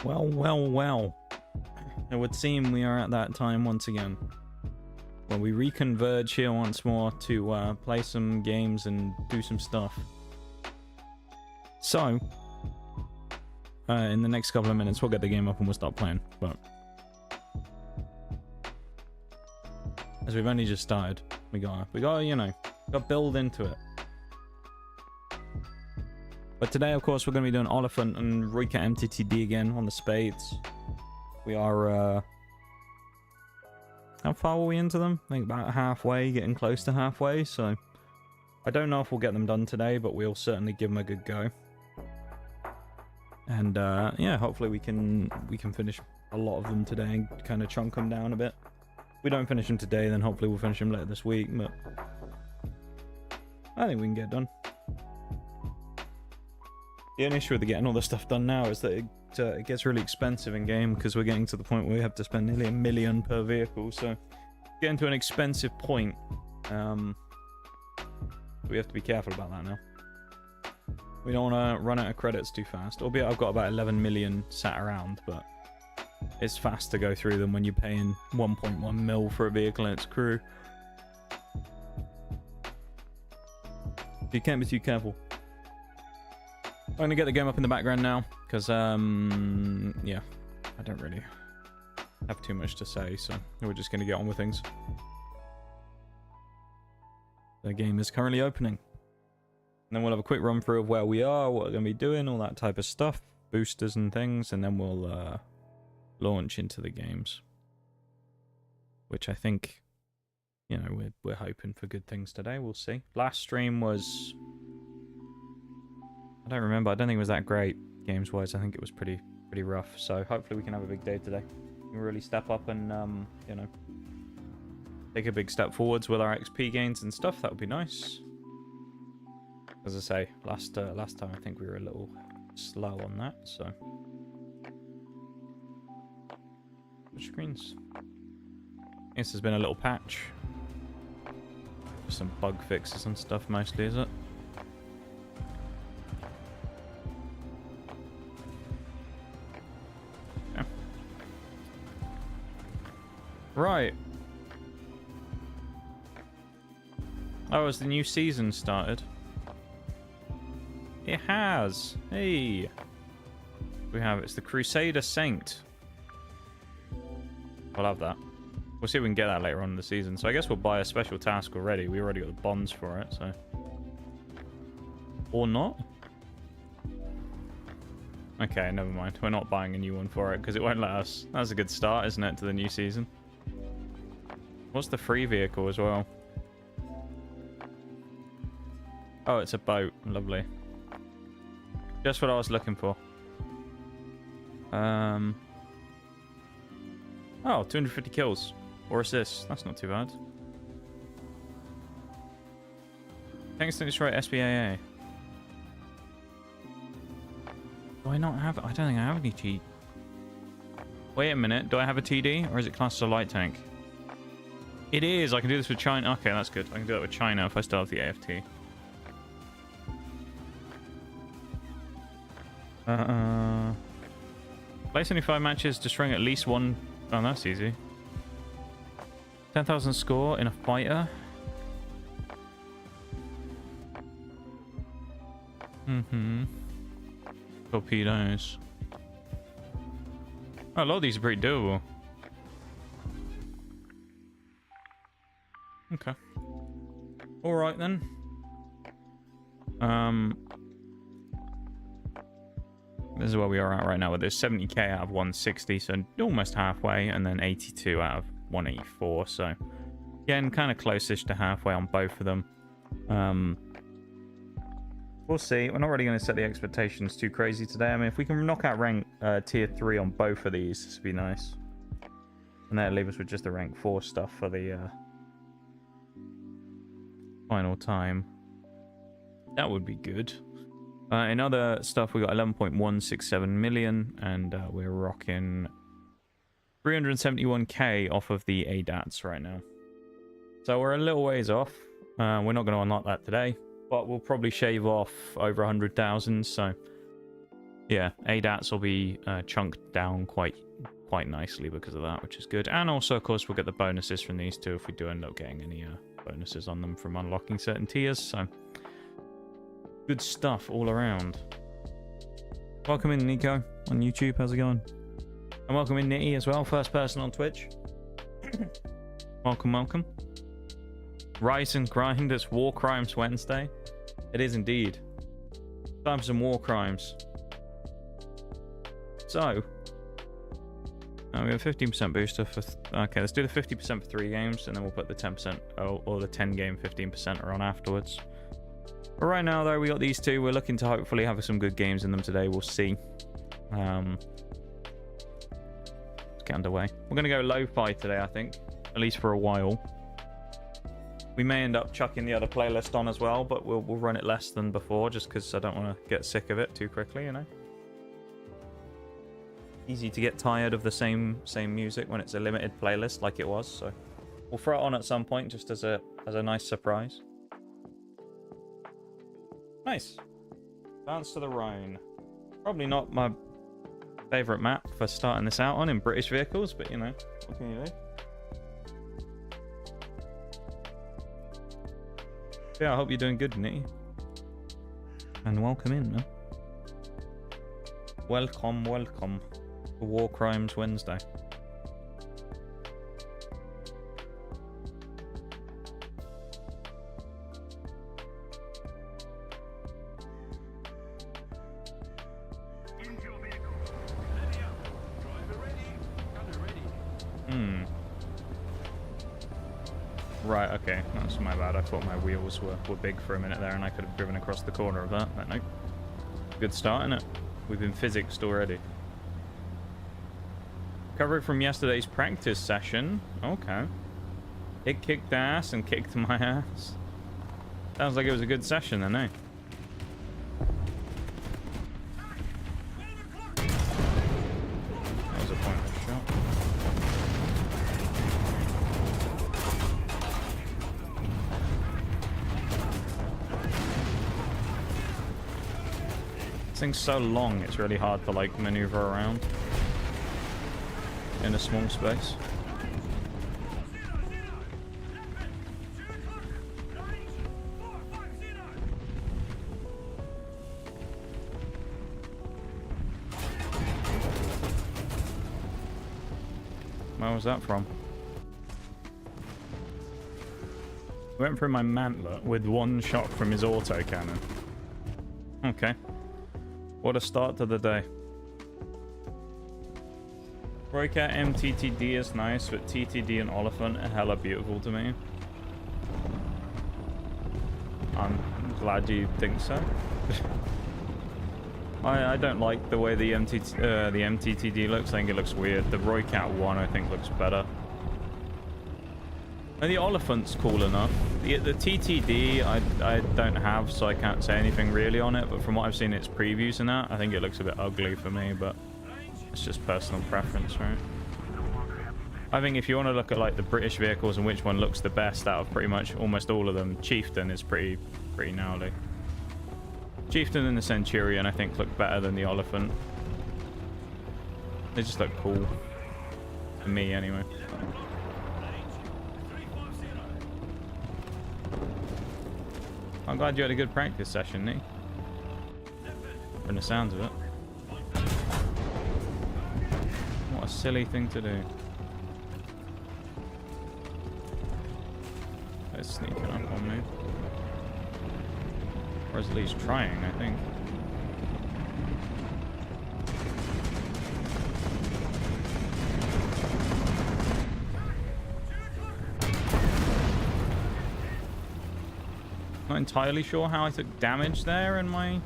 Well, well, well. It would seem we are at that time once again. Well, we reconverge here once more to play some games and do some stuff. So, in the next couple of minutes, we'll get the game up and we'll start playing. But as we've only just started, we got you know, got to build into it. But today, of course, we're going to be doing Oliphant and Ruika MTTD again on the spades. We are, how far were we into them? I think about halfway, getting close to halfway, so I don't know if we'll get them done today, but we'll certainly give them a good go. And, yeah, hopefully we can finish a lot of them today and kind of chunk them down a bit. If we don't finish them today, then hopefully we'll finish them later this week, but I think we can get done. The only issue with getting all this stuff done now is that it gets really expensive in game because we're getting to the point where we have to spend nearly $1 million per vehicle. So getting to an expensive point, we have to be careful about that now. We don't want to run out of credits too fast. Albeit I've got about 11 million sat around, but it's fast to go through them when you're paying 1.1 mil for a vehicle and its crew. You can't be too careful. I'm going to get the game up in the background now, because, yeah, I don't really have too much to say, so we're just going to get on with things. The game is currently opening. And then we'll have a quick run through of where we are, what we're going to be doing, all that type of stuff, boosters and things, and then we'll launch into the games. Which I think, you know, we're hoping for good things today, we'll see. Last stream was... I don't remember. I don't think it was that great games-wise. I think it was pretty rough. So hopefully we can have a big day today. We can really step up and, you know, take a big step forwards with our XP gains and stuff. That would be nice. As I say, last time I think we were a little slow on that. So, which screens? This has been a little patch. Just some bug fixes and stuff mostly, is it? Right. Oh, has the new season started? It has. Hey. We have, it's the Crusader Saint. We'll have that. We'll see if we can get that later on in the season. So I guess we'll buy a special task already. We already got the bonds for it, so. Or not? Okay, never mind. We're not buying a new one for it because it won't let us. That's a good start, isn't it, to the new season? What's the free vehicle as well? Oh, it's a boat. Lovely. Just what I was looking for. Oh, 250 kills. Or assists. That's not too bad. Thanks to destroy SBAA. Do I not have... I don't think I have any cheat. Wait a minute. Do I have a TD? Or is it classed as a light tank? It is. I can do this with China. Okay, that's good. I can do that with China if I still have the AFT. Play 75 matches, destroying at least one... Oh, that's easy. 10,000 score in a fighter. Torpedoes. Oh, a lot of these are pretty doable. Okay. Alright then. This is where we are at right now with this 70k out of 160, so almost halfway, and then 82 out of 184, so again, kind of close-ish to halfway on both of them. We'll see. We're not really going to set the expectations too crazy today. I mean, if we can knock out rank tier 3 on both of these, this would be nice. And that'll leave us with just the rank 4 stuff for the final time. That would be good. In other stuff, we got 11.167 million, and we're rocking 371k off of the ADATs right now. So we're a little ways off. We're not going to unlock that today, but we'll probably shave off over 100,000. So Yeah, ADATs will be chunked down quite nicely because of that, which is good. And also, of course, we'll get the bonuses from these two if we do end up getting any bonuses on them from unlocking certain tiers. So, good stuff all around. Welcome in, Nico, on YouTube. How's it going? And welcome in, Nitty, as well. First person on Twitch. Welcome, welcome. Rise and grind. It's War Crimes Wednesday. It is indeed. Time for some war crimes. So, we have 15% booster for... okay, let's do the 50% for 3 games, and then we'll put the 10% or the 10 game 15% on afterwards. But right now, though, we got these two. We're looking to hopefully have some good games in them today. We'll see. Let's get underway. We're going to go lo-fi today, I think. At least for a while. We may end up chucking the other playlist on as well, but we'll run it less than before, just because I don't want to get sick of it too quickly, you know? Easy to get tired of the same music when it's a limited playlist like it was, so we'll throw it on at some point just as a nice surprise. Nice. Dance to the Rhine. Probably not my favorite map for starting this out on in British vehicles, but you know, what can you do? Yeah, I hope you're doing good, Nitty. And welcome in, man. Welcome, welcome. War Crimes Wednesday. Right, okay. That's my bad. I thought my wheels were big for a minute there and I could have driven across the corner of that. But no. Good start, innit? We've been physicsed already. Recovery from yesterday's practice session. Okay. It kicked ass and kicked my ass. Sounds like it was a good session then, eh? That was a pointless shot. This thing's so long, it's really hard to like maneuver around in a small space. Where was that from? Went through my mantlet with one shot from his autocannon. Okay. What a start to the day. Roycat MTTD is nice, but TTD and Oliphant are hella beautiful to me. I'm glad you think so. I don't like the way the MTTD looks. I think it looks weird. The Roycat one I think looks better. And the Oliphant's cool enough. The TTD I don't have, so I can't say anything really on it. But from what I've seen its previews and that, I think it looks a bit ugly for me. But it's just personal preference, right? I think if you want to look at like the British vehicles and which one looks the best out of pretty much almost all of them, Chieftain is pretty gnarly. Chieftain and the Centurion I think look better than the Oliphant. They just look cool. To me anyway. I'm glad you had a good practice session, Nick. From the sounds of it. What a silly thing to do. They're sneaking up on me. Or at least trying, I think. Not entirely sure how I took damage there in my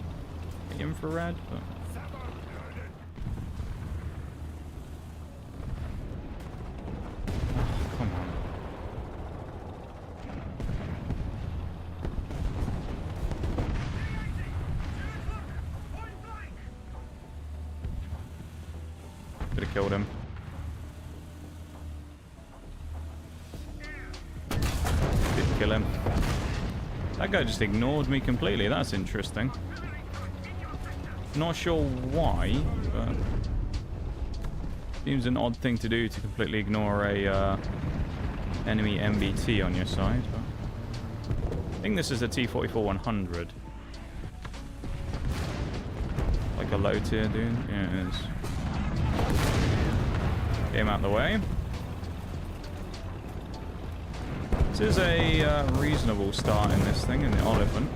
infrared, but... Oh, come on. Could have killed him. Didn't kill him. That guy just ignored me completely. That's interesting. Not sure why, but seems an odd thing to do to completely ignore a enemy MBT on your side. But I think this is a T-44-100. Like a low tier dude. Yeah, it is. Get him out of the way. This is a reasonable start in this thing, in the Oliphant.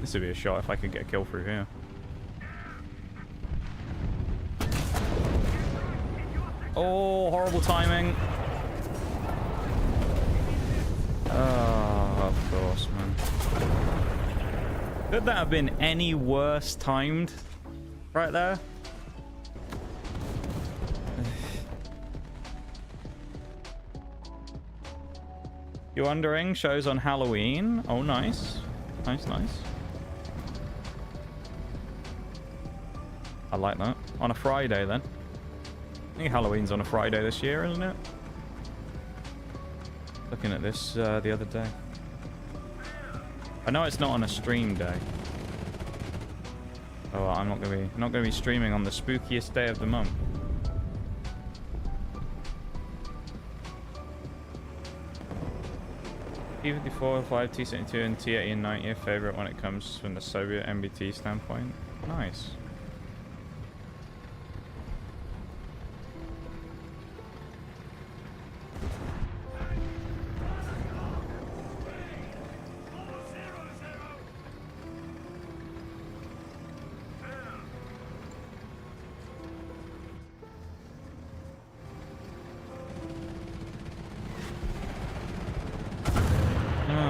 This would be a shot if I could get a kill through here. Oh, horrible timing. Oh, of course, man. Could that have been any worse timed? Right there? You Wondering shows on Halloween. Oh, nice. Nice, nice. I like that. On a Friday, then. I think Halloween's on a Friday this year, isn't it? Looking at this the other day. I know it's not on a stream day. Oh, I'm not gonna be streaming on the spookiest day of the month. T-54, 5, T-72, and T-80 and 90 are favorite when it comes from the Soviet MBT standpoint. Nice.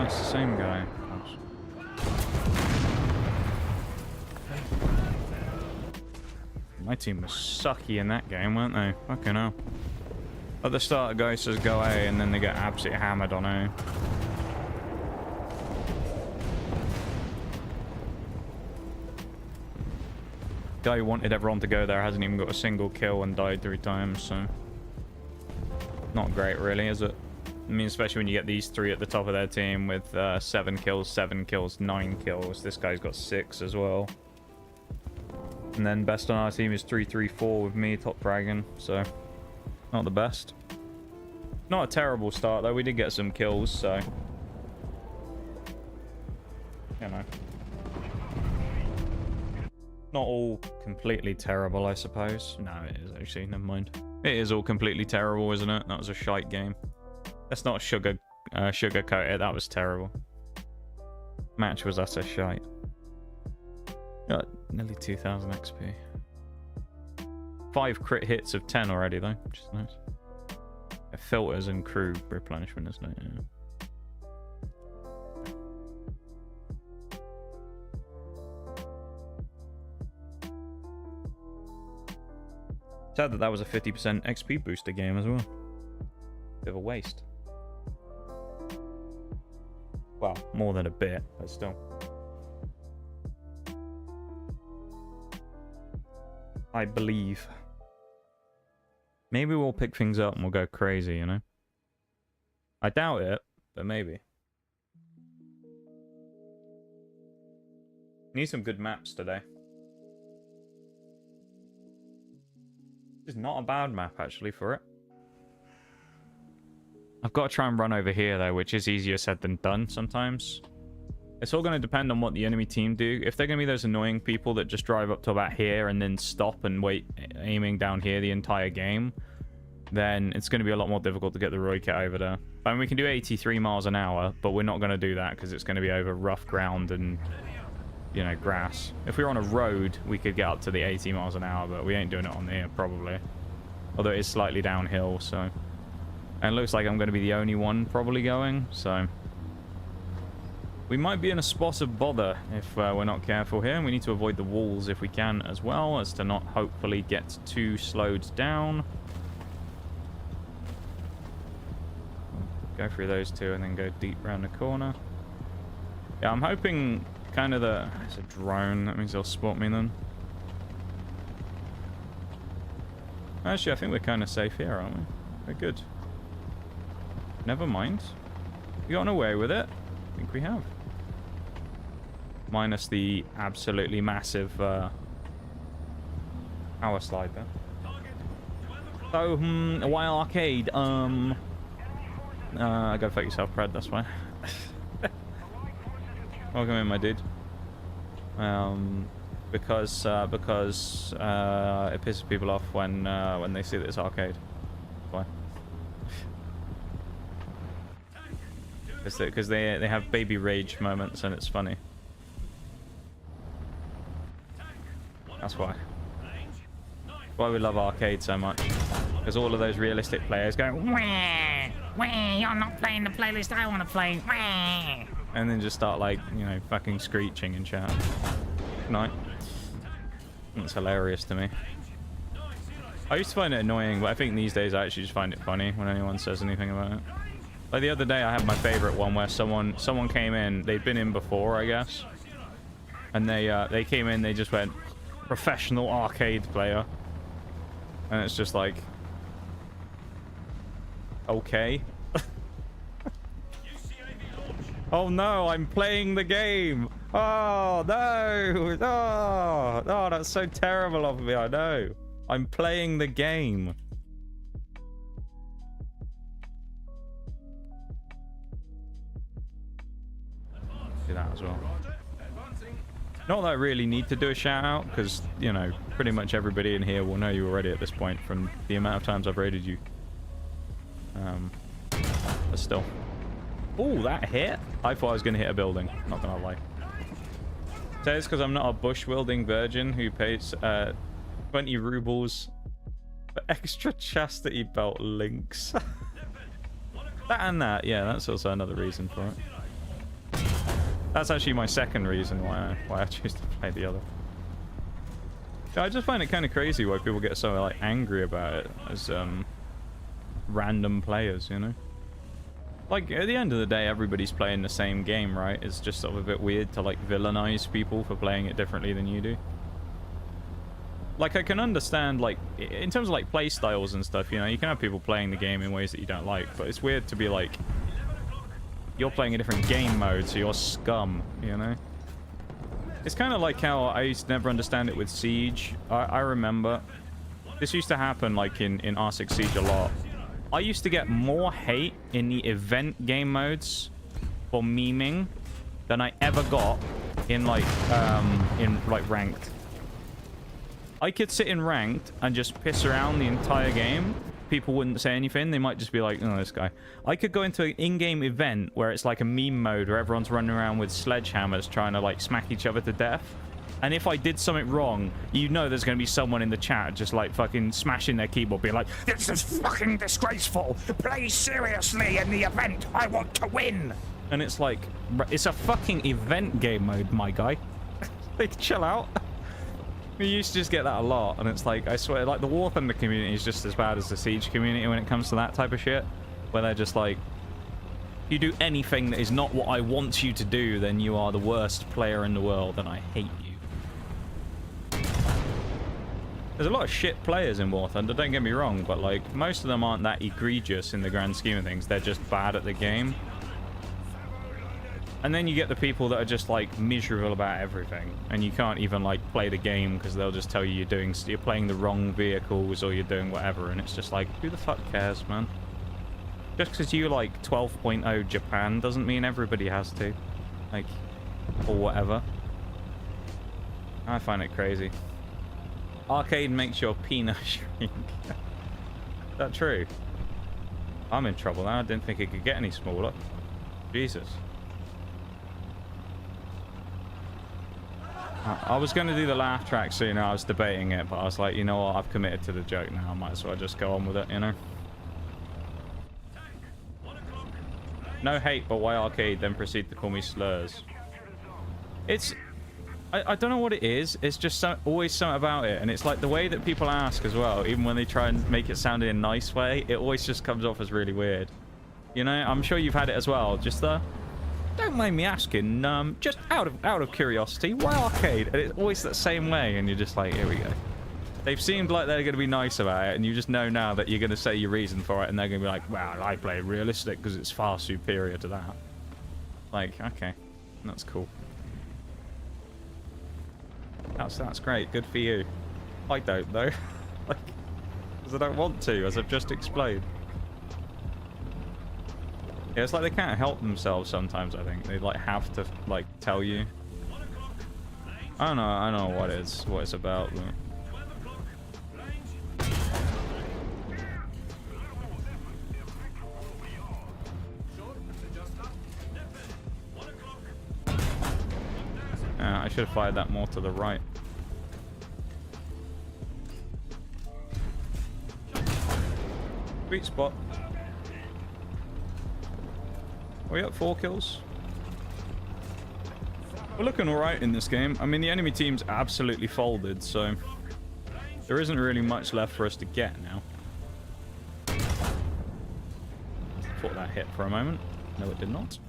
Same guy. My team was sucky in that game, weren't they? Fucking hell. At the start, guys just go A and then they get absolutely hammered on A. Guy who wanted everyone to go there hasn't even got a single kill and died 3 times, so... Not great, really, is it? I mean, especially when you get these 3 at the top of their team with 7 kills, 9 kills. This guy's got 6 as well. And then best on our team is 3-3-4 with me, top dragon. So, not the best. Not a terrible start, though. We did get some kills, so... You know. Not all completely terrible, I suppose. No, it is actually. Never mind. It is all completely terrible, isn't it? That was a shite game. Let's not sugarcoat it. That was terrible. Match was utter shite. Got nearly 2,000 XP. 5 crit hits of 10 already, though, which is nice. Filters and crew replenishment, isn't it? Yeah. Sad that was a 50% XP booster game as well. Bit of a waste. Well, more than a bit, but still. I believe. Maybe we'll pick things up and we'll go crazy, you know? I doubt it, but maybe. Need some good maps today. It's not a bad map, actually, for it. I've got to try and run over here, though, which is easier said than done sometimes. It's all going to depend on what the enemy team do. If they're going to be those annoying people that just drive up to about here and then stop and wait aiming down here the entire game, then it's going to be a lot more difficult to get the Roy Kit over there. I mean, we can do 83 miles an hour, but we're not going to do that because it's going to be over rough ground and, you know, grass. If we were on a road, we could get up to the 80 miles an hour, but we ain't doing it on here, probably. Although it is slightly downhill, so... And it looks like I'm going to be the only one probably going, so... We might be in a spot of bother if we're not careful here. We need to avoid the walls if we can as well, as to not hopefully get too slowed down. Go through those two and then go deep around the corner. Yeah, I'm hoping kind of the... It's a drone, that means they'll spot me then. Actually, I think we're kind of safe here, aren't we? We're good. Never mind. We gotten away with it. I think we have. Minus the absolutely massive power slide there. So, why arcade? Go fuck yourself, Brad, that's why. Welcome in, my dude. Because it pisses people off when they see that it's arcade. Why? Because they have baby rage moments and it's funny. That's why. That's why we love arcade so much. Because all of those realistic players go, wah, wah, you're not playing the playlist I want to play, wah. And then just start, like, you know, fucking screeching and chat. Night. That's hilarious to me. I used to find it annoying, but I think these days I actually just find it funny when anyone says anything about it. Like the other day I had my favorite one where someone came in, they'd been in before, I guess. And they came in, they just went, professional arcade player. And it's just like, okay. Oh no, I'm playing the game. Oh no. Oh, that's so terrible of me, I know. I'm playing the game. Do that as well. Not that I really need to do a shout out, because, you know, pretty much everybody in here will know you already at this point from the amount of times I've raided you. But still. Oh, that hit? I thought I was going to hit a building. Not going to lie. So it's because I'm not a bush-wielding virgin who pays 20 rubles for extra chastity belt links. That and that, yeah, that's also another reason for it. That's actually my second reason why I choose to play the other. I just find it kind of crazy why people get so like angry about it as random players, you know? Like, at the end of the day, everybody's playing the same game, right? It's just sort of a bit weird to, like, villainize people for playing it differently than you do. Like, I can understand, like, in terms of, like, play styles and stuff, you know, you can have people playing the game in ways that you don't like, but it's weird to be like, you're playing a different game mode, so you're scum, you know? It's kind of like how I used to never understand it with Siege. I remember this used to happen, like, in R6 Siege a lot. I used to get more hate in the event game modes for memeing than I ever got in like ranked. I could sit in ranked and just piss around the entire game. People wouldn't say anything. They might just be like, oh, this guy. I could go into an in-game event where it's like a meme mode where everyone's running around with sledgehammers trying to like smack each other to death. And if I did something wrong, you know there's going to be someone in the chat just like fucking smashing their keyboard, being like, this is fucking disgraceful. Play seriously in the event. I want to win. And it's like, it's a fucking event game mode, my guy. Like, chill out. We used to just get that a lot. And it's like, I swear, like the War Thunder community is just as bad as the Siege community when it comes to that type of shit. Where they're just like, you do anything that is not what I want you to do, then you are the worst player in the world and I hate you. There's a lot of shit players in War Thunder, don't get me wrong, but like most of them aren't that egregious in the grand scheme of things. They're just bad at the game. And then you get the people that are just like miserable about everything, and you can't even like play the game because they'll just tell you you're playing the wrong vehicles or you're doing whatever, and it's just like, who the fuck cares, man? Just because you like 12.0 Japan doesn't mean everybody has to, like, or whatever. I find it crazy. Arcade makes your penis shrink. Is that true? I'm in trouble now. I didn't think it could get any smaller. Jesus. I was going to do the laugh track sooner. I was debating it, but I was like, you know what? I've committed to the joke now. I might as well just go on with it, you know? No hate, but why arcade? Then proceed to call me slurs. It's... I don't know what it is. It's just always something about it. And it's like the way that people ask as well, even when they try and make it sound in a nice way, it always just comes off as really weird. You know, I'm sure you've had it as well. Just don't mind me asking, just out of curiosity, why arcade? And it's always that same way, and you're just like, here we go. They've seemed like they're going to be nice about it, and you just know now that you're going to say your reason for it, and they're going to be like, well, I play realistic because it's far superior to that. Like, okay, that's cool. house. That's great. Good for you. I don't though. Like, because I don't want to, as I've just explained. Yeah, it's like they can't help themselves sometimes, I think. They like have to like tell you. I don't know what it's about, but... I should have fired that more to the right. Sweet spot. Are we up 4 kills? We're looking alright in this game. I mean, the enemy team's absolutely folded, so there isn't really much left for us to get now. Thought that hit for a moment. No, it did not.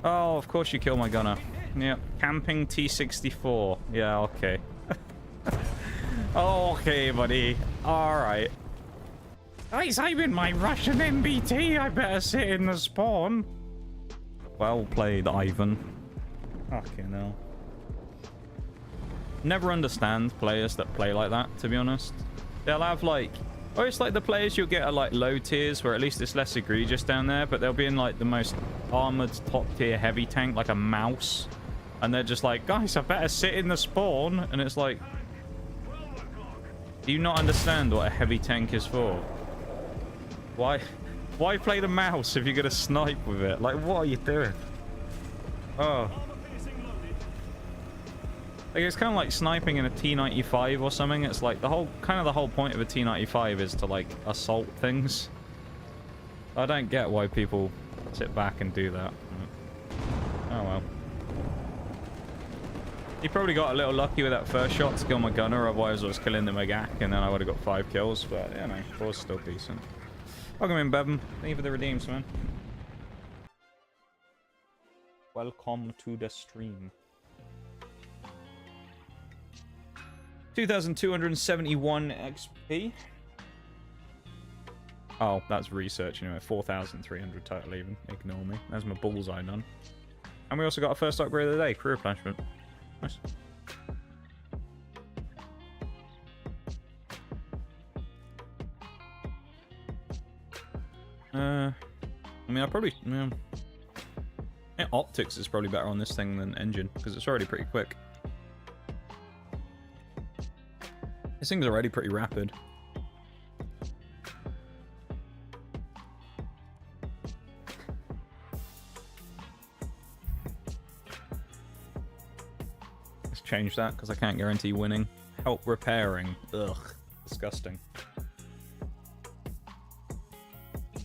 Oh, of course you kill my gunner. Yeah, camping T-64. Yeah, okay. Okay, buddy. Alright. Guys, I'm in my Russian MBT. I better sit in the spawn. Well played, Ivan. Fucking hell. Never understand players that play like that, to be honest. They'll have like... Or it's like the players you'll get are like low tiers, where at least it's less egregious down there, but they'll be in like the most armored top tier heavy tank, like a mouse. And they're just like, guys, I better sit in the spawn. And it's like... Do you not understand what a heavy tank is for? Why play the mouse if you're gonna snipe with it? Like, what are you doing? Oh. Like, it's kind of like sniping in a T-95 or something. It's like the whole point of a T-95 is to like assault things. I don't get why people sit back and do that. Oh well. He probably got a little lucky with that first shot to kill my gunner, otherwise I was killing the Magak and then I would have got 5 kills, but you know, 4's still decent. Welcome in, Bevan. Thank you for the redeems, man. Welcome to the stream. 2,271 XP. Oh, that's research anyway. 4,300 total even. Ignore me. That's my bullseye done. And we also got our first upgrade of the day. Career replenishment. Nice. I mean, I probably... Yeah, optics is probably better on this thing than engine, because it's already pretty quick. This thing's already pretty rapid. Let's change that, because I can't guarantee winning. Help repairing. Ugh. Disgusting.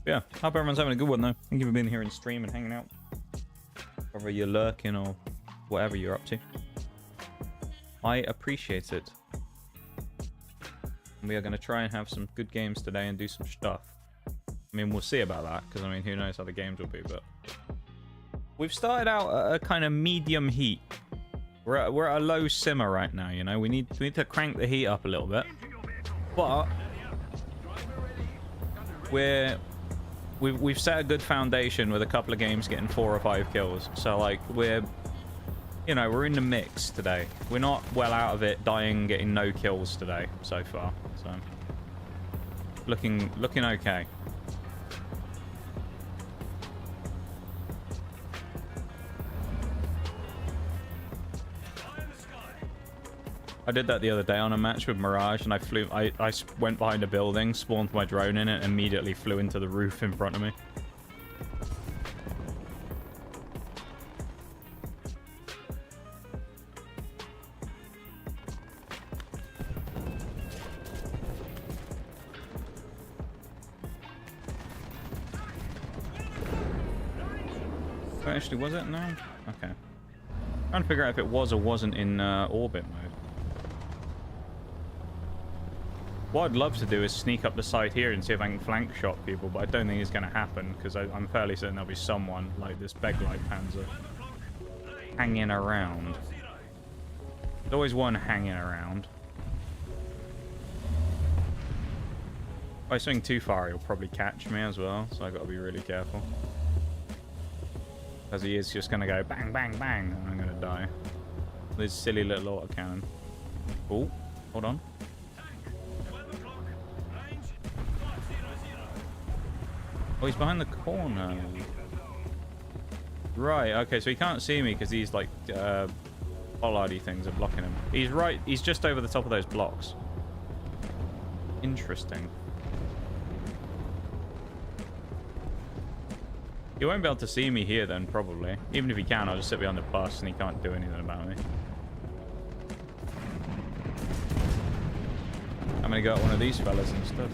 Yeah, hope everyone's having a good one though. Thank you for being here in stream and hanging out. Whether you're lurking or whatever you're up to. I appreciate it. We are going to try and have some good games today and do some stuff. I mean, we'll see about that, because I mean, who knows how the games will be, but... We've started out at a kind of medium heat. We're at a low simmer right now, you know? We need to crank the heat up a little bit. But... We've set a good foundation with a couple of games getting 4 or 5 kills. So, like, we're in the mix today. We're not well out of it, dying, getting no kills today so far. So, looking okay. I did that the other day on a match with Mirage, and I went behind a building, spawned my drone in it, and immediately flew into the roof in front of me. Oh, actually, was it? No? Okay. Trying to figure out if it was or wasn't in orbit mode. What I'd love to do is sneak up the side here and see if I can flank shot people, but I don't think it's going to happen, because I'm fairly certain there'll be someone, like this Beglite Panzer, hanging around. There's always one hanging around. If I swing too far, he'll probably catch me as well, so I've got to be really careful. Because he is just going to go bang, bang, bang, and I'm going to die. This silly little autocannon. Oh, hold on. Oh, he's behind the corner. Right, okay, so he can't see me because these, like, pollardy things are blocking him. He's right, he's just over the top of those blocks. Interesting. He won't be able to see me here then, probably. Even if he can, I'll just sit behind the bus and he can't do anything about me. I'm gonna go at one of these fellas instead.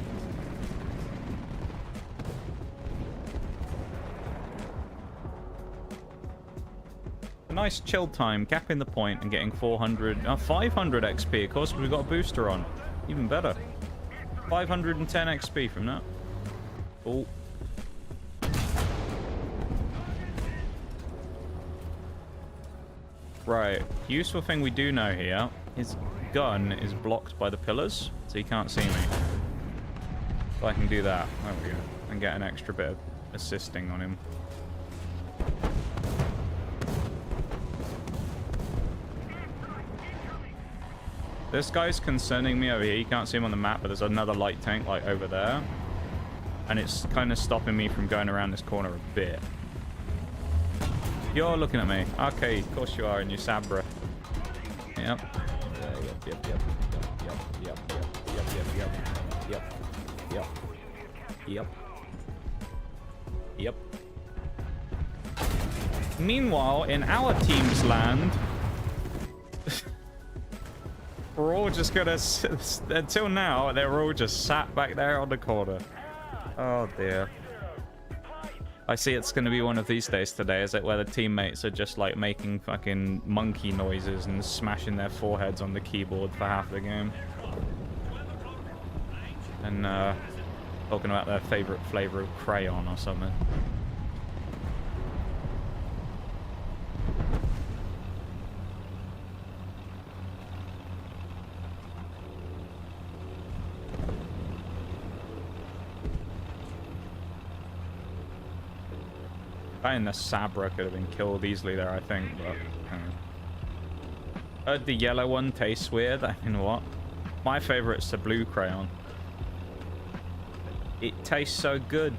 A nice chill time, capping the point and getting 500 XP, of course, because we've got a booster on. Even better. 510 XP from that. Oh. Right, useful thing we do know here, his gun is blocked by the pillars, so he can't see me. So I can do that, there we go, and get an extra bit of assisting on him. This guy's concerning me over here. You can't see him on the map, but there's another light tank like over there. And it's kind of stopping me from going around this corner a bit. You're looking at me. Okay, of course you are in your Sabra. Yep. Yep. Meanwhile, in our team's land, we're all just gonna until now they're all just sat back there on the corner. Oh dear. I see it's gonna be one of these days today, is it, where the teammates are just like making fucking monkey noises and smashing their foreheads on the keyboard for half the game. And talking about their favorite flavor of crayon or something. Guy in the Sabra could have been killed easily there, I think, but the yellow one tastes weird. I mean, what? My favorite's the blue crayon. It tastes so good.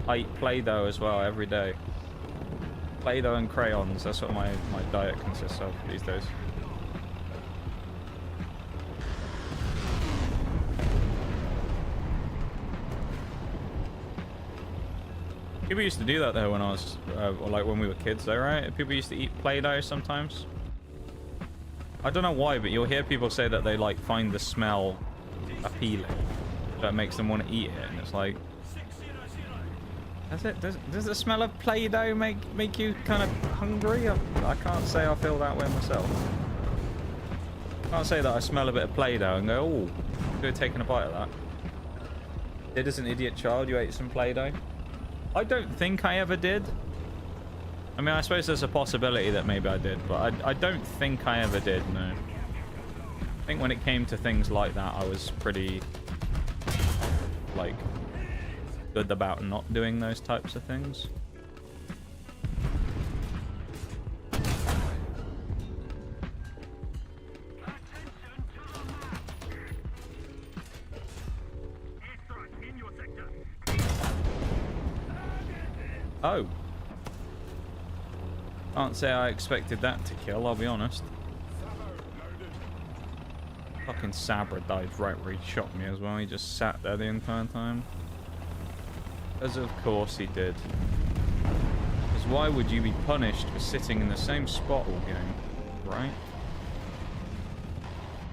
I eat Play-Doh as well every day. Play-Doh and crayons, that's what my diet consists of these days. People used to do that though when I was, like when we were kids though, right? People used to eat Play-Doh sometimes. I don't know why, but you'll hear people say that they like find the smell appealing. That makes them want to eat it, and it's like... Does the smell of Play-Doh make you kind of hungry? I can't say I feel that way myself. I can't say that I smell a bit of Play-Doh and go, oh, good taking a bite of that. Did as an idiot child, you ate some Play-Doh? I don't think I ever did. I mean, I suppose there's a possibility that maybe I did, but I don't think I ever did, no. I think when it came to things like that, I was pretty, like, good about not doing those types of things. Oh. Can't say I expected that to kill, I'll be honest. Fucking Sabra died right where he shot me as well. He just sat there the entire time. As of course he did. Because why would you be punished for sitting in the same spot all game, right?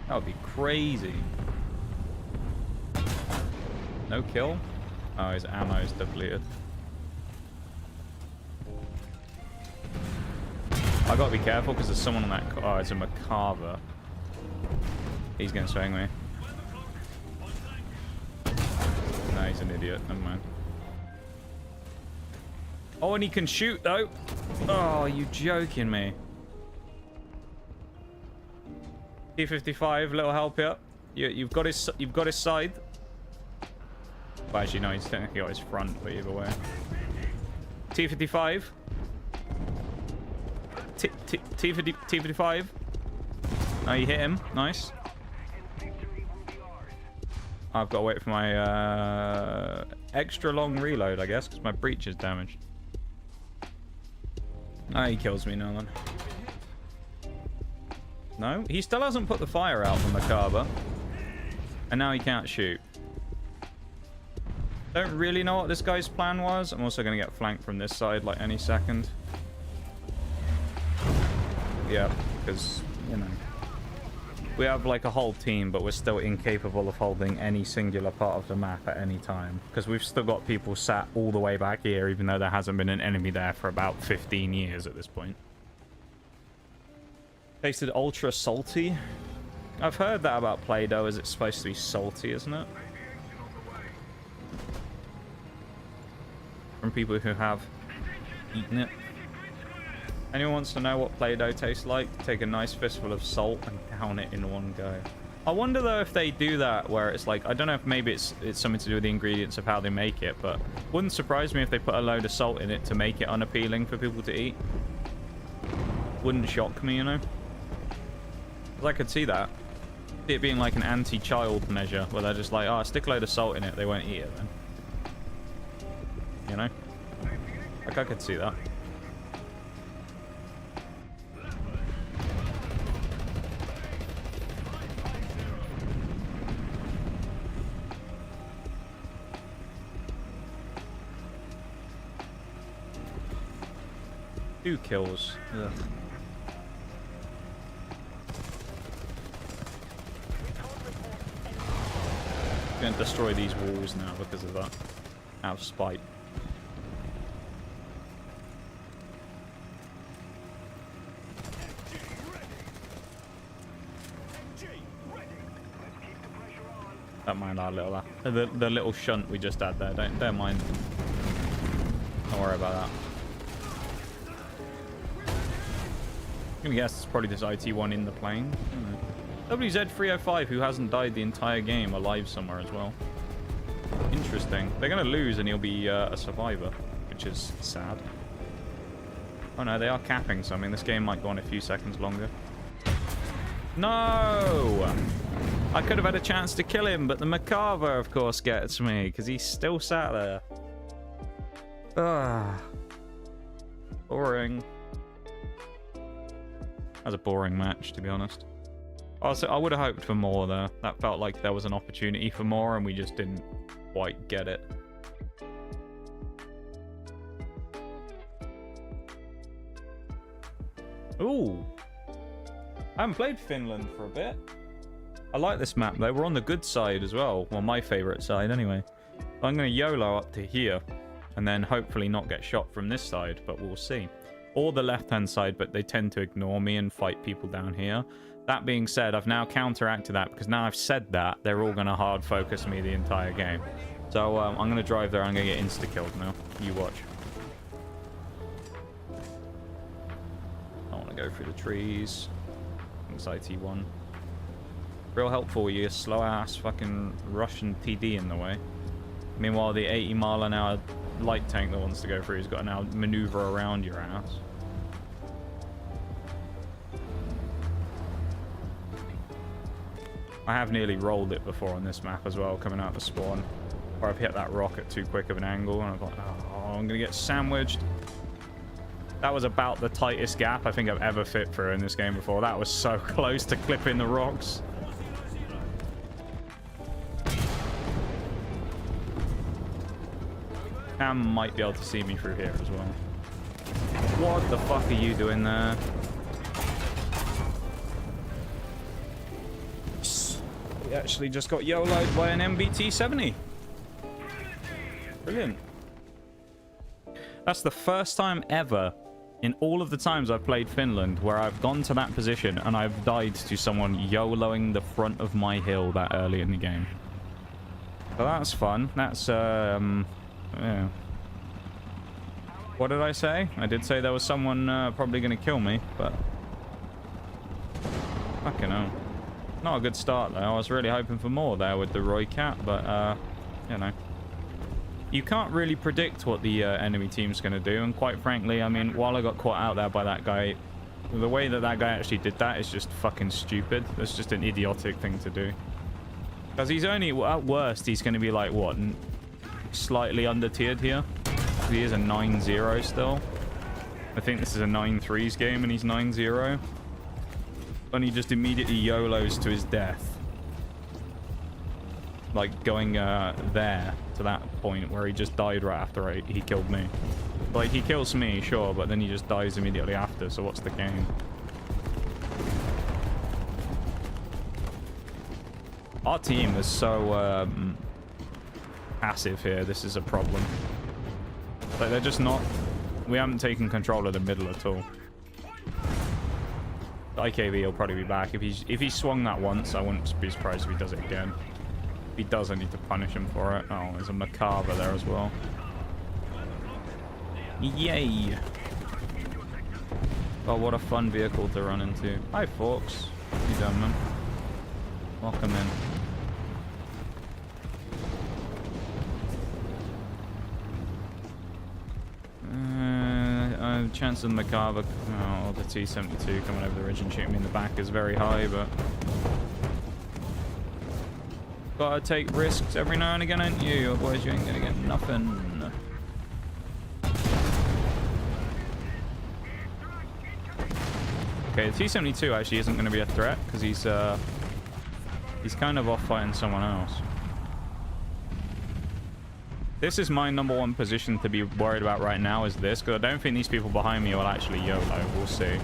That would be crazy. No kill? Oh, his ammo's depleted. I gotta be careful because there's someone on that. Oh, it's a Macabre. He's gonna swing me. No, he's an idiot. Never mind. Oh, and he can shoot though. Oh, you joking me? T55, little help here. You've got his side. Well, actually, no, he's technically got his front, but either way. T55. T55. Oh, you hit him. Nice. I've got to wait for my extra long reload, I guess, because my breach is damaged. Ah, he kills me now then. No, he still hasn't put the fire out from the Macabre. And now he can't shoot. Don't really know what this guy's plan was. I'm also going to get flanked from this side like any second. Yeah, because, you know, we have like a whole team, but we're still incapable of holding any singular part of the map at any time. Because we've still got people sat all the way back here, even though there hasn't been an enemy there for about 15 years at this point. Tasted ultra salty. I've heard that about Play-Doh, as it's supposed to be salty, isn't it? From people who have eaten it. Anyone wants to know what Play-Doh tastes like? Take a nice fistful of salt and down it in one go. I wonder though if they do that where it's like, I don't know if maybe it's something to do with the ingredients of how they make it, but wouldn't surprise me if they put a load of salt in it to make it unappealing for people to eat. Wouldn't shock me, you know? Because I could see that. See it being like an anti-child measure where they're just like, oh, stick a load of salt in it, they won't eat it then. You know? Like, I could see that. Two kills. Ugh. I'm going to destroy these walls now because of that. Out of spite. Don't mind our little the little shunt we just had there. Don't mind. Don't worry about that. I'm gonna guess it's probably this IT one in the plane. WZ305, who hasn't died the entire game, alive somewhere as well. Interesting. They're gonna lose and he'll be a survivor, which is sad. Oh no, they are capping something. This game might go on a few seconds longer. No! I could have had a chance to kill him, but the Macabre, of course, gets me, because he's still sat there. Ah. Boring. That was a boring match, to be honest. Also, I would have hoped for more there. That felt like there was an opportunity for more, and we just didn't quite get it. Ooh. I haven't played Finland for a bit. I like this map, though. We're on the good side as well. Well, my favorite side, anyway. I'm going to YOLO up to here, and then hopefully not get shot from this side, but we'll see. Or the left-hand side, but they tend to ignore me and fight people down here. That being said, I've now counteracted that, because now I've said that, they're all going to hard focus me the entire game. So I'm going to drive there. I'm going to get insta-killed now. You watch. I want to go through the trees. It's IT1. Real helpful, you slow-ass fucking Russian TD in the way. Meanwhile, the 80-mile-an-hour light tank that wants to go through has got to now maneuver around your ass. I have nearly rolled it before on this map as well, coming out of the spawn. Where I've hit that rock at too quick of an angle, and I've like, oh, I'm going to get sandwiched. That was about the tightest gap I think I've ever fit through in this game before. That was so close to clipping the rocks. Cam might be able to see me through here as well. What the fuck are you doing there? We actually just got YOLO'd by an MBT-70. Brilliant. That's the first time ever in all of the times I've played Finland where I've gone to that position and I've died to someone YOLOing the front of my hill that early in the game. So that's fun. That's, yeah. What did I say? I did say there was someone probably going to kill me, but... Fucking hell. Not a good start, though. I was really hoping for more there with the Roy Cat, but, you know. You can't really predict what the enemy team's going to do, and quite frankly, I mean, while I got caught out there by that guy The way that that guy actually did that is just fucking stupid. That's just an idiotic thing to do. Because he's only, at worst, he's going to be like, what, slightly under-tiered here? He is a 9-0 still. I think this is a 9-3s game and he's 9-0. And he just immediately YOLOs to his death. Like going there to that point where he just died right after he killed me. Like, he kills me, sure, but then he just dies immediately after, so what's the game? Our team is so passive here. This is a problem. Like, they're just not... We haven't taken control of the middle at all. The IKV will probably be back. If he swung that once, I wouldn't be surprised if he does it again. If he does, I need to punish him for it. Oh, there's a Macabre there as well. Yay! Oh, what a fun vehicle to run into. Hi, Forks. How you doing, man? Welcome in. Chance of the Macabre, or the T-72 coming over the ridge and shooting me in the back is very high, but... Gotta take risks every now and again, ain't you? Otherwise you ain't gonna get nothing. Okay, the T-72 actually isn't going to be a threat because he's kind of off fighting someone else. This is my #1 position to be worried about right now, is this, because I don't think these people behind me will actually YOLO. We'll see.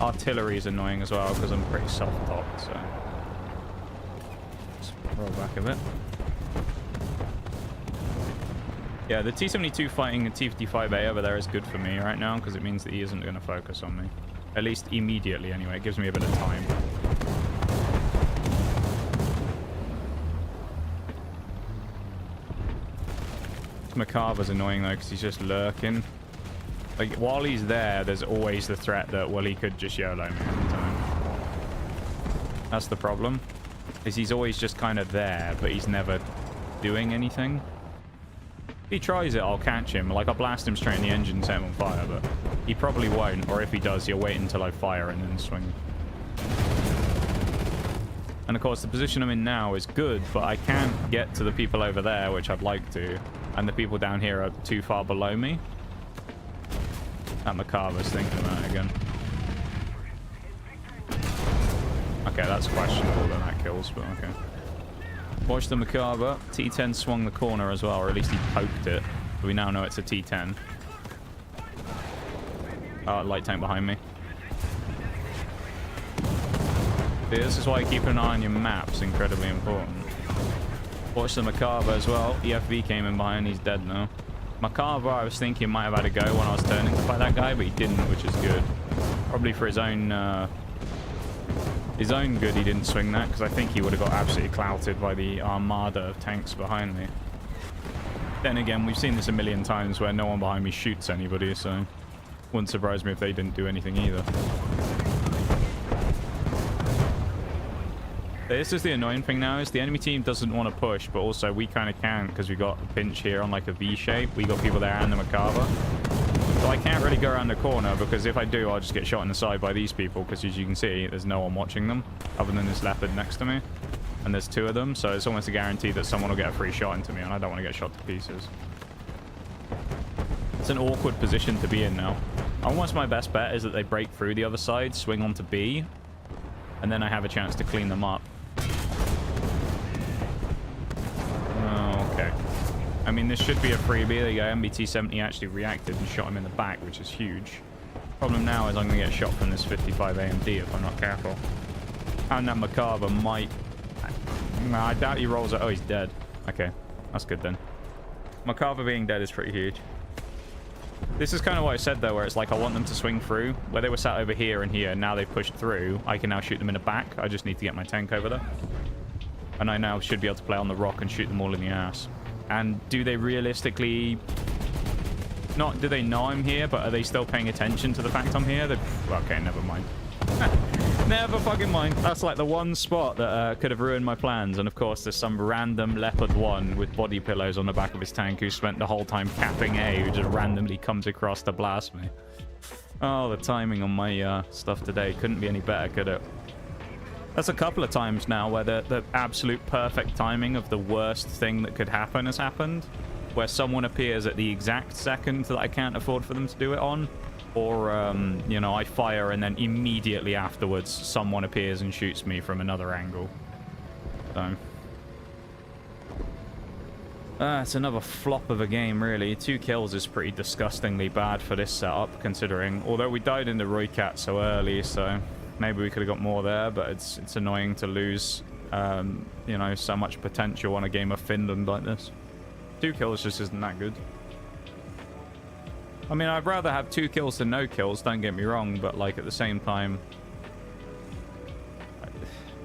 Artillery is annoying as well because I'm pretty soft-topped, so... Let's roll back a bit. Yeah, the T-72 fighting a T-55A over there is good for me right now because it means that he isn't going to focus on me. At least immediately, anyway. It gives me a bit of time. Macabre's annoying, though, because he's just lurking. Like, while he's there, there's always the threat that, well, he could just YOLO me every time. That's the problem. Is he's always just kind of there, but he's never doing anything. If he tries it, I'll catch him. Like, I'll blast him straight in the engine and set him on fire, but he probably won't. Or if he does, he'll wait until I fire and then swing. And, of course, the position I'm in now is good, but I can't get to the people over there, which I'd like to. And the people down here are too far below me. That Macabre's thinking about it again. Okay, that's questionable that that kills, but okay. Watch the Macabre. T10 swung the corner as well, or at least he poked it. But we now know it's a T10. Light tank behind me. See, this is why keeping an eye on your maps incredibly important. Watch the Macabre as well. EFV came in behind. He's dead now. Macabre, I was thinking might have had a go when I was turning to fight that guy, but he didn't, which is good. Probably for his own good he didn't swing that, because I think he would have got absolutely clouted by the armada of tanks behind me. Then again, we've seen this a million times where no one behind me shoots anybody, so wouldn't surprise me if they didn't do anything either. This is the annoying thing now, is the enemy team doesn't want to push, but also we kind of can, because we got a pinch here on like a V shape. We got people there and the Macabre. So I can't really go around the corner, because if I do, I'll just get shot in the side by these people, because as you can see, there's no one watching them, other than this leopard next to me. And there's two of them, so it's almost a guarantee that someone will get a free shot into me, and I don't want to get shot to pieces. It's an awkward position to be in now. Almost my best bet is that they break through the other side, swing onto B, and then I have a chance to clean them up. Oh, okay. I mean, this should be a freebie. There you go. MBT-70 actually reacted and shot him in the back, which is huge. Problem now is I'm going to get shot from this 55 AMD if I'm not careful. And that Macabre might... No, I doubt he rolls it. Oh, he's dead. Okay, that's good then. Macabre being dead is pretty huge. This is kind of what I said, though, where it's like I want them to swing through. Where they were sat over here and here, now they've pushed through. I can now shoot them in the back. I just need to get my tank over there. And I now should be able to play on the rock and shoot them all in the ass. And do they realistically... Not do they know I'm here, but are they still paying attention to the fact I'm here? Okay, never mind. Never fucking mind. That's like the one spot that could have ruined my plans. And of course, there's some random leopard one with body pillows on the back of his tank who spent the whole time capping A, who just randomly comes across to blast me. Oh, the timing on my stuff today couldn't be any better, could it? That's a couple of times now where the absolute perfect timing of the worst thing that could happen has happened. Where someone appears at the exact second that I can't afford for them to do it on. Or, you know, I fire and then immediately afterwards someone appears and shoots me from another angle. So... it's another flop of a game, really. 2 kills is pretty disgustingly bad for this setup, considering... Although we died in the Roycat so early, so maybe we could have got more there, but it's annoying to lose, you know, so much potential on a game of Finland like this. 2 kills just isn't that good. I mean, I'd rather have 2 kills than no kills, don't get me wrong, but, like, at the same time...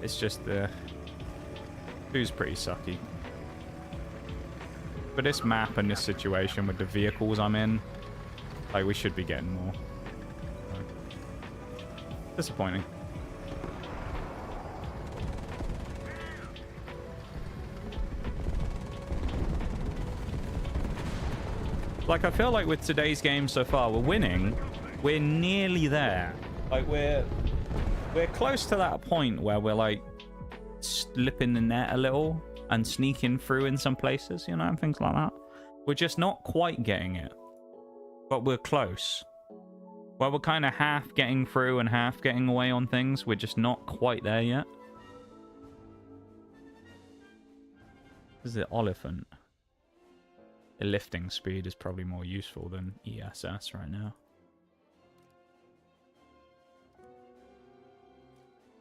It's just, 2's pretty sucky. For this map and this situation with the vehicles I'm in, like, we should be getting more. Disappointing. Like, I feel like with today's game so far, we're winning. We're nearly there. Like, we're close to that point where we're, like, slipping the net a little and sneaking through in some places, you know, and things like that. We're just not quite getting it. But we're close. Well, we're kind of half getting through and half getting away on things. We're just not quite there yet. This is the Oliphant. The lifting speed is probably more useful than ESS right now.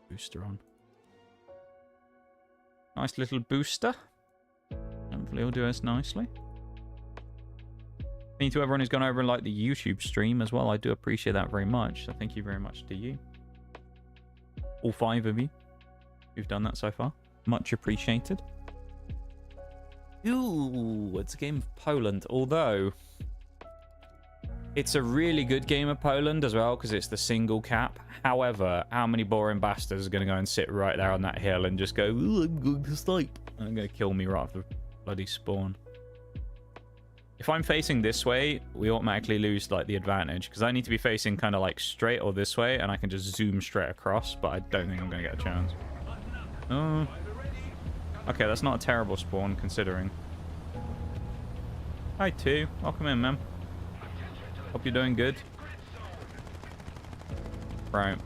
Booster on. Nice little booster. Hopefully it'll do us nicely. Thank you to everyone who's gone over and liked the YouTube stream as well. I do appreciate that very much. So thank you very much to you. All 5 of you who've done that so far. Much appreciated. Ooh, it's a game of Poland. Although, it's a really good game of Poland as well, because it's the single cap. However, how many boring bastards are going to go and sit right there on that hill and just go, ooh, I'm going to snipe. And they're going to kill me right off the bloody spawn. If I'm facing this way, we automatically lose, like, the advantage. Because I need to be facing kind of, like, straight or this way, and I can just zoom straight across. But I don't think I'm going to get a chance. Oh... Okay, that's not a terrible spawn, considering. Hi, 2. Welcome in, man. Hope you're doing good. Right.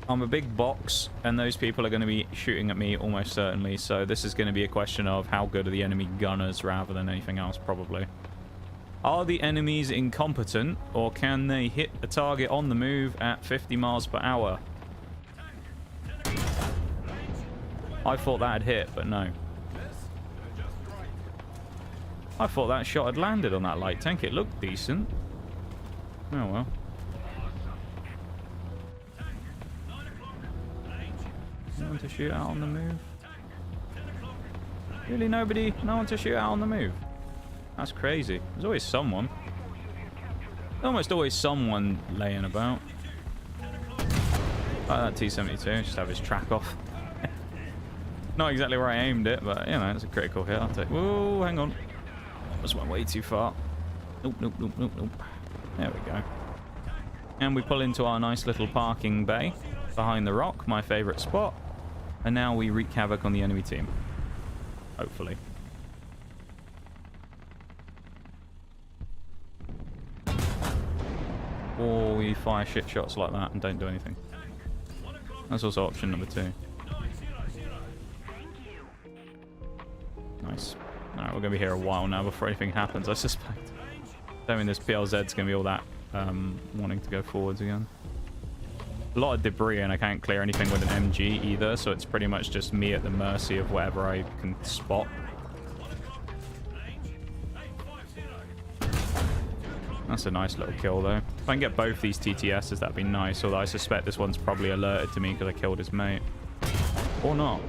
I'm a big box, and those people are going to be shooting at me almost certainly, so this is going to be a question of how good are the enemy gunners rather than anything else, probably. Are the enemies incompetent, or can they hit a target on the move at 50 miles per hour? I thought that had hit, but no. I thought that shot had landed on that light tank. It looked decent. Oh well. No one to shoot out on the move. Really nobody? No one to shoot out on the move? That's crazy. There's always someone. Almost always someone laying about. Like that T-72, just have his track off. Not exactly where I aimed it, but, you know, it's a critical hit. I'll take... Whoa, hang on. Just went way too far. Nope, nope, nope, nope, nope. There we go. And we pull into our nice little parking bay behind the rock, my favourite spot. And now we wreak havoc on the enemy team. Hopefully. Or we fire shit shots like that and don't do anything. That's also option number 2. Nice. Alright, we're going to be here a while now before anything happens, I suspect. I mean, this PLZ's going to be all that wanting to go forwards again. A lot of debris, and I can't clear anything with an MG either, so it's pretty much just me at the mercy of whatever I can spot. That's a nice little kill, though. If I can get both these TTSs, that'd be nice, although I suspect this one's probably alerted to me because I killed his mate. Or not.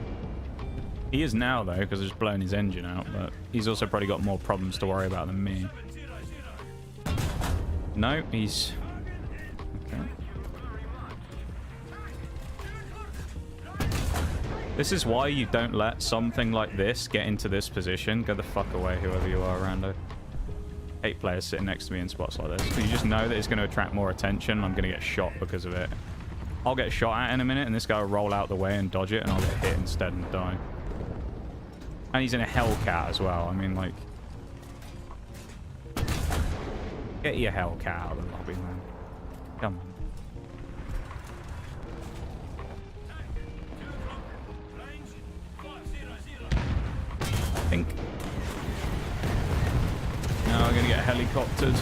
He is now, though, because I've just blown his engine out, but he's also probably got more problems to worry about than me. No, he's... Okay. This is why you don't let something like this get into this position. Go the fuck away, whoever you are, Rando. Hate players sitting next to me in spots like this. You just know that it's going to attract more attention. I'm going to get shot because of it. I'll get shot at in a minute, and this guy will roll out the way and dodge it, and I'll get hit instead and die. And he's in a Hellcat as well. I mean, like... Get your Hellcat out of the lobby, man. Come on. I think... Now we're going to get helicoptered.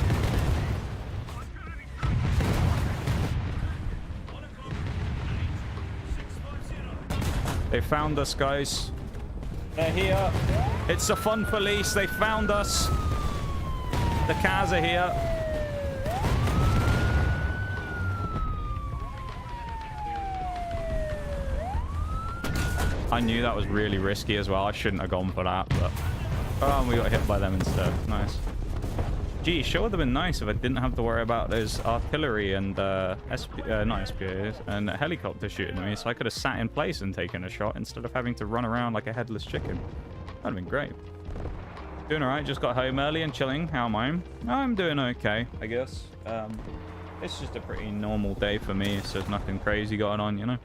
They found us, guys. They're here. It's the fun police. They found us. The cars are here. I knew that was really risky as well. I shouldn't have gone for that, but... Oh, we got hit by them instead. Nice. Gee, sure would have been nice if I didn't have to worry about those artillery and, not SPAs, and helicopters shooting me, so I could have sat in place and taken a shot instead of having to run around like a headless chicken. That'd have been great. Doing alright, just got home early and chilling. How am I? I'm doing okay, I guess. It's just a pretty normal day for me, so there's nothing crazy going on, you know?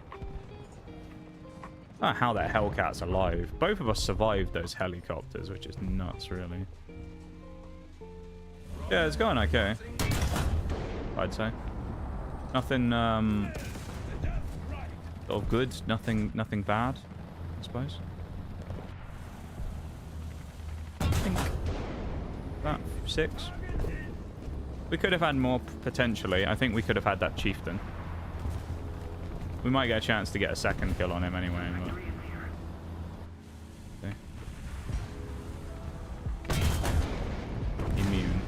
I don't know how that Hellcat's alive. Both of us survived those helicopters, which is nuts, really. Yeah, it's going okay, I'd say. Nothing, sort of good. Nothing bad, I suppose. I think about 6. We could have had more, potentially. I think we could have had that chieftain. We might get a chance to get a second kill on him anyway. But... Okay. Immune.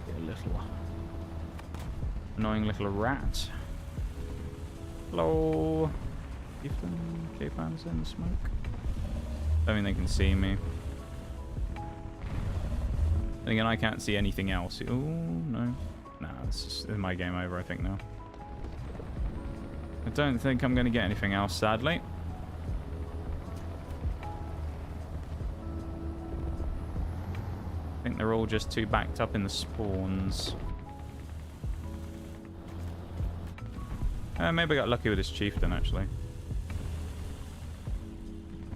Get a little annoying little rat. Hello. Chieftain. K-Fan's in the smoke. I mean, they can see me. And again, I can't see anything else. Oh, no. Nah, this is my game over, I think, now. I don't think I'm going to get anything else, sadly. I think they're all just too backed up in the spawns. Maybe I got lucky with this chieftain, actually.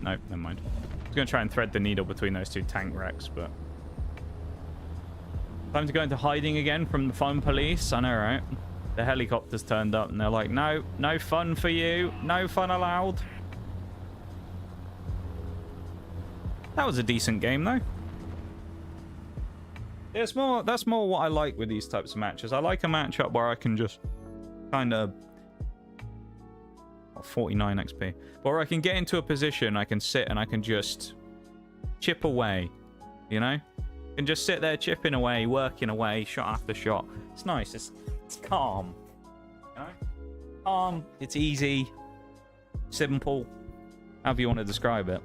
Nope, never mind. I was going to try and thread the needle between those two tank wrecks, but... Time to go into hiding again from the fun police. I know, right? The helicopters turned up and they're like, no, no fun for you. No fun allowed. That was a decent game, though. Yeah, it's more, that's more what I like with these types of matches. I like a matchup where I can just kind of... 49 XP. But where I can get into a position, I can sit and I can just chip away, you know? And just sit there chipping away, working away, shot after shot. It's nice. It's calm. You know? Calm. It's easy. Simple. However you want to describe it.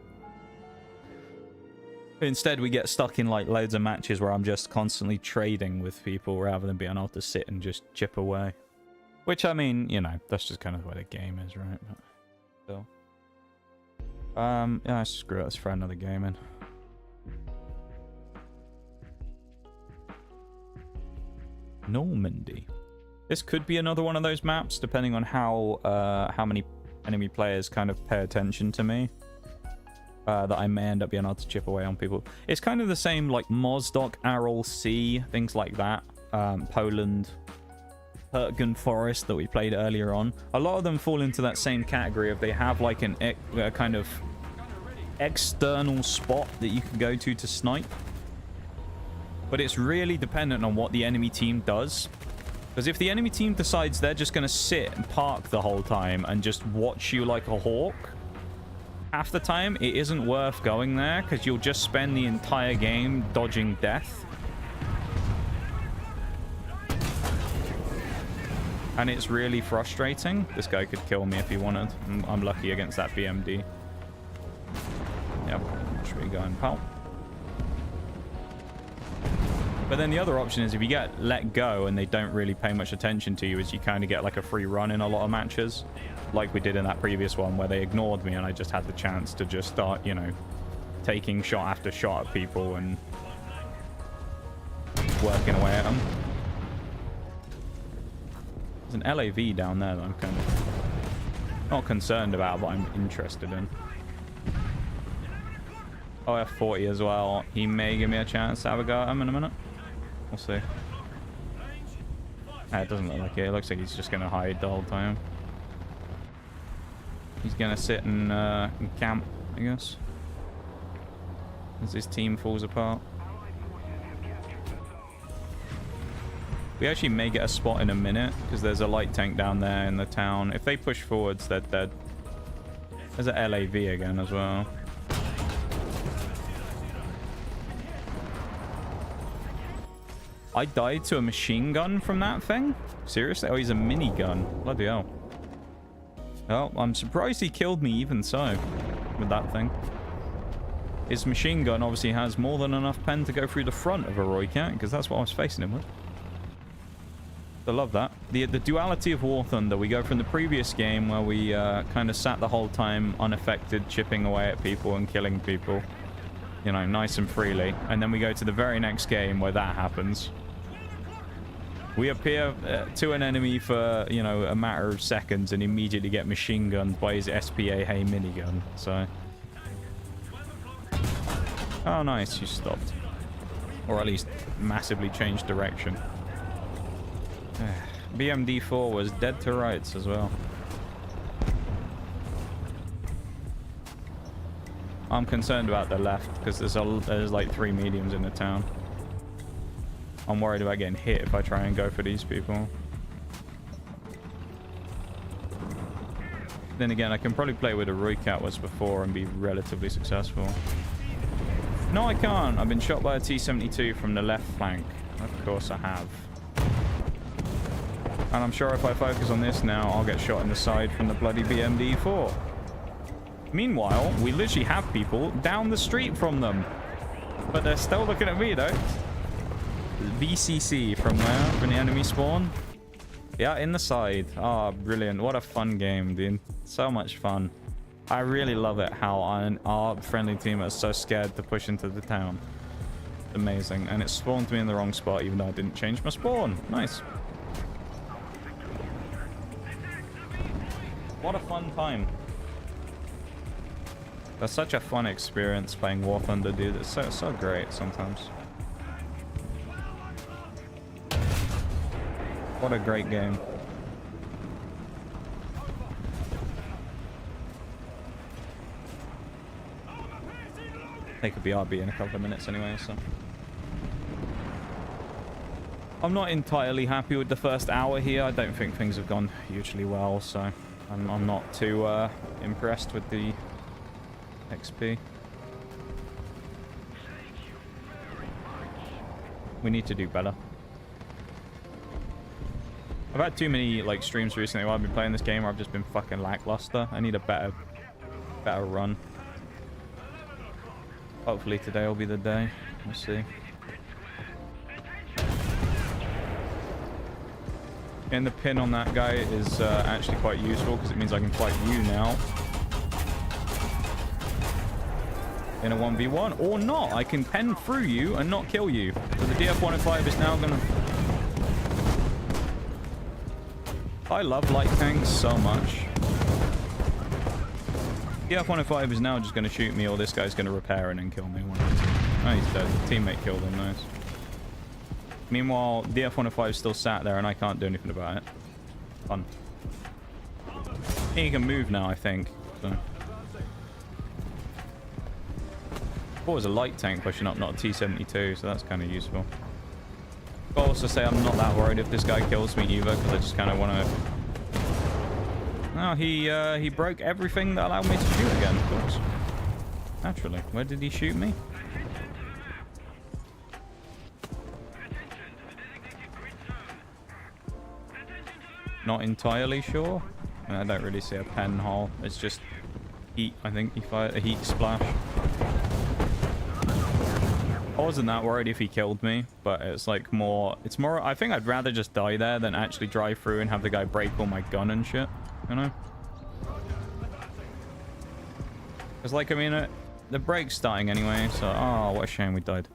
But instead, we get stuck in like loads of matches where I'm just constantly trading with people rather than being able to sit and just chip away. Which, I mean, you know, that's just kind of the way the game is, right? But still. Yeah, screw it. Let's throw another game in. Normandy. This could be another one of those maps, depending on how many enemy players kind of pay attention to me. That I may end up being able to chip away on people. It's kind of the same, like, Mozdok, Aral Sea, things like that. Poland... Hurtgen Forest that we played earlier on. A lot of them fall into that same category of they have like an kind of external spot that you can go to snipe. But it's really dependent on what the enemy team does. Because if the enemy team decides they're just going to sit and park the whole time and just watch you like a hawk, half the time it isn't worth going there because you'll just spend the entire game dodging death. And it's really frustrating. This guy could kill me if he wanted. I'm lucky against that BMD. Yep. Should we go and pal? But then the other option is if you get let go and they don't really pay much attention to you, is you kind of get like a free run in a lot of matches. Like we did in that previous one where they ignored me and I just had the chance to just start, you know, taking shot after shot at people and working away at them. There's an LAV down there that I'm kind of not concerned about, but I'm interested in. Oh, F40 as well. He may give me a chance to have a go at him in a minute. We'll see. It doesn't look like it. It looks like he's just going to hide the whole time. He's going to sit and camp, I guess, as his team falls apart. We actually may get a spot in a minute because there's a light tank down there in the town. If they push forwards, they're dead. There's an LAV again as well. I died to a machine gun from that thing? Seriously? Oh, he's a minigun. Bloody hell. Well, I'm surprised he killed me even so with that thing. His machine gun obviously has more than enough pen to go through the front of a Roycat, because that's what I was facing him with. I love that. The duality of War Thunder. We go from the previous game where we kind of sat the whole time unaffected, chipping away at people and killing people, you know, nice and freely. And then we go to the very next game where that happens. We appear to an enemy for, you know, a matter of seconds and immediately get machine gunned by his SPA Hay minigun. So. Oh, nice. You stopped. Or at least massively changed direction. BMD4 was dead to rights as well. I'm concerned about the left because there's like 3 mediums in the town. I'm worried about getting hit if I try and go for these people. Then again, I can probably play with a Roycat was before and be relatively successful. No, I can't. I've been shot by a T-72 from the left flank. Of course I have. And I'm sure if I focus on this now, I'll get shot in the side from the bloody BMD4. Meanwhile, we literally have people down the street from them. But they're still looking at me, though. VCC from where? From the enemy spawn? Yeah, in the side. Oh, brilliant. What a fun game, dude. So much fun. I really love it how our friendly team is so scared to push into the town. Amazing. And it spawned me in the wrong spot, even though I didn't change my spawn. Nice. What a fun time. That's such a fun experience playing War Thunder, dude. It's so great sometimes. What a great game. They could be RB in a couple of minutes anyway, so. I'm not entirely happy with the first hour here. I don't think things have gone hugely well, so I'm not too impressed with the XP. We need to do better. I've had too many like streams recently while I've been playing this game where I've just been fucking lackluster. I need a better run. Hopefully today will be the day. We'll see. And the pin on that guy is actually quite useful because it means I can fight you now. In a 1v1 or not. I can pen through you and not kill you. So the DF-105 is now gonna... I love light tanks so much. DF-105 is now just going to shoot me, or this guy's going to repair and then kill me. Oh, he's dead. Teammate killed him. Nice. Meanwhile, DF-105 still sat there and I can't do anything about it. Fun. He can move now, I think. So. What was a light tank pushing up, not a T-72, so that's kind of useful. I'll also say I'm not that worried if this guy kills me either, because I just kind of want to... No, he broke everything that allowed me to shoot again, of course. Naturally. Where did he shoot me? Not entirely sure. I don't really see a pen hole. It's just heat, I think. He fired a heat splash. wasn't that worried if he killed me, but it's like more... It's more... I think I'd rather just die there than actually drive through and have the guy break all my gun and shit, you know? Because, like, I mean, the brake's starting anyway, so... Oh, what a shame we died.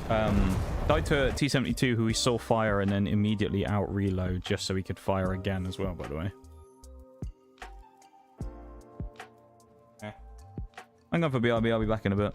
Died to a T-72 who we saw fire and then immediately out-reload just so he could fire again as well, by the way. Yeah. I'm going for BRB, I'll be back in a bit.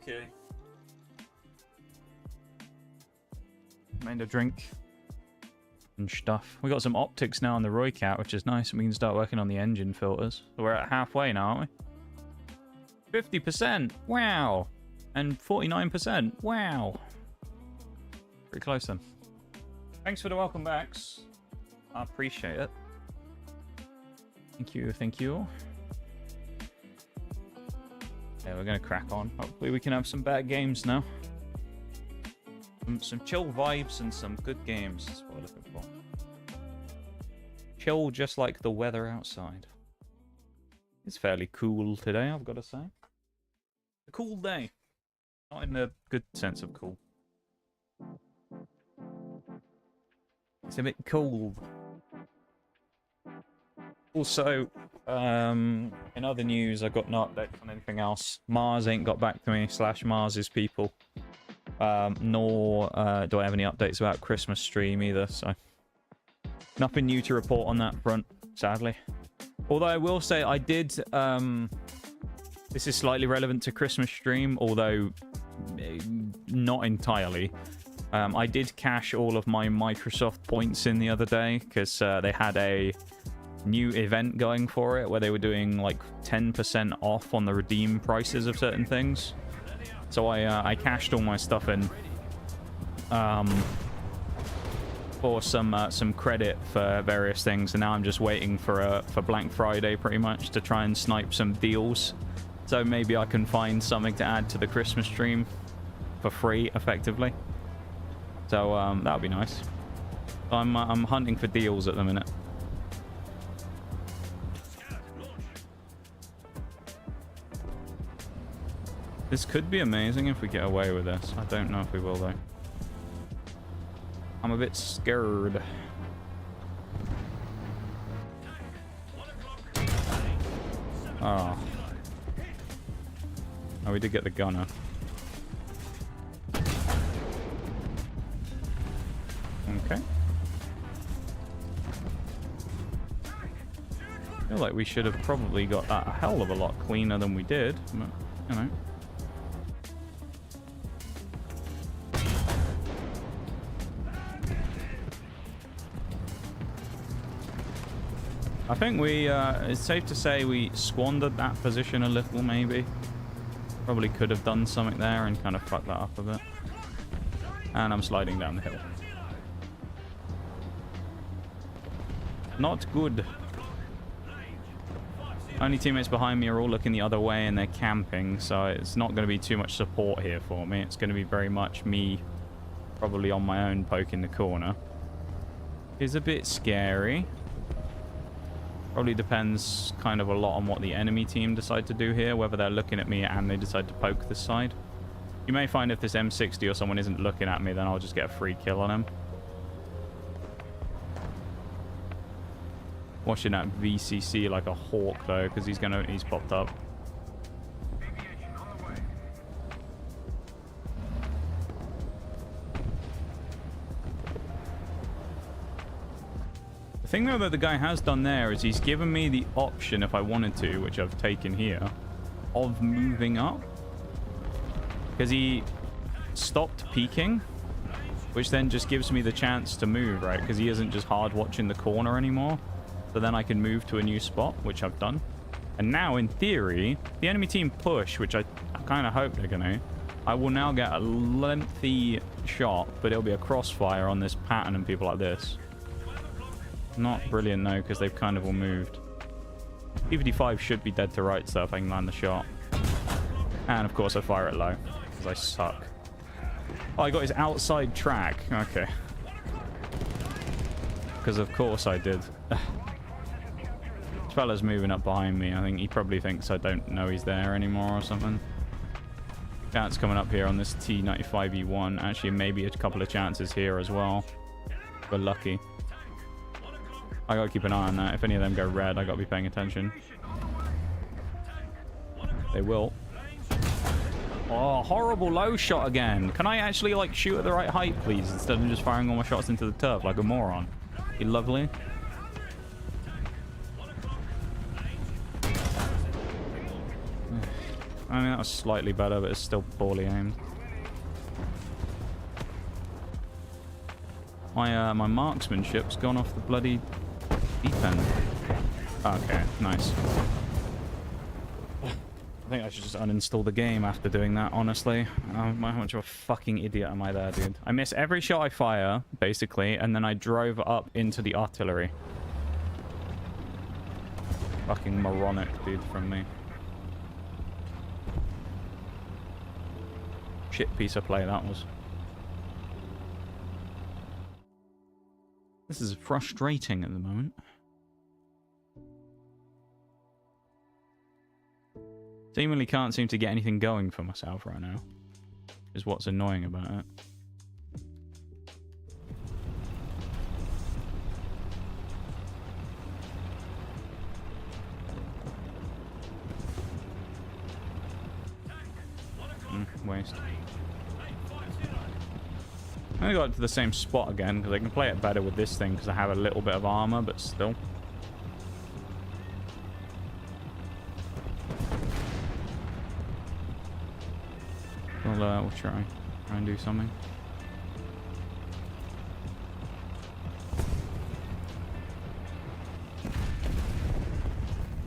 Okay. Made a drink and stuff. We got some optics now on the Roy Cat, which is nice. We can start working on the engine filters. So we're at halfway now, aren't we? 50%. Wow. And 49%. Wow. Pretty close then. Thanks for the welcome backs. I appreciate it. Thank you. Thank you. Yeah, we're going to crack on. Hopefully we can have some bad games now. Some chill vibes and some good games. That's what we're looking for. Chill just like the weather outside. It's fairly cool today, I've got to say. A cool day. Not in a good sense of cool. It's a bit cold. Also, in other news, I got no update on anything else. Mars ain't got back to me, / Mars's people. Nor do I have any updates about Christmas stream either, so nothing new to report on that front, sadly. Although I will say I did, this is slightly relevant to Christmas stream, although not entirely. I did cash all of my Microsoft points in the other day, because they had a new event going for it, where they were doing like 10% off on the redeem prices of certain things. So I cashed all my stuff in for some credit for various things, and now I'm just waiting for Black Friday pretty much to try and snipe some deals. So maybe I can find something to add to the Christmas stream for free, effectively. So that would be nice. I'm hunting for deals at the minute. This could be amazing if we get away with this. I don't know if we will, though. I'm a bit scared. Oh. Oh, we did get the gunner. Okay. I feel like we should have probably got that a hell of a lot cleaner than we did, but, you know. I think it's safe to say we squandered that position a little, maybe. Probably could have done something there and kind of fucked that up a bit. And I'm sliding down the hill. Not good. Only teammates behind me are all looking the other way and they're camping, so it's not going to be too much support here for me. It's going to be very much me probably on my own poking the corner. It's a bit scary. Probably depends kind of a lot on what the enemy team decide to do here, whether they're looking at me and they decide to poke this side. You may find if this M60 or someone isn't looking at me, then I'll just get a free kill on him. Watching that VCC like a hawk though, because he's popped up. The thing though that the guy has done there is he's given me the option, if I wanted to, which I've taken here, of moving up. Because he stopped peeking, which then just gives me the chance to move, right? Because he isn't just hard watching the corner anymore. So then I can move to a new spot, which I've done. And now, in theory, the enemy team push, which I kind of hope they're going to. I will now get a lengthy shot, but it'll be a crossfire on this pattern and people like this. Not brilliant, though, because they've kind of all moved. P55 should be dead to rights, though, if I can land the shot. And, of course, I fire it low, because I suck. Oh, I got his outside track. Okay. Because, of course, I did. This fella's moving up behind me. I think he probably thinks I don't know he's there anymore or something. Chance coming up here on this T95E1. Actually, maybe a couple of chances here as well. We're lucky. I gotta keep an eye on that. If any of them go red, I gotta be paying attention. They will. Oh, horrible low shot again. Can I actually, like, shoot at the right height, please? Instead of just firing all my shots into the turf like a moron. Be lovely. I mean, that was slightly better, but it's still poorly aimed. My marksmanship's gone off the bloody deep end. Okay, nice. I think I should just uninstall the game after doing that, honestly. How much of a fucking idiot am I there, dude? I miss every shot I fire, basically, and then I drove up into the artillery. Fucking moronic, dude, from me. Shit piece of play that was. This is frustrating at the moment. Seemingly can't seem to get anything going for myself right now. Is what's annoying about it. Waste. I only got to the same spot again because I can play it better with this thing because I have a little bit of armor, but still. We'll try and do something.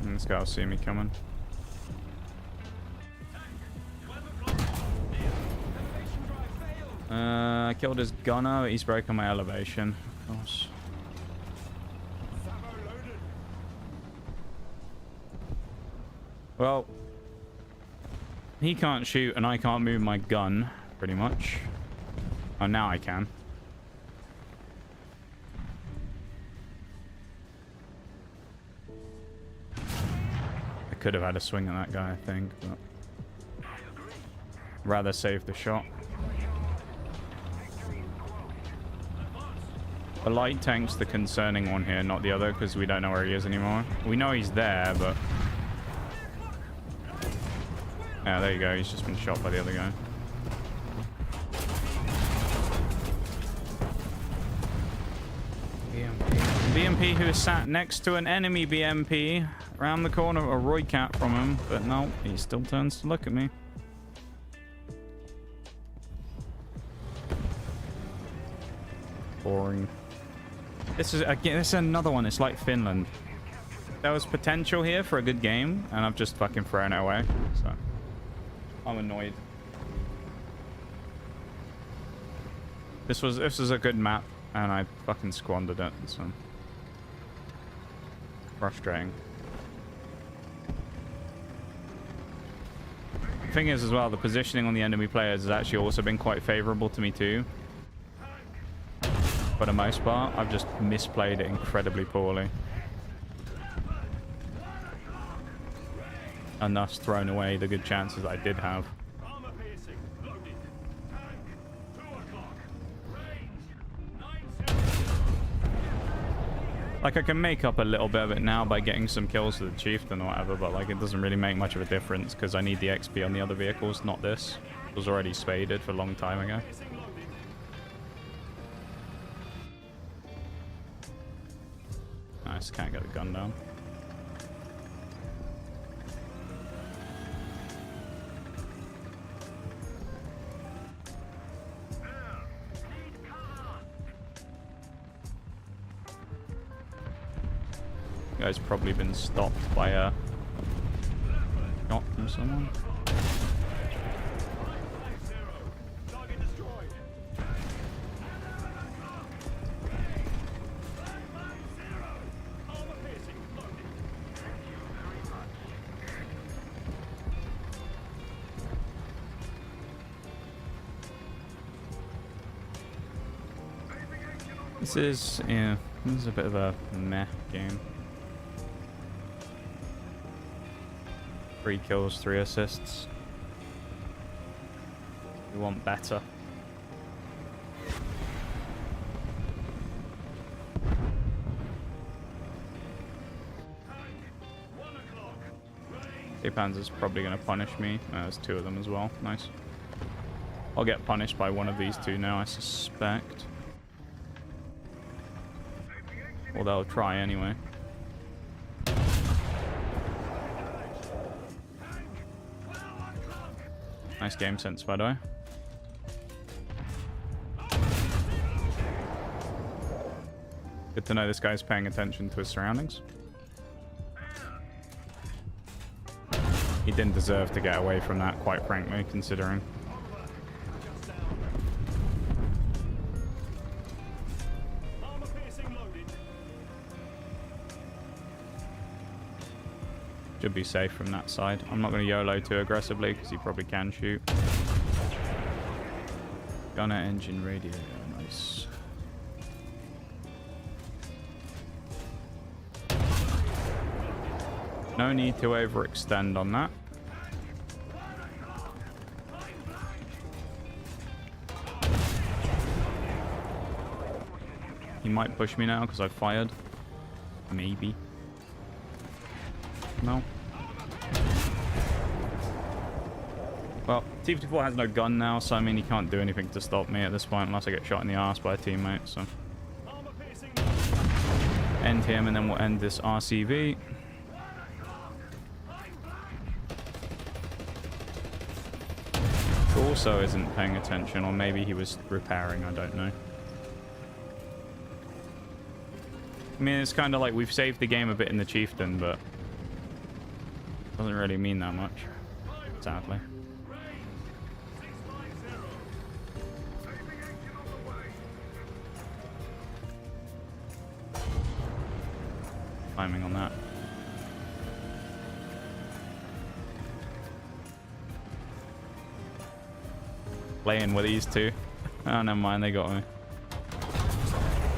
And this guy will see me coming. I killed his gunner, but he's broken my elevation, of course. Well, he can't shoot and I can't move my gun, pretty much. Oh, now I can. I could have had a swing at that guy, I think, but rather save the shot. The light tank's the concerning one here, not the other, because we don't know where he is anymore. We know he's there, but... yeah, there you go. He's just been shot by the other guy. BMP who is sat next to an enemy BMP around the corner, a Roy Cat from him, but no, he still turns to look at me. Boring. This is again. This is another one. It's like Finland. There was potential here for a good game, and I've just fucking thrown it away. So I'm annoyed. This was a good map, and I fucking squandered it. So frustrating. The thing is, as well, the positioning on the enemy players has actually also been quite favorable to me too. For the most part, I've just misplayed it incredibly poorly. And thus thrown away the good chances I did have. Like, I can make up a little bit of it now by getting some kills with the chieftain or whatever, but like, it doesn't really make much of a difference because I need the XP on the other vehicles, not this. It was already spaded for a long time ago. Nice, can't get the gun down. Guy's probably been stopped by a shot from someone. This is a bit of a meh game. 3 kills, 3 assists. We want better. Panzer's probably going to punish me. There's 2 of them as well. Nice. I'll get punished by one of these 2 now, I suspect. Or they'll try anyway. Nice game sense, by the way. Good to know this guy's paying attention to his surroundings. He didn't deserve to get away from that, quite frankly, considering. Should be safe from that side. I'm not going to YOLO too aggressively because he probably can shoot. Gunner, engine, radio. Nice. No need to overextend on that. He might push me now because I fired. Maybe. No. Well, T-54 has no gun now, so I mean he can't do anything to stop me at this point unless I get shot in the ass by a teammate, so. End him and then we'll end this RCV. Also isn't paying attention, or maybe he was repairing, I don't know. I mean, it's kind of like we've saved the game a bit in the Chieftain, but doesn't really mean that much, sadly. Timing on that. Playing with these two. Oh, never mind, they got me.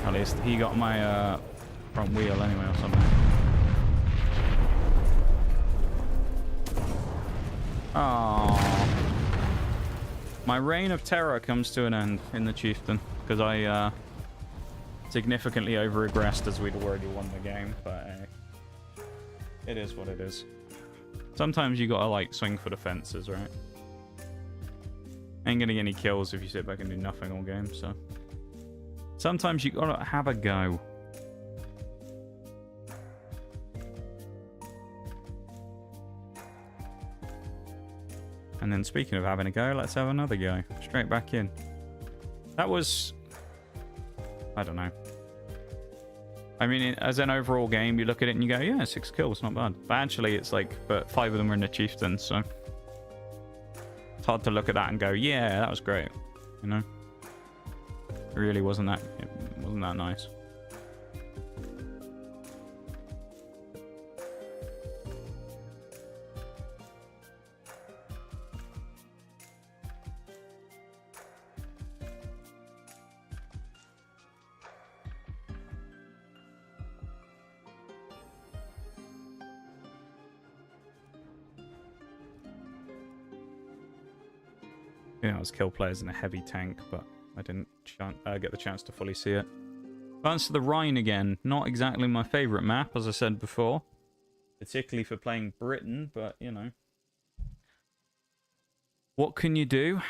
At least he got my front wheel anyway or something. Oh, my reign of terror comes to an end in the Chieftain because I significantly over-aggressed as we'd already won the game, but it is what it is. Sometimes you gotta like swing for the fences, right? Ain't gonna get any kills if you sit back and do nothing all game, so sometimes you gotta have a go. And then speaking of having a go, let's have another go. Straight back in. That was... I don't know. I mean, as an overall game, you look at it and you go, yeah, 6 kills, not bad. But actually, it's like, but 5 of them were in the Chieftain, so... It's hard to look at that and go, yeah, that was great. You know? It really wasn't that nice. I was kill players in a heavy tank, but I didn't get the chance to fully see it. Advance to the Rhine again. Not exactly my favourite map, as I said before. Particularly for playing Britain, but, you know. What can you do?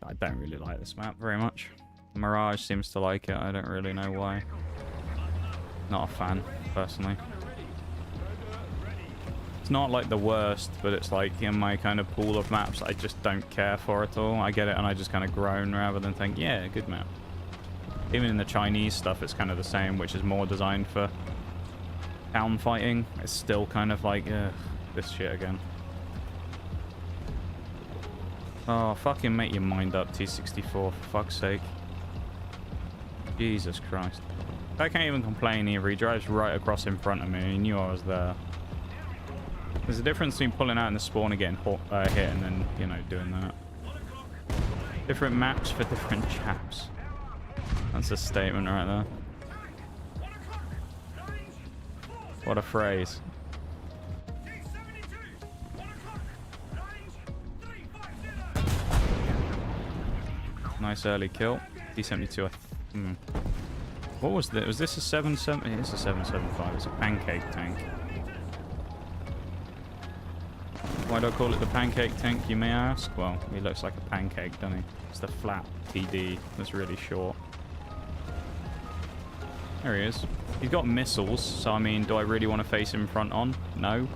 I don't really like this map very much. Mirage seems to like it. I don't really know why. Not a fan, personally. It's not like the worst, but it's like in my kind of pool of maps I just don't care for at all. I get it and I just kind of groan rather than think, yeah, good map. Even in the Chinese stuff, it's kind of the same, which is more designed for town fighting. It's still kind of like, this shit again. Oh, fucking make your mind up, T-64, for fuck's sake. Jesus Christ. I can't even complain either. He drives right across in front of me. He knew I was there. There's a difference between pulling out in the spawn and getting hit and then, you know, doing that. Different maps for different chaps. That's a statement right there. What a phrase. Nice early kill. D72. What was this? Was this a 7.7? It's a 7.75. It's a pancake tank. Why do I call it the pancake tank, you may ask? Well, he looks like a pancake, doesn't he? It's the flat TD that's really short. There he is. He's got missiles, so I mean, do I really want to face him front on? No.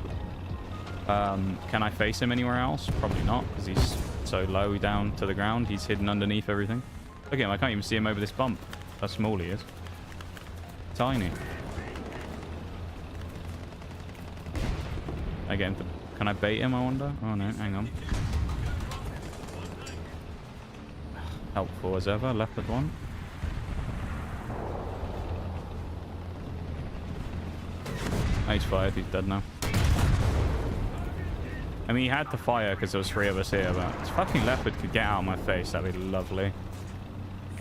Can I face him anywhere else? Probably not, because he's so low down to the ground. He's hidden underneath everything. Look at him, I can't even see him over this bump. How small he is. Tiny. Again, can I bait him, I wonder? Oh no, hang on. Helpful as ever, leopard one. Oh, he's fired, he's dead now. I mean, he had to fire because there was 3 of us here, but this fucking leopard could get out of my face. That'd be lovely.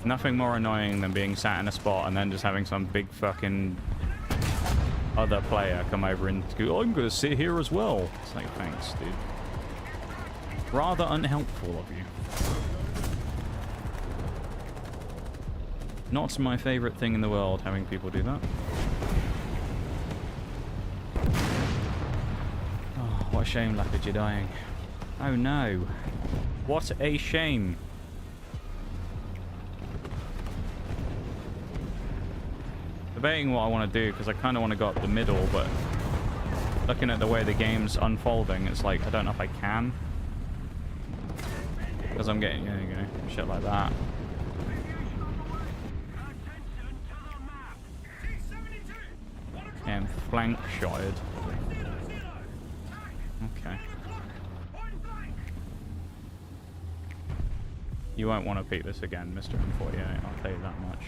Nothing more annoying than being sat in a spot and then just having some big fucking other player come over and go, I'm going to sit here as well. It's like, thanks, dude. Rather unhelpful of you. Not my favorite thing in the world, having people do that. Oh, what a shame, Leopard, you're dying. Oh no. What a shame. Debating what I want to do, because I kind of want to go up the middle, but looking at the way the game's unfolding, it's like, I don't know if I can. Because I'm getting, there you go, shit like that. Yeah, I'm flank shotted. Okay. You won't want to peek this again, Mr. M48, I'll tell you that much.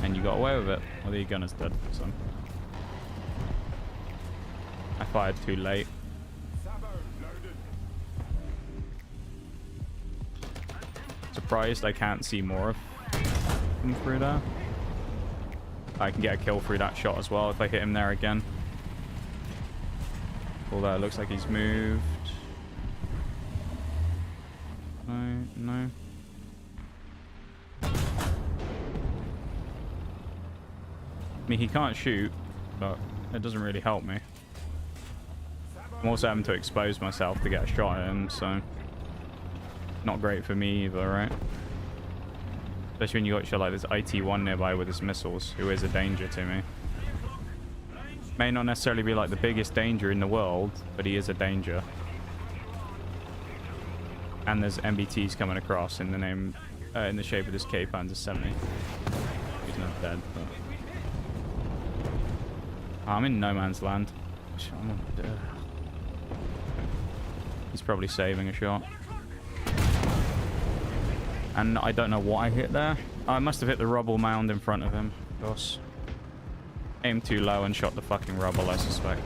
And you got away with it. Well, the gunner's dead, so. I fired too late. Surprised I can't see more of him through there. I can get a kill through that shot as well if I hit him there again. Although it looks like he's moved. No. I mean, he can't shoot, but it doesn't really help me. I'm also having to expose myself to get a shot at him, so not great for me either, right? Especially when you got shit like this IT-1 nearby with his missiles, who is a danger to me. May not necessarily be like the biggest danger in the world, but he is a danger. And there's MBTs coming across in the name, in the shape of this K-Panzer 70. He's not dead, but I'm in no man's land. He's probably saving a shot. And I don't know what I hit there. I must have hit the rubble mound in front of him. Of course. Aimed too low and shot the fucking rubble, I suspect.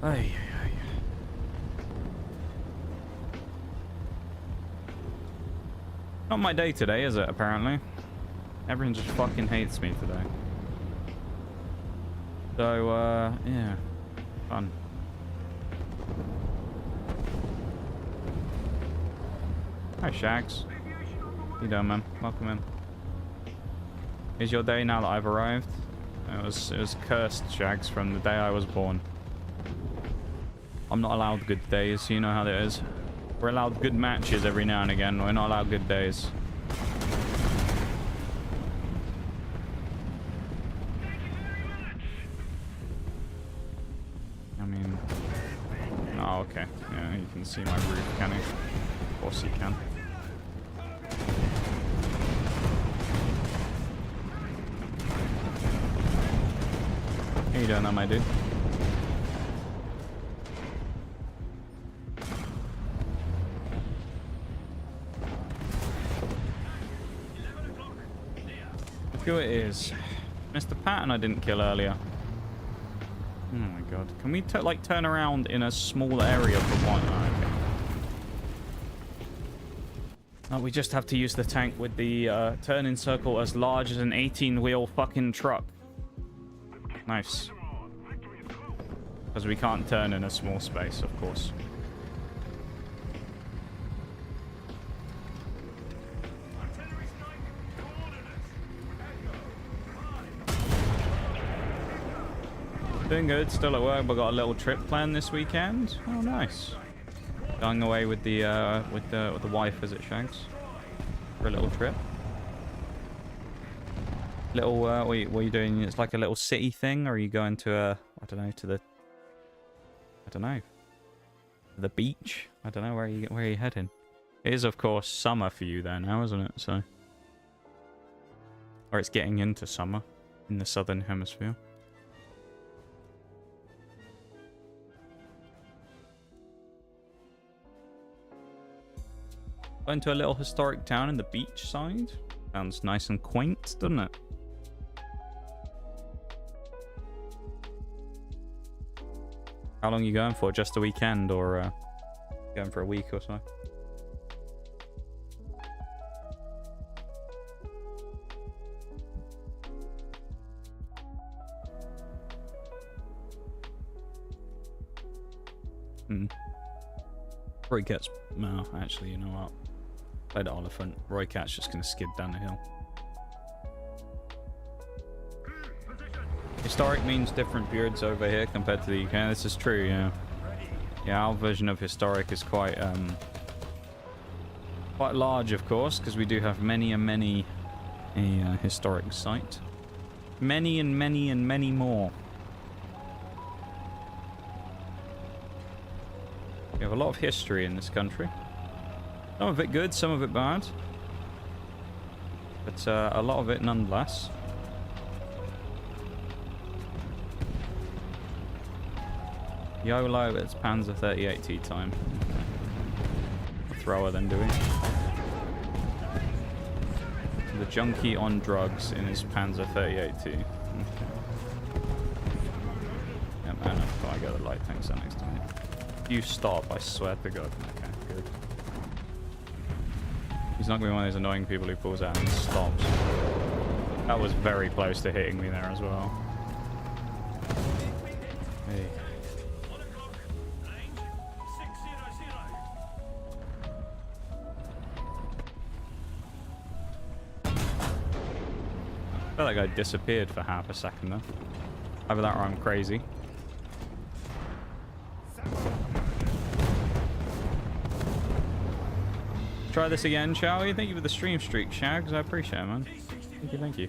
Ay. Not my day today, is it, apparently? Everyone just fucking hates me today. So, yeah. Fun. Hi, Shags. How you doing, man? Welcome in. Is your day now that I've arrived? It was cursed, Shags, from the day I was born. I'm not allowed good days, you know how that is. We're allowed good matches every now and again. We're not allowed good days. I mean... Oh, okay. Yeah, you can see my roof, can you? Of course you can. How you doing there, my dude? Who it is? Mr. Patton I didn't kill earlier. Oh my god. Can we like turn around in a small area for one? Oh, okay. Oh, we just have to use the tank with the turning circle as large as an 18-wheel fucking truck. Nice. Because we can't turn in a small space, of course. Doing good, still at work, but got a little trip planned this weekend. Oh, nice. Going away with the wife as it shags for a little trip. Little what are you doing? It's like a little city thing, or are you going to I don't know, the beach? I don't know where are you heading? It is of course summer for you there now, isn't it? So, or it's getting into summer in the southern hemisphere. Going to a little historic town in the beach side. Sounds nice and quaint, doesn't it? How long are you going for? Just a weekend, or going for a week or so? Roy Cat's... No, actually, you know what? Play the elephant. Roy Cat's just going to skid down the hill. Historic means different periods over here compared to the UK. This is true, yeah. Yeah, our version of historic is quite large, of course, because we do have many and many a historic site. Many and many and many more. We have a lot of history in this country. Some of it good, some of it bad. But a lot of it nonetheless. YOLO, it's Panzer 38T time. Thrower then doing. The junkie on drugs in his Panzer 38T. Okay. Yeah, man, I've got to get the light tanks there next to me. You stop, I swear to God. Okay, good. He's not going to be one of those annoying people who pulls out and stops. That was very close to hitting me there as well. Hey. I felt like I disappeared for half a second there. Either that or I'm crazy. Try this again, shall we? Thank you for the stream streak, Shags. I appreciate it, man. Thank you, thank you.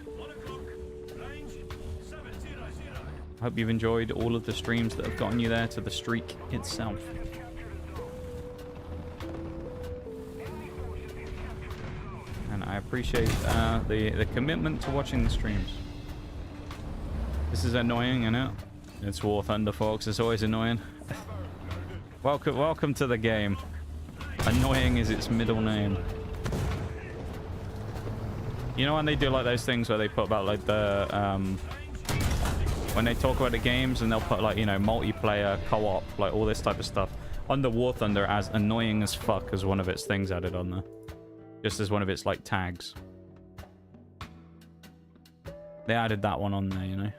I hope you've enjoyed all of the streams that have gotten you there to the streak itself. And I appreciate the commitment to watching the streams. This is annoying, isn't it? It's War Thunder, folks. It's always annoying. Welcome to the game. Annoying is its middle name. You know when they do like those things where they put about like the when they talk about the games and they'll put like, you know, multiplayer, co-op, like all this type of stuff. Under War Thunder as annoying as fuck as one of its things added on there. Just as one of its like tags. They added that one on there, you know.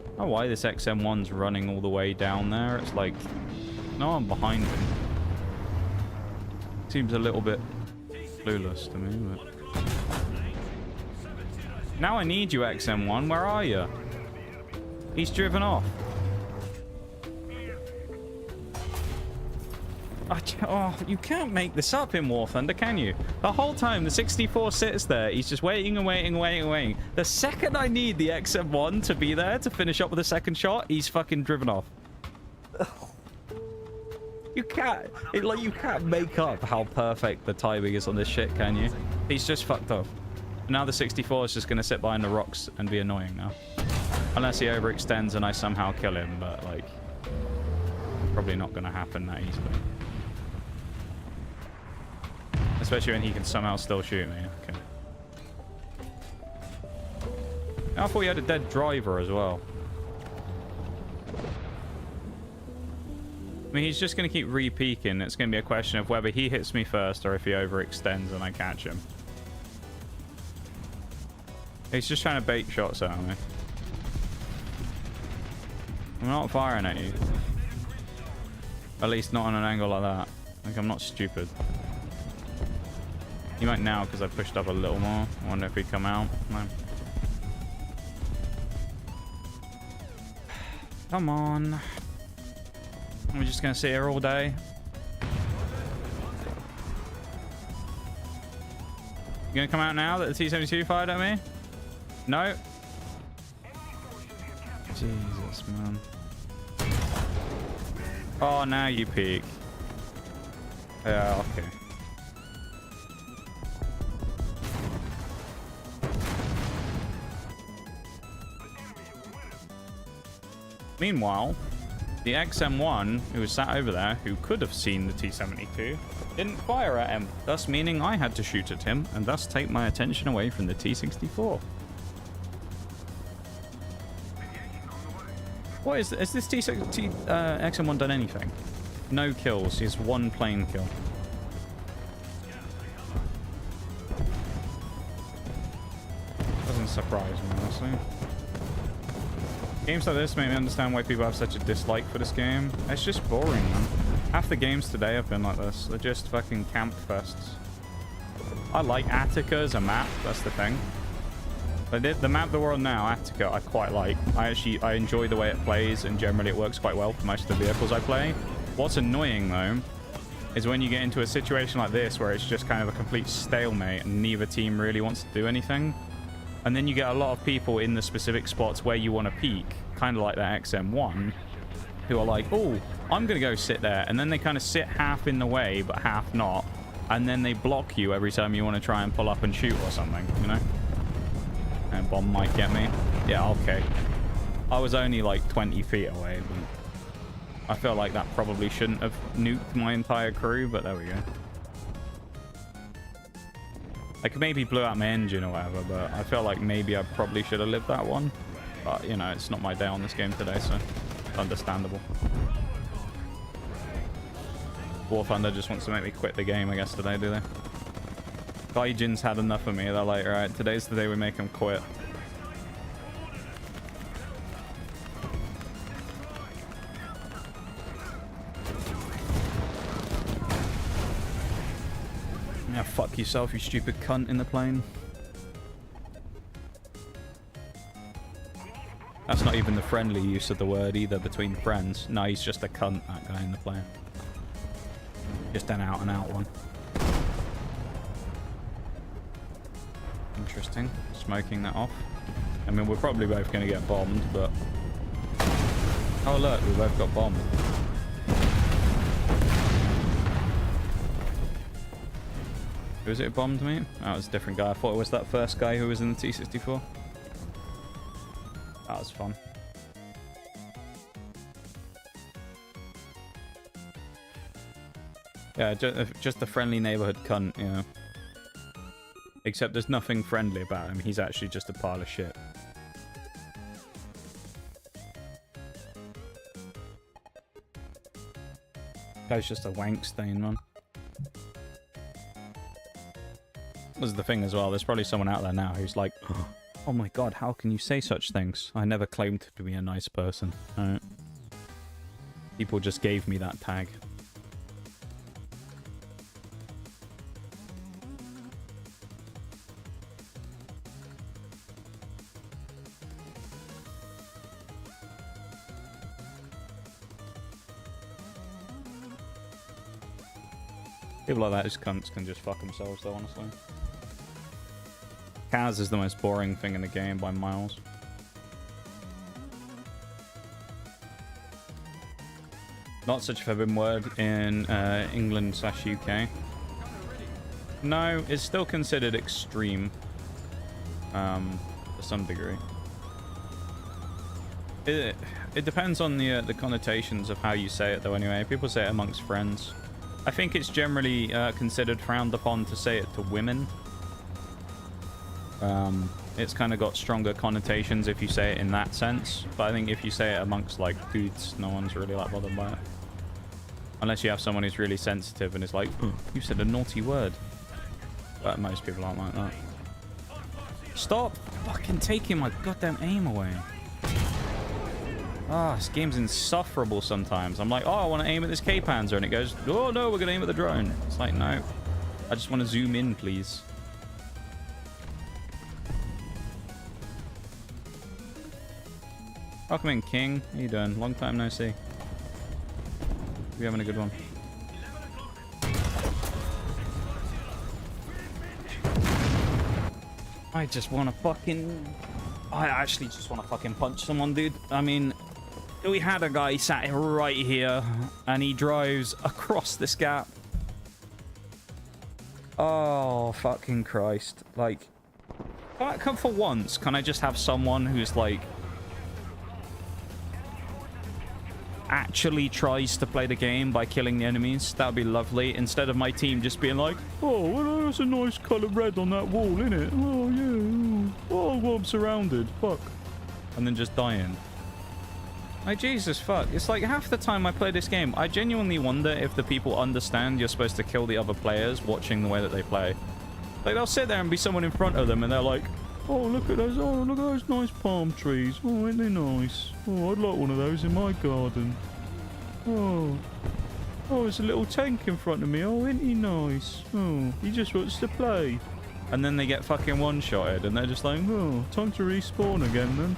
I don't know why this XM1's running all the way down there. It's like no one behind him. Seems a little bit clueless to me, but now I need you, XM1. Where are you? He's driven off. Oh, you can't make this up in War Thunder, can you? The whole time the 64 sits there, he's just waiting and waiting and waiting and waiting. The second I need the XM1 to be there to finish up with a second shot, he's fucking driven off. You can't, you can't make up how perfect the timing is on this shit, can you? He's just fucked up. Now the 64 is just going to sit behind the rocks and be annoying now. Unless he overextends and I somehow kill him, but like, probably not going to happen that easily. Especially when he can somehow still shoot me. Okay. I thought you had a dead driver as well. I mean, he's just going to keep re-peeking. It's going to be a question of whether he hits me first or if he overextends and I catch him. He's just trying to bait shots at me. I'm not firing at you. At least not on an angle like that. Like, I'm not stupid. He might now because I pushed up a little more. I wonder if he'd come out. No. Come on. We're just going to sit here all day. You going to come out now that the T-72 fired at me? No? Jesus, man. Oh, now you peek. Yeah, okay. Meanwhile, the XM1, who was sat over there, who could have seen the T-72, didn't fire at him, thus meaning I had to shoot at him, and thus take my attention away from the T-64. What is this? Has this XM1 done anything? No kills. He has one plane kill. Doesn't surprise me, honestly. Games like this make me understand why people have such a dislike for this game. It's just boring, man. Half the games today have been like this. They're just fucking camp fests. I like Attica as a map, that's the thing. But the map that we're on now, Attica, I quite like. I enjoy the way it plays, and generally it works quite well for most of the vehicles I play. What's annoying, though, is when you get into a situation like this where it's just kind of a complete stalemate and neither team really wants to do anything. And then you get a lot of people in the specific spots where you want to peek, kind of like that XM1, who are like, oh, I'm going to go sit there. And then they kind of sit half in the way, but half not. And then they block you every time you want to try and pull up and shoot or something, you know? And bomb might get me. Yeah, okay. I was only like 20 feet away, but I feel like that probably shouldn't have nuked my entire crew, but there we go. I could maybe blew out my engine or whatever, but I feel like maybe I probably should have lived that one. But, you know, it's not my day on this game today, so understandable. War Thunder just wants to make me quit the game, I guess, today, do they? Gaijin's had enough of me. They're like, alright, today's the day we make them quit. Yeah, fuck yourself, you stupid cunt in the plane. That's not even the friendly use of the word either between friends. No, he's just a cunt, that guy in the plane. Just an out and out one. Interesting. Smoking that off. I mean, we're probably both going to get bombed, but... Oh, look, we both got bombed. Who was it who bombed me? Oh, it was a different guy. I thought it was that first guy who was in the T-64. That was fun. Yeah, just a friendly neighborhood cunt, you know. Except there's nothing friendly about him. He's actually just a pile of shit. Guy's just a wank stain, man. This is the thing as well. There's probably someone out there now who's like, oh my god, how can you say such things? I never claimed to be a nice person. Alright. People just gave me that tag. People like that as cunts can just fuck themselves though, honestly. Kaz is the most boring thing in the game by miles. Not such a forbidden word in England/UK. No, it's still considered extreme. To some degree. It depends on the connotations of how you say it though anyway. People say it amongst friends. I think it's generally considered frowned upon to say it to women. It's kind of got stronger connotations if you say it in that sense. But I think if you say it amongst, like, dudes, no one's really, like, bothered by it. Unless you have someone who's really sensitive and is like, oh, you said a naughty word. But most people aren't like that. Stop fucking taking my goddamn aim away. Ah, this game's insufferable sometimes. I'm like, oh, I want to aim at this K-Panzer, and it goes, oh no, we're going to aim at the drone. It's like, no. I just want to zoom in, please. Welcome in, King. How you doing? Long time no see. You having a good one? I just want to fucking... I actually just want to fucking punch someone, dude. I mean, we had a guy sat right here, and he drives across this gap. Oh, fucking Christ. Like, come for once. Can I just have someone who's, like, actually tries to play the game by killing the enemies? That would be lovely. Instead of my team just being like, oh, well, that's a nice colour red on that wall, innit? Oh, yeah. Oh, well, I'm surrounded. Fuck. And then just dying. Like, Jesus, fuck. It's like half the time I play this game, I genuinely wonder if the people understand you're supposed to kill the other players watching the way that they play. Like, they'll sit there and be someone in front of them and they're like, oh, look at those. Oh, look at those nice palm trees. Oh, ain't they nice? Oh, I'd like one of those in my garden. Oh. Oh, there's a little tank in front of me. Oh, ain't he nice? Oh, he just wants to play. And then they get fucking one-shotted and they're just like, oh, time to respawn again then.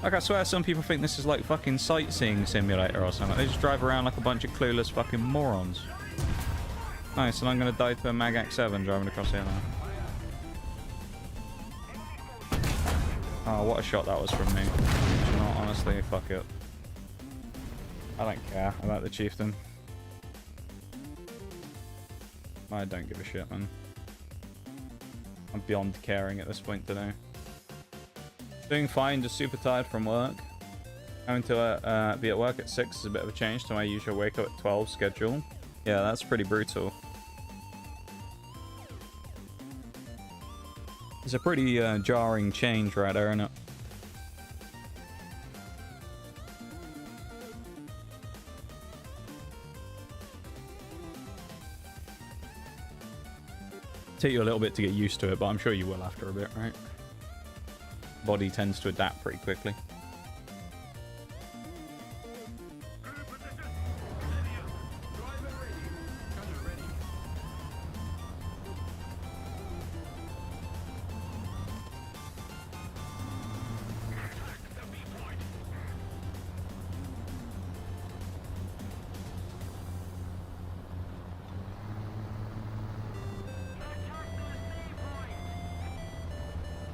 Like, I swear some people think this is like fucking sightseeing simulator or something. They just drive around like a bunch of clueless fucking morons. Nice, and I'm gonna die to a Mag X7 driving across here now. Oh, what a shot that was from me. You know, honestly, fuck it. I don't care about the chieftain. I don't give a shit, man. I'm beyond caring at this point today. Doing fine, just super tired from work. Having to be at work at 6 is a bit of a change to my usual wake up at 12 schedule. Yeah, that's pretty brutal. It's a pretty jarring change right there, isn't it? Take you a little bit to get used to it, but I'm sure you will after a bit, right? Body tends to adapt pretty quickly.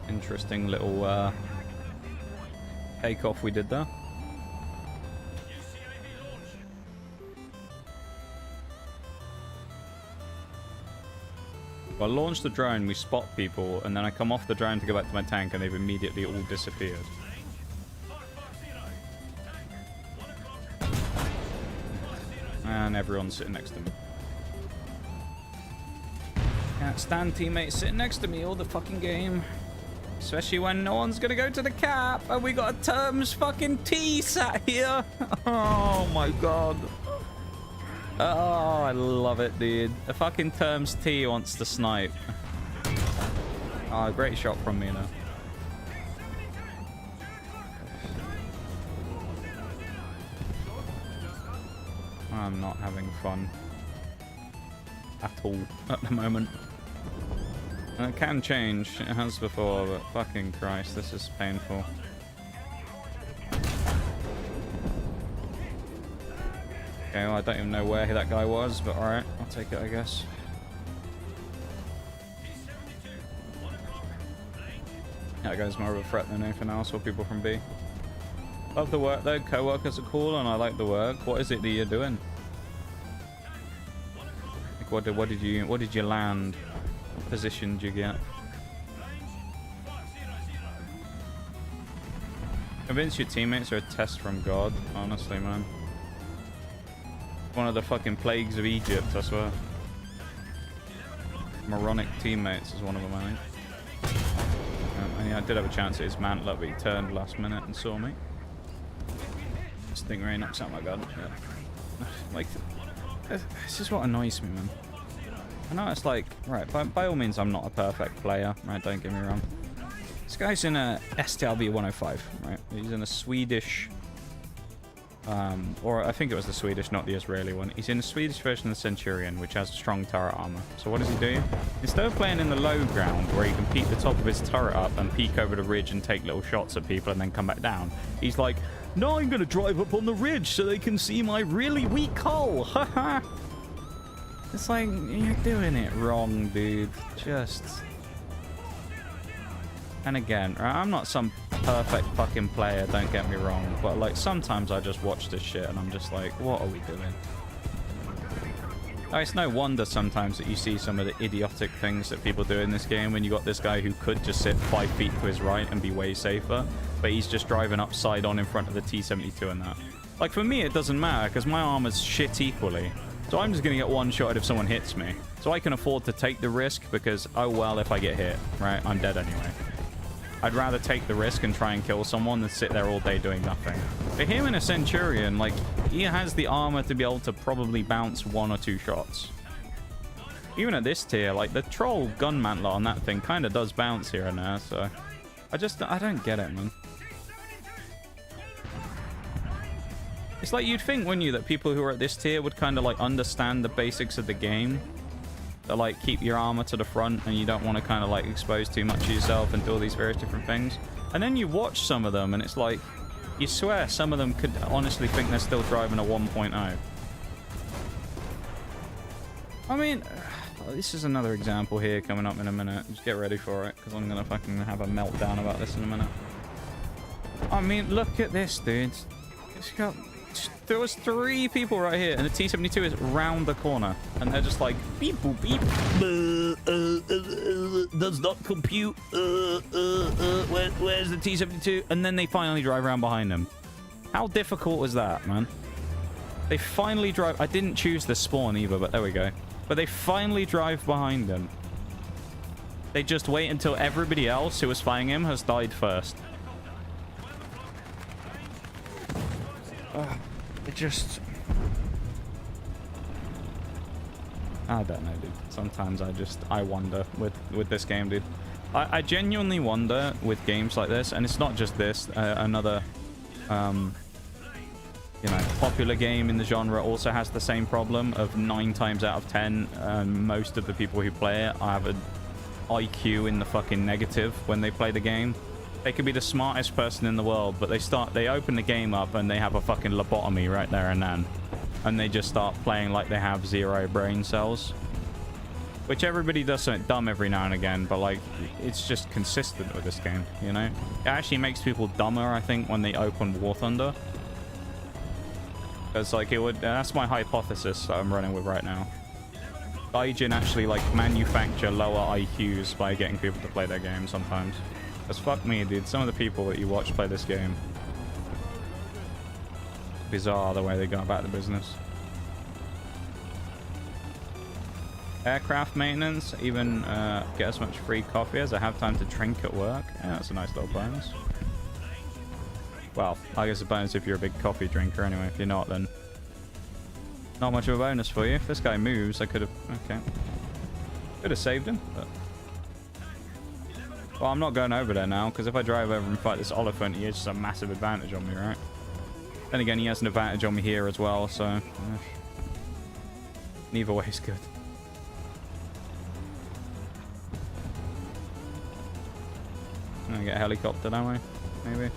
Interesting little takeoff we did there. Well, I launched the drone, we spot people, and then I come off the drone to go back to my tank and they've immediately all disappeared. And everyone's sitting next to me. Can't stand teammates sitting next to me all the fucking game. Especially when no one's gonna go to the cap and we got a terms fucking T sat here. Oh my god. Oh, I love it, dude. The fucking terms T wants to snipe. Oh, great shot from me now. I'm not having fun at all at the moment. And it can change, it has before, but fucking Christ, this is painful. Okay, well, I don't even know where that guy was, but alright, I'll take it, I guess. That guy's more of a threat than anything else, or people from B. Love the work though, co-workers are cool and I like the work. What is it that you're doing? Like, what did you land? What position did you get? Convince your teammates are a test from God, honestly, man. One of the fucking plagues of Egypt, I swear. Moronic teammates is one of them, I think. And yeah, I did have a chance at his mantle, but he turned last minute and saw me. Stingray knocks out my gun. Yeah. Like, this is what annoys me, man. I know it's like, right, by all means I'm not a perfect player, right, don't get me wrong. This guy's in a STLV 105, right? He's in a Swedish Or I think it was the Swedish, not the Israeli one. He's in the Swedish version of the Centurion, which has strong turret armor. So what does he do? Instead of playing in the low ground, where he can peek the top of his turret up and peek over the ridge and take little shots at people and then come back down, he's like, no, I'm going to drive up on the ridge so they can see my really weak hull. Haha. It's like, you're doing it wrong, dude. Just... And again, I'm not some perfect fucking player, don't get me wrong, but like sometimes I just watch this shit and I'm just like, what are we doing? It's no wonder sometimes that you see some of the idiotic things that people do in this game when you got this guy who could just sit 5 feet to his right and be way safer, but he's just driving upside on in front of the T-72 and that. Like for me, it doesn't matter because my armor's shit equally. So I'm just going to get one shot if someone hits me. So I can afford to take the risk because, oh well, if I get hit, right, I'm dead anyway. I'd rather take the risk and try and kill someone than sit there all day doing nothing. For him in a Centurion, like, he has the armor to be able to probably bounce 1 or 2 shots. Even at this tier, like, the troll gun mantler on that thing kind of does bounce here and there, so... I don't get it, man. It's like you'd think, wouldn't you, that people who are at this tier would kind of, like, understand the basics of the game. That, like, keep your armor to the front and you don't want to kind of, like, expose too much of yourself and do all these various different things. And then you watch some of them and it's like, you swear some of them could honestly think they're still driving a 1.0. I mean, this is another example here coming up in a minute. Just get ready for it, because I'm going to fucking have a meltdown about this in a minute. I mean, look at this, dude. It's got... There was 3 people right here, and the T-72 is round the corner, and they're just like, beep, boop, beep. Does not compute. Where's the T-72? And then they finally drive around behind them. How difficult was that, man? They finally drive... I didn't choose the spawn either, but there we go. But they finally drive behind them. They just wait until everybody else who was fighting him has died first. It just... I don't know, dude. Sometimes I wonder with this game, dude. I genuinely wonder with games like this, and it's not just this. Another, you know, popular game in the genre also has the same problem of 9 times out of 10, most of the people who play it have an IQ in the fucking negative when they play the game. They could be the smartest person in the world, but they open the game up and they have a fucking lobotomy right there and then. And they just start playing like they have 0 brain cells. Which everybody does something dumb every now and again, but like, it's just consistent with this game, you know? It actually makes people dumber, I think, when they open War Thunder. Because like, that's my hypothesis that I'm running with right now. Gaijin actually like manufacture lower IQs by getting people to play their game sometimes. Because fuck me, dude. Some of the people that you watch play this game. Bizarre the way they go about the business. Aircraft maintenance. Even get as much free coffee as I have time to drink at work. Yeah, that's a nice little bonus. Well, I guess a bonus if you're a big coffee drinker anyway. If you're not, then not much of a bonus for you. If this guy moves, I could have... Okay. Could have saved him, but... Well, I'm not going over there now, because if I drive over and fight this Oliphant, he has just a massive advantage on me, right? Then again, he has an advantage on me here as well, so... neither way is good. I'm gonna get a helicopter, don't we? Maybe.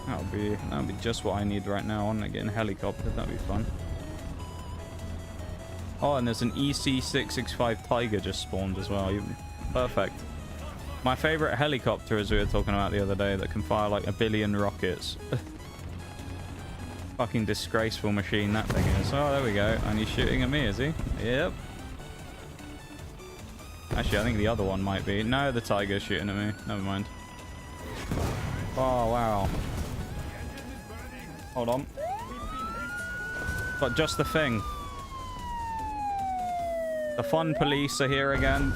That would be just what I need right now. I'm getting a helicopter. That'd be fun. Oh, and there's an EC-665 Tiger just spawned as well. Perfect. My favorite helicopter, as we were talking about the other day, that can fire like 1 billion rockets. Fucking disgraceful machine that thing is. Oh, there we go. And he's shooting at me, is he? Yep. Actually, I think the other one might be. No, the Tiger's shooting at me. Never mind. Oh, wow. Hold on. But just the thing. The fun police are here again.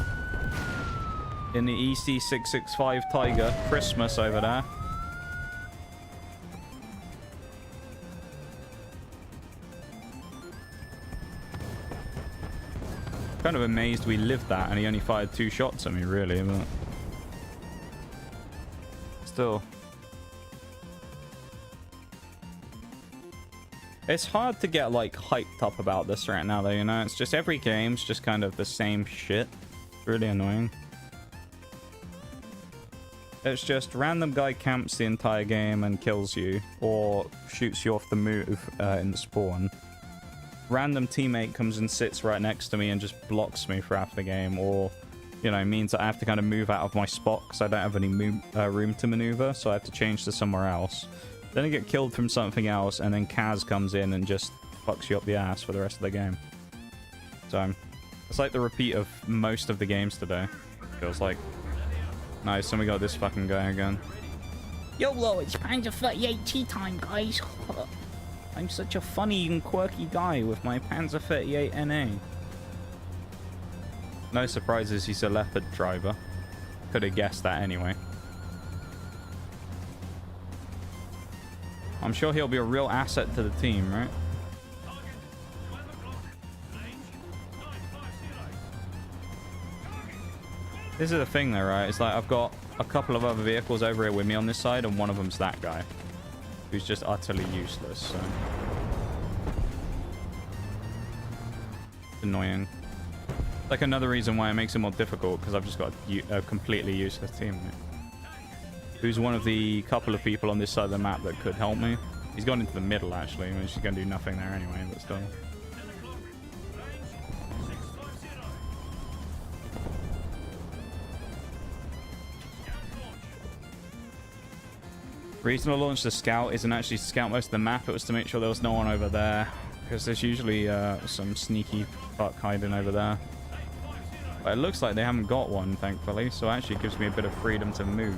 In the EC-665 Tiger. Christmas over there. Kind of amazed we lived that and he only fired 2 shots at me, really, but... Still. It's hard to get, like, hyped up about this right now, though, you know? It's just every game's just kind of the same shit. It's really annoying. It's just random guy camps the entire game and kills you, or shoots you off the move in the spawn. Random teammate comes and sits right next to me and just blocks me for half the game, or, you know, means that I have to kind of move out of my spot because I don't have any room to maneuver, so I have to change to somewhere else. Then I get killed from something else, and then Kaz comes in and just fucks you up the ass for the rest of the game. So, it's like the repeat of most of the games today. Feels like. Nice, and we got this fucking guy again. YOLO, it's Panzer 38 tea time, guys. I'm such a funny and quirky guy with my Panzer 38 NA. No surprises, he's a Leopard driver. Could have guessed that anyway. I'm sure he'll be a real asset to the team, right? This is the thing though, right? It's like I've got a couple of other vehicles over here with me on this side, and one of them's that guy. Who's just utterly useless, so... Annoying. Like another reason why it makes it more difficult, because I've just got a completely useless teammate. Who's one of the couple of people on this side of the map that could help me. He's gone into the middle, actually, which is going to do nothing there anyway, but still. Reason I launched the scout isn't actually to scout most of the map, it was to make sure there was no one over there. Because there's usually some sneaky fuck hiding over there. But it looks like they haven't got one, thankfully, so it actually gives me a bit of freedom to move.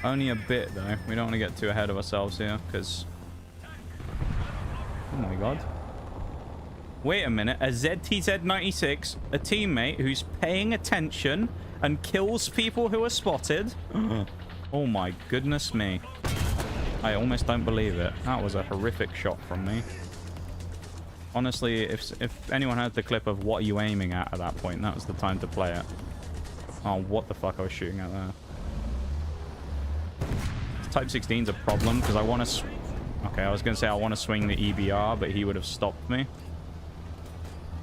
Only a bit, though. We don't want to get too ahead of ourselves here, because... Oh my god. Wait a minute. A ZTZ-96, a teammate who's paying attention and kills people who are spotted? Oh my goodness me. I almost don't believe it. That was a horrific shot from me. Honestly, if anyone had the clip of what are you aiming at that point, that was the time to play it. Oh, what the fuck I was shooting at there. Type 16's a problem because I want to... Okay, I was going to say I want to swing the EBR, but he would have stopped me.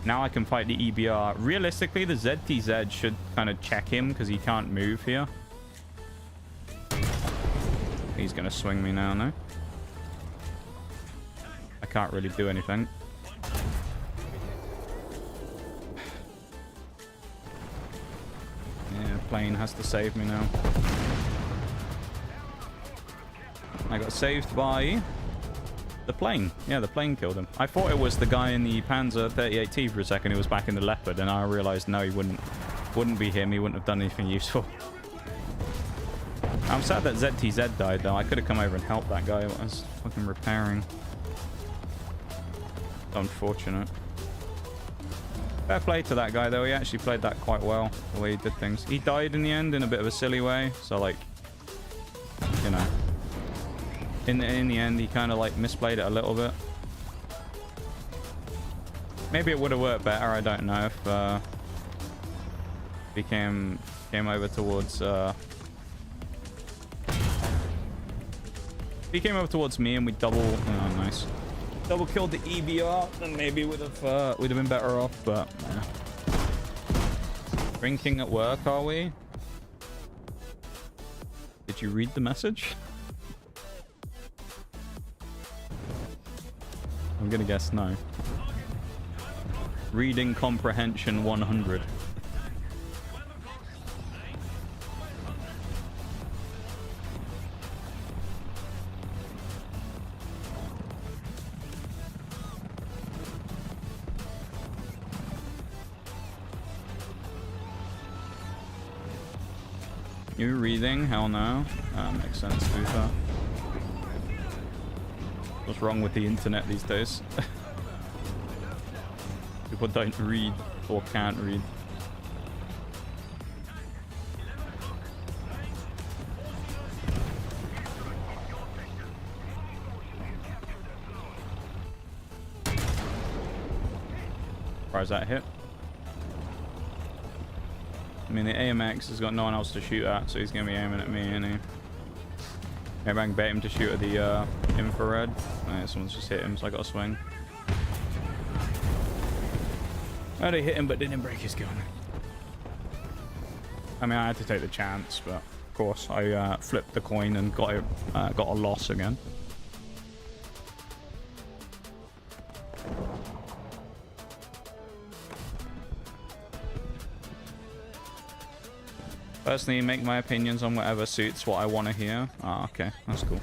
Now I can fight the EBR. Realistically, the ZTZ should kind of check him because he can't move here. He's going to swing me now, no? I can't really do anything. Yeah, plane has to save me now. I got saved by the plane. Yeah, the plane killed him. I thought it was the guy in the Panzer 38T for a second who was back in the Leopard, and I realized no, he wouldn't be him. He wouldn't have done anything useful. I'm sad that ZTZ died, though. I could have come over and helped that guy. I was fucking repairing. Unfortunate. Fair play to that guy, though. He actually played that quite well, the way he did things. He died in the end in a bit of a silly way. So, like, you know. In the end, he kind of, like, misplayed it a little bit. Maybe it would have worked better. I don't know if he came over towards... If he came over towards me and we double... Oh, nice. Double killed the EBR, then maybe we'd have been better off, but... Drinking at work, are we? Did you read the message? I'm gonna guess no. Reading comprehension 100. You reading? Hell no. Makes sense to do that. What's wrong with the internet these days? People don't read or can't read. Where is that hit? I mean, the AMX has got no one else to shoot at, so he's going to be aiming at me, isn't he? Maybe I can bait him to shoot at the infrared. Oh, someone's just hit him, so I got to swing. Oh, they hit him, but didn't break his gun. I mean, I had to take the chance, but of course, I flipped the coin and got a loss again. Personally, make my opinions on whatever suits what I want to hear. Ah, okay. That's cool.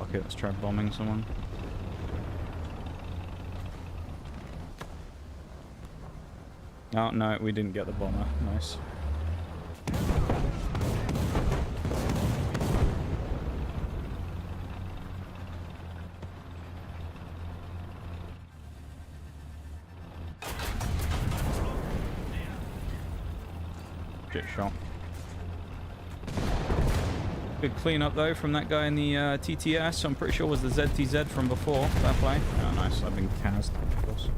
Okay, let's try bombing someone. Oh, no, we didn't get the bomber. Nice. Shit shot. Good cleanup though from that guy in the TTS. I'm pretty sure it was the ZTZ from before. Fair play. Oh, nice. I've been cast, of course.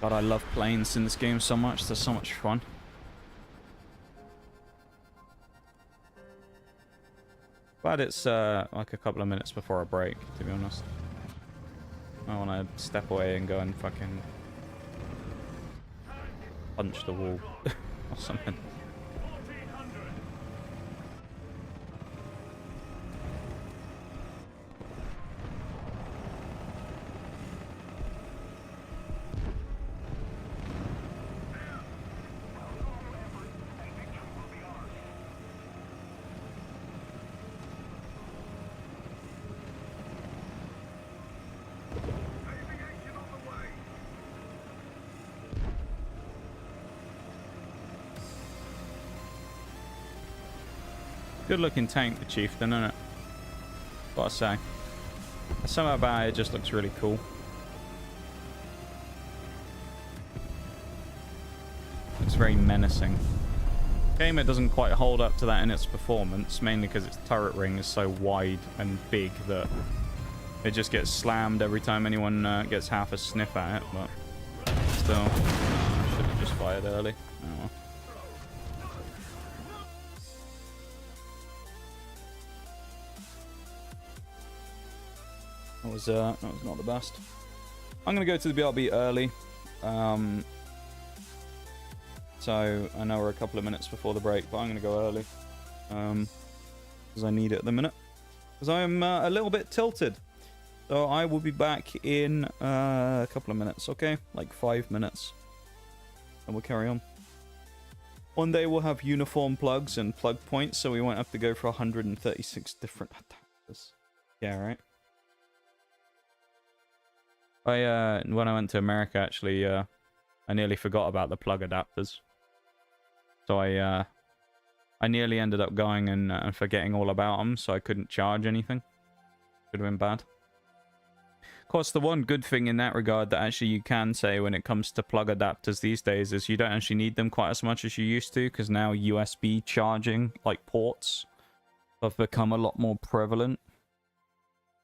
God, I love planes in this game so much. They're so much fun. Glad it's like a couple of minutes before a break, to be honest. I want to step away and go and fucking punch the wall or something. Good looking tank, the Chieftain, isn't it? Gotta say. Something about it just looks really cool. It's very menacing. Game, it doesn't quite hold up to that in its performance, mainly because its turret ring is so wide and big that it just gets slammed every time anyone gets half a sniff at it, but still, I should have just fired early. Oh well. That was not the best. I'm gonna go to the BRB early. So I know we're a couple of minutes before the break, but I'm gonna go early. Because I need it at the minute. Because I'm a little bit tilted. So I will be back in a couple of minutes, okay? Like 5 minutes. And we'll carry on. One day we'll have uniform plugs and plug points, so we won't have to go for 136 different adapters. Yeah, right? When I went to America, actually, I nearly forgot about the plug adapters. So I nearly ended up going and forgetting all about them, so I couldn't charge anything. Could have been bad. Of course, the one good thing in that regard that actually you can say when it comes to plug adapters these days is you don't actually need them quite as much as you used to, because now USB charging, like ports, have become a lot more prevalent.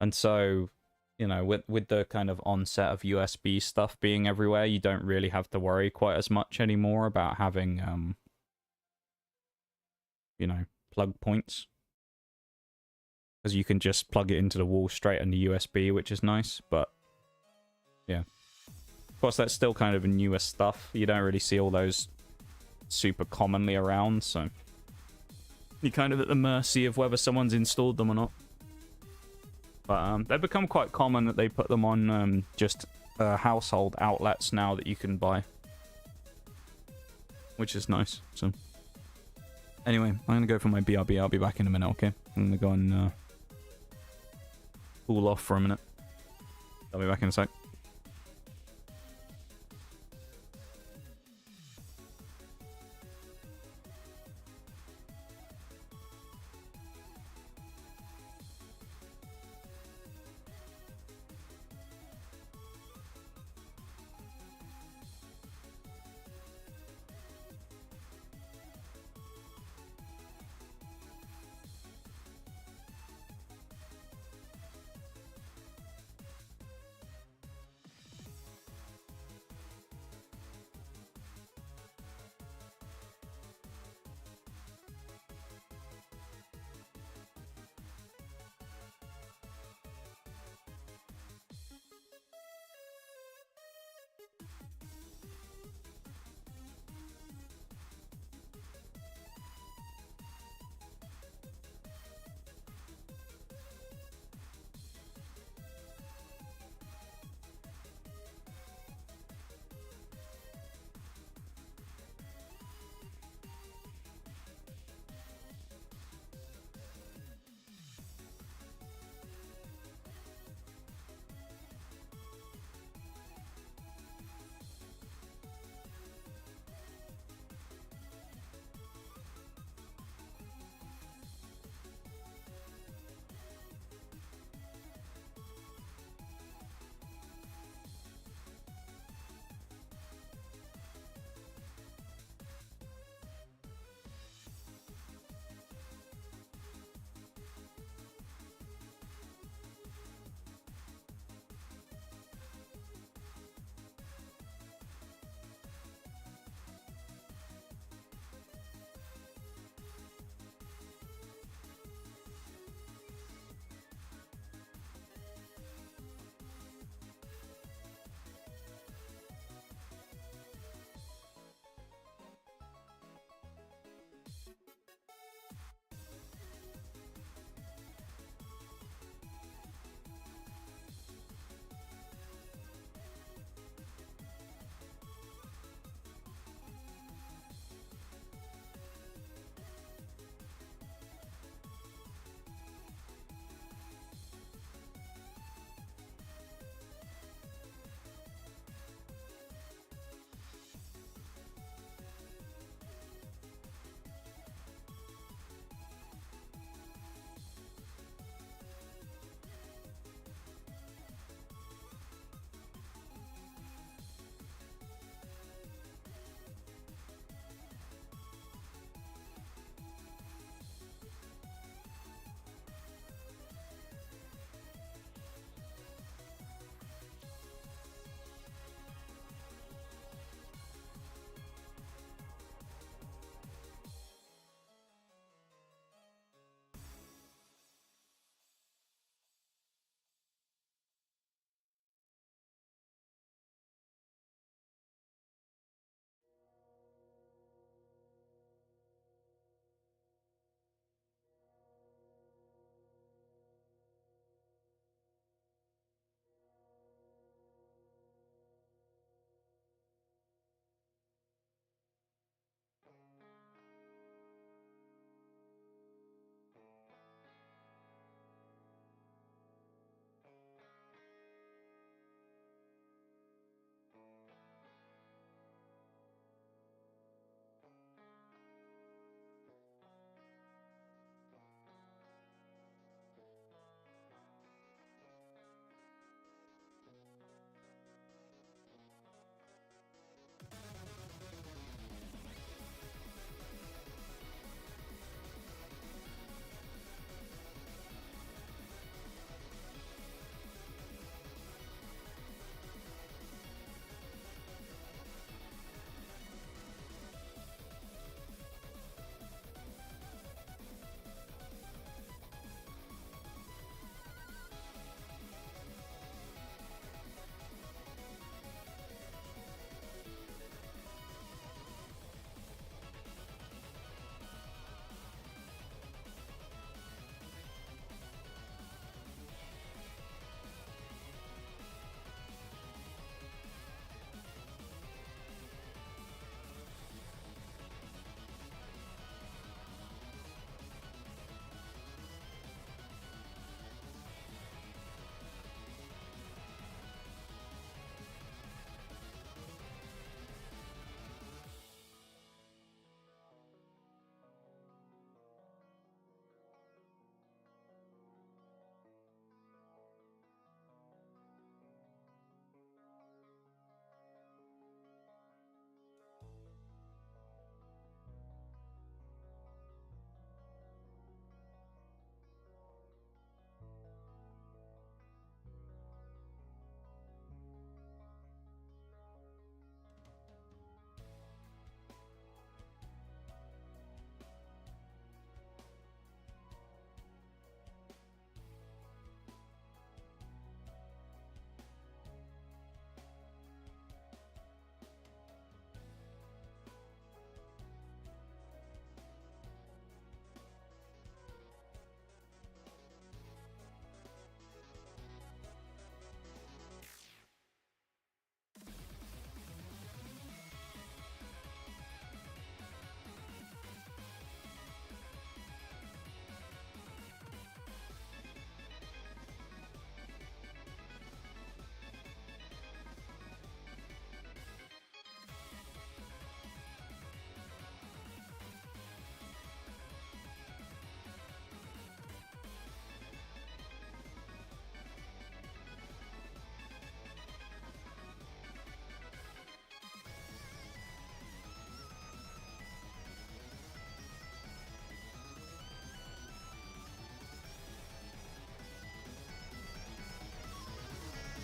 And so, you know, with the kind of onset of USB stuff being everywhere, you don't really have to worry quite as much anymore about having, you know, plug points. Because you can just plug it into the wall straight on the USB, which is nice, but yeah. Of course, that's still kind of newer stuff. You don't really see all those super commonly around, so you're kind of at the mercy of whether someone's installed them or not. But they've become quite common that they put them on just household outlets now that you can buy. which is nice. So anyway, I'm going to go for my BRB. I'll be back in a minute, okay? I'm going to go and cool off for a minute. I'll be back in a sec.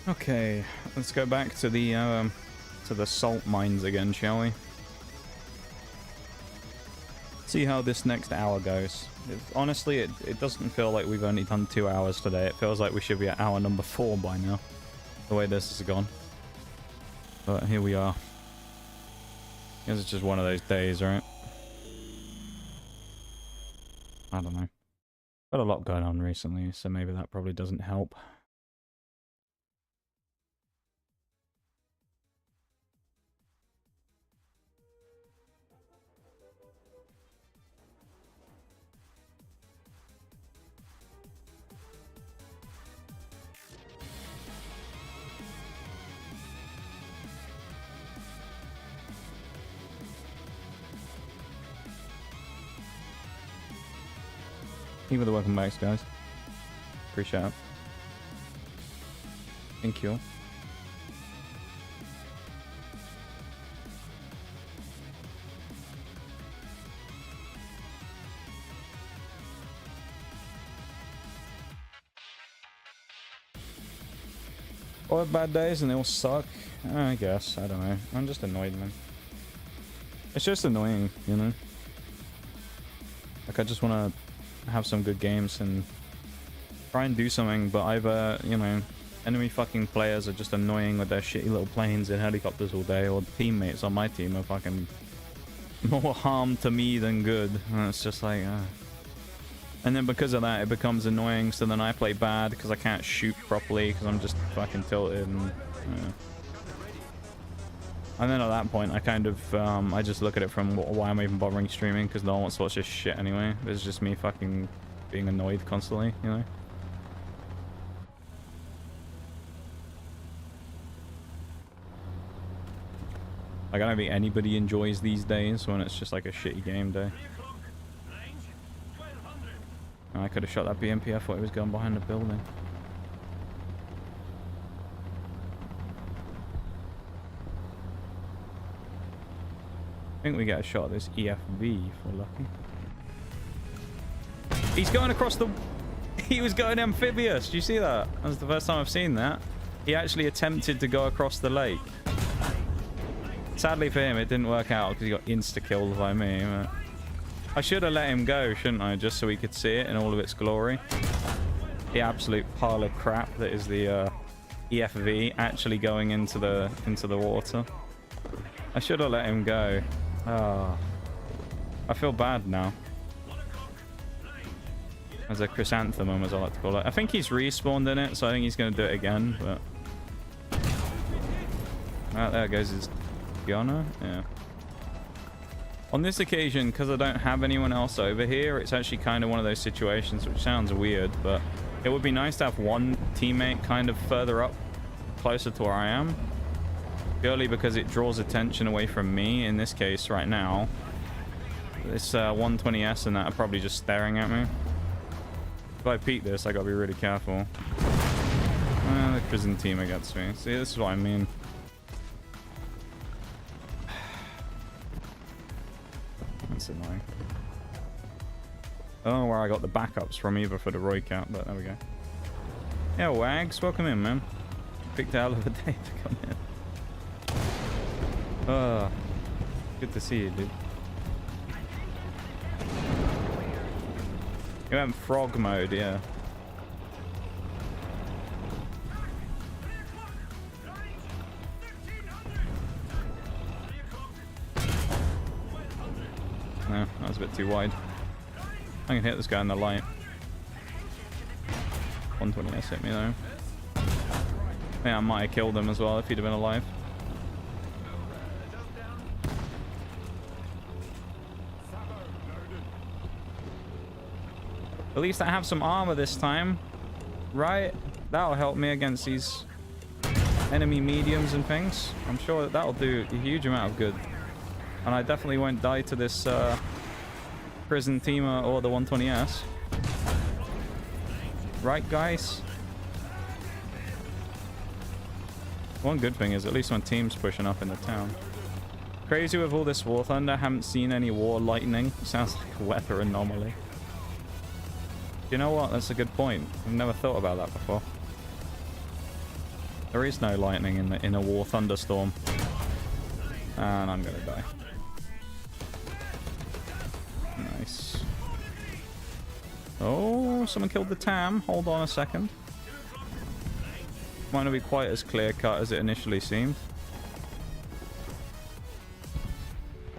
Okay, let's go back to the salt mines again, shall we? See how this next hour goes. Honestly, it doesn't feel like we've only done 2 hours today. It feels like we should be at hour number 4 by now, the way this has gone. But here we are. I guess it's just one of those days, right? I don't know. Got a lot going on recently, so maybe that probably doesn't help. Thank you for the welcome backs, guys. Appreciate it. Thank you. All have bad days and they all suck. I guess. I don't know. I'm just annoyed, man. It's just annoying, you know? Like, I just want to have some good games and try and do something, but either, you know, enemy fucking players are just annoying with their shitty little planes and helicopters all day, or teammates on my team are fucking more harm to me than good. And it's just like, and then because of that, it becomes annoying, so then I play bad because I can't shoot properly because I'm just fucking tilted and... And then at that point, I kind of, I just look at it from why am I even bothering streaming, because no one wants to watch this shit anyway. It's just me fucking being annoyed constantly, you know? Like, I don't think anybody enjoys these days when it's just like a shitty game day. Oh, I could have shot that BMP, I thought he was going behind the building. I think we get a shot at this EFV if we're lucky. He's going across the... He was going amphibious. Do you see that? That was the first time I've seen that. He actually attempted to go across the lake. Sadly for him, it didn't work out because he got insta-killed by me. But I should have let him go, shouldn't I? Just so we could see it in all of its glory. The absolute pile of crap that is the EFV actually going into the water. I should have let him go. Oh, I feel bad now. As a chrysanthemum, as I like to call it. I think he's respawned in it, so I think he's going to do it again, but... Ah, there goes his Gianna. Yeah. On this occasion, because I don't have anyone else over here, it's actually kind of one of those situations, which sounds weird, but it would be nice to have one teammate kind of further up, closer to where I am. Purely because it draws attention away from me. In this case, right now, this 120S and that are probably just staring at me. If I peek this, I gotta be really careful. The prison team gets me. See, this is what I mean. That's annoying. I don't know where I got the backups from either for the Roy count, but there we go. Yeah, Wags, welcome in, man. Picked a hell of a day to come in. Good to see you, dude. You went frog mode, yeah. No, that was a bit too wide. I can hit this guy in the light. 120S hit me though. Yeah, I might have killed him as well if he'd have been alive. At least I have some armor this time, right? That'll help me against these enemy mediums and things. I'm sure that that'll do a huge amount of good. And I definitely won't die to this prison teamer or the 120S. Right, guys? One good thing is at least my team's pushing up in the town. Crazy with all this war thunder, haven't seen any war lightning. Sounds like a weather anomaly. You know what? That's a good point. I've never thought about that before. There is no lightning in a war thunderstorm. And I'm gonna die. Nice. Oh, someone killed the Tam. Hold on a second. Might not be quite as clear cut as it initially seemed.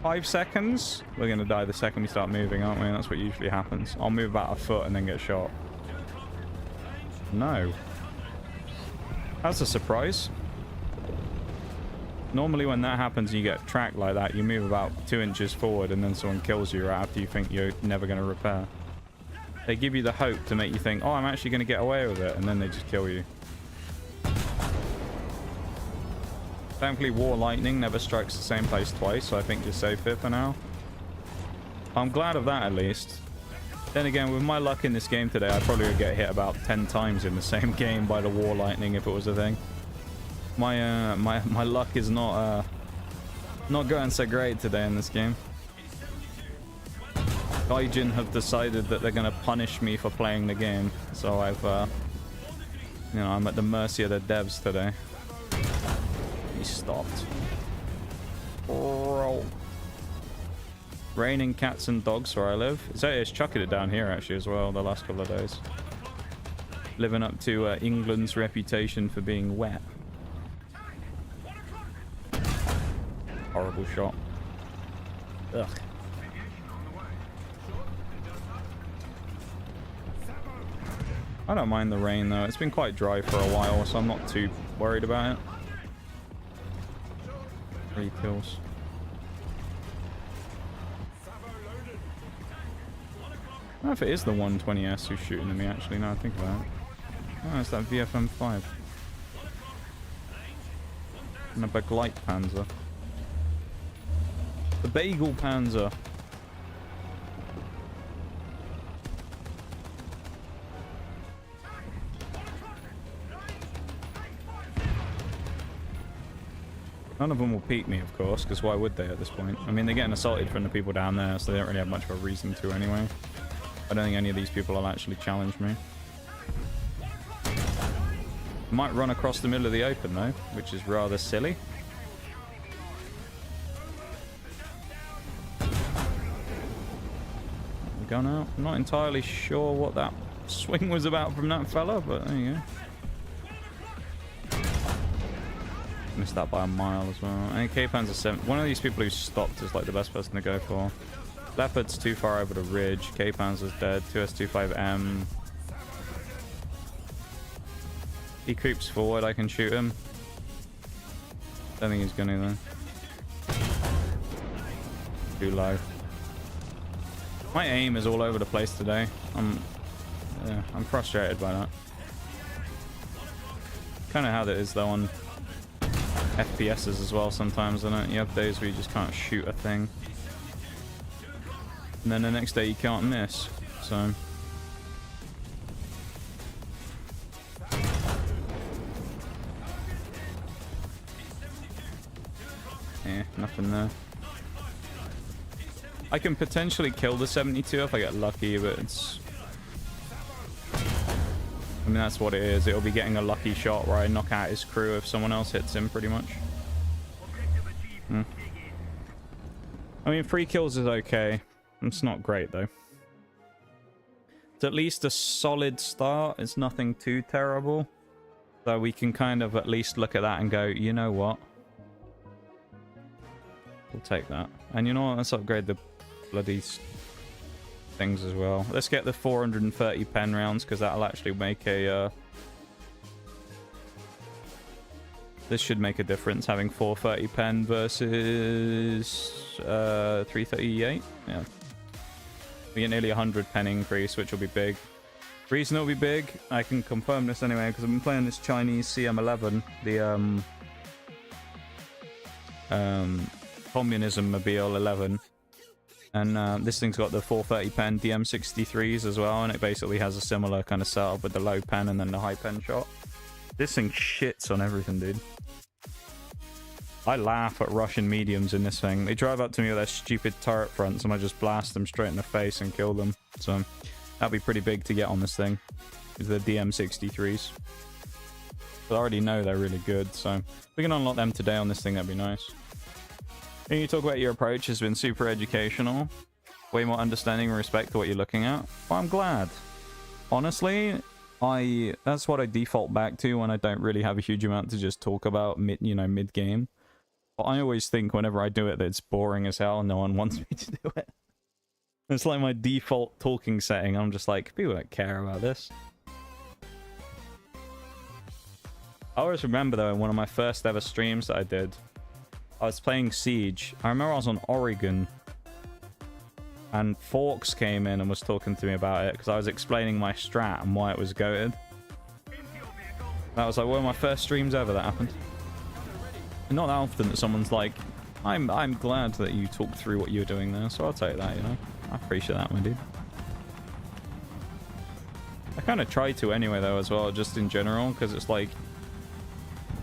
5 seconds. We're gonna die the second we start moving, aren't we? That's what usually happens. I'll move about a foot and then get shot. No. That's a surprise. Normally when that happens and you get tracked like that, you move about 2 inches forward and then someone kills you right after you think you're never going to repair. They give you the hope to make you think, oh, I'm actually going to get away with it, and then they just kill you. Thankfully, War Lightning never strikes the same place twice, so I think you're safe here for now. I'm glad of that, at least. Then again, with my luck in this game today, I probably would get hit about 10 times in the same game by the War Lightning if it was a thing. My luck is not going so great today in this game. Gaijin have decided that they're going to punish me for playing the game, so I've you know, I'm at the mercy of the devs today. He stopped. Roll. Raining cats and dogs where I live. It's chucking it down here actually as well the last couple of days. Living up to England's reputation for being wet. Horrible shot. Ugh. I don't mind the rain though. It's been quite dry for a while, so I'm not too worried about it. 3 kills. I don't know if it is the 120S who's shooting at me actually, now I think about it. Oh, it's that VFM5. And a Begleit Panzer. The Bagel Panzer. None of them will peek me, of course, because why would they at this point? I mean, they're getting assaulted from the people down there, so they don't really have much of a reason to anyway. I don't think any of these people will actually challenge me. Might run across the middle of the open, though, which is rather silly. Gun out. I'm not entirely sure what that swing was about from that fella, but there you go. Missed that by a mile as well. And K-Pan's a 7. One of these people who stopped is like the best person to go for. Leopard's too far over the ridge. K-Pan's is dead. 2S25M. He creeps forward. I can shoot him. Don't think he's gonna though. Too low. My aim is all over the place today. I'm frustrated by that. Kind of how that is though on FPSs as well sometimes, isn't it? You have days where you just can't shoot a thing. And then the next day you can't miss. So... yeah, nothing there. I can potentially kill the 72 if I get lucky, but it's... I mean, that's what it is. It'll be getting a lucky shot where I knock out his crew if someone else hits him, pretty much. I mean, 3 kills is okay. It's not great, though. It's at least a solid start. It's nothing too terrible. So we can kind of at least look at that and go, you know what? We'll take that. And you know what? Let's upgrade the bloody things as well. Let's get the 430 pen rounds, because that'll actually make a... this should make a difference, having 430 pen versus 338. Yeah. We get nearly 100 pen increase, which will be big. Reason it'll be big, I can confirm this anyway, because I've been playing this Chinese CM11, the Communism Mobile 11. And this thing's got the 430 pen DM63s as well, and it basically has a similar kind of setup with the low pen and then the high pen shot. This thing shits on everything, dude. I laugh at Russian mediums in this thing. They drive up to me with their stupid turret fronts and I just blast them straight in the face and kill them. So that'd be pretty big to get on this thing. Is the DM63s. But I already know they're really good, so if we can unlock them today on this thing, that'd be nice. And you talk about your approach has been super educational. Way more understanding and respect to what you're looking at. Well, I'm glad. Honestly, that's what I default back to when I don't really have a huge amount to just talk about mid-game. But I always think whenever I do it that it's boring as hell and no one wants me to do it. It's like my default talking setting. I'm just like, people don't care about this. I always remember though, in one of my first ever streams that I did, I was playing Siege. I remember I was on Oregon. And Forks came in and was talking to me about it because I was explaining my strat and why it was goated. That was like one of my first streams ever that happened. And not that often that someone's like, I'm glad that you talked through what you were doing there, so I'll take that, you know. I appreciate that, my dude. I kind of try to anyway though as well, just in general, because it's like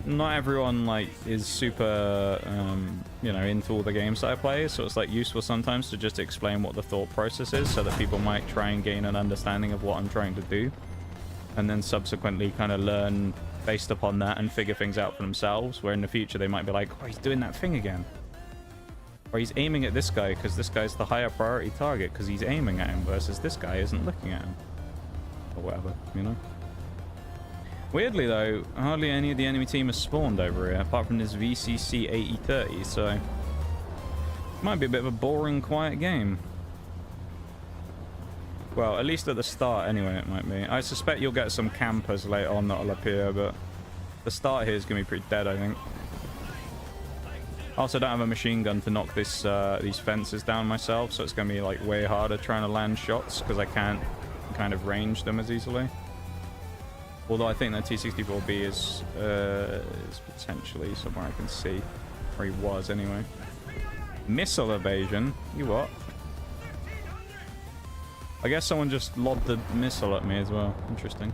not everyone like is super into all the games that I play, so it's like useful sometimes to just explain what the thought process is so that people might try and gain an understanding of what I'm trying to do, and then subsequently kind of learn based upon that and figure things out for themselves, where in the future they might be like, oh, he's doing that thing again, or he's aiming at this guy because this guy's the higher priority target because he's aiming at him versus this guy isn't looking at him, or whatever, you know. Weirdly though, hardly any of the enemy team has spawned over here, apart from this VCC 8030, so it might be a bit of a boring, quiet game. Well, at least at the start anyway, it might be. I suspect you'll get some campers later on that'll appear, but the start here is going to be pretty dead, I think. I also don't have a machine gun to knock these fences down myself, so it's going to be like way harder trying to land shots because I can't kind of range them as easily. Although I think that T-64B is potentially somewhere I can see. Or he was, anyway. Missile evasion? You what? I guess someone just lobbed the missile at me as well. Interesting.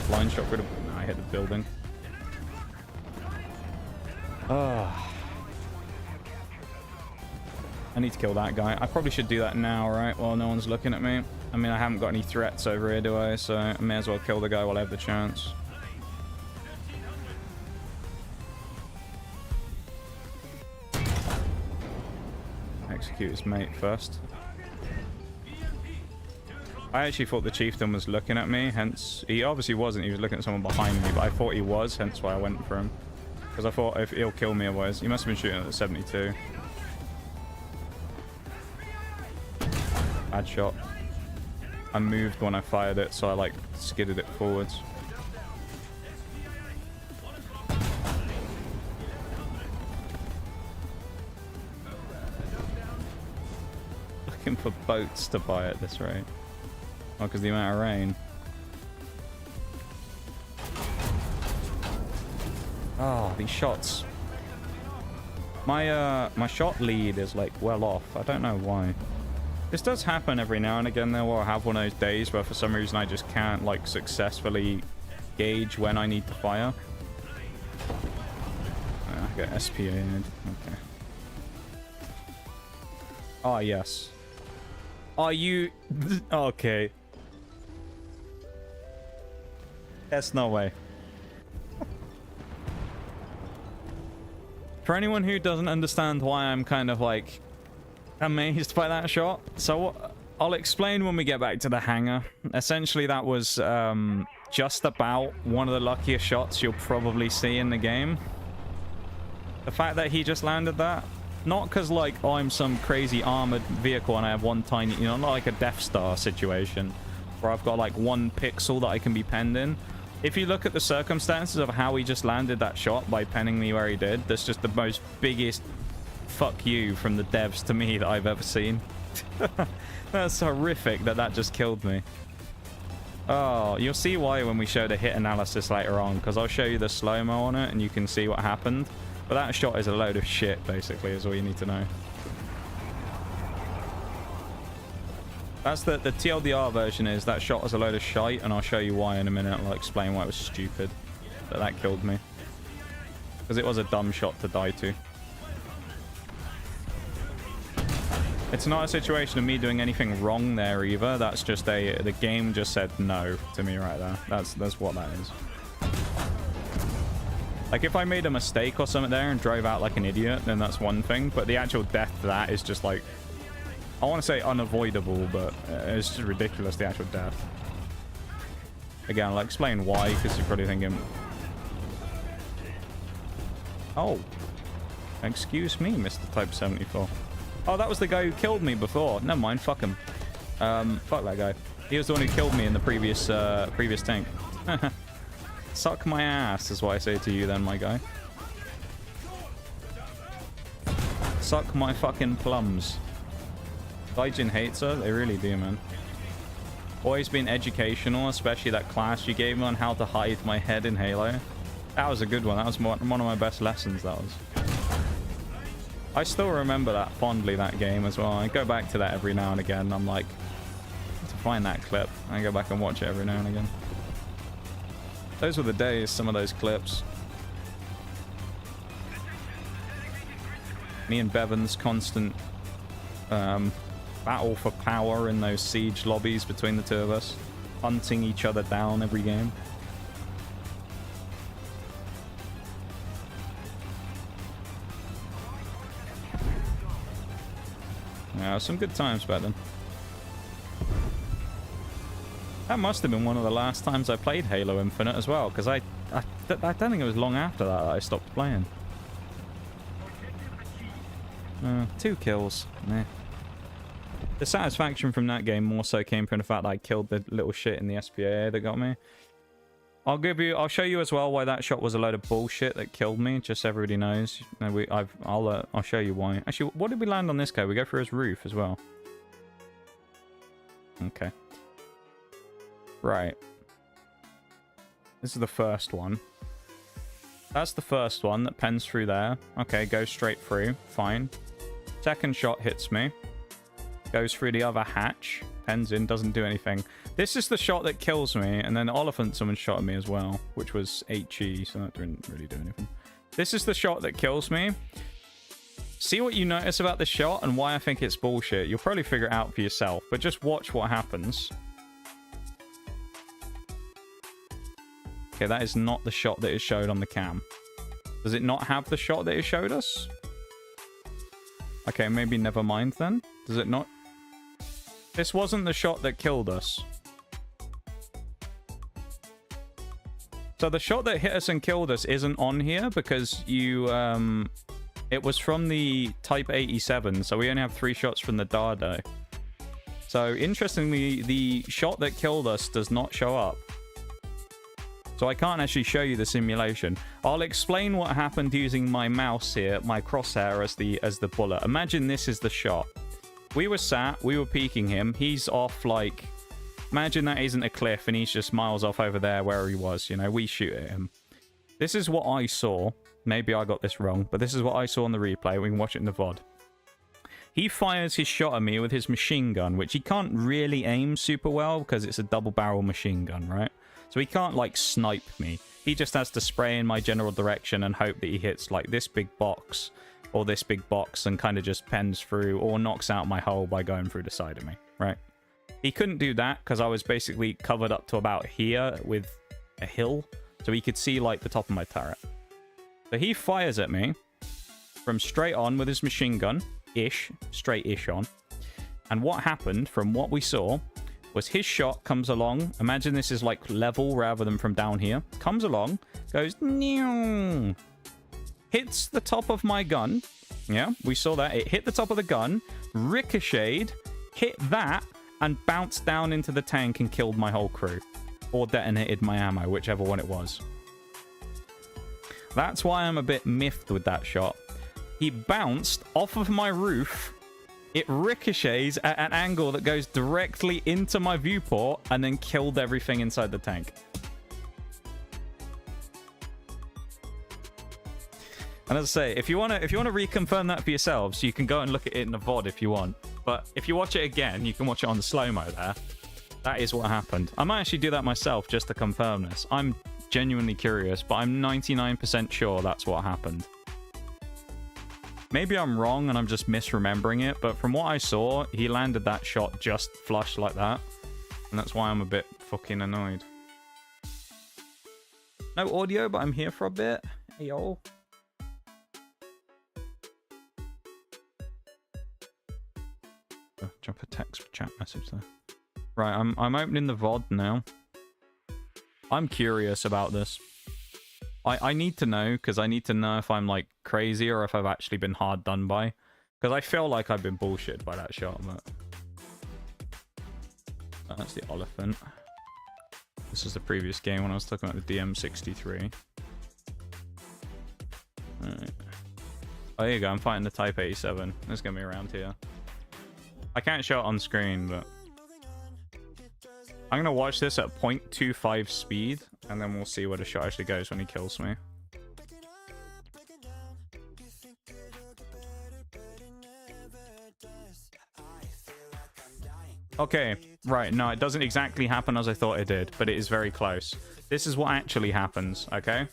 Line shot rid of... I hit the building. Ah. I need to kill that guy. I probably should do that now, right? While no one's looking at me. I mean, I haven't got any threats over here, do I? So I may as well kill the guy while I have the chance. Execute his mate first. I actually thought the chieftain was looking at me, hence... He obviously wasn't, he was looking at someone behind me, but I thought he was, hence why I went for him. Because I thought if he'll kill me otherwise. He must have been shooting at the 72. Bad shot. I moved when I fired it, so I like skidded it forwards. Looking for boats to buy at this rate. Oh, because the amount of rain. Oh, these shots. My shot lead is like well off. I don't know why. This does happen every now and again though, where I have one of those days where for some reason I just can't like successfully gauge when I need to fire. I got SPA in. Okay. Oh yes. Are you okay? That's no way. For anyone who doesn't understand why I'm kind of like amazed by that shot, so I'll explain when we get back to the hangar. Essentially that was just about one of the luckiest shots you'll probably see in the game. The fact that he just landed that, not because like I'm some crazy armored vehicle and I have one tiny, you know, not like a Death Star situation where I've got like one pixel that I can be penned in. If you look at the circumstances of how he just landed that shot by penning me where he did, that's just the most biggest fuck you from the devs to me that I've ever seen. That's horrific that that just killed me. Oh, you'll see why when we show the hit analysis later on, because I'll show you the slow-mo on it and you can see what happened. But that shot is a load of shit, basically, is all you need to know. That's the TLDR version is that shot is a load of shite, and I'll show you why in a minute. I'll explain why it was stupid. But that killed me. Because it was a dumb shot to die to. It's not a situation of me doing anything wrong there either. That's just the game just said no to me right there. That's what that is. Like, if I made a mistake or something there and drove out like an idiot, then that's one thing. But the actual death to that is just like, I want to say unavoidable, but it's just ridiculous, the actual death. Again, I'll explain why, because you're probably thinking... Oh. Excuse me, Mr. Type 74. Oh, that was the guy who killed me before. Never mind, fuck him. Fuck that guy. He was the one who killed me in the previous tank. Suck my ass, is what I say to you then, my guy. Suck my fucking plums. Gaijin hates her. They really do, man. Always been educational, especially that class you gave me on how to hide my head in Halo. That was a good one. That was one of my best lessons, that was. I still remember that fondly, that game as well. I go back to that every now and again. I'm like, to find that clip. I go back and watch it every now and again. Those were the days, some of those clips. Me and Bevan's constant battle for power in those siege lobbies between the two of us. Hunting each other down every game. Yeah, some good times back then. That must have been one of the last times I played Halo Infinite as well, because I don't think it was long after that I stopped playing. 2 kills. Nah. The satisfaction from that game more so came from the fact that I killed the little shit in the SPAA that got me. I'll show you as well why that shot was a load of bullshit that killed me, just so everybody knows. No, I'll show you why. Actually, what did we land on this guy? We go through his roof as well. Okay. Right. This is the first one. That's the first one that pens through there. Okay, goes straight through. Fine. Second shot hits me. Goes through the other hatch. Pens in, doesn't do anything. This is the shot that kills me, and then Oliphant, someone shot at me as well, which was HE, so that didn't really do anything. This is the shot that kills me. See what you notice about this shot and why I think it's bullshit. You'll probably figure it out for yourself, but just watch what happens. Okay, that is not the shot that it showed on the cam. Does it not have the shot that it showed us? Okay, maybe never mind then. Does it not? This wasn't the shot that killed us. So the shot that hit us and killed us isn't on here because you, it was from the Type 87, so we only have 3 shots from the Dardo. So interestingly, the shot that killed us does not show up. So I can't actually show you the simulation. I'll explain what happened using my mouse here, my crosshair as the bullet. Imagine this is the shot. We were sat, we were peeking him. He's off like, imagine that isn't a cliff and he's just miles off over there where he was, you know, we shoot at him. This is what I saw. Maybe I got this wrong, but this is what I saw in the replay. We can watch it in the VOD. He fires his shot at me with his machine gun, which he can't really aim super well because it's a double barrel machine gun, right? So he can't, like, snipe me. He just has to spray in my general direction and hope that he hits, like, this big box or this big box and kind of just pens through or knocks out my hull by going through the side of me, right? He couldn't do that because I was basically covered up to about here with a hill. So he could see, like, the top of my turret. So he fires at me from straight on with his machine gun-ish, straight-ish on. And what happened, from what we saw, was his shot comes along. Imagine this is like level rather than from down here. Comes along, goes, Neow! Hits the top of my gun. Yeah, we saw that. It hit the top of the gun, ricocheted, hit that, and bounced down into the tank and killed my whole crew. Or detonated my ammo, whichever one it was. That's why I'm a bit miffed with that shot. He bounced off of my roof. It ricochets at an angle that goes directly into my viewport and then killed everything inside the tank. And as I say, if you want to reconfirm that for yourselves, you can go and look at it in the VOD if you want. But if you watch it again, you can watch it on the slow-mo there. That is what happened. I might actually do that myself just to confirm this. I'm genuinely curious, but I'm 99% sure that's what happened. Maybe I'm wrong and I'm just misremembering it, but from what I saw, he landed that shot just flush like that. And that's why I'm a bit fucking annoyed. No audio, but I'm here for a bit. Hey, yo. Oh, drop a text chat message there. Right, I'm opening the VOD now. I'm curious about this. I need to know, because I need to know if I'm, like, crazy or if I've actually been hard done by. Because I feel like I've been bullshitted by that shot, but... Oh, that's the elephant. This is the previous game when I was talking about the DM63. Alright. Oh, there you go, I'm fighting the Type 87. It's gonna be around here. I can't show it on screen, but... I'm gonna watch this at 0.25 speed, and then we'll see where the shot actually goes when he kills me. Okay, right, no, it doesn't exactly happen as I thought it did, but it is very close. This is what actually happens, okay?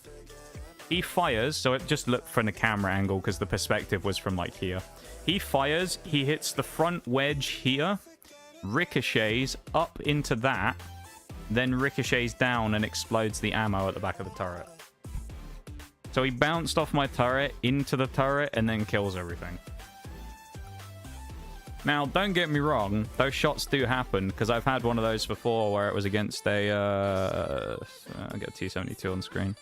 He fires, so it just looked from the camera angle because the perspective was from, like, here. He fires, he hits the front wedge here, ricochets up into that, then ricochets down and explodes the ammo at the back of the turret. So he bounced off my turret into the turret and then kills everything. Now, don't get me wrong, those shots do happen, because I've had one of those before where it was against a... I'll get T-72 on screen.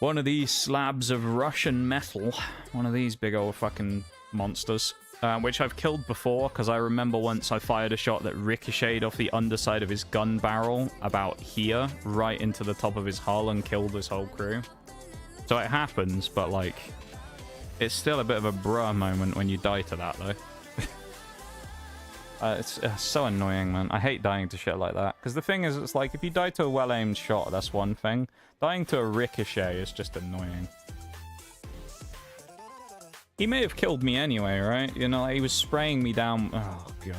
One of these slabs of Russian metal. One of these big old fucking monsters. Which I've killed before, because I remember once I fired a shot that ricocheted off the underside of his gun barrel about here, right into the top of his hull and killed his whole crew. So it happens, but like, it's still a bit of a bruh moment when you die to that, though. It's so annoying, man. I hate dying to shit like that. Because the thing is, it's like, if you die to a well-aimed shot, that's one thing. Dying to a ricochet is just annoying. He may have killed me anyway, right? You know, he was spraying me down... Oh, God.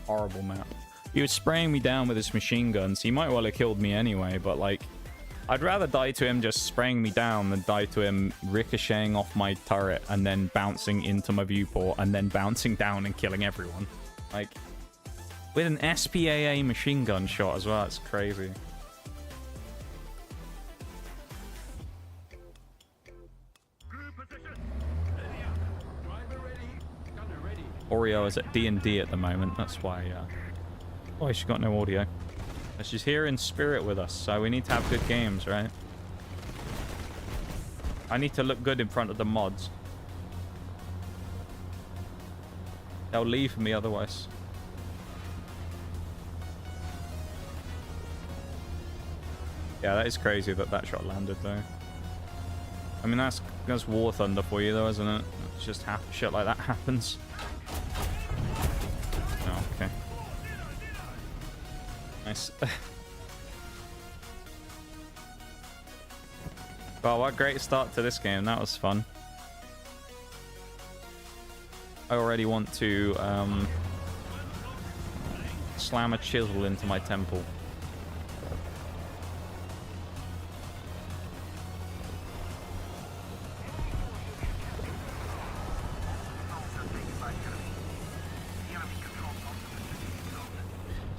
Horrible map. He was spraying me down with his machine guns. He might well have killed me anyway, but, like... I'd rather die to him just spraying me down than die to him ricocheting off my turret and then bouncing into my viewport and then bouncing down and killing everyone. Like, with an SPAA machine gun shot as well, it's crazy. Oreo is at D&D at the moment, that's why, oh, she's got no audio. She's here in spirit with us, so we need to have good games, right? I need to look good in front of the mods. They'll leave me otherwise. Yeah, that is crazy that that shot landed, though. I mean, that's War Thunder for you, though, isn't it? It's just shit like that happens. Oh, okay. Nice. Well, what a great start to this game. That was fun. I already want to slam a chisel into my temple.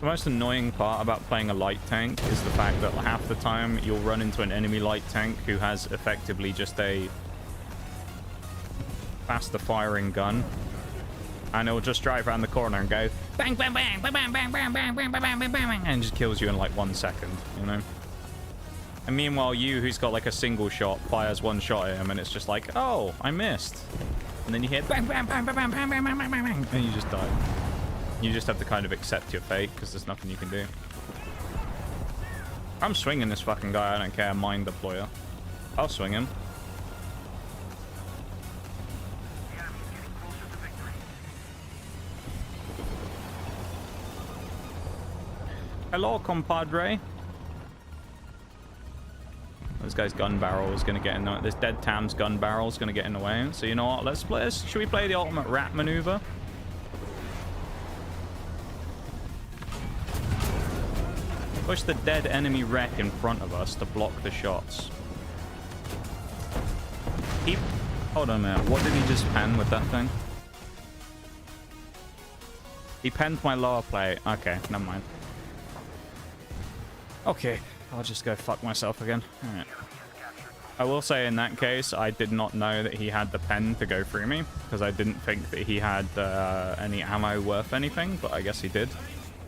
The most annoying part about playing a light tank is the fact that half the time you'll run into an enemy light tank who has effectively just a faster firing gun, and it'll just drive around the corner and go bang bang bang bang bang bang bang bang bang bang bang bang and just kills you in like 1 second, you know? And meanwhile you, who's got like a single shot, fires one shot at him and it's just like, oh, I missed. And then you hit bang bang bang bang bang bang bang bang bang bang and you just die. You just have to kind of accept your fate, because there's nothing you can do. I'm swinging this fucking guy, I don't care, mine deployer. I'll swing him. Hello, compadre. This guy's gun barrel is going to get in the way. This dead Tam's gun barrel is going to get in the way. So you know what, let's play this. Should we play the ultimate rat maneuver? Push the dead enemy wreck in front of us to block the shots. Hold on a minute. What did he just pen with that thing? He penned my lower plate. Okay, never mind. Okay, I'll just go fuck myself again. Alright. I will say in that case, I did not know that he had the pen to go through me, because I didn't think that he had any ammo worth anything, but I guess he did.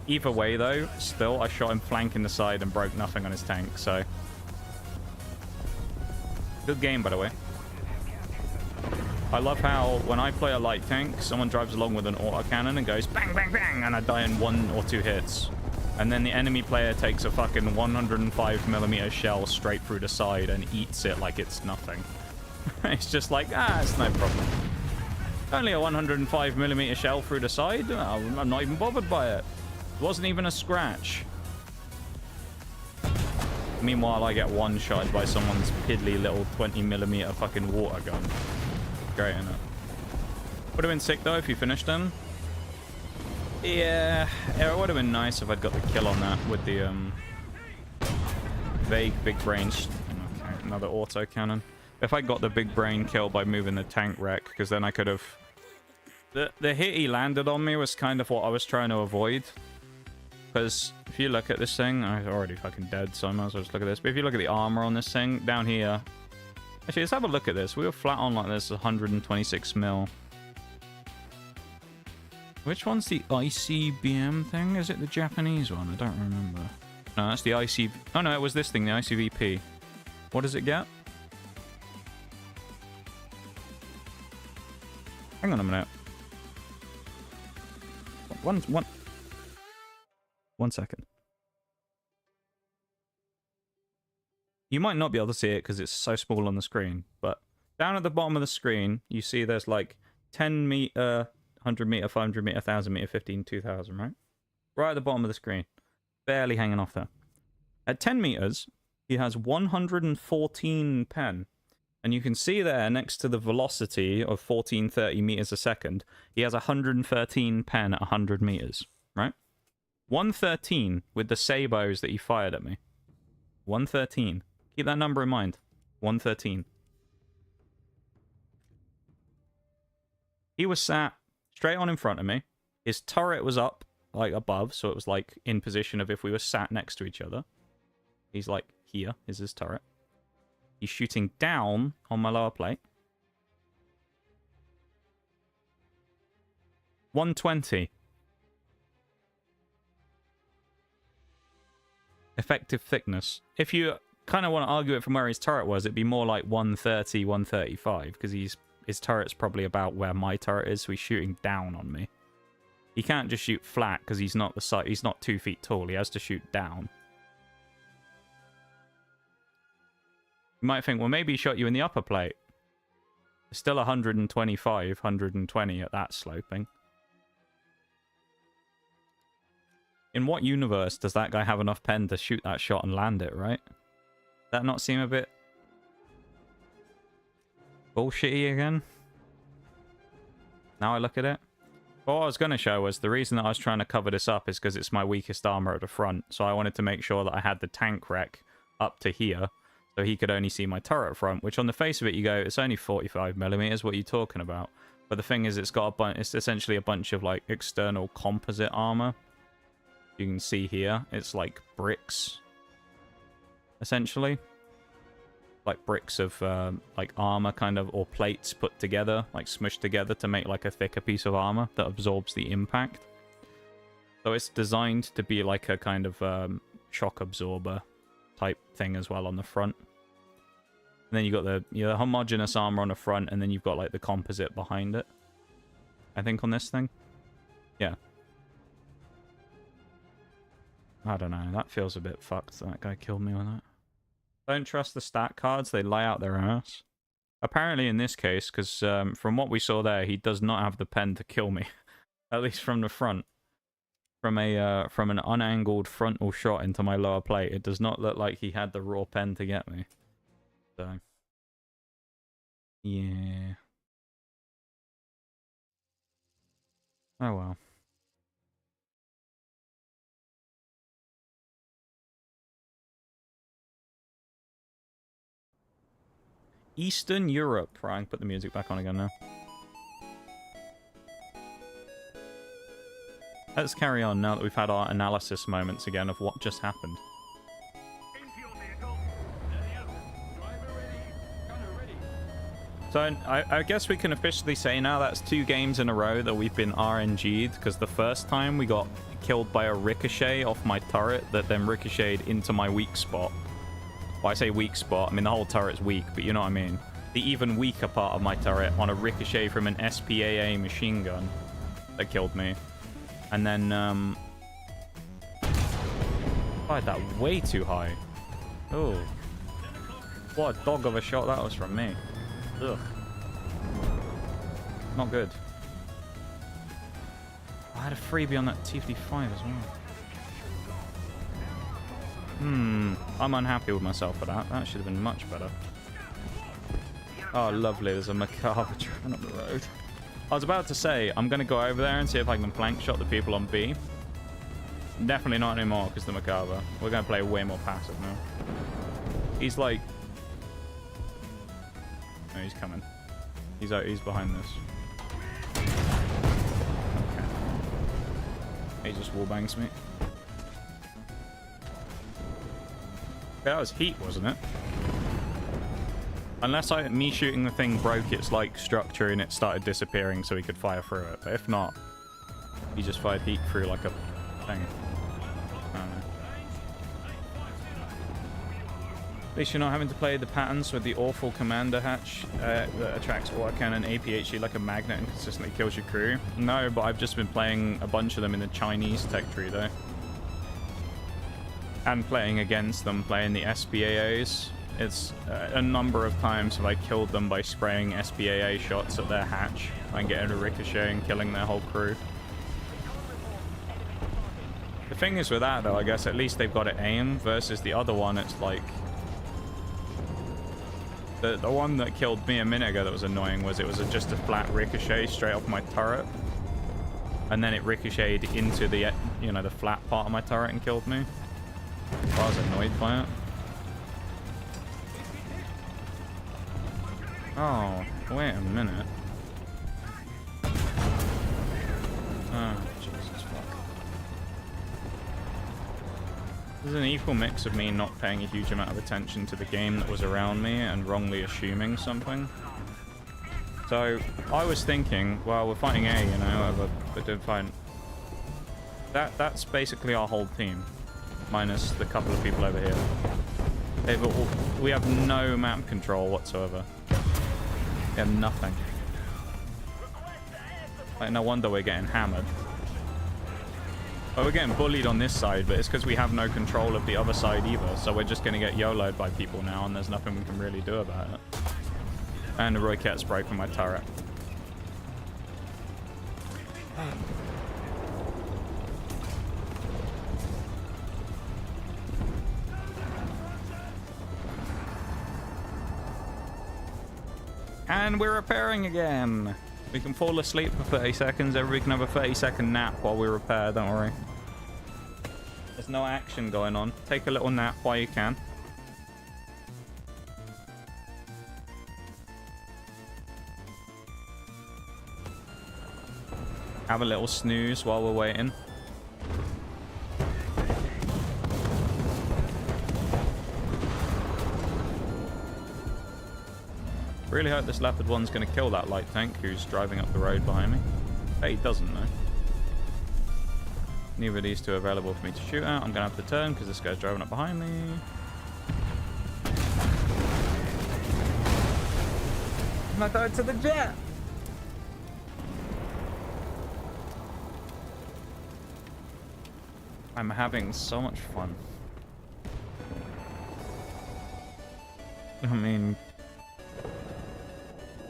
Either way, though, still, I shot him flank in the side and broke nothing on his tank, so... Good game, by the way. I love how, when I play a light tank, someone drives along with an autocannon and goes bang, bang, bang, and I die in 1 or 2 hits. And then the enemy player takes a fucking 105mm shell straight through the side and eats it like it's nothing. It's just like, it's no problem. Only a 105mm shell through the side? I'm not even bothered by it. It wasn't even a scratch. Meanwhile, I get one-shot by someone's piddly little 20mm fucking water gun. Great, innit? Would have been sick, though, if you finished him. Yeah, it would have been nice if I'd got the kill on that with the vague big brain. Okay, another auto cannon. If I got the big brain kill by moving the tank wreck, because then I could have... The hit he landed on me was kind of what I was trying to avoid. Because if you look at this thing, I'm already fucking dead, so I might as well just look at this. But if you look at the armor on this thing, down here... Actually, let's have a look at this. We were flat on like this, 126 mil. Which one's the ICBM thing? Is it the Japanese one? I don't remember. No, that's the IC... Oh, no, it was this thing, the ICVP. What does it get? Hang on a minute. One second. You might not be able to see it because it's so small on the screen, but down at the bottom of the screen, you see there's like 10 meter... 100 meter, 500 meter, 1000 meter, 15, 2000, right? Right at the bottom of the screen. Barely hanging off there. At 10 meters, he has 114 pen. And you can see there, next to the velocity of 1430 meters a second, he has 113 pen at 100 meters, right? 113 with the sabos that he fired at me. 113. Keep that number in mind. 113. He was sat straight on in front of me. His turret was up, like, above, so it was, like, in position of if we were sat next to each other. He's, like, here is his turret. He's shooting down on my lower plate. 120. Effective thickness. If you kind of want to argue it from where his turret was, it'd be more like 130, 135, because his turret's probably about where my turret is, so he's shooting down on me. He can't just shoot flat because he's not he's not 2 feet tall. He has to shoot down. You might think, well, maybe he shot you in the upper plate. It's still 125, 120 at that sloping. In what universe does that guy have enough pen to shoot that shot and land it, right? Does that not seem a bit bullshitty again? Now I look at it. What I was going to show was the reason that I was trying to cover this up is because it's my weakest armor at the front. So I wanted to make sure that I had the tank wreck up to here, so he could only see my turret front, which on the face of it, you go, it's only 45mm, what are you talking about? But the thing is, it's got it's essentially a bunch of like external composite armor. You can see here, it's like bricks, essentially. Like bricks of like armor kind of, or plates put together, like smushed together to make like a thicker piece of armor that absorbs the impact. So it's designed to be like a kind of shock absorber type thing as well on the front. And then you've got the homogeneous armor on the front, and then you've got like the composite behind it. I think on this thing. Yeah. I don't know, that feels a bit fucked. That guy killed me on that. Don't trust the stat cards, they lie out their ass. Apparently in this case, because from what we saw there, he does not have the pen to kill me. At least from the front. From an unangled frontal shot into my lower plate, it does not look like he had the raw pen to get me. So, yeah. Oh well. Eastern Europe. Right, I can put the music back on again now. Let's carry on now that we've had our analysis moments again of what just happened. So I guess we can officially say now that's 2 games in a row that we've been RNG'd, because the first time we got killed by a ricochet off my turret that then ricocheted into my weak spot. Well, I say weak spot, I mean the whole turret's weak, but you know what I mean. The even weaker part of my turret on a ricochet from an SPAA machine gun that killed me. And then, fired that way too high. Oh. What a dog of a shot that was from me. Ugh. Not good. I had a freebie on that T-55 as well. I'm unhappy with myself for that. That should have been much better. Oh, lovely. There's a macabre driving up the road. I was about to say, I'm going to go over there and see if I can flank shot the people on B. Definitely not anymore because the macabre. We're going to play way more passive now. He's like... Oh, he's coming. He's behind this. Okay. He just wallbangs me. That was heat, wasn't it? Unless me shooting the thing broke its like structure and it started disappearing so he could fire through it. But if not, he just fired heat through like a thing. I don't know. At least you're not having to play the patterns with the awful commander hatch that attracts water cannon APHE like a magnet and consistently kills your crew. No, but I've just been playing a bunch of them in the Chinese tech tree though. And playing against them, playing the SPAAs. It's a number of times have I killed them by spraying SPAA shots at their hatch and getting a ricochet and killing their whole crew. The thing is with that though, I guess at least they've got it aim versus the other one. It's like the one that killed me a minute ago that was annoying was it was just a flat ricochet straight off my turret, and then it ricocheted into the the flat part of my turret and killed me. I was annoyed by it. Oh, wait a minute. Oh, Jesus fuck. There's an equal mix of me not paying a huge amount of attention to the game that was around me and wrongly assuming something. So, I was thinking, well, we're fighting A, whatever, but don't fight. That's basically our whole team. Minus the couple of people over here. We have no map control whatsoever. We have nothing. Like, no wonder we're getting hammered. Well, we're getting bullied on this side, but it's because we have no control of the other side either. So we're just going to get YOLO'd by people now, and there's nothing we can really do about it. And the rocket's broken my turret. And we're repairing again. We can fall asleep for 30 seconds. Everybody can have a 30-second nap while we repair, don't worry. There's no action going on. Take a little nap while you can. Have a little snooze while we're waiting. Really hope this leopard one's going to kill that light tank who's driving up the road behind me. Hey, he doesn't though. Neither of these two are available for me to shoot at. I'm going to have to turn because this guy's driving up behind me. I'm not going to the jet. I'm having so much fun. I mean,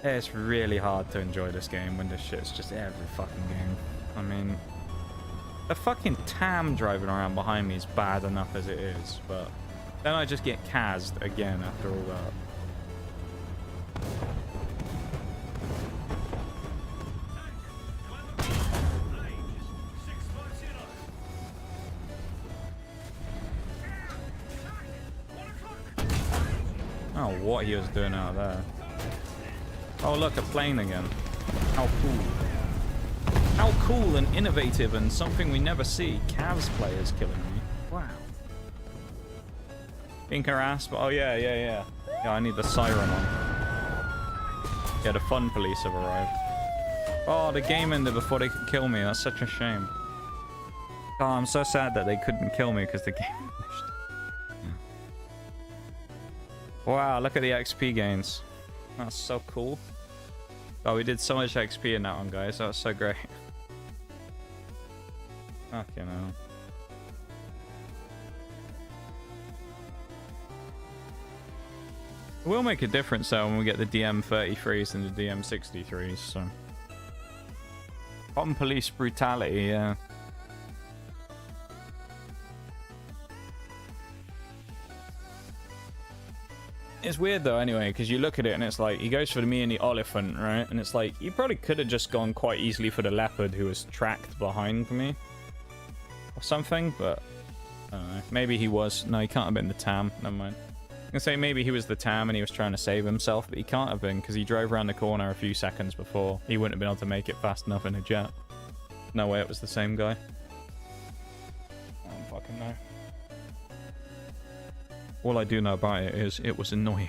it's really hard to enjoy this game when this shit's just every fucking game. I mean, the fucking TAM driving around behind me is bad enough as it is, but then I just get cased again after all that. Oh, what he was doing out there. Oh, look, a plane again. How cool. How cool and innovative and something we never see. Cavs players killing me. Wow. Being harassed, but oh yeah. Yeah, I need the siren on. Yeah, the fun police have arrived. Oh, the game ended before they could kill me. That's such a shame. Oh, I'm so sad that they couldn't kill me because the game finished. Yeah. Wow, look at the XP gains. That's so cool. Oh, we did so much XP in that one, guys. That was so great. Fucking hell. It will make a difference though when we get the DM33s and the DM63s, so. Cotton police brutality, yeah. It's weird though anyway, because you look at it and it's like, he goes for me and the elephant, right? And it's like, you probably could have just gone quite easily for the leopard who was tracked behind me. Or something, but I don't know. Maybe he was. No, he can't have been the Tam. Never mind. I'm gonna say maybe he was the Tam and he was trying to save himself, but he can't have been because he drove around the corner a few seconds before. He wouldn't have been able to make it fast enough in a jet. No way it was the same guy. I don't fucking know. All I do know about it is it was annoying.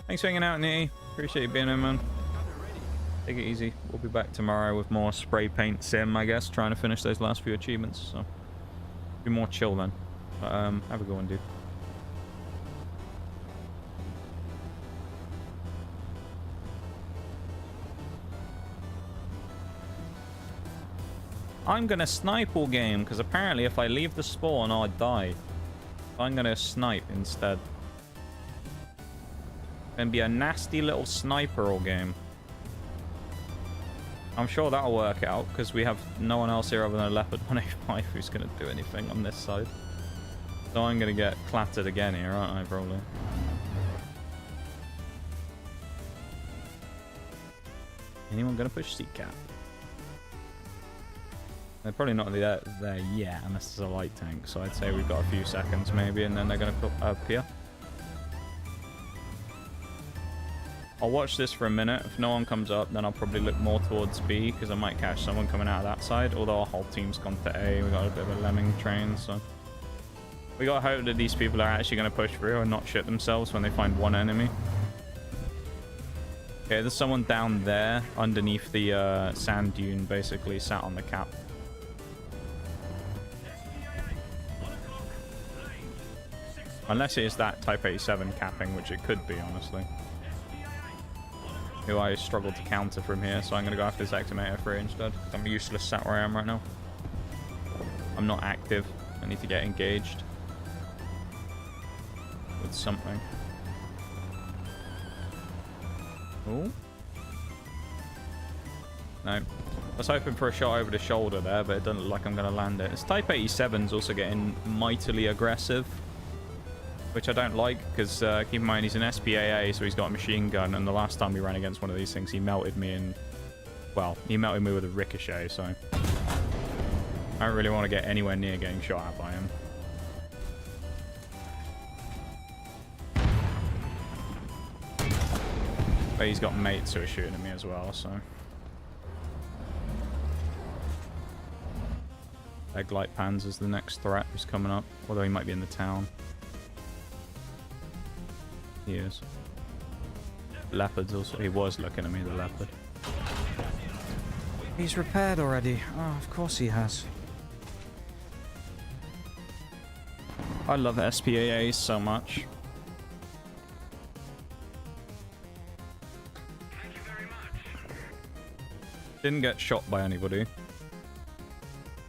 Thanks for hanging out, Nitty. Appreciate you being here, man. Take it easy. We'll be back tomorrow with more spray paint sim, I guess, trying to finish those last few achievements. So be more chill then. But, have a good one, dude. I'm gonna snipe all game because apparently if I leave the spawn I'll die. I'm gonna snipe instead. And be a nasty little sniper all game. I'm sure that'll work out because we have no one else here other than a leopard 185 who's gonna do anything on this side. So I'm gonna get clattered again here, aren't I, probably? Anyone gonna push seat cap? They're probably not there yet, unless it's a light tank. So I'd say we've got a few seconds maybe, and then they're going to appear. I'll watch this for a minute. If no one comes up, then I'll probably look more towards B, because I might catch someone coming out of that side. Although our whole team's gone to A. We've got a bit of a lemming train, so... We got to hope that these people are actually going to push through and not shit themselves when they find one enemy. Okay, there's someone down there, underneath the sand dune, basically, sat on the cap. Unless it is that Type 87 capping, which it could be, honestly. Who I struggle to counter from here, so I'm going to go after this Actimator 3 instead. I'm useless sat where I am right now. I'm not active. I need to get engaged with something. Oh. No. I was hoping for a shot over the shoulder there, but it doesn't look like I'm going to land it. This Type 87's also getting mightily aggressive, which I don't like, because keep in mind he's an SPAA, so he's got a machine gun, and the last time we ran against one of these things, he melted me in... Well, he melted me with a ricochet, so... I don't really want to get anywhere near getting shot at by him. But he's got mates who are shooting at me as well, so... Egg-light Panzer's the next threat who's coming up, although he might be in the town. He is. Leopard's also... He was looking at me, the leopard. He's repaired already. Oh, of course he has. I love SPAAs so much. Thank you very much. Didn't get shot by anybody.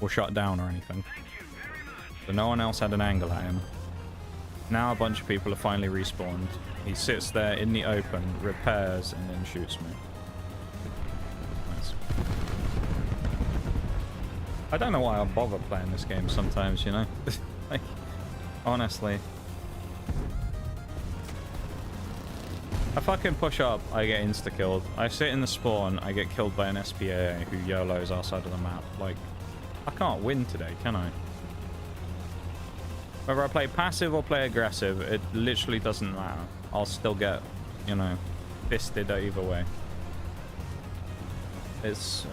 Or shot down or anything. So no one else had an angle at him. Now a bunch of people have finally respawned. He sits there in the open, repairs, and then shoots me. Nice. I don't know why I bother playing this game sometimes, you know? Like, honestly. I fucking push up, I get insta-killed. I sit in the spawn, I get killed by an SPAA who YOLOs our side of the map. Like, I can't win today, can I? Whether I play passive or play aggressive, it literally doesn't matter. I'll still get, you know, fisted either way. It's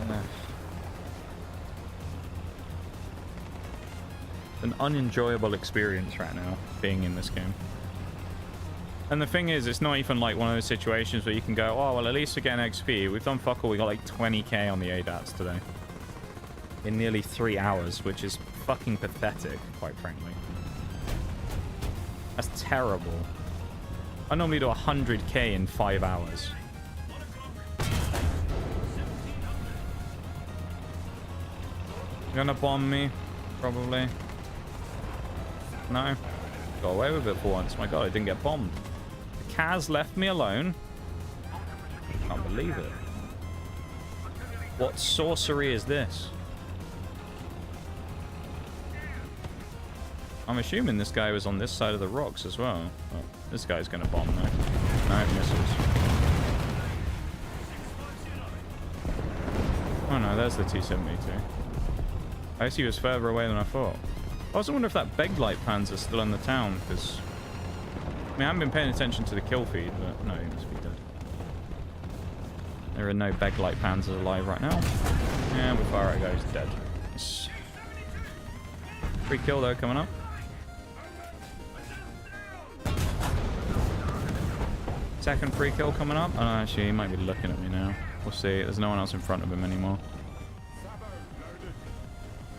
an unenjoyable experience right now, being in this game. And the thing is, it's not even like one of those situations where you can go, oh, well, at least we're getting XP. We've done fuck all. We got like 20k on the ADATs today. In nearly 3 hours, which is fucking pathetic, quite frankly. That's terrible. I normally do 100k in 5 hours. You're gonna bomb me? Probably. No. Got away with it for once. My god, I didn't get bombed. The Kaz left me alone. Can't believe it. What sorcery is this? I'm assuming this guy was on this side of the rocks as well. Oh, this guy's gonna bomb though. No, it misses. Oh no, there's the T-72. I guess he was further away than I thought. I also wonder if that Beglite Panzer's still in the town, because I mean, I haven't been paying attention to the kill feed, but no, he must be dead. There are no Beglite Panzers alive right now. And before it goes, dead. Yes. Free kill though coming up. Second free kill coming up. Oh, actually, he might be looking at me now. We'll see. There's no one else in front of him anymore.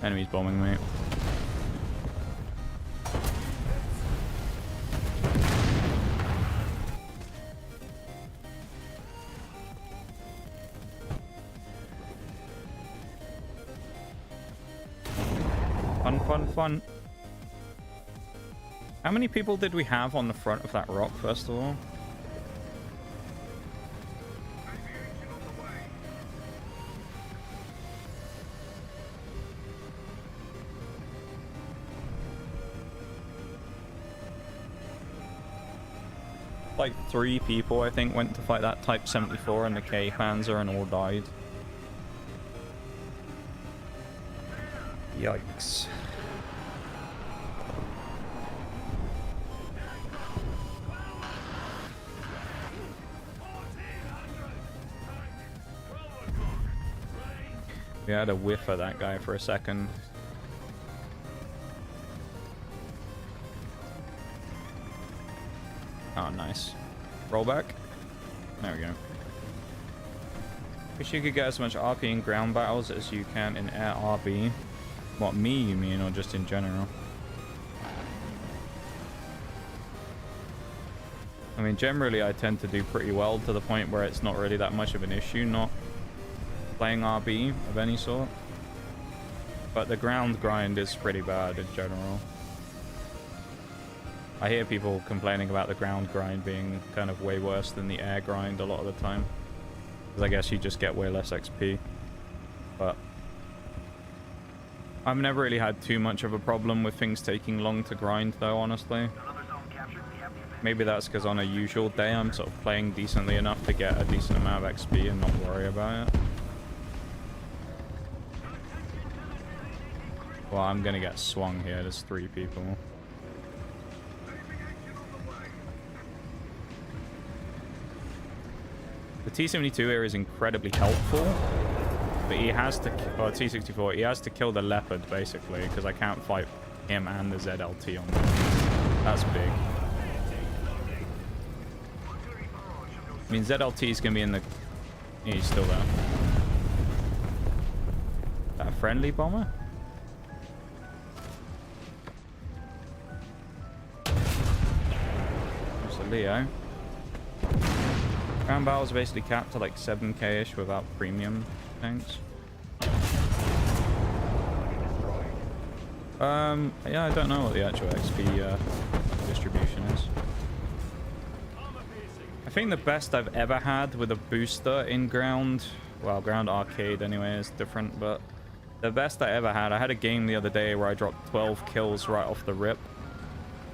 Enemy's bombing me. Fun, fun, fun. How many people did we have on the front of that rock, first of all? Like 3 people, I think, went to fight that Type 74 and the K Panzer and all died. Yikes. We had a whiff of that guy for a second. Oh, nice. Roll back. There we go. Wish you could get as much RP in ground battles as you can in air RB. What, me you mean, or just in general? I mean, generally I tend to do pretty well to the point where it's not really that much of an issue not playing RB of any sort. But the ground grind is pretty bad in general. I hear people complaining about the ground grind being kind of way worse than the air grind a lot of the time. Because I guess you just get way less XP. But I've never really had too much of a problem with things taking long to grind though, honestly. Maybe that's because on a usual day I'm sort of playing decently enough to get a decent amount of XP and not worry about it. Well, I'm gonna get swung here. There's 3 people. The T-72 here is incredibly helpful, but he has to, or T-64, he has to kill the Leopard basically, because I can't fight him and the ZLT on him. That's big. I mean, ZLT is gonna be in the. Yeah, he's still there. Is that a friendly bomber? There's a Leo. Ground battles are basically capped to like 7k-ish without premium tanks. Yeah, I don't know what the actual XP distribution is. I think the best I've ever had with a booster in ground, well, ground arcade anyway is different, but the best I ever had, I had a game the other day where I dropped 12 kills right off the rip.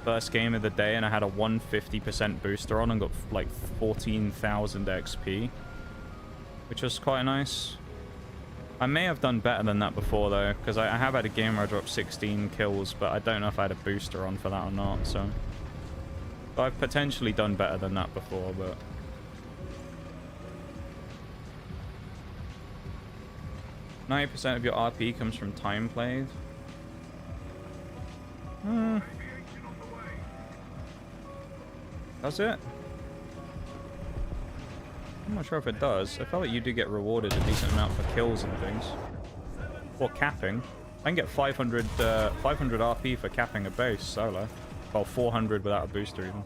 First game of the day, and I had a 150% booster on and got like 14,000 XP, which was quite nice. I may have done better than that before though, because I have had a game where I dropped 16 kills, but I don't know if I had a booster on for that or not, so I've potentially done better than that before, but... 90% of your RP comes from time played. Does it? I'm not sure if it does. I feel like you do get rewarded a decent amount for kills and things. Or capping. I can get 500 RP for capping a base solo. Well, 400 without a booster even.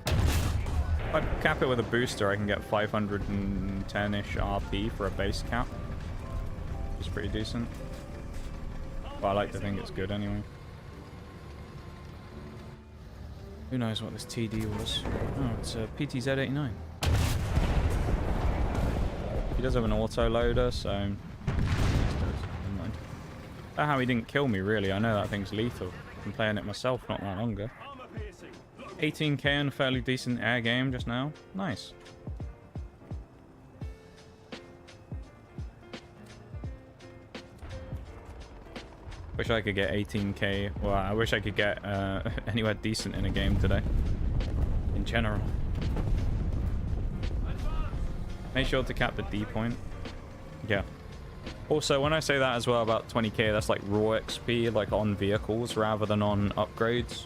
If I cap it with a booster, I can get 510-ish RP for a base cap. Which is pretty decent. But I like to think it's good anyway. Who knows what this TD was? Oh, it's a PTZ-89. He does have an auto loader, so... Never mind. I don't know how he didn't kill me, really. I know that thing's lethal. I've been playing it myself not that long ago. 18k and a fairly decent air game just now. Nice. Wish I could get 18k. Well, I wish I could get anywhere decent in a game today. In general. Make sure to cap the D point. Yeah. Also, when I say that as well about 20k, that's like raw XP, like on vehicles rather than on upgrades.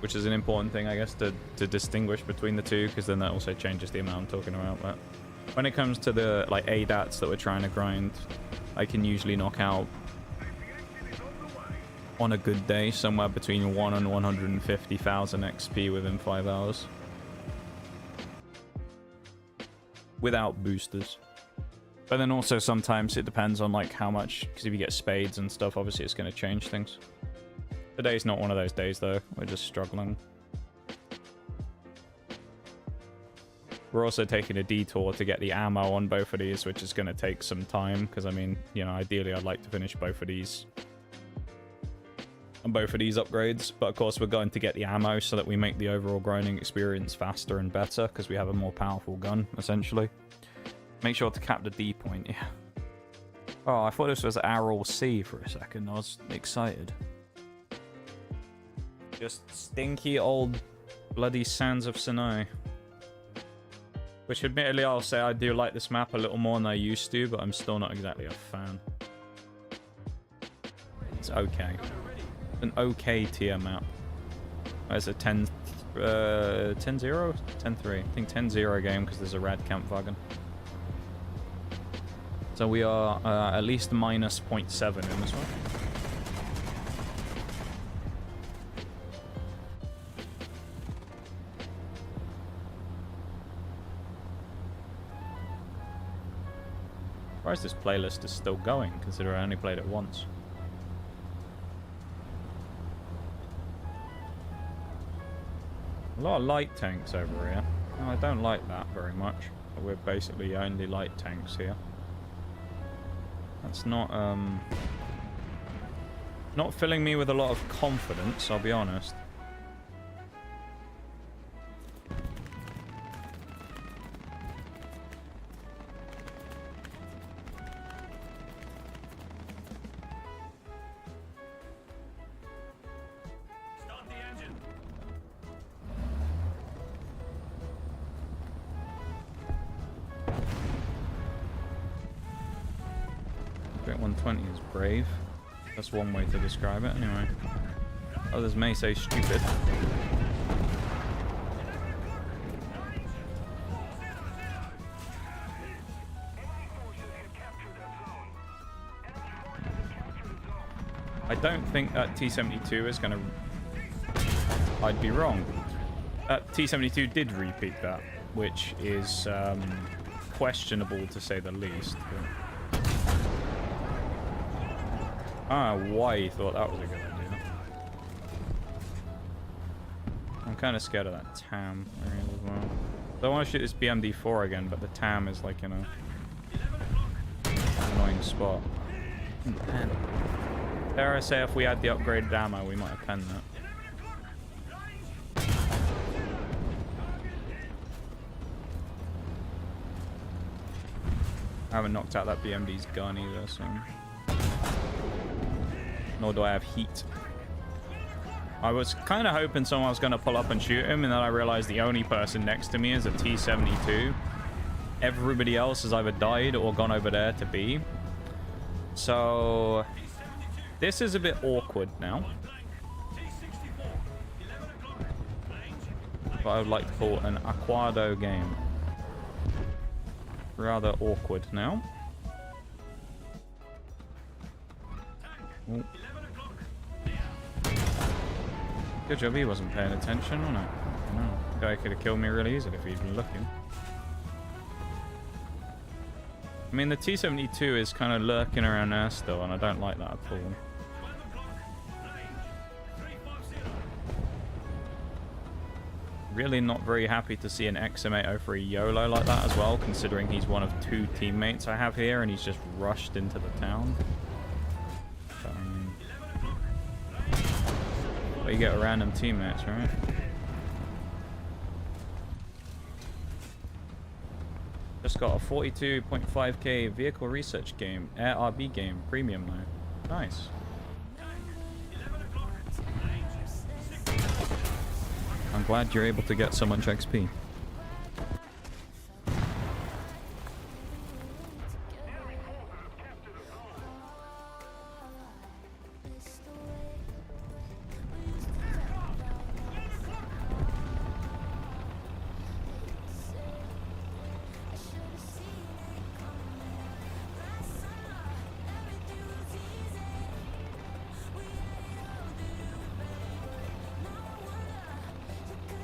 Which is an important thing, I guess, to distinguish between the two, because then that also changes the amount I'm talking about. But when it comes to the like ADATs that we're trying to grind, I can usually knock out on a good day somewhere between 1 and 150,000 XP within 5 hours. Without boosters. But then also sometimes it depends on like how much, because if you get spades and stuff, obviously it's going to change things. Today's not one of those days though, we're just struggling. We're also taking a detour to get the ammo on both of these, which is going to take some time, because I mean, you know, ideally I'd like to finish both of these on both of these upgrades, but of course we're going to get the ammo so that we make the overall grinding experience faster and better, because we have a more powerful gun, essentially. Make sure to cap the D point, yeah. Oh, I thought this was R or C for a second. I was excited. Just stinky old bloody Sands of Sinai. Which admittedly I'll say I do like this map a little more than I used to, but I'm still not exactly a fan. It's okay. An okay tier map. It's a 10-0? 10-3? I think 10-0 game because there's a rad camp wagon. So we are at least minus 0.7 in this one. Surprised this playlist is still going, considering I only played it once. A lot of light tanks over here. No, I don't like that very much. We're basically only light tanks here. That's not filling me with a lot of confidence, I'll be honest. Brave. That's one way to describe it, anyway. Others may say stupid. I don't think that T-72 is going to... I'd be wrong. T-72 did repeat that, which is questionable to say the least. But... I don't know why he thought that was a good idea. I'm kind of scared of that TAM area as well. So I want to shoot this BMD4 again, but the TAM is like in a annoying spot. Pen. Dare I say if we had the upgraded ammo, we might have penned that. I haven't knocked out that BMD's gun either, so... Nor do I have heat. I was kind of hoping someone was going to pull up and shoot him, and then I realized the only person next to me is a T-72. Everybody else has either died or gone over there to B. So this is a bit awkward now. But I would like to call an Aquado game. Rather awkward now. Ooh. Good job he wasn't paying attention, wasn't it? No, the guy could have killed me really easily if he'd been looking. I mean, the T-72 is kind of lurking around there still, and I don't like that at all. Really not very happy to see an XM803 YOLO like that as well, considering he's one of 2 teammates I have here, and he's just rushed into the town. But you get random teammates, right? Just got a 42.5k vehicle research game, Air RB game, premium though. Nice. I'm glad you're able to get so much XP.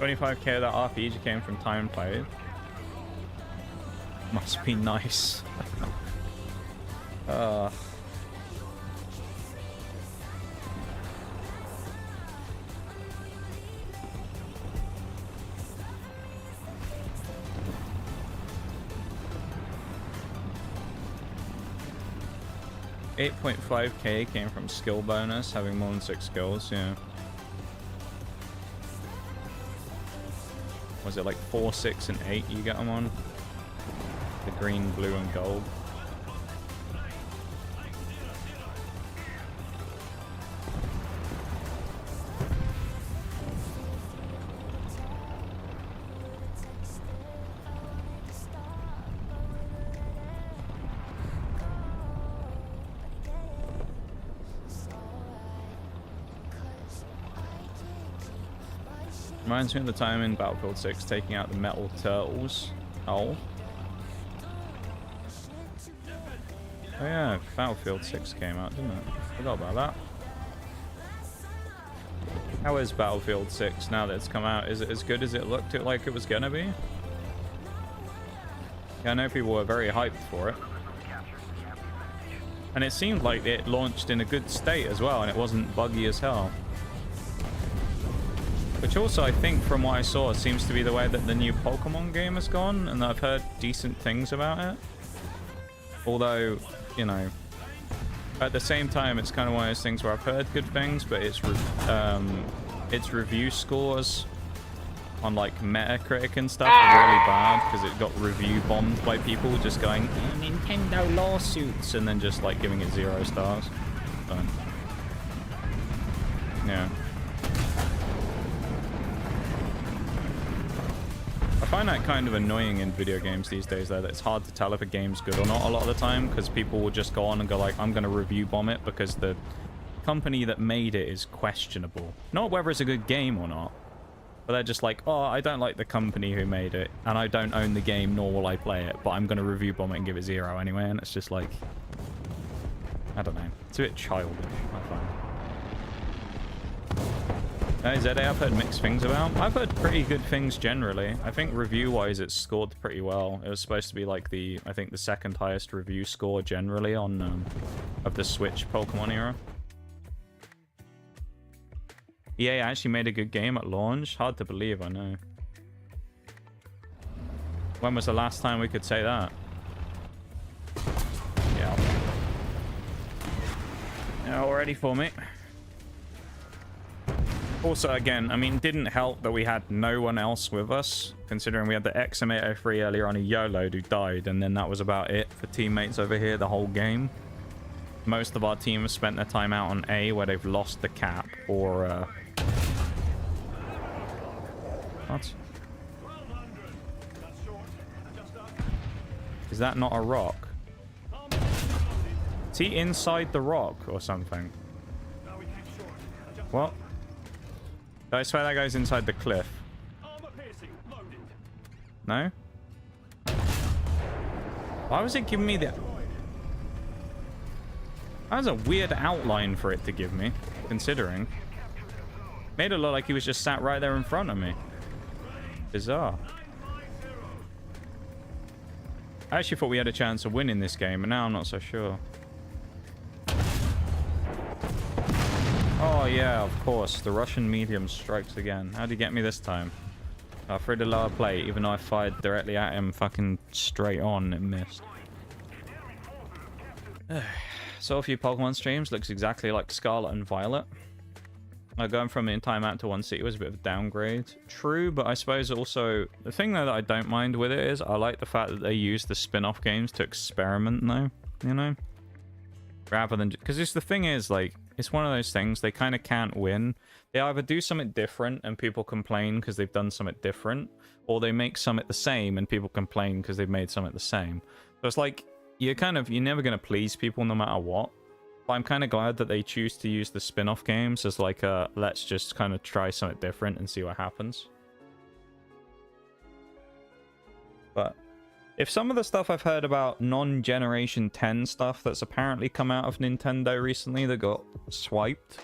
$25k of that RPG came from time played. Must be nice. 8.5k came from skill bonus, having more than 6 skills, yeah. Was it like 4, 6, and 8 you get them on? The green, blue, and gold. Reminds me of the time in Battlefield 6 taking out the metal turtles. Oh. Oh yeah, Battlefield 6 came out, didn't it? Forgot about that. How is Battlefield 6 now that it's come out? Is it as good as it looked like it was gonna be? Yeah, I know people were very hyped for it. And it seemed like it launched in a good state as well, and it wasn't buggy as hell. Which also, I think, from what I saw, seems to be the way that the new Pokemon game has gone, and I've heard decent things about it. Although, you know, at the same time, it's kind of one of those things where I've heard good things, but its review scores on, like, Metacritic and stuff are really bad, because it got review bombed by people just going, Nintendo lawsuits, and then just, like, giving it 0 stars. So, yeah. I find that kind of annoying in video games these days, though, that it's hard to tell if a game's good or not a lot of the time, because people will just go on and go like, I'm going to review bomb it because the company that made it is questionable. Not whether it's a good game or not, but they're just like, oh, I don't like the company who made it, and I don't own the game, nor will I play it, but I'm going to review bomb it and give it 0 anyway, and it's just like, I don't know. It's a bit childish, I find. ZA, I've heard mixed things about. I've heard pretty good things generally. I think review-wise, it's scored pretty well. It was supposed to be like the, I think, the 2nd highest review score generally on of the Switch Pokemon era. EA actually made a good game at launch. Hard to believe, I know. When was the last time we could say that? Yeah. Yeah, all ready for me. Also, again, I mean, didn't help that we had no one else with us, considering we had the XM803 earlier on a YOLO who died, and then that was about it for teammates over here the whole game. Most of our team have spent their time out on A, where they've lost the cap, or What? Is that not a rock? Is he inside the rock or something? What? I swear that guy's inside the cliff. No? Why was it giving me that? That was a weird outline for it to give me, considering. Made it look like he was just sat right there in front of me. Bizarre. I actually thought we had a chance of winning this game, but now I'm not so sure. Oh yeah, of course. The Russian medium strikes again. How'd he get me this time? I threw the lower plate, even though I fired directly at him, fucking straight on, and missed. So a few Pokemon streams looks exactly like Scarlet and Violet. Going from the entire map to one city was a bit of a downgrade. True, but I suppose also... The thing, though, that I don't mind with it is I like the fact that they use the spin-off games to experiment, though. You know? Rather than... Because the thing is, like, it's one of those things, they kind of can't win. They either do something different and people complain because they've done something different, or they make something the same and people complain because they've made something the same. So it's like, you're never going to please people no matter what. But I'm kind of glad that they choose to use the spin-off games as like a, let's just kind of try something different and see what happens. But if some of the stuff I've heard about non-Generation 10 stuff that's apparently come out of Nintendo recently that got swiped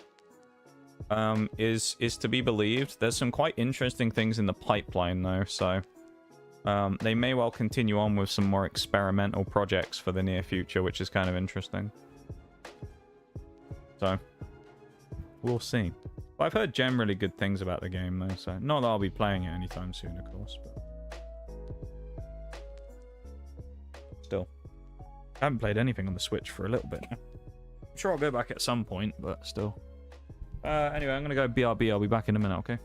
is to be believed, there's some quite interesting things in the pipeline though, so they may well continue on with some more experimental projects for the near future, which is kind of interesting. So, we'll see. But I've heard generally good things about the game, though, so... Not that I'll be playing it anytime soon, of course, but... Still. I haven't played anything on the Switch for a little bit now. I'm sure I'll go back at some point, but still. Anyway, I'm gonna go BRB. I'll be back in a minute, okay?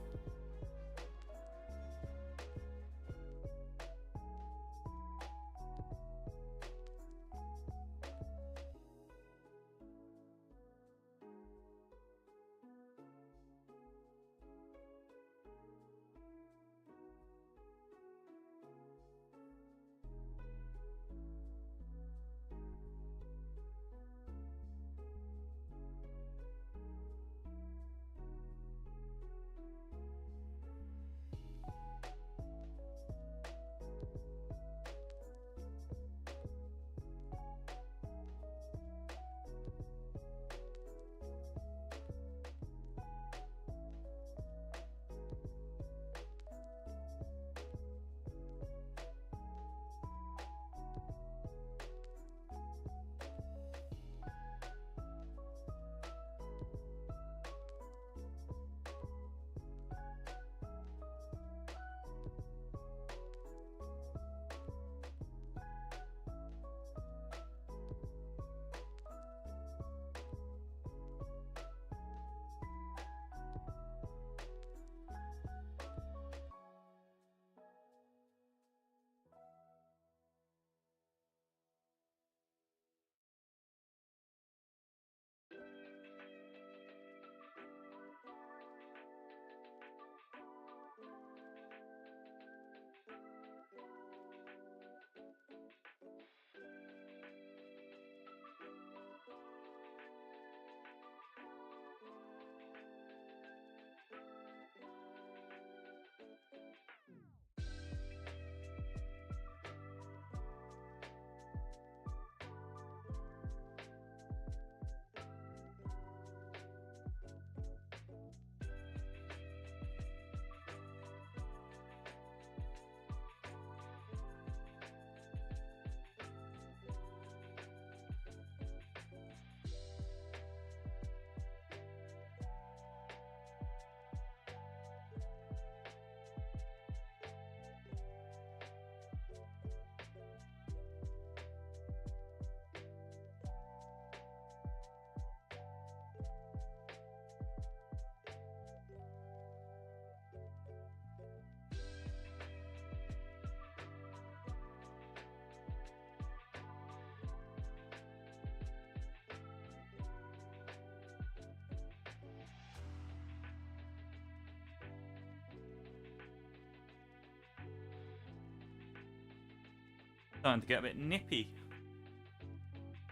Starting to get a bit nippy.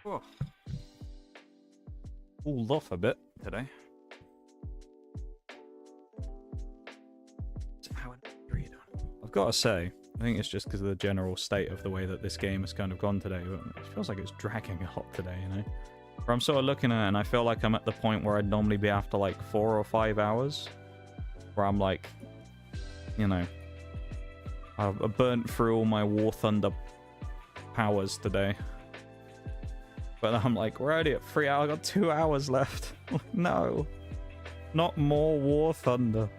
Oh. Cooled off a bit today. I've got to say, I think it's just because of the general state of the way that this game has kind of gone today. But it feels like it's dragging a lot today, you know? Where I'm sort of looking at it and I feel like I'm at the point where I'd normally be after like 4 or 5 hours. Where I'm like, you know, I burnt through all my War Thunder powers today. But I'm like, we're already at 3 hours, I got 2 hours left. No. Not more War Thunder.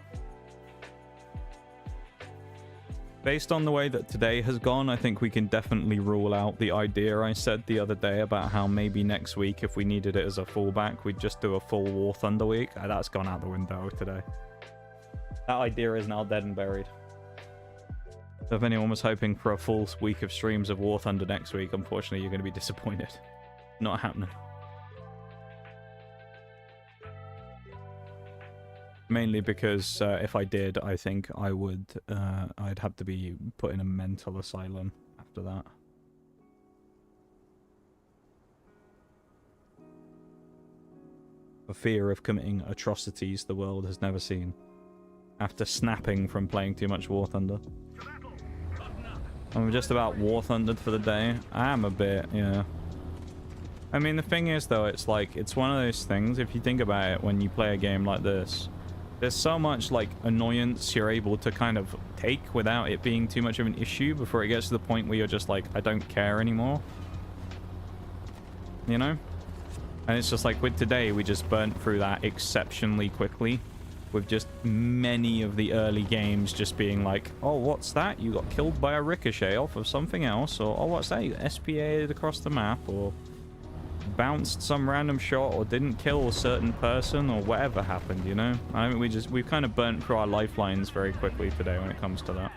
Based on the way that today has gone, I think we can definitely rule out the idea I said the other day about how maybe next week, if we needed it as a fallback, we'd just do a full War Thunder week. That's gone out the window today. That idea is now dead and buried. So if anyone was hoping for a full week of streams of War Thunder next week, unfortunately you're going to be disappointed. Not happening. Mainly because if I did, I think I would, I'd have to be put in a mental asylum after that. For fear of committing atrocities the world has never seen. After snapping from playing too much War Thunder. I'm just about War Thundered for the day. I am a bit, yeah. I mean, the thing is, though, it's like, it's one of those things, if you think about it, when you play a game like this, there's so much, like, annoyance you're able to kind of take without it being too much of an issue before it gets to the point where you're just like, I don't care anymore. You know? And it's just like, with today, we just burnt through that exceptionally quickly. With just many of the early games just being like, oh, what's that? You got killed by a ricochet off of something else. Or, oh, what's that? You SPA'd across the map. Or bounced some random shot. Or didn't kill a certain person. Or whatever happened, you know? I mean, we've kind of burnt through our lifelines very quickly today when it comes to that.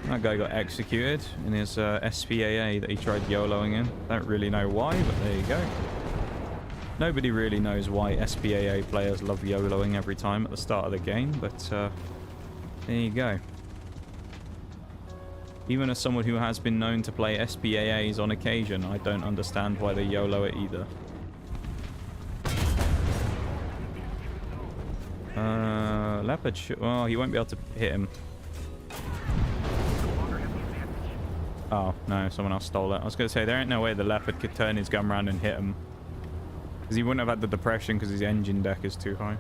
That guy got executed in his SPAA that he tried YOLOing in. Don't really know why, but there you go. Nobody really knows why SPAA players love YOLOing every time at the start of the game, but there you go. Even as someone who has been known to play SPAAs on occasion, I don't understand why they YOLO it either. Leopard, oh, he won't be able to hit him. Oh, no, someone else stole it. I was going to say, there ain't no way the Leopard could turn his gun around and hit him. Because he wouldn't have had the depression because his engine deck is too high.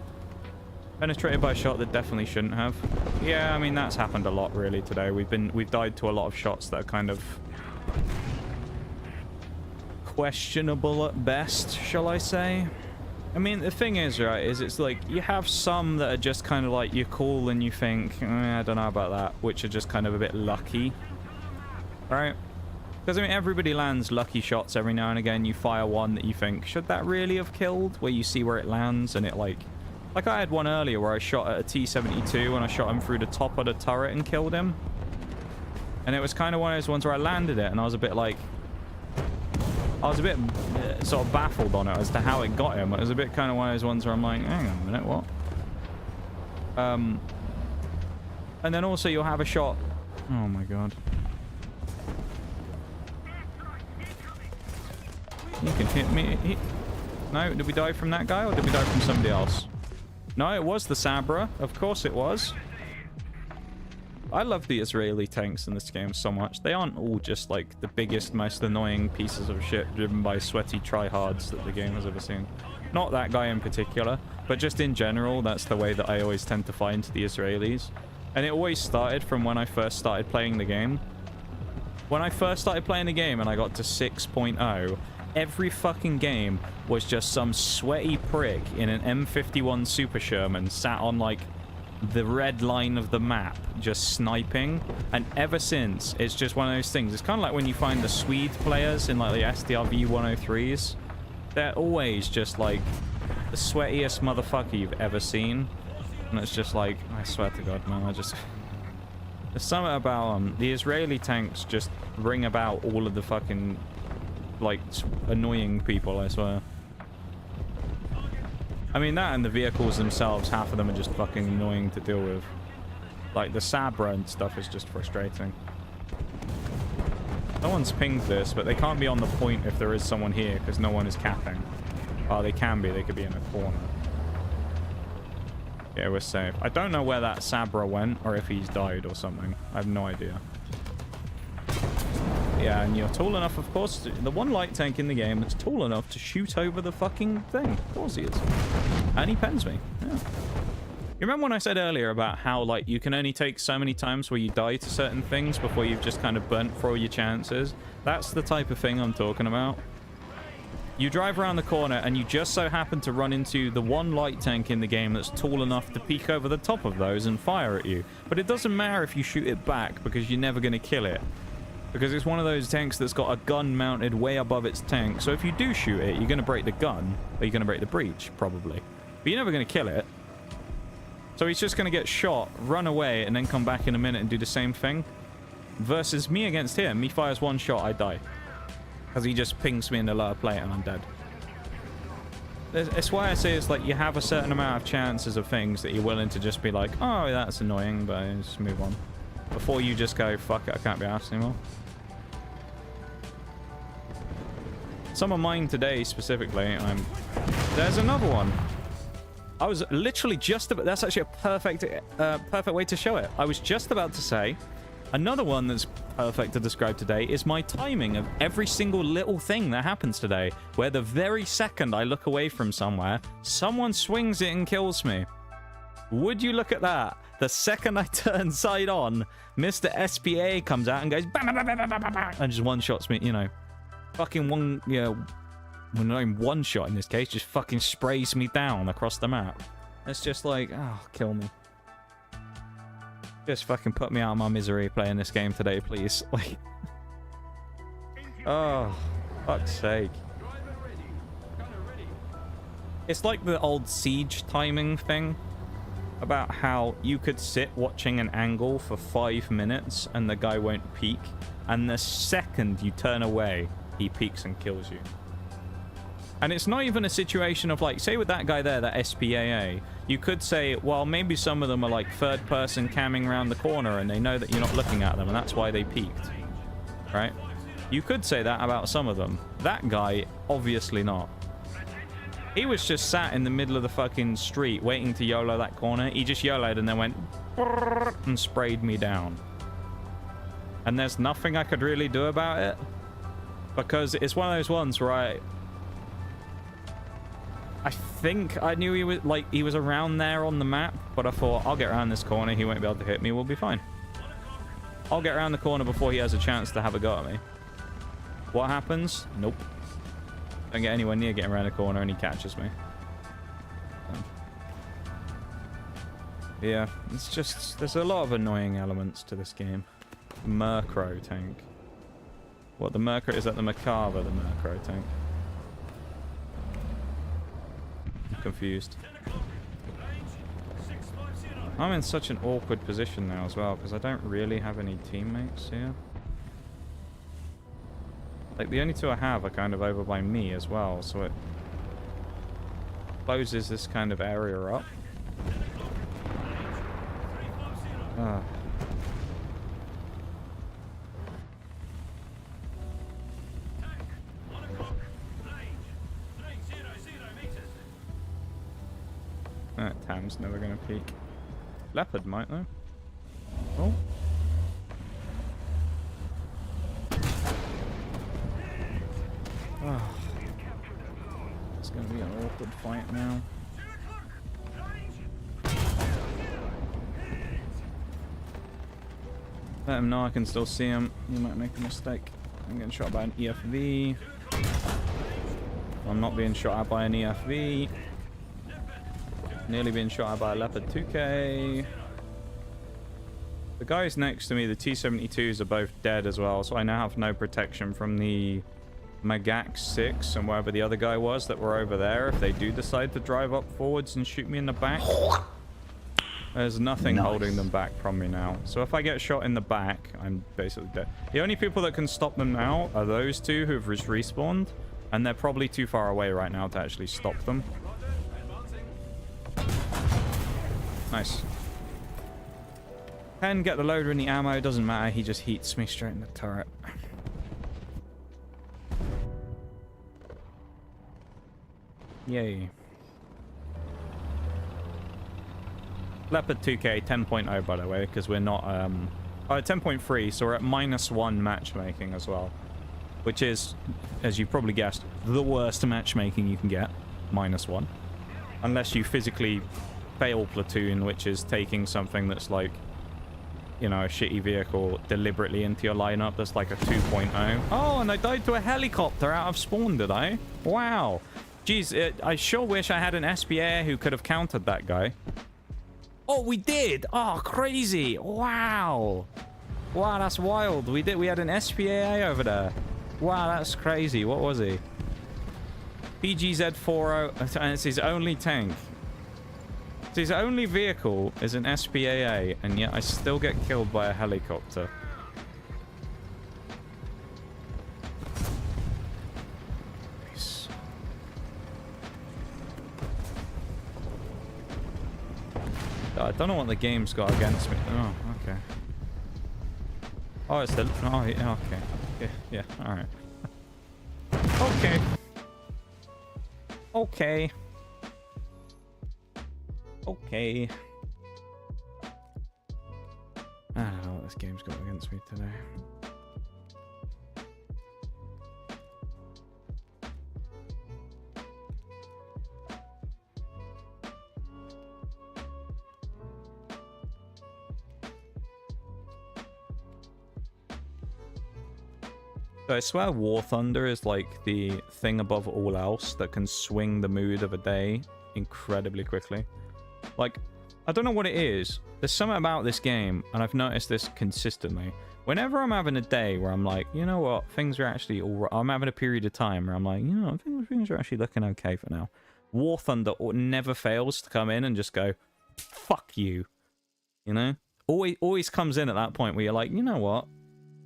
Penetrated by a shot that definitely shouldn't have. Yeah, I mean, that's happened a lot, really, today. We've died to a lot of shots that are kind of questionable at best, shall I say. I mean, the thing is, right, is it's like, you have some that are just kind of like, you're cool and you think, I don't know about that, which are just kind of a bit lucky. Right? Because, I mean, everybody lands lucky shots every now and again. You fire one that you think, should that really have killed? Where you see where it lands and it, like I had one earlier where I shot at a T-72 and I shot him through the top of the turret and killed him. And it was kind of one of those ones where I landed it and I was a bit like... I was a bit sort of baffled on it as to how it got him. It was a bit kind of one of those ones where I'm like, hang on a minute, what? And then also you'll have a shot... Oh my god. You can hit me. No, did we die from that guy or did we die from somebody else? No, it was the Sabra. Of course it was. I love the Israeli tanks in this game so much. They aren't all just like the biggest, most annoying pieces of shit driven by sweaty tryhards that the game has ever seen. Not that guy in particular, but just in general, that's the way that I always tend to find the Israelis. And it always started from when I first started playing the game. When I first started playing the game and I got to 6.0, every fucking game was just some sweaty prick in an M51 Super Sherman sat on, like, the red line of the map, just sniping. And ever since, it's just one of those things. It's kind of like when you find the Swede players in, like, the SDRV 103s. They're always just, like, the sweatiest motherfucker you've ever seen. And it's just like, I swear to God, man, I just... There's something about the Israeli tanks just bring about all of the fucking... like, annoying people, I swear. I mean, that and the vehicles themselves, half of them are just fucking annoying to deal with. Like, the Sabra and stuff is just frustrating. Someone's pinged this, but they can't be on the point if there is someone here, because no one is capping. Oh, they can be. They could be in a corner. Yeah, we're safe. I don't know where that Sabra went, or if he's died or something. I have no idea. Yeah, and you're tall enough, of course. The one light tank in the game that's tall enough to shoot over the fucking thing. Of course he is. And he pens me. Yeah. You remember when I said earlier about how, like, you can only take so many times where you die to certain things before you've just kind of burnt for all your chances? That's the type of thing I'm talking about. You drive around the corner and you just so happen to run into the one light tank in the game that's tall enough to peek over the top of those and fire at you. But it doesn't matter if you shoot it back because you're never going to kill it. Because it's one of those tanks that's got a gun mounted way above its tank. So if you do shoot it, you're going to break the gun, or you're going to break the breach, probably. But you're never going to kill it. So he's just going to get shot, run away, and then come back in a minute and do the same thing. Versus me against him, he fires one shot, I die. Because he just pings me in the lower plate and I'm dead. It's why I say it's like you have a certain amount of chances of things that you're willing to just be like, oh, that's annoying, but just move on. Before you just go, fuck it, I can't be arsed anymore. Some of mine today, specifically, there's another one. I was literally just about... That's actually a perfect way to show it. I was just about to say, another one that's perfect to describe today is my timing of every single little thing that happens today, where the very second I look away from somewhere, someone swings it and kills me. Would you look at that? The second I turn side on, Mr. SPA comes out and goes, bam, bam, bam, bam, bam, bam, and just one-shots me, you know. Fucking one, you know, well, not even one shot in this case, just fucking sprays me down across the map. It's just like, oh, kill me. Just fucking put me out of my misery playing this game today, please. Like, oh, fuck's sake. It's like the old Siege timing thing about how you could sit watching an angle for 5 minutes and the guy won't peek, and the second you turn away, he peeks and kills you. And it's not even a situation of, like, say with that guy there, that SPAA, you could say, well, maybe some of them are like third person camming around the corner and they know that you're not looking at them and that's why they peeked, right? You could say that about some of them. That guy, obviously not. He was just sat in the middle of the fucking street waiting to YOLO that corner. He just YOLO'd and then went and sprayed me down. And there's nothing I could really do about it. Because it's one of those ones where I think I knew he was around there on the map, but I thought, I'll get around this corner, he won't be able to hit me, we'll be fine. I'll get around the corner before he has a chance to have a go at me. What happens? Nope. Don't get anywhere near getting around the corner and he catches me. Yeah, it's just, there's a lot of annoying elements to this game. Murkrow tank. What, the Murkrow? Is that the Macabre, the Murkrow tank? I'm confused. I'm in such an awkward position now as well, because I don't really have any teammates here. Like, the only two I have are kind of over by me as well, so it closes this kind of area up. Ah. Tam's never gonna peek. Leopard might though. Oh. Oh. It's gonna be an awkward fight now. Let him know I can still see him. He might make a mistake. I'm getting shot by an EFV. I'm not being shot at by an EFV. Nearly being shot at by a Leopard 2K. The guys next to me, the T-72s, are both dead as well, so I now have no protection from the Magak 6 and wherever the other guy was that were over there. If they do decide to drive up forwards and shoot me in the back, there's nothing holding them back from me now. So if I get shot in the back, I'm basically dead. The only people that can stop them now are those two who've respawned, and they're probably too far away right now to actually stop them. Nice. Pen, get the loader and the ammo. Doesn't matter. He just heats me straight in the turret. Yay. Leopard 2K 10.0, by the way, because we're not... 10.3, so we're at -1 matchmaking as well. Which is, as you probably guessed, the worst matchmaking you can get. -1. Unless you physically fail platoon, which is taking something that's like, you know, a shitty vehicle deliberately into your lineup that's like a 2.0. Oh, and I died to a helicopter out of spawn, did I? Wow. Jeez, I sure wish I had an SPA who could have countered that guy. Oh, we did! Oh, crazy! Wow! Wow, that's wild. We did. We had an SPA over there. Wow, that's crazy. What was he? PGZ-40, and it's his only tank. So his only vehicle is an SPAA, and yet I still get killed by a helicopter. Nice. I don't know what the game's got against me. Oh, okay. Oh, it's the... Oh, yeah, okay. Yeah, alright. Okay. Okay. Okay. I don't know what this game's got against me today. So I swear War Thunder is like the thing above all else that can swing the mood of a day incredibly quickly. Like, I don't know what it is. There's something about this game, and I've noticed this consistently. Whenever I'm having a day where I'm like, you know what, things are actually all right. I'm having a period of time where I'm like, you know, things are actually looking okay for now. War Thunder never fails to come in and just go, fuck you. You know? Always comes in at that point where you're like, you know what?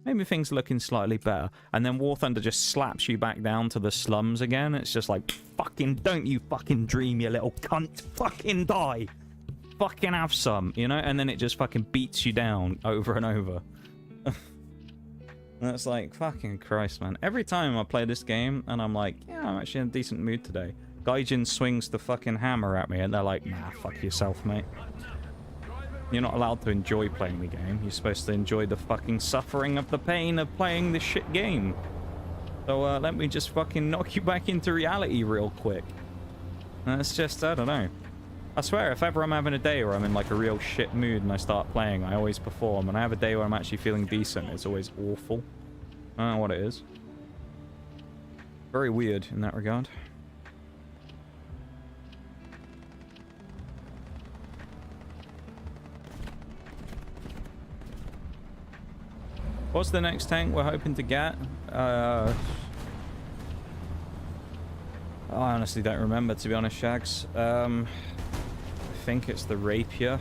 Maybe things are looking slightly better. And then War Thunder just slaps you back down to the slums again. It's just like, fucking don't you fucking dream, you little cunt. Fucking die. Fucking have some, you know? And then it just fucking beats you down over and over. And it's like, fucking Christ, man. Every time I play this game and I'm like, yeah, I'm actually in a decent mood today. Gaijin swings the fucking hammer at me and they're like, nah, fuck yourself, mate. You're not allowed to enjoy playing the game. You're supposed to enjoy the fucking suffering of the pain of playing this shit game. So let me just fucking knock you back into reality real quick. And it's just, I don't know. I swear, if ever I'm having a day where I'm in like a real shit mood and I start playing, I always perform. And I have a day where I'm actually feeling decent, it's always awful. I don't know what it is. Very weird in that regard. What's the next tank we're hoping to get? I honestly don't remember, to be honest, Shags. I think it's the Rapier.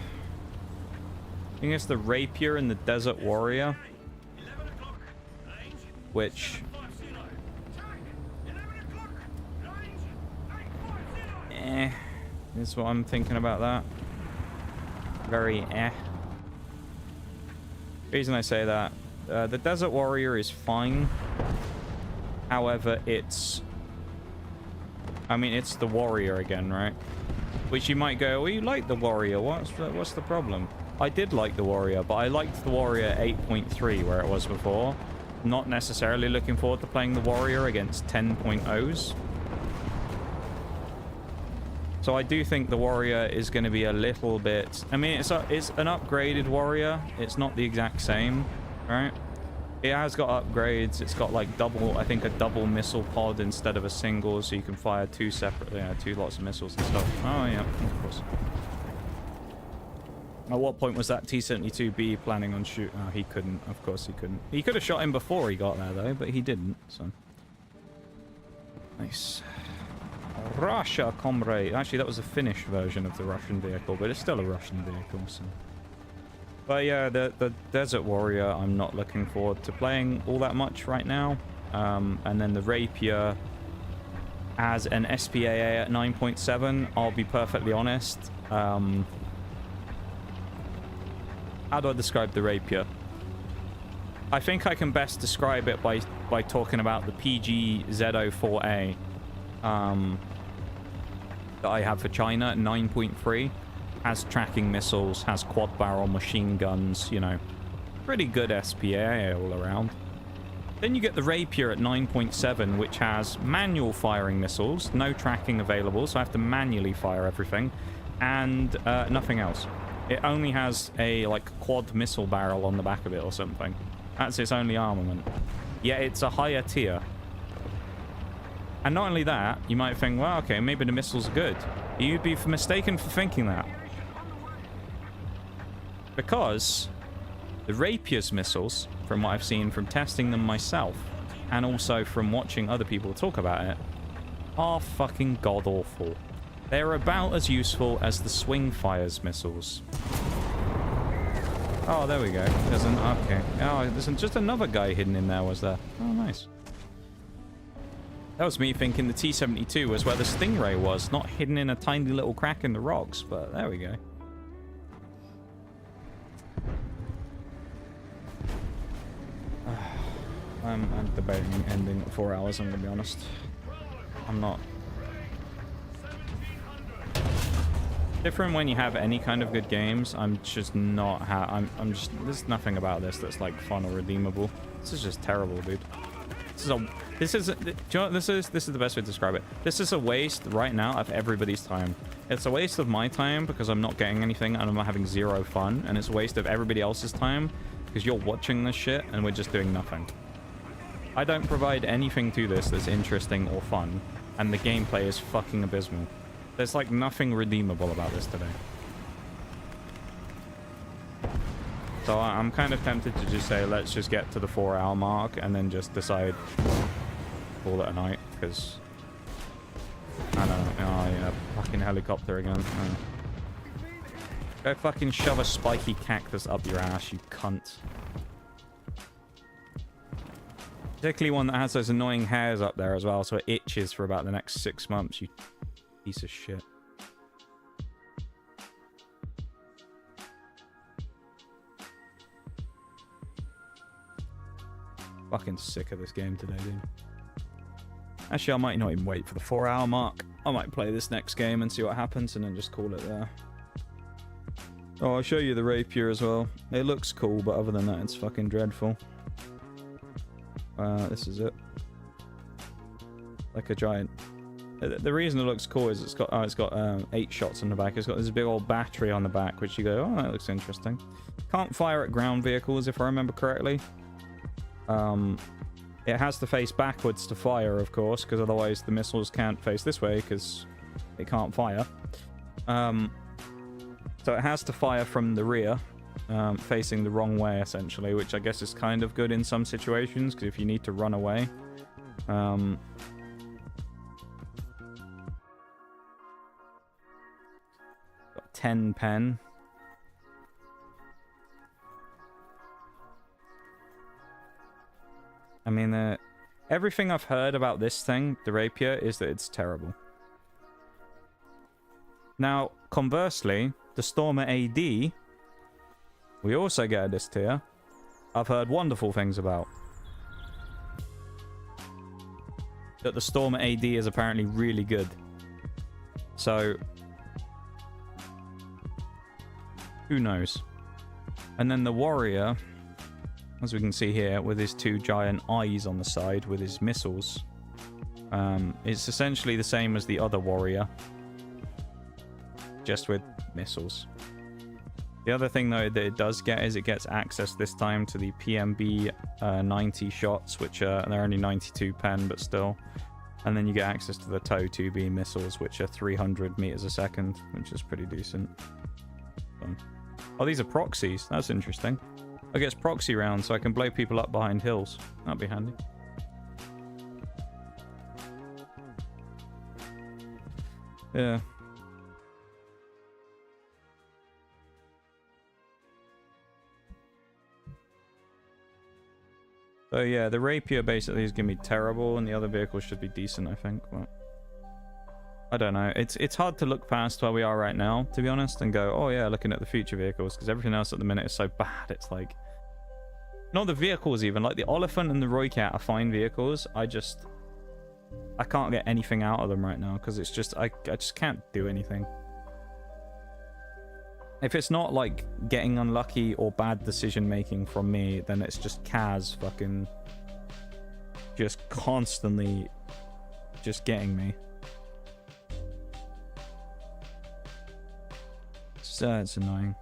I think it's the Rapier and the Desert Warrior. Which... is what I'm thinking about that. Very reason I say that, the Desert Warrior is fine. However, it's... I mean, it's the Warrior again, right? Which you might go, well, you like the Warrior. What's the problem? I did like the Warrior, but I liked the Warrior 8.3 where it was before. Not necessarily looking forward to playing the Warrior against 10.0s. So I do think the Warrior is going to be a little bit... I mean, it's an upgraded Warrior. It's not the exact same, right? It has got upgrades. It's got like double, I think a double missile pod instead of a single, so you can fire two separately, two lots of missiles and stuff. Oh yeah, of course. At what point was that T-72B planning on shoot? Oh, he couldn't. Of course he couldn't. He could have shot him before he got there though, but he didn't, so. Nice. Russia, comrade. Actually, that was a Finnish version of the Russian vehicle, but it's still a Russian vehicle, so. But yeah, the Desert Warrior, I'm not looking forward to playing all that much right now. And then the Rapier as an SPAA at 9.7, I'll be perfectly honest. How do I describe the Rapier? I think I can best describe it by talking about the PGZ-04A. that I have for China, 9.3, has tracking missiles, has quad barrel machine guns, you know, pretty good SPA all around. Then you get the Rapier at 9.7, which has manual firing missiles, no tracking available, so I have to manually fire everything, and nothing else. It only has a, like, quad missile barrel on the back of it or something. That's its only armament. Yet it's a higher tier. And not only that, you might think, well, okay, maybe the missiles are good. You'd be mistaken for thinking that. Because the Rapier's missiles, from what I've seen from testing them myself, and also from watching other people talk about it, are fucking god-awful. They're about as useful as the Swingfire's missiles. Oh, there we go. There's an... Okay. Oh, there's just another guy hidden in there, was there? Oh, nice. That was me thinking the T-72 was where the Stingray was, not hidden in a tiny little crack in the rocks, but there we go. I'm debating ending at 4 hours, I'm gonna be honest. I'm not. Different when you have any kind of good games. I'm just not. I'm just. There's nothing about this that's like fun or redeemable. This is just terrible, dude. This is. Do you know what this is? This is the best way to describe it. This is a waste right now of everybody's time. It's a waste of my time because I'm not getting anything and I'm not having zero fun, and it's a waste of everybody else's time because you're watching this shit and we're just doing nothing. I don't provide anything to this that's interesting or fun, and the gameplay is fucking abysmal. There's like nothing redeemable about this today. So I'm kind of tempted to just say, let's just get to the 4-hour mark and then just decide, call it a night, because I don't know. Oh yeah, fucking helicopter again. Oh. Go fucking shove a spiky cactus up your ass, you cunt. Particularly one that has those annoying hairs up there as well, so it itches for about the next 6 months, you piece of shit. Fucking sick of this game today, dude. Actually, I might not even wait for the 4-hour mark. I might play this next game and see what happens and then just call it there. Oh, I'll show you the Rapier as well. It looks cool, but other than that, it's fucking dreadful. This is it. Like a giant... The reason it looks cool is it's got 8 shots on the back. It's got this big old battery on the back, which you go, oh, that looks interesting. Can't fire at ground vehicles, if I remember correctly. It has to face backwards to fire, of course, because otherwise the missiles can't face this way, because it can't fire. So it has to fire from the rear, facing the wrong way, essentially, which I guess is kind of good in some situations, because if you need to run away... got 10 pen. I mean, everything I've heard about this thing, the Rapier, is that it's terrible. Now, conversely, the Stormer AD, we also get at this tier, I've heard wonderful things about. That the Stormer AD is apparently really good. So... who knows? And then the Warrior, as we can see here, with his 2 giant eyes on the side with his missiles, it's essentially the same as the other Warrior, just with missiles. The other thing, though, that it does get is it gets access this time to the PMB 90 shots, which are they're only 92 pen, but still. And then you get access to the TOW 2B missiles, which are 300 meters a second, which is pretty decent. Oh, these are proxies. That's interesting. I guess proxy rounds, so I can blow people up behind hills. That'd be handy. Yeah. So yeah, the Rapier basically is going to be terrible, and the other vehicles should be decent, I think. But I don't know. It's hard to look past where we are right now, to be honest, and go, oh yeah, looking at the future vehicles, because everything else at the minute is so bad. It's like... not the vehicles even. Like the Oliphant and the Roycat are fine vehicles. I just... I can't get anything out of them right now because it's just I just can't do anything. If it's not like getting unlucky or bad decision making from me, then it's just Kaz fucking just constantly just getting me. So it's annoying.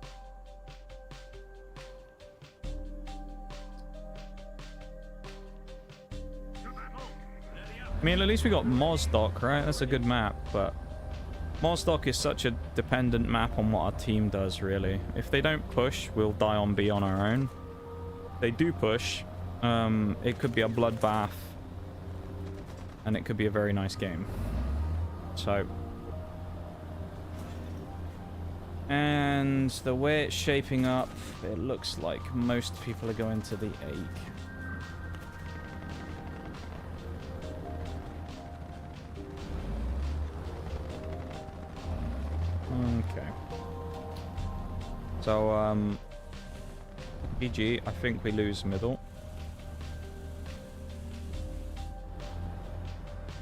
I mean, at least we got Mozdok, right? That's a good map, but Mozdok is such a dependent map on what our team does, really. If they don't push, we'll die on B on our own. If they do push, it could be a bloodbath, and it could be a very nice game. So, and the way it's shaping up, it looks like most people are going to the Ache. Okay. So, GG, I think we lose middle.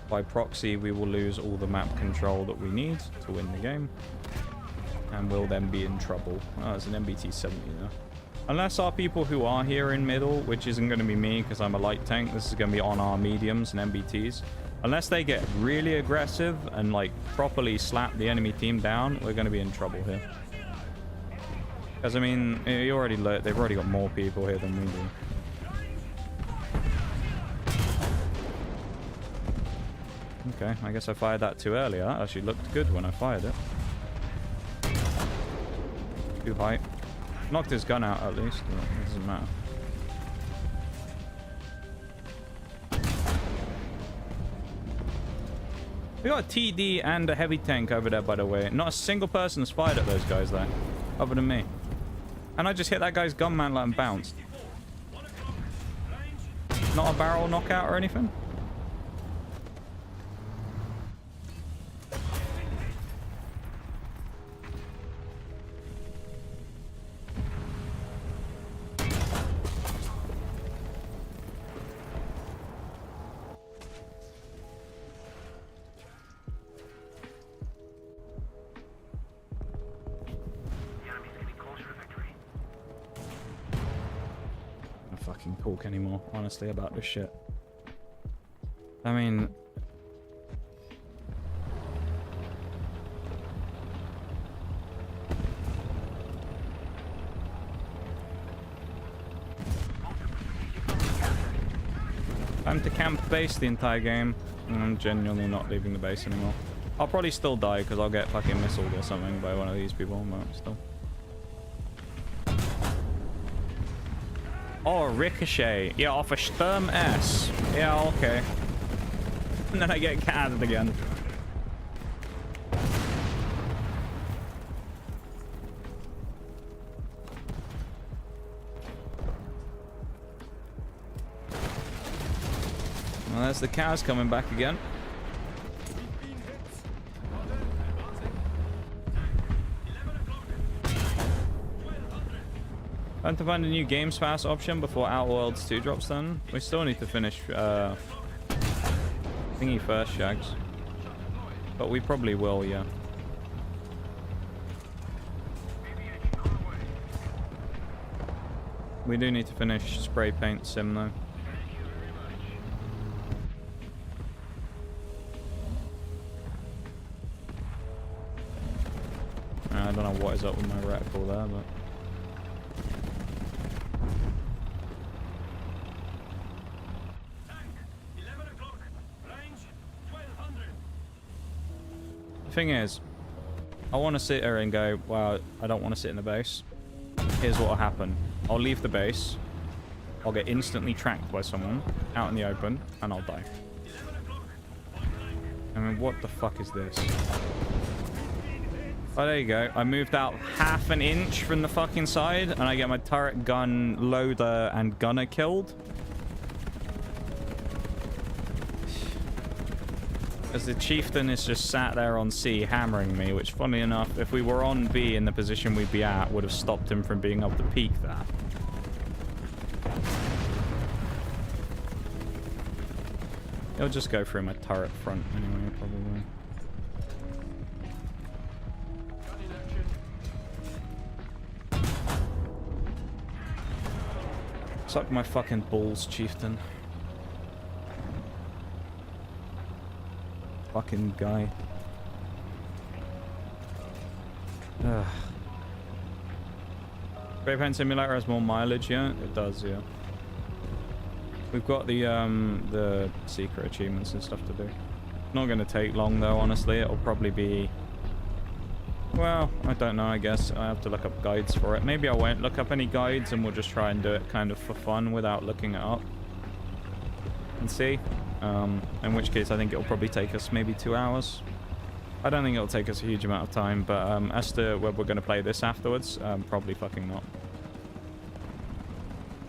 By proxy, we will lose all the map control that we need to win the game. And we'll then be in trouble. Oh, it's an MBT 70 now. Unless our people who are here in middle, which isn't going to be me because I'm a light tank, this is going to be on our mediums and MBTs. Unless they get really aggressive and like properly slap the enemy team down, we're going to be in trouble here. Because I mean, they've already got more people here than we do. Okay, I guess I fired that too early. That actually looked good when I fired it. Too high. Knocked his gun out at least. It doesn't matter. We got a TD and a heavy tank over there, by the way. Not a single person has fired at those guys, though. Other than me. And I just hit that guy's gun man and bounced. Not a barrel knockout or anything? Talk anymore, honestly, about this shit. I mean, time to camp base the entire game. I'm genuinely not leaving the base anymore. I'll probably still die because I'll get fucking missiled or something by one of these people, but still. Oh, Ricochet. Yeah, off a Sturm S. Yeah, okay. And then I get cazzed again. Well, there's the cows coming back again. Time to find a new Games Pass option before Outworlds 2 drops then. We still need to finish thingy first, Shags. But we probably will, yeah. We do need to finish Spray Paint Sim though. I don't know what is up with my reticle there, but... Thing is, I want to sit here and go, wow, I don't want to sit in the base. Here's what will happen. I'll leave the base. I'll get instantly tracked by someone out in the open, and I'll die. I mean, what the fuck is this? Oh, there you go. I moved out half an inch from the fucking side, and I get my turret gun, loader, and gunner killed. As the chieftain is just sat there on C hammering me, which, funny enough, if we were on B in the position we'd be at, would have stopped him from being able to peek that. It'll just go through my turret front anyway, probably. Suck my fucking balls, chieftain. Fucking guy. Ugh. Spray paint simulator has more mileage, yeah? It does, yeah. We've got the secret achievements and stuff to do. Not gonna take long though, honestly. It'll probably be... Well, I don't know, I guess. I have to look up guides for it. Maybe I won't look up any guides and we'll just try and do it kind of for fun without looking it up. And see. In which case I think it'll probably take us maybe 2 hours. I don't think it'll take us a huge amount of time, but as to whether we're going to play this afterwards, probably fucking not.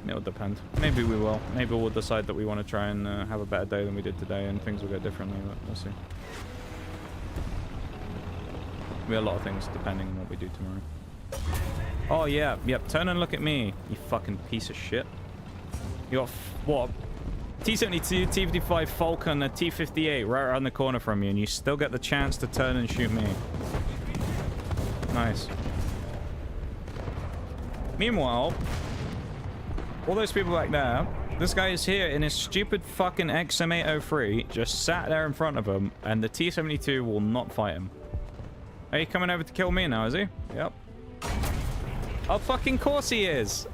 It'll depend. Maybe we will. Maybe we'll decide that we want to try and have a better day than we did today and things will go differently, but we'll see. We have a lot of things depending on what we do tomorrow. Oh yeah, yep, turn and look at me, you fucking piece of shit. You got, what? T-72, T-55 Falcon, a T-58 right around the corner from you, and you still get the chance to turn and shoot me. Nice. Meanwhile, all those people back there, this guy is here in his stupid fucking XM803, just sat there in front of him, and the T-72 will not fight him. Are you coming over to kill me now, is he? Yep. Oh, fucking course he is!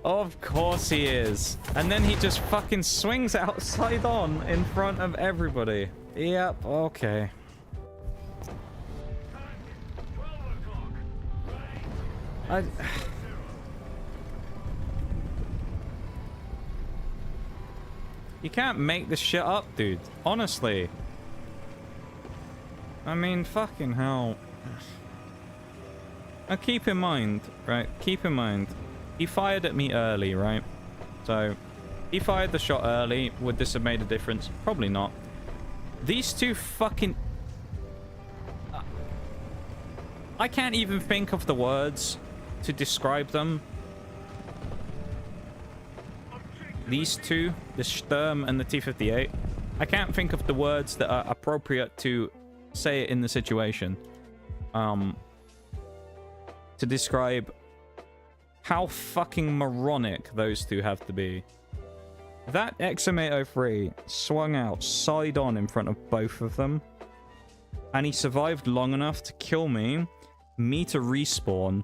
Of course he is. And then he just fucking swings outside on in front of everybody. Yep, okay. You can't make this shit up, dude. Honestly. I mean, fucking hell. Now keep in mind, right? Keep in mind. He fired at me early, right? So, he fired the shot early. Would this have made a difference? Probably not. These two fucking... I can't even think of the words to describe them. These two, the Sturm and the T-58. I can't think of the words that are appropriate to say it in the situation. To describe how fucking moronic those two have to be. That XM803 swung out side on in front of both of them. And he survived long enough to kill me to respawn,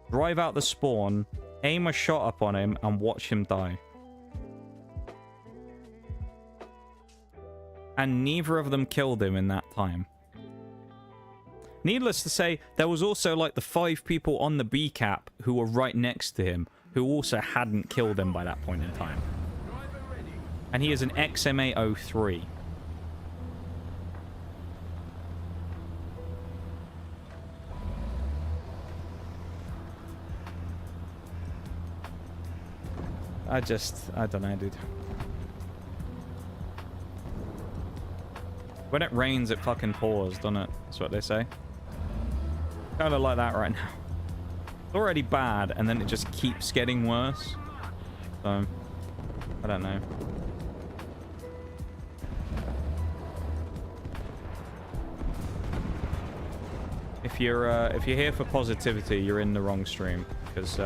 drive out the spawn, aim a shot up on him, and watch him die. And neither of them killed him in that time. Needless to say, there was also like the 5 people on the B cap who were right next to him who also hadn't killed him by that point in time. And he is an XM803. I don't know, dude. When it rains, it fucking pours, doesn't it? That's what they say. Kind of like that right now. It's already bad, and then it just keeps getting worse. So, I don't know. If you're here for positivity, you're in the wrong stream, because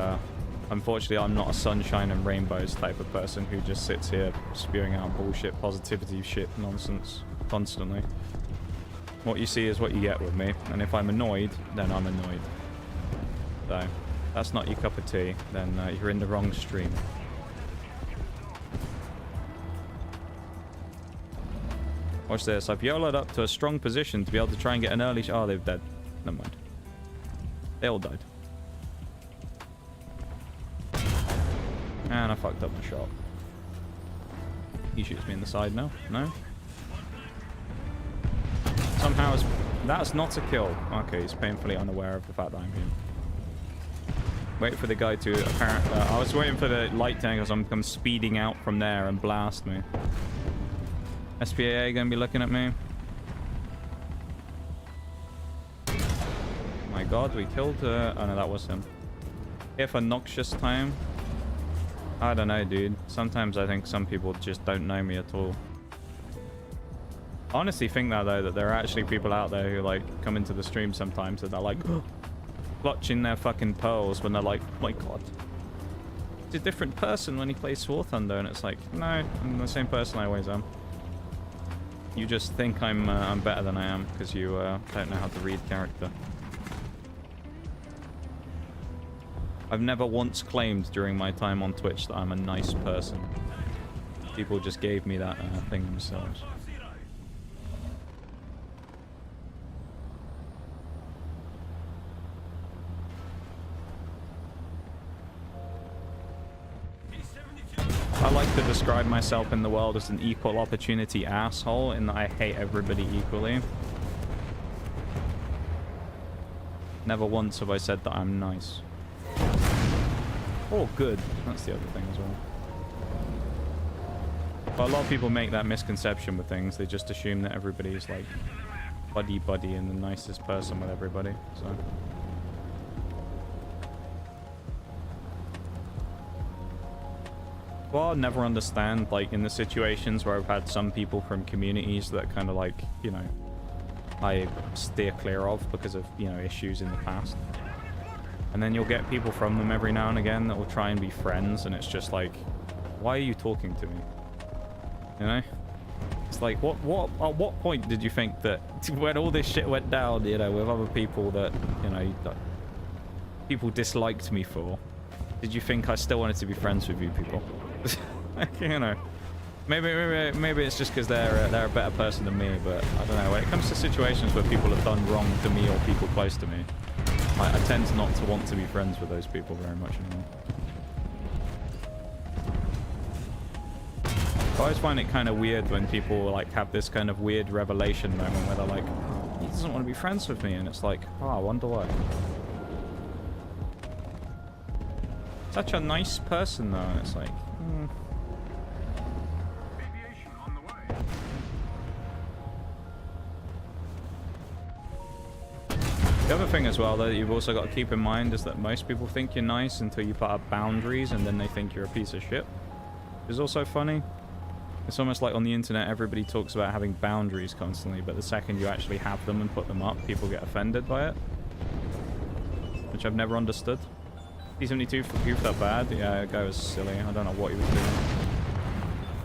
unfortunately I'm not a sunshine and rainbows type of person who just sits here spewing out bullshit, positivity, shit, nonsense constantly. What you see is what you get with me, and if I'm annoyed, then I'm annoyed. So, that's not your cup of tea, then you're in the wrong stream. Watch this. I've YOLO'd up to a strong position to be able to try and get an early shot. Oh, they're dead. Never mind. They all died. And I fucked up the shot. He shoots me in the side now. No? Somehow that's not a kill. Okay, he's painfully unaware of the fact that I'm here. Wait for the guy to apparently... I was waiting for the light tank as I'm come speeding out from there and blast me. SPAA gonna be looking at me. Oh my god, we killed... oh no, that was him. Here for noxious time. I don't know, dude. Sometimes I think some people just don't know me at all. I honestly think that, though, that there are actually people out there who, like, come into the stream sometimes and they're like, clutching their fucking pearls when they're like, oh my god. He's a different person when he plays War Thunder, and it's like, no, I'm the same person I always am. You just think I'm better than I am because you don't know how to read character. I've never once claimed during my time on Twitch that I'm a nice person. People just gave me that thing themselves. I like to describe myself in the world as an equal opportunity asshole in that I hate everybody equally. Never once have I said that I'm nice. Oh, good. That's the other thing as well. But a lot of people make that misconception with things. They just assume that everybody's like buddy-buddy and the nicest person with everybody. So... well, I'll never understand, like, in the situations where I've had some people from communities that kind of, like, you know, I steer clear of because of, you know, issues in the past. And then you'll get people from them every now and again that will try and be friends, and it's just like, why are you talking to me? You know? It's like, at what point did you think that when all this shit went down, you know, with other people that, you know, people disliked me for, did you think I still wanted to be friends with you people? You know, maybe it's just because they're a better person than me, but I don't know. When it comes to situations where people have done wrong to me or people close to me, I tend not to want to be friends with those people very much anymore. I always find it kind of weird when people like have this kind of weird revelation moment where they're like, he doesn't want to be friends with me, and it's like, oh, I wonder why. Such a nice person though, and it's like, The other thing as well that you've also got to keep in mind is that most people think you're nice until you put up boundaries, and then they think you're a piece of shit. It's also funny. It's almost like on the internet everybody talks about having boundaries constantly, but the second you actually have them and put them up, people get offended by it. Which I've never understood. T72 goofed up bad. Yeah, the guy was silly. I don't know what he was doing.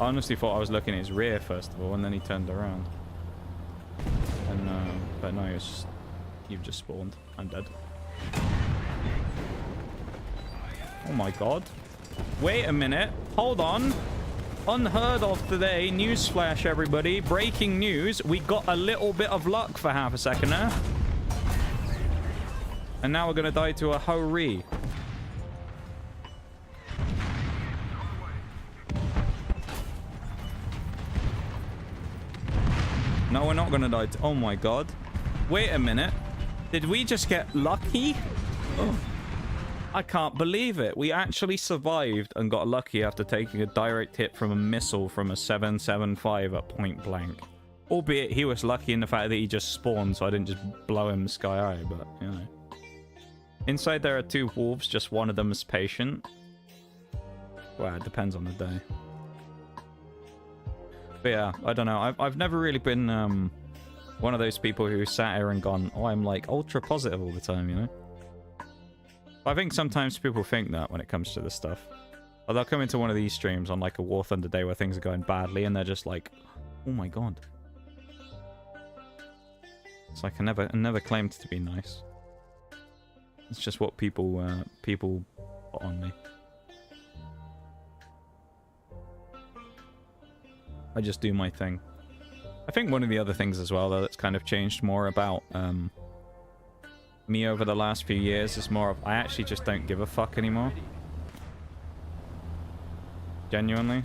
I honestly thought I was looking at his rear first of all, and then he turned around. And but no, it's just, you've just spawned. I'm dead. Oh my god. Wait a minute. Hold on. Unheard of today. Newsflash, everybody. Breaking news. We got a little bit of luck for half a second there. And now we're going to die to a Ho-Ri. No, we're not going to die to... oh my god. Wait a minute. Did we just get lucky? Oh. I can't believe it. We actually survived and got lucky after taking a direct hit from a missile from a 775 at point blank. Albeit he was lucky in the fact that he just spawned, so I didn't just blow him sky high, but, you know. Inside there are two wolves, just one of them is patient. Well, it depends on the day. But yeah, I don't know. I've never really been one of those people who sat here and gone, oh, I'm like ultra positive all the time, you know? I think sometimes people think that when it comes to this stuff. Or they'll come into one of these streams on like a War Thunder day where things are going badly and they're just like, oh my god. It's like I never claimed to be nice. It's just what people put on me. I just do my thing. I think one of the other things as well though that's kind of changed more about me over the last few years is more of I actually just don't give a fuck anymore. Genuinely.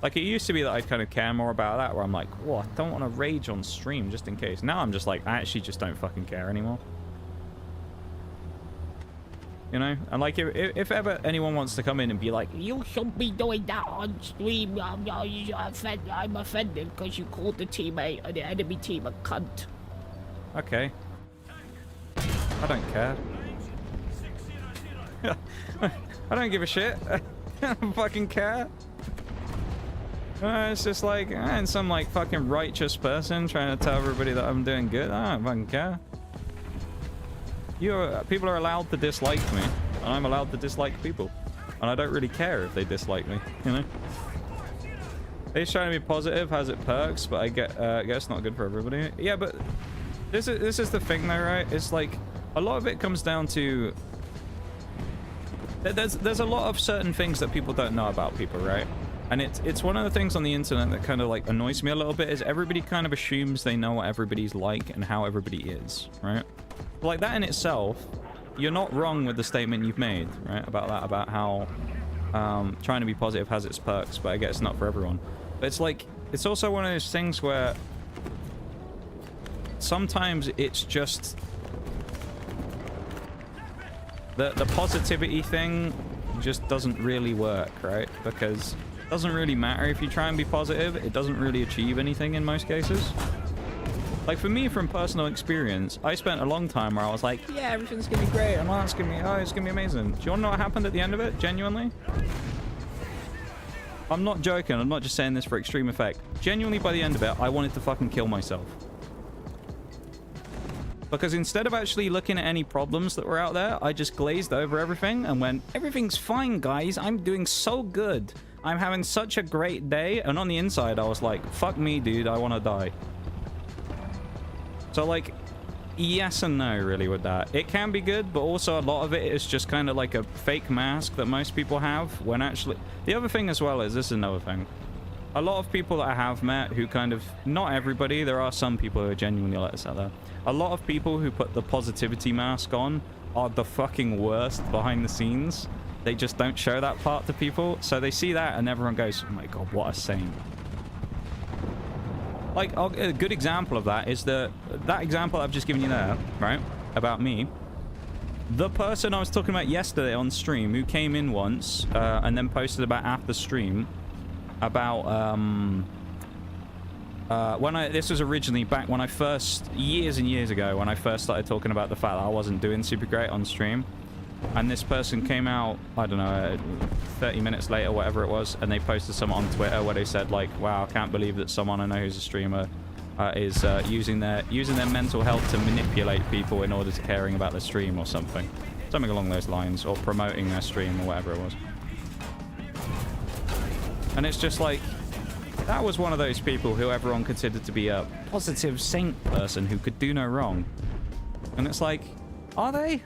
Like it used to be that I'd kind of care more about that where I'm like, oh, I don't want to rage on stream just in case. Now I'm just like, I actually just don't fucking care anymore. You know? And like if ever anyone wants to come in and be like, You shouldn't be doing that on stream. I'm offended because you called the teammate of the enemy team a cunt. okay. I don't care. I don't give a shit. I don't fucking care. It's just like, and some like fucking righteous person trying to tell everybody that I'm doing good. I don't fucking care. People are allowed to dislike me, and I'm allowed to dislike people, and I don't really care if they dislike me, you know. He's trying to be positive, has it perks, but I guess not good for everybody. Yeah, but this is the thing though, right? It's like a lot of it comes down to there's a lot of certain things that people don't know about people, right? And it's one of the things on the internet that kind of like annoys me a little bit is everybody kind of assumes they know what everybody's like and how everybody is, right? Like that in itself, you're not wrong with the statement you've made, right? About that, about how trying to be positive has its perks, but I guess it's not for everyone. But it's like, it's also one of those things where sometimes it's just the positivity thing just doesn't really work, right? Because it doesn't really matter if you try and be positive, it doesn't really achieve anything in most cases. Like for me, from personal experience, I spent a long time where I was like, yeah, everything's gonna be great, and it's gonna be amazing. Do you want to know what happened at the end of it, genuinely? I'm not joking, I'm not just saying this for extreme effect. Genuinely, by the end of it, I wanted to fucking kill myself. Because instead of actually looking at any problems that were out there, I just glazed over everything and went, everything's fine, guys. I'm doing so good. I'm having such a great day. And on the inside, I was like, fuck me, dude. I want to die. So, like, yes and no, really, with that. It can be good, but also a lot of it is just kind of like a fake mask that most people have when actually... The other thing as well is, this is another thing. A lot of people that I have met who kind of... Not everybody, there are some people who are genuinely like this out there. A lot of people who put the positivity mask on are the fucking worst behind the scenes. They just don't show that part to people. So they see that and everyone goes, oh my god, what a saint. Like, a good example of that is that example I've just given you there, right? About me. The person I was talking about yesterday on stream who came in once and then posted about after stream about this was originally back when I first, years and years ago, when I first started talking about the fact that I wasn't doing super great on stream. And this person came out, I don't know, 30 minutes later, whatever it was, and they posted something on Twitter where they said, like, wow, I can't believe that someone I know who's a streamer is using their mental health to manipulate people in order to caring about their stream or something. Something along those lines, or promoting their stream or whatever it was. And it's just like, that was one of those people who everyone considered to be a positive saint person who could do no wrong. And it's like, are they?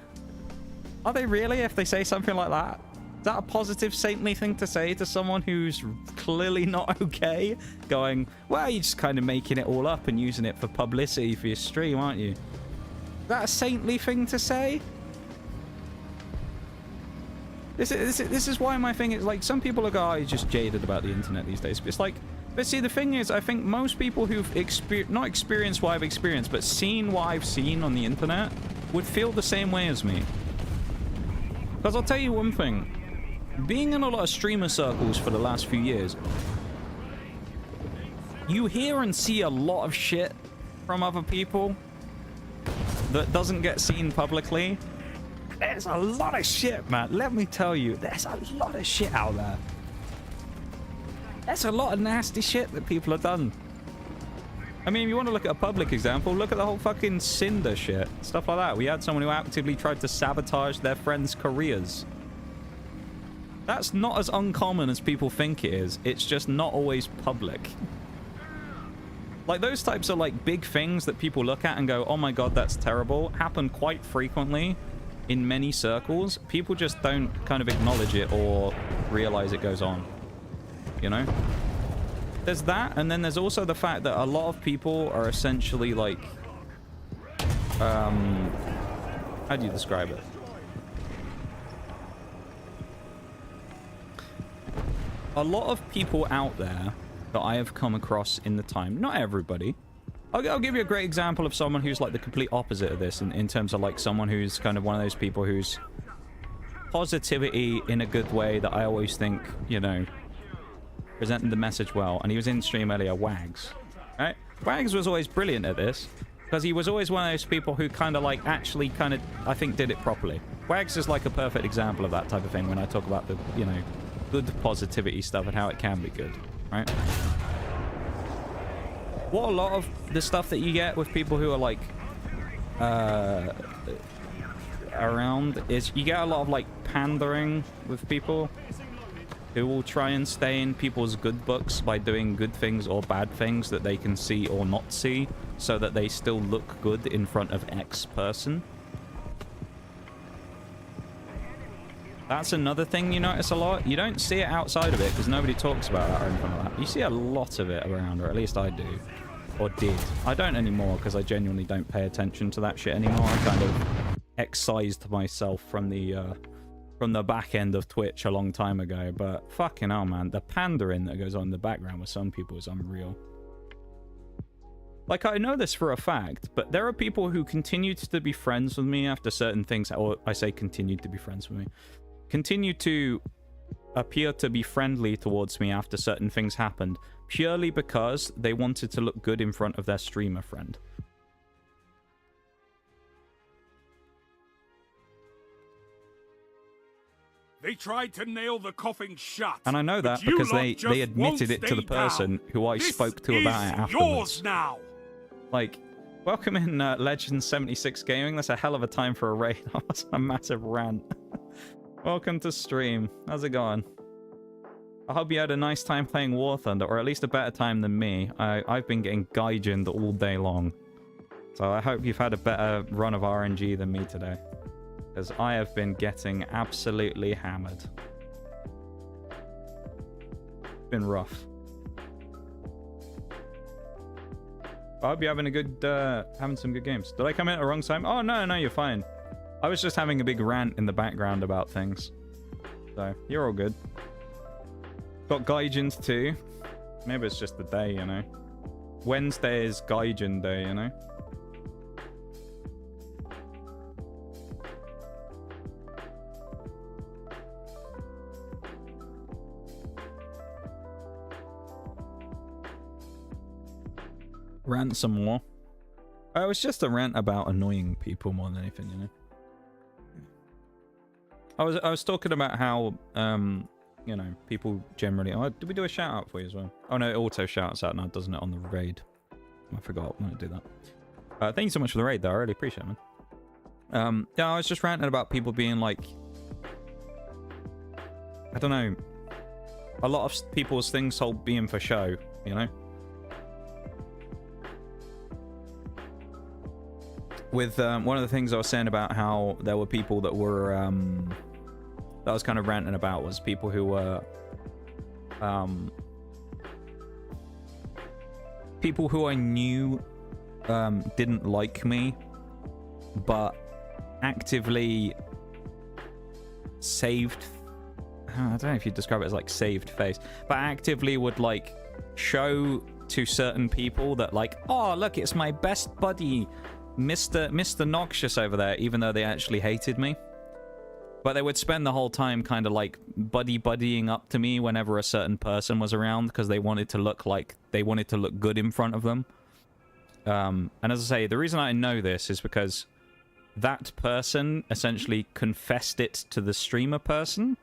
Are they really, if they say something like that? Is that a positive saintly thing to say to someone who's clearly not okay? Going, well, you're just kind of making it all up and using it for publicity for your stream, aren't you? Is that a saintly thing to say? This is why my thing is, like, some people are going, oh, you're just jaded about the internet these days. But it's like, but see, the thing is, I think most people who've not experienced what I've experienced, but seen what I've seen on the internet would feel the same way as me. Because I'll tell you one thing. Being in a lot of streamer circles for the last few years, you hear and see a lot of shit from other people that doesn't get seen publicly. There's a lot of shit, man. Let me tell you, there's a lot of shit out there. There's a lot of nasty shit that people have done. I mean, if you want to look at a public example, look at the whole fucking Cinder shit. Stuff like that. We had someone who actively tried to sabotage their friends' careers. That's not as uncommon as people think it is. It's just not always public. Like, those types of, like, big things that people look at and go, oh my god, that's terrible, happen quite frequently in many circles. People just don't kind of acknowledge it or realize it goes on. You know? There's that, and then there's also the fact that a lot of people are essentially like, how do you describe it? A lot of people out there that I have come across in the time, not everybody. I'll give you a great example of someone who's like the complete opposite of this in terms of like someone who's kind of one of those people who's positivity in a good way that I always think, you know, presenting the message well. And he was in stream earlier, Wags, right? Wags was always brilliant at this because he was always one of those people who kind of like actually kind of, I think, did it properly. Wags is like a perfect example of that type of thing when I talk about the, you know, good positivity stuff and how it can be good, right? What a lot of the stuff that you get with people who are like around is you get a lot of like pandering with people who will try and stay in people's good books by doing good things or bad things that they can see or not see so that they still look good in front of X person. That's another thing you notice a lot. You don't see it outside of it because nobody talks about that or anything like that. You see a lot of it around, or at least I do. Or did. I don't anymore because I genuinely don't pay attention to that shit anymore. I kind of excised myself from the back end of Twitch a long time ago. But fucking hell, man. The pandering that goes on in the background with some people is unreal. Like, I know this for a fact, but there are people who continued to be friends with me after certain things, or I say continued to be friends with me. Continue to appear to be friendly towards me after certain things happened, purely because they wanted to look good in front of their streamer friend. They tried to nail the coffin shut. And I know that because they admitted it to the person who I spoke to about it afterwards. Yours now. Like, welcome in Legends 76 Gaming. That's a hell of a time for a raid. That was a massive rant. Welcome to stream. How's it going? I hope you had a nice time playing War Thunder, or at least a better time than me. I've been getting gaijined all day long. So I hope you've had a better run of RNG than me today. Because I have been getting absolutely hammered. It's been rough. I hope you're having a good, having some good games. Did I come in at the wrong time? Oh, no, you're fine. I was just having a big rant in the background about things. So, you're all good. Got Gaijins too. Maybe it's just the day, you know. Wednesday is Gaijin day, you know. Rant some more. It was just a rant about annoying people more than anything, you know. I was talking about how you know, people generally... Oh, did we do a shout out for you as well? Oh no, it auto shouts out now, doesn't it, on the raid? I forgot I'm gonna do that. Thank you so much for the raid though, I really appreciate it, man. Yeah, I was just ranting about people being like, I don't know, a lot of people's things hold being for show, you know. With one of the things I was saying about how there were people that were that I was kind of ranting about was people who were people who I knew didn't like me, but actively saved, I don't know if you'd describe it as like saved face, but actively would like show to certain people that like, oh look, it's my best buddy Mr. Noxious over there, even though they actually hated me. But they would spend the whole time kind of like buddying up to me whenever a certain person was around because they wanted to look good in front of them. And as I say, the reason I know this is because that person essentially confessed it to the streamer person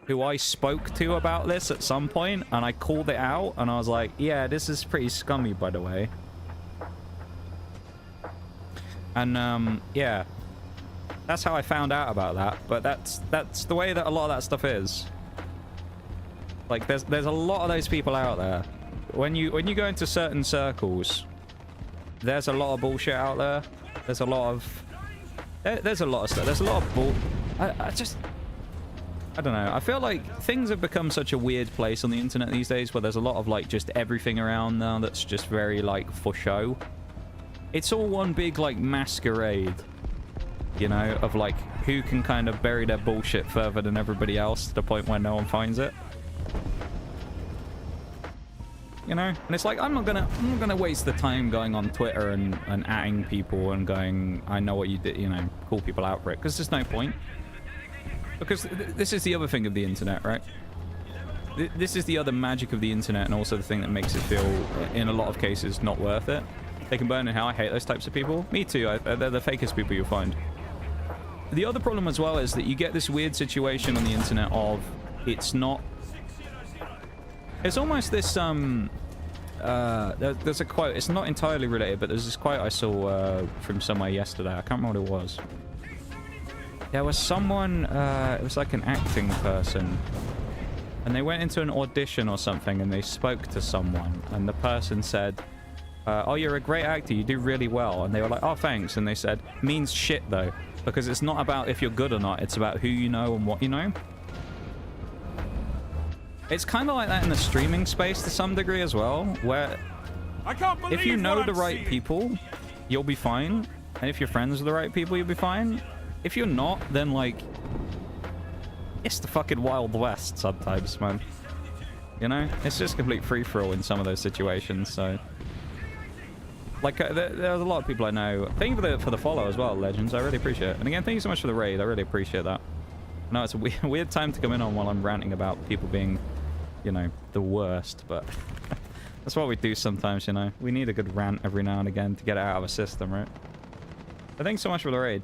who I spoke to about this at some point, and I called it out and I was like, yeah, this is pretty scummy, by the way. And yeah, that's how I found out about that. But that's the way that a lot of that stuff is. Like there's a lot of those people out there. When you go into certain circles, there's a lot of bullshit out there. There's a lot of stuff. There's a lot of bull. I don't know. I feel like things have become such a weird place on the internet these days, where there's a lot of like just everything around now that's just very like for show. It's all one big like masquerade, you know, of like who can kind of bury their bullshit further than everybody else to the point where no one finds it. You know, and it's like I'm not gonna waste the time going on Twitter and atting people and going, I know what you did, you know, call people out for it, because there's no point. Because this is the other thing of the internet, right? This is the other magic of the internet, and also the thing that makes it feel, in a lot of cases, not worth it. They can burn in hell. I hate those types of people. Me too. They're the fakest people you'll find. The other problem as well is that you get this weird situation on the internet of it's not... It's almost this, there's a quote, it's not entirely related, but there's this quote I saw from somewhere yesterday. I can't remember what it was. There was someone, it was like an acting person, and they went into an audition or something, and they spoke to someone, and the person said, oh, you're a great actor, you do really well. And they were like, oh, thanks. And they said, means shit, though, because it's not about if you're good or not, it's about who you know and what you know. It's kind of like that in the streaming space to some degree as well, where if you know the right people, you'll be fine. And if you're friends with the right people, you'll be fine. If you're not, then, like, it's the fucking Wild West sometimes, man. You know? It's just complete free-for-all in some of those situations, so... Like, there's a lot of people I know. Thank you for the follow as well, Legends. I really appreciate it. And again, thank you so much for the raid. I really appreciate that. I know it's a weird time to come in on while I'm ranting about people being... you know, the worst, but that's what we do sometimes, you know. We need a good rant every now and again to get it out of a system, right? But thanks so much for the raid.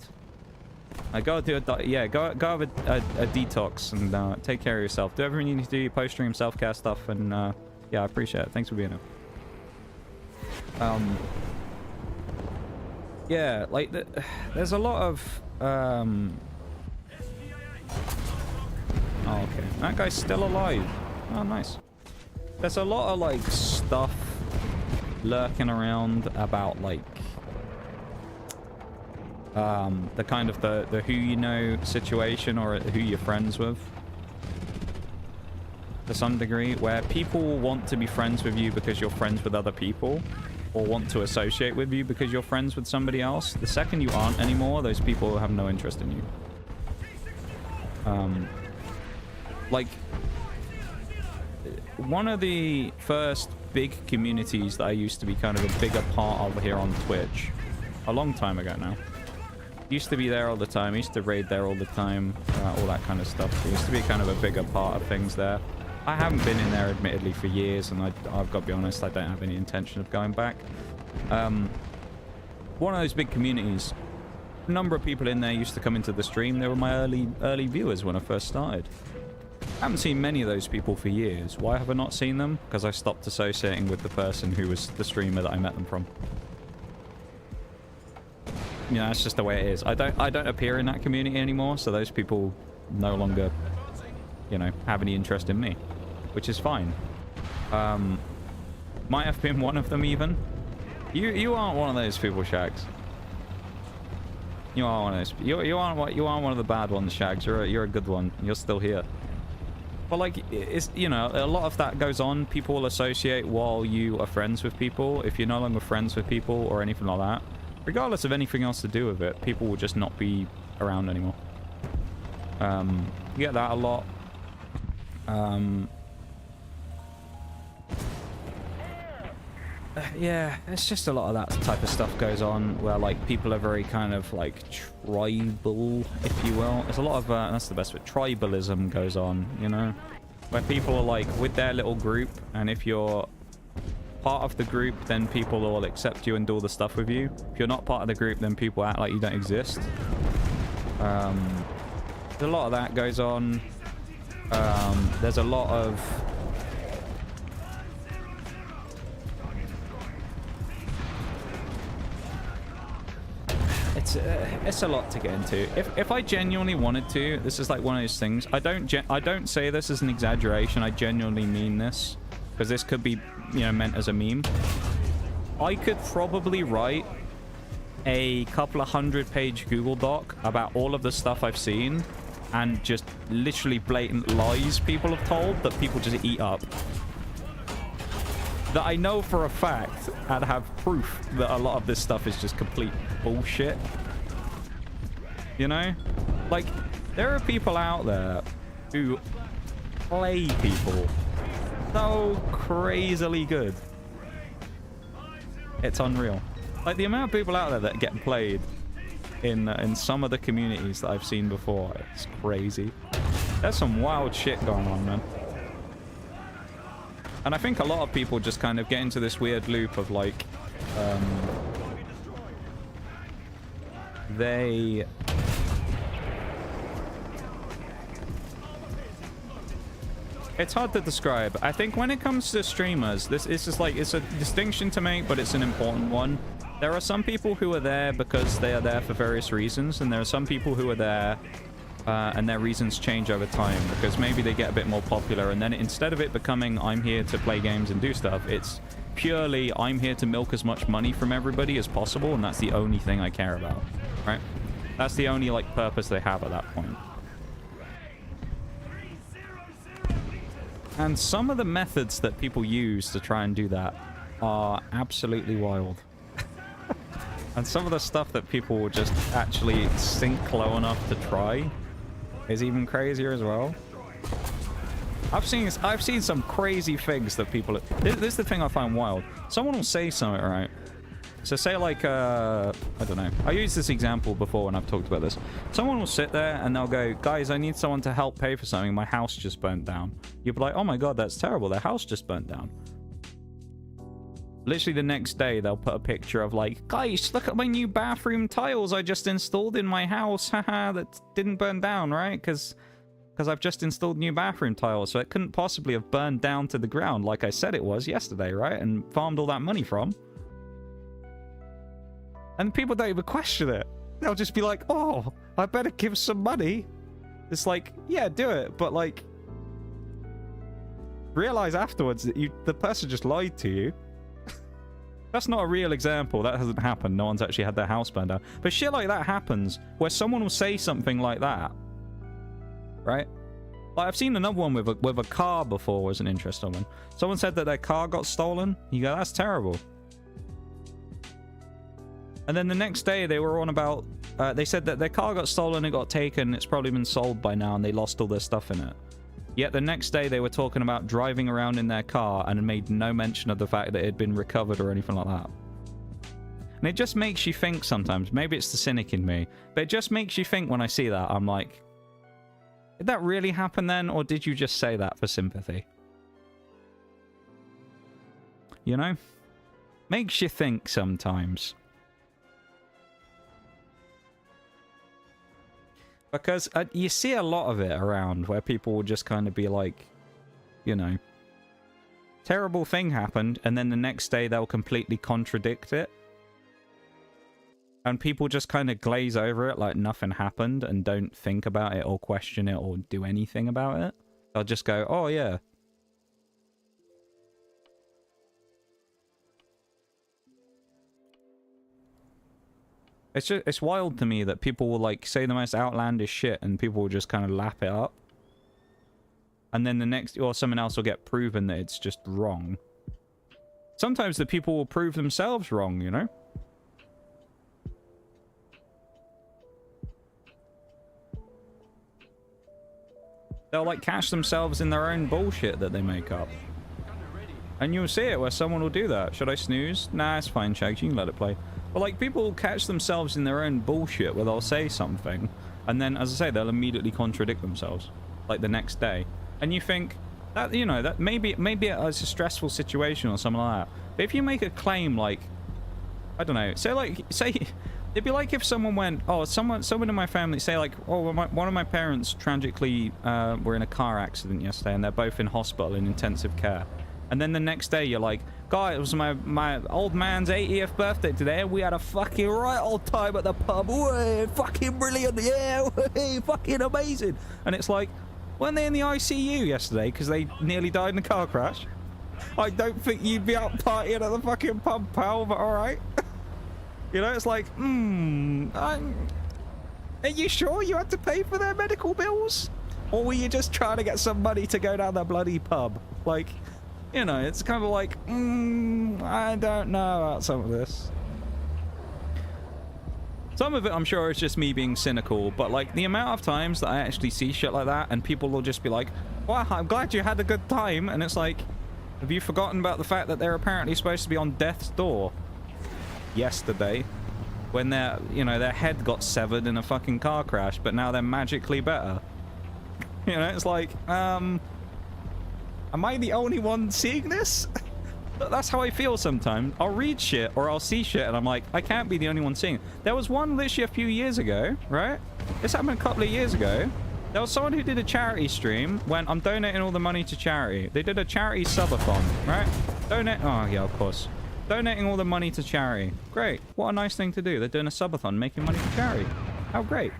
Go do go have a detox and take care of yourself. Do everything you need to do, post stream, self-care stuff, and yeah, I appreciate it. Thanks for being here. Yeah, like there's a lot of oh, okay, that guy's still alive. Oh, nice. There's a lot of, like, stuff lurking around about, like, the kind of the who you know situation or who you're friends with. To some degree, where people want to be friends with you because you're friends with other people, or want to associate with you because you're friends with somebody else. The second you aren't anymore, those people have no interest in you. Like... One of the first big communities that I used to be kind of a bigger part of here on Twitch, a long time ago now. Used to be there all the time, used to raid there all the time, all that kind of stuff. It used to be kind of a bigger part of things there. I haven't been in there admittedly for years, and I've got to be honest, I don't have any intention of going back. One of those big communities, a number of people in there used to come into the stream. They were my early viewers when I first started. I haven't seen many of those people for years. Why have I not seen them? Because I stopped associating with the person who was the streamer that I met them from. You know, that's just the way it is. I don't appear in that community anymore, so those people no longer, you know, have any interest in me, which is fine. Might have been one of them even. You aren't one of those people, Shags. You are one of those. You aren't one of the bad ones, Shags. You're a good one. You're still here. But, like, it's, you know, a lot of that goes on. People will associate while you are friends with people. If you're no longer friends with people or anything like that, regardless of anything else to do with it, people will just not be around anymore. You get that a lot. Yeah, it's just a lot of that type of stuff goes on where, like, people are very kind of, like, tribal, if you will. There's a lot of, that's the best word, tribalism goes on, you know? Where people are, like, with their little group, and if you're part of the group, then people will accept you and do all the stuff with you. If you're not part of the group, then people act like you don't exist. There's a lot of that goes on. There's a lot of... It's a lot to get into. If I genuinely wanted to, this is like one of those things. I don't say this as an exaggeration. I genuinely mean this, because this could be, you know, meant as a meme. I could probably write a couple of 100-page Google Doc about all of the stuff I've seen, and just literally blatant lies people have told that people just eat up. That I know for a fact and have proof that a lot of this stuff is just complete bullshit. You know? Like, there are people out there who play people so crazily good. It's unreal. Like, the amount of people out there that get played in some of the communities that I've seen before, it's crazy. There's some wild shit going on, man. And I think a lot of people just kind of get into this weird loop of, like, It's hard to describe. I think when it comes to streamers, this is just like, it's a distinction to make, but it's an important one. There are some people who are there because they are there for various reasons, and there are some people who are there and their reasons change over time because maybe they get a bit more popular, and then instead of it becoming I'm here to play games and do stuff, it's purely I'm here to milk as much money from everybody as possible, and that's the only thing I care about, right? That's the only like purpose they have at that point. And some of the methods that people use to try and do that are absolutely wild. And some of the stuff that people will just actually sink low enough to try is even crazier as well. I've seen some crazy things that people... This is the thing I find wild. Someone will say something, right? So say like, I don't know. I used this example before when I've talked about this. Someone will sit there and they'll go, guys, I need someone to help pay for something. My house just burnt down. You'll be like, oh my God, that's terrible. Their house just burnt down. Literally the next day, they'll put a picture of like, guys, look at my new bathroom tiles I just installed in my house. Haha, that didn't burn down, right? Because I've just installed new bathroom tiles, so it couldn't possibly have burned down to the ground like I said it was yesterday, right? And farmed all that money from. And people don't even question it. They'll just be like, oh, I better give some money. It's like, yeah, do it. But like, realize afterwards that the person just lied to you. That's not a real example. That hasn't happened. No one's actually had their house burned down. But shit like that happens where someone will say something like that. Right? Like I've seen another one with a car before was an interesting one. Someone said that their car got stolen. You go, that's terrible. And then the next day they were on about, they said that their car got stolen, it got taken, it's probably been sold by now and they lost all their stuff in it. Yet the next day they were talking about driving around in their car and made no mention of the fact that it had been recovered or anything like that. And it just makes you think sometimes, maybe it's the cynic in me, but it just makes you think when I see that, I'm like, did that really happen then, or did you just say that for sympathy? You know? Makes you think sometimes. Because you see a lot of it around where people will just kind of be like, you know, terrible thing happened, and then the next day they'll completely contradict it. And people just kind of glaze over it like nothing happened and don't think about it or question it or do anything about it. They'll just go, oh yeah. It's wild to me that people will like say the most outlandish shit and people will just kind of lap it up. And then the next, or someone else will get proven that it's just wrong. Sometimes the people will prove themselves wrong, you know? They'll like catch themselves in their own bullshit that they make up. And you'll see it where someone will do that. Should I snooze? Nah, it's fine, Shags. You can let it play. But like, people will catch themselves in their own bullshit where they'll say something, and then, as I say, they'll immediately contradict themselves, like the next day. And you think that, you know, that maybe it's a stressful situation or something like that. But if you make a claim like, I don't know, say it'd be like if someone went, oh, someone in my family, say like, oh, one of my parents tragically were in a car accident yesterday, and they're both in hospital in intensive care. And then the next day you're like, God, it was my old man's 80th birthday today, and we had a fucking right old time at the pub. Way, fucking brilliant, yeah, way, fucking amazing. And it's like, weren't they in the ICU yesterday because they nearly died in a car crash? I don't think you'd be out partying at the fucking pub, pal, but alright. You know, it's like, are you sure you had to pay for their medical bills? Or were you just trying to get some money to go down the bloody pub? Like, you know, it's kind of like, I don't know about some of this. Some of it, I'm sure, is just me being cynical, but like the amount of times that I actually see shit like that and people will just be like, wow, I'm glad you had a good time. And it's like, have you forgotten about the fact that they're apparently supposed to be on death's door yesterday when their, you know, their head got severed in a fucking car crash, but now they're magically better? You know, it's like, am I the only one seeing this? That's how I feel sometimes. I'll read shit or I'll see shit and I'm like, I can't be the only one seeing it. There was one literally a few years ago, right? This happened a couple of years ago There was someone who did a charity stream when I'm donating all the money to charity. They did a charity subathon, right? Donate. Oh, yeah, of course. Donating all the money to charity. Great. What a nice thing to do. They're doing a subathon, making money for charity. How great.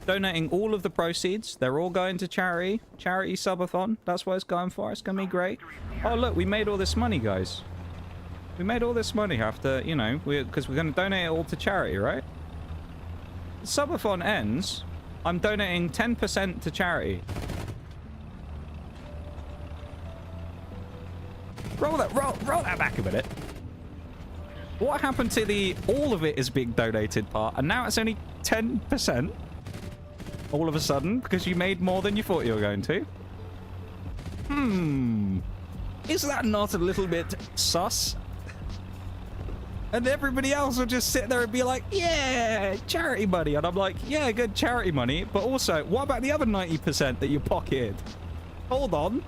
Donating all of the proceeds. They're all going to charity. Charity subathon. That's what it's going for. It's going to be great. Oh, look, we made all this money, guys. We made all this money after, you know, because we're going to donate it all to charity, right? The subathon ends. I'm donating 10% to charity. Roll that back a minute. What happened to the all of it is being donated part, and now it's only 10%? All of a sudden, because you made more than you thought you were going to? Is that not a little bit sus? And everybody else will just sit there and be like, yeah, charity money. And I'm like, yeah, good charity money. But also, what about the other 90% that you pocketed? Hold on.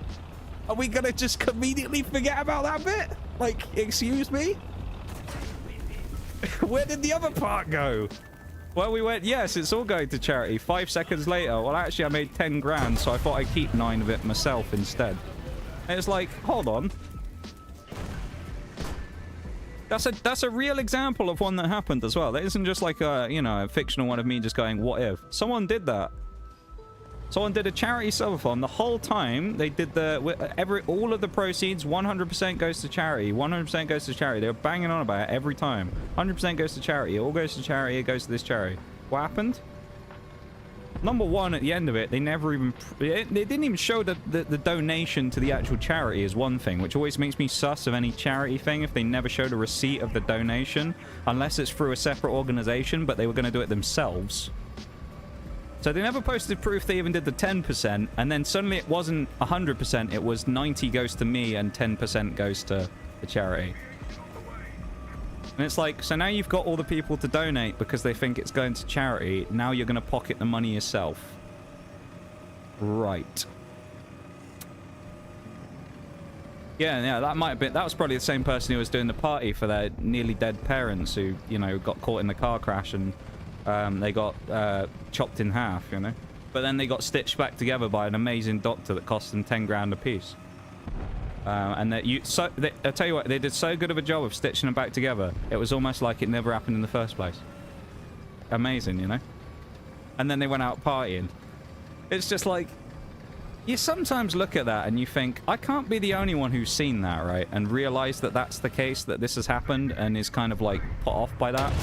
Are we going to just immediately forget about that bit? Like, excuse me? Where did the other part go? Well, we went, yes, it's all going to charity. 5 seconds later, well, actually, I made 10 grand, so I thought I'd keep 9 of it myself instead. And it's like, hold on. That's a real example of one that happened as well. That isn't just like a, you know, a fictional one of me just going, what if? Someone did that. Someone did a charity subathon. The whole time they did all of the proceeds, 100% goes to charity. 100% goes to charity. They were banging on about it every time. 100% goes to charity. It all goes to charity. It goes to this charity. What happened? Number one, at the end of it, they never even... They didn't even show the donation to the actual charity is one thing, which always makes me sus of any charity thing if they never showed a receipt of the donation, unless it's through a separate organization, but they were going to do it themselves. So they never posted proof they even did the 10%, and then suddenly it wasn't 100%, it was 90 goes to me and 10% goes to the charity. And it's like, so now you've got all the people to donate because they think it's going to charity. Now you're going to pocket the money yourself. Right. Yeah, that might have been... That was probably the same person who was doing the party for their nearly dead parents who, you know, got caught in the car crash and they got chopped in half, you know. But then they got stitched back together by an amazing doctor that cost them 10 grand a piece. And I tell you what, they did so good of a job of stitching them back together. It was almost like it never happened in the first place. Amazing, you know? And then they went out partying. It's just like, you sometimes look at that and you think, I can't be the only one who's seen that, right? And realize that that's the case, that this has happened and is kind of like put off by that.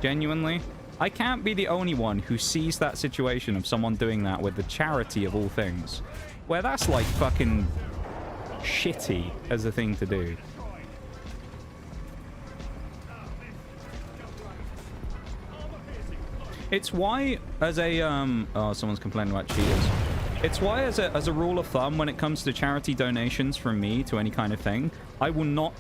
Genuinely. I can't be the only one who sees that situation of someone doing that with the charity of all things. Where that's like fucking shitty as a thing to do. It's why as a oh, someone's complaining about cheaters. It's why as a rule of thumb, when it comes to charity donations from me to any kind of thing, I will not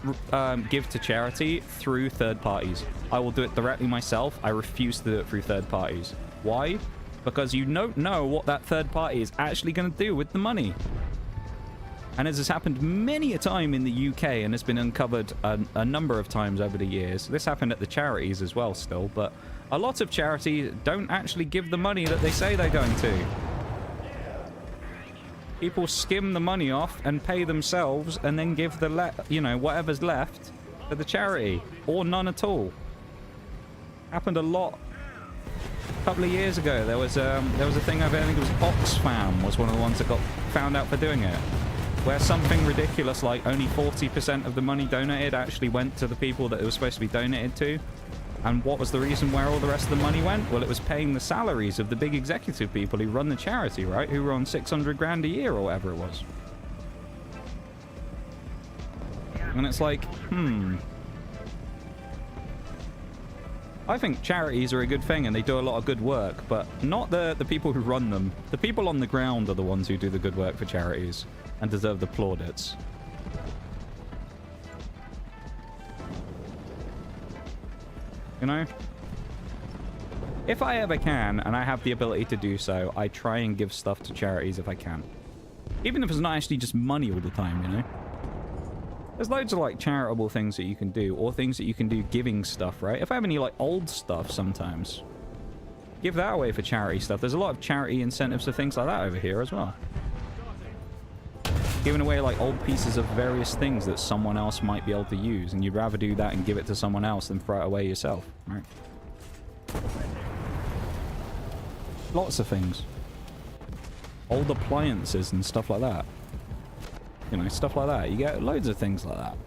give to charity through third parties. I will do it directly myself. I refuse to do it through third parties. Why? Because you don't know what that third party is actually going to do with the money. And as has happened many a time in the UK and has been uncovered a number of times over the years. This happened at the charities as well still, but a lot of charities don't actually give the money that they say they're going to. People skim the money off and pay themselves and then give the, you know, whatever's left to the charity. Or none at all. Happened a lot. A couple of years ago, there was a thing over, I think it was Oxfam was one of the ones that got found out for doing it. Where something ridiculous like only 40% of the money donated actually went to the people that it was supposed to be donated to. And what was the reason where all the rest of the money went? Well, it was paying the salaries of the big executive people who run the charity, right? Who were on 600 grand a year or whatever it was. And it's like, I think charities are a good thing and they do a lot of good work, but not the people who run them. The people on the ground are the ones who do the good work for charities and deserve the plaudits. You know? If I ever can, and I have the ability to do so, I try and give stuff to charities if I can. Even if it's not actually just money all the time, you know? There's loads of, like, charitable things that you can do, or things that you can do giving stuff, right? If I have any, like, old stuff sometimes, Give that away for charity stuff. There's a lot of charity incentives for things like that over here as well. Giving away like old pieces of various things that someone else might be able to use, and you'd rather do that and give it to someone else than throw it away yourself, right? Lots of things. Old appliances and stuff like that. You know, stuff like that. You get loads of things like that.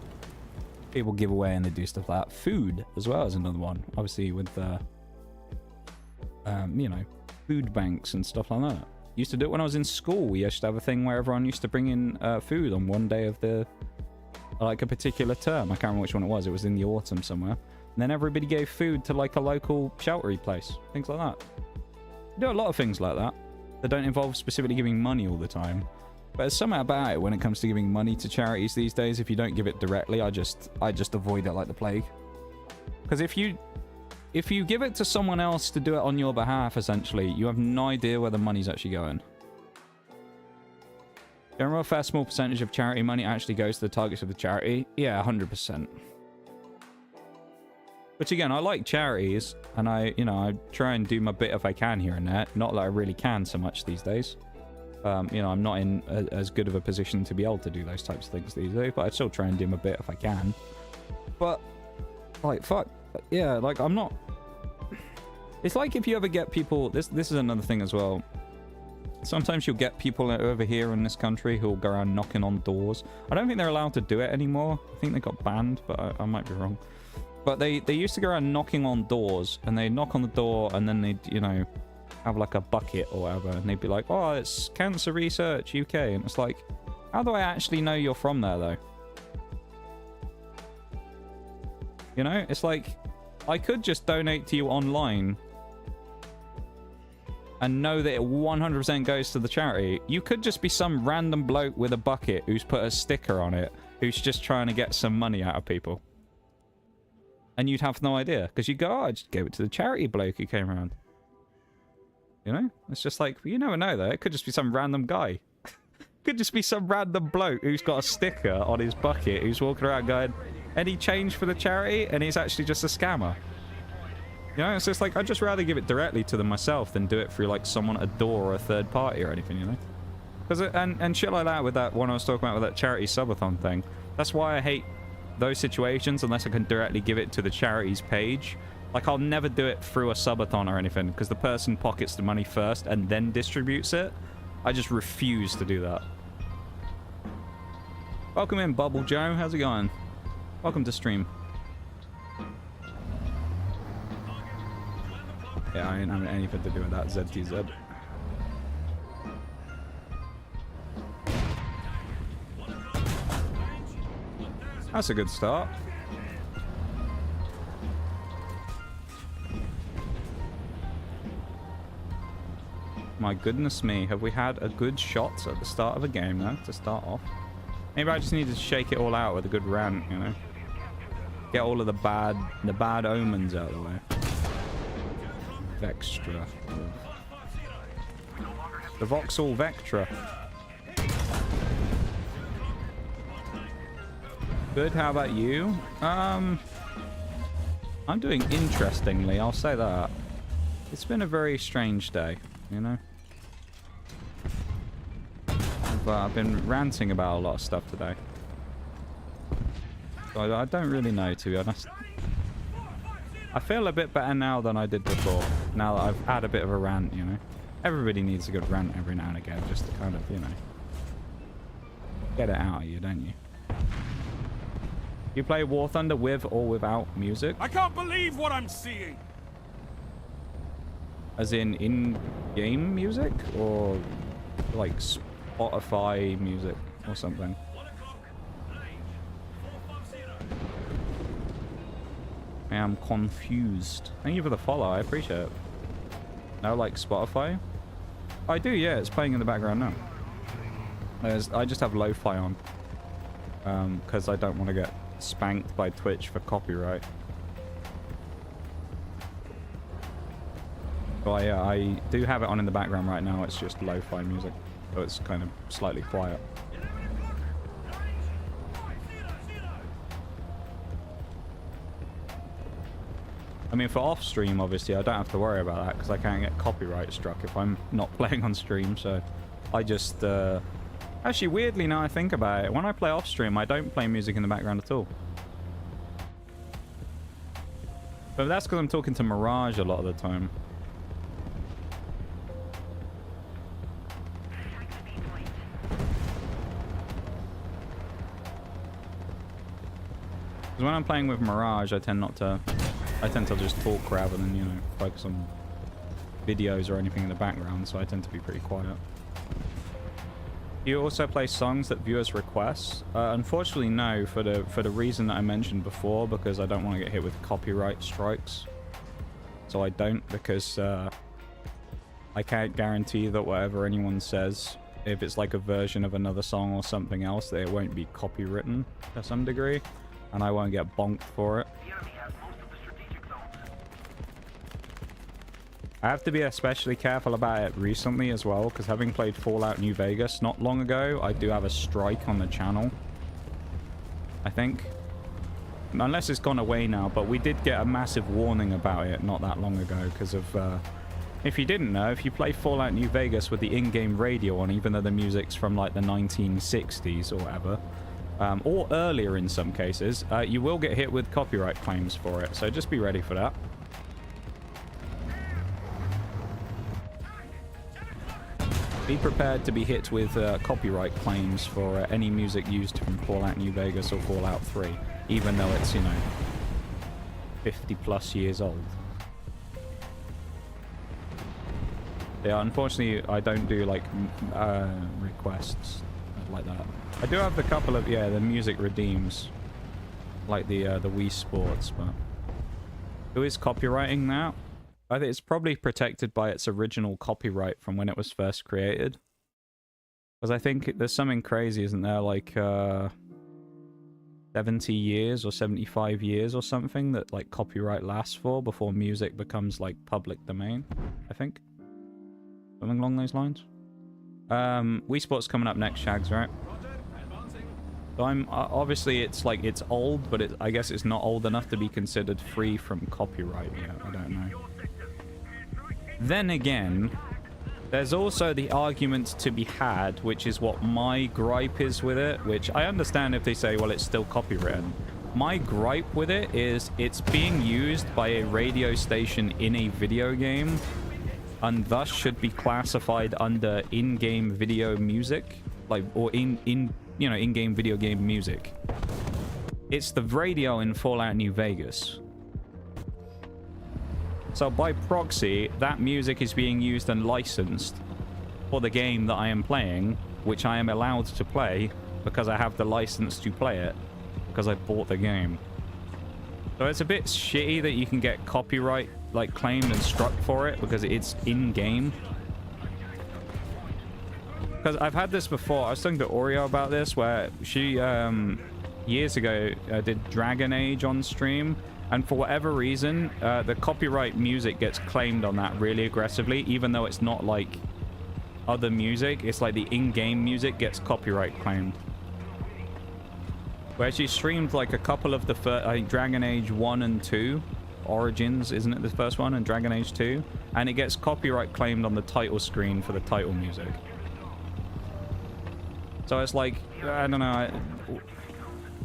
People give away and they do stuff like that. Food as well is another one. Obviously with you know, food banks and stuff like that. Used to do it when I was in school. We used to have a thing where everyone used to bring in food on one day of the, like a particular term. I can't remember which one it was. It was in the autumn somewhere. And then everybody gave food to like a local sheltery place. Things like that. We do a lot of things like that that don't involve specifically giving money all the time. But there's something about it when it comes to giving money to charities these days. If you don't give it directly, I just avoid it like the plague. Because if you give it to someone else to do it on your behalf, essentially, you have no idea where the money's actually going. Do you remember a fair small percentage of charity money actually goes to the targets of the charity? Yeah, 100%. Which again, I like charities, and I try and do my bit if I can here and there. Not that I really can so much these days. You know, I'm not in as good of a position to be able to do those types of things these days, but I still try and do my bit if I can. But, like, fuck. Yeah, like, I'm not... It's like if you ever get people... This is another thing as well. Sometimes you'll get people over here in this country who'll go around knocking on doors. I don't think they're allowed to do it anymore. I think they got banned, but I might be wrong. But they used to go around knocking on doors, and they'd knock on the door, and then they'd, you know, have like a bucket or whatever, and they'd be like, oh, it's Cancer Research UK, and it's like, how do I actually know you're from there, though? You know, it's like, I could just donate to you online and know that it 100% goes to the charity. You could just be some random bloke with a bucket who's put a sticker on it, who's just trying to get some money out of people. And you'd have no idea, because you'd go, oh, I just gave it to the charity bloke who came around. You know? It's just like, you never know, though. It could just be some random guy. Could just be some random bloke who's got a sticker on his bucket, who's walking around going, any change for the charity? And he's actually just a scammer. You know? It's just like, I'd just rather give it directly to them myself than do it through, like, someone at a door or a third party or anything, you know? Because and shit like that with that one I was talking about with that charity subathon thing. That's why I hate those situations unless I can directly give it to the charity's page. Like, I'll never do it through a subathon or anything, because the person pockets the money first and then distributes it. I just refuse to do that. Welcome in, Bubble Joe. How's it going? Welcome to stream. Yeah, I ain't having anything to do with that, ZTZ. That's a good start. My goodness me, have we had a good shot at the start of a game though, to start off? Maybe I just need to shake it all out with a good rant, you know? Get all of the bad omens out of the way. Vextra. The Vauxhall Vectra. Good, how about you? I'm doing interestingly, I'll say that. It's been a very strange day, you know? I've been ranting about a lot of stuff today. So I don't really know, to be honest. I feel a bit better now than I did before. Now that I've had a bit of a rant, you know? Everybody needs a good rant every now and again, just to kind of, you know, get it out of you, don't you? You play War Thunder with or without music? I can't believe what I'm seeing. As in-game music? Or like Spotify music or something? I am confused. Thank you for the follow, I appreciate it. No, like Spotify? I do, yeah, it's playing in the background now. I just have lo-fi on. Because I don't want to get spanked by Twitch for copyright. But yeah, I do have it on in the background right now. It's just lo-fi music, so it's kind of slightly quiet. mean, for off stream, obviously, I don't have to worry about that because I can't get copyright struck if I'm not playing on stream. So I just... Actually, weirdly, now I think about it, when I play off stream, I don't play music in the background at all. But that's because I'm talking to Mirage a lot of the time. Because when I'm playing with Mirage, I tend to just talk rather than, you know, focus on videos or anything in the background, so I tend to be pretty quiet. Do you also play songs that viewers request? Unfortunately, no, for the reason that I mentioned before, because I don't want to get hit with copyright strikes. So I don't, because I can't guarantee that whatever anyone says, if it's like a version of another song or something else, that it won't be copywritten to some degree. And I won't get bonked for it. I have to be especially careful about it recently as well, because having played Fallout New Vegas not long ago, I do have a strike on the channel. I think. Unless it's gone away now, but we did get a massive warning about it not that long ago because of... if you didn't know, if you play Fallout New Vegas with the in-game radio on, even though the music's from like the 1960s or whatever... or earlier in some cases, you will get hit with copyright claims for it, so just be ready for that. Be prepared to be hit with copyright claims for any music used from Fallout New Vegas or Fallout 3, even though it's, you know, 50 plus years old. Yeah, unfortunately, I don't do, like, requests like that. I do have the couple of, yeah, the music redeems, like the Wii Sports, but who is copywriting that? I think it's probably protected by its original copyright from when it was first created. Because I think there's something crazy, isn't there? Like 70 years or 75 years or something that like copyright lasts for before music becomes like public domain, I think. Something along those lines. Wii Sports coming up next, Shags, right? So I'm obviously it's like it's old, but I guess it's not old enough to be considered free from copyright yet. I don't know. Then again, there's also the argument to be had, which is what my gripe is with it, which I understand if they say, well, it's still copywritten. My gripe with it is it's being used by a radio station in a video game and thus should be classified under in-game video music, like, or in-game video game music. It's the radio in Fallout New Vegas. So by proxy, that music is being used and licensed for the game that I am playing, which I am allowed to play because I have the license to play it, because I bought the game. So it's a bit shitty that you can get copyright like claimed and struck for it because it's in-game. Because I've had this before. I was talking to Oreo about this, where she years ago did Dragon Age on stream, and for whatever reason the copyright music gets claimed on that really aggressively, even though it's not like other music. It's like the in-game music gets copyright claimed. Where she streamed like a couple of the first, I think Dragon Age 1 and 2 Origins, isn't it the first one, and Dragon Age 2, and it gets copyright claimed on the title screen for the title music. So it's like, I don't know,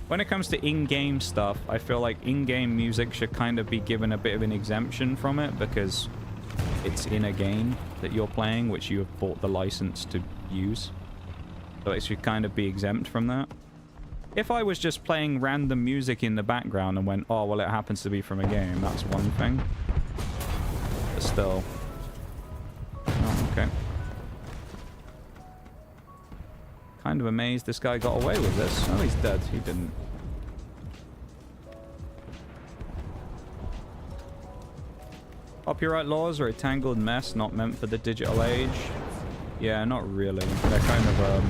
when it comes to in-game stuff, I feel like in-game music should kind of be given a bit of an exemption from it because it's in a game that you're playing, which you have bought the license to use. So it should kind of be exempt from that. If I was just playing random music in the background and went, oh, well, it happens to be from a game, that's one thing. But still. Oh, okay. Kind of amazed this guy got away with this. Oh, he's dead. He didn't. Copyright laws are a tangled mess not meant for the digital age. Yeah, not really. They're kind of,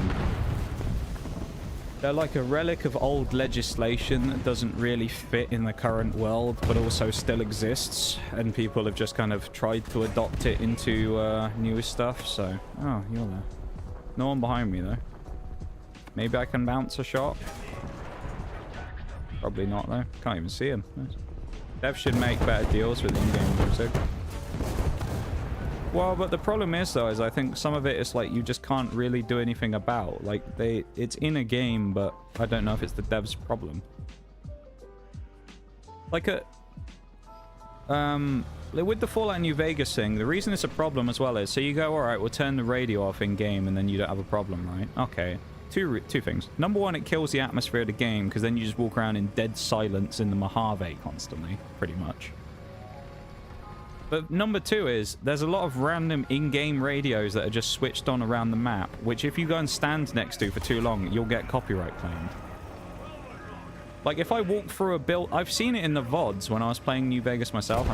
they're like a relic of old legislation that doesn't really fit in the current world, but also still exists, and people have just kind of tried to adopt it into newer stuff, so... Oh, you're there. No one behind me, though. Maybe I can bounce a shot? Probably not, though. Can't even see him. Nice. Dev should make better deals with in-game music. Well, but the problem is, though, is I think some of it is like you just can't really do anything about. Like, it's in a game, but I don't know if it's the dev's problem. Like with the Fallout New Vegas thing, the reason it's a problem as well is, so you go, all right, we'll turn the radio off in game, and then you don't have a problem, right? Okay. Two things. Number one, it kills the atmosphere of the game, because then you just walk around in dead silence in the Mojave constantly, pretty much. But number two is, there's a lot of random in-game radios that are just switched on around the map, which if you go and stand next to for too long, you'll get copyright claimed. Like, if I walk through a build... I've seen it in the VODs when I was playing New Vegas myself.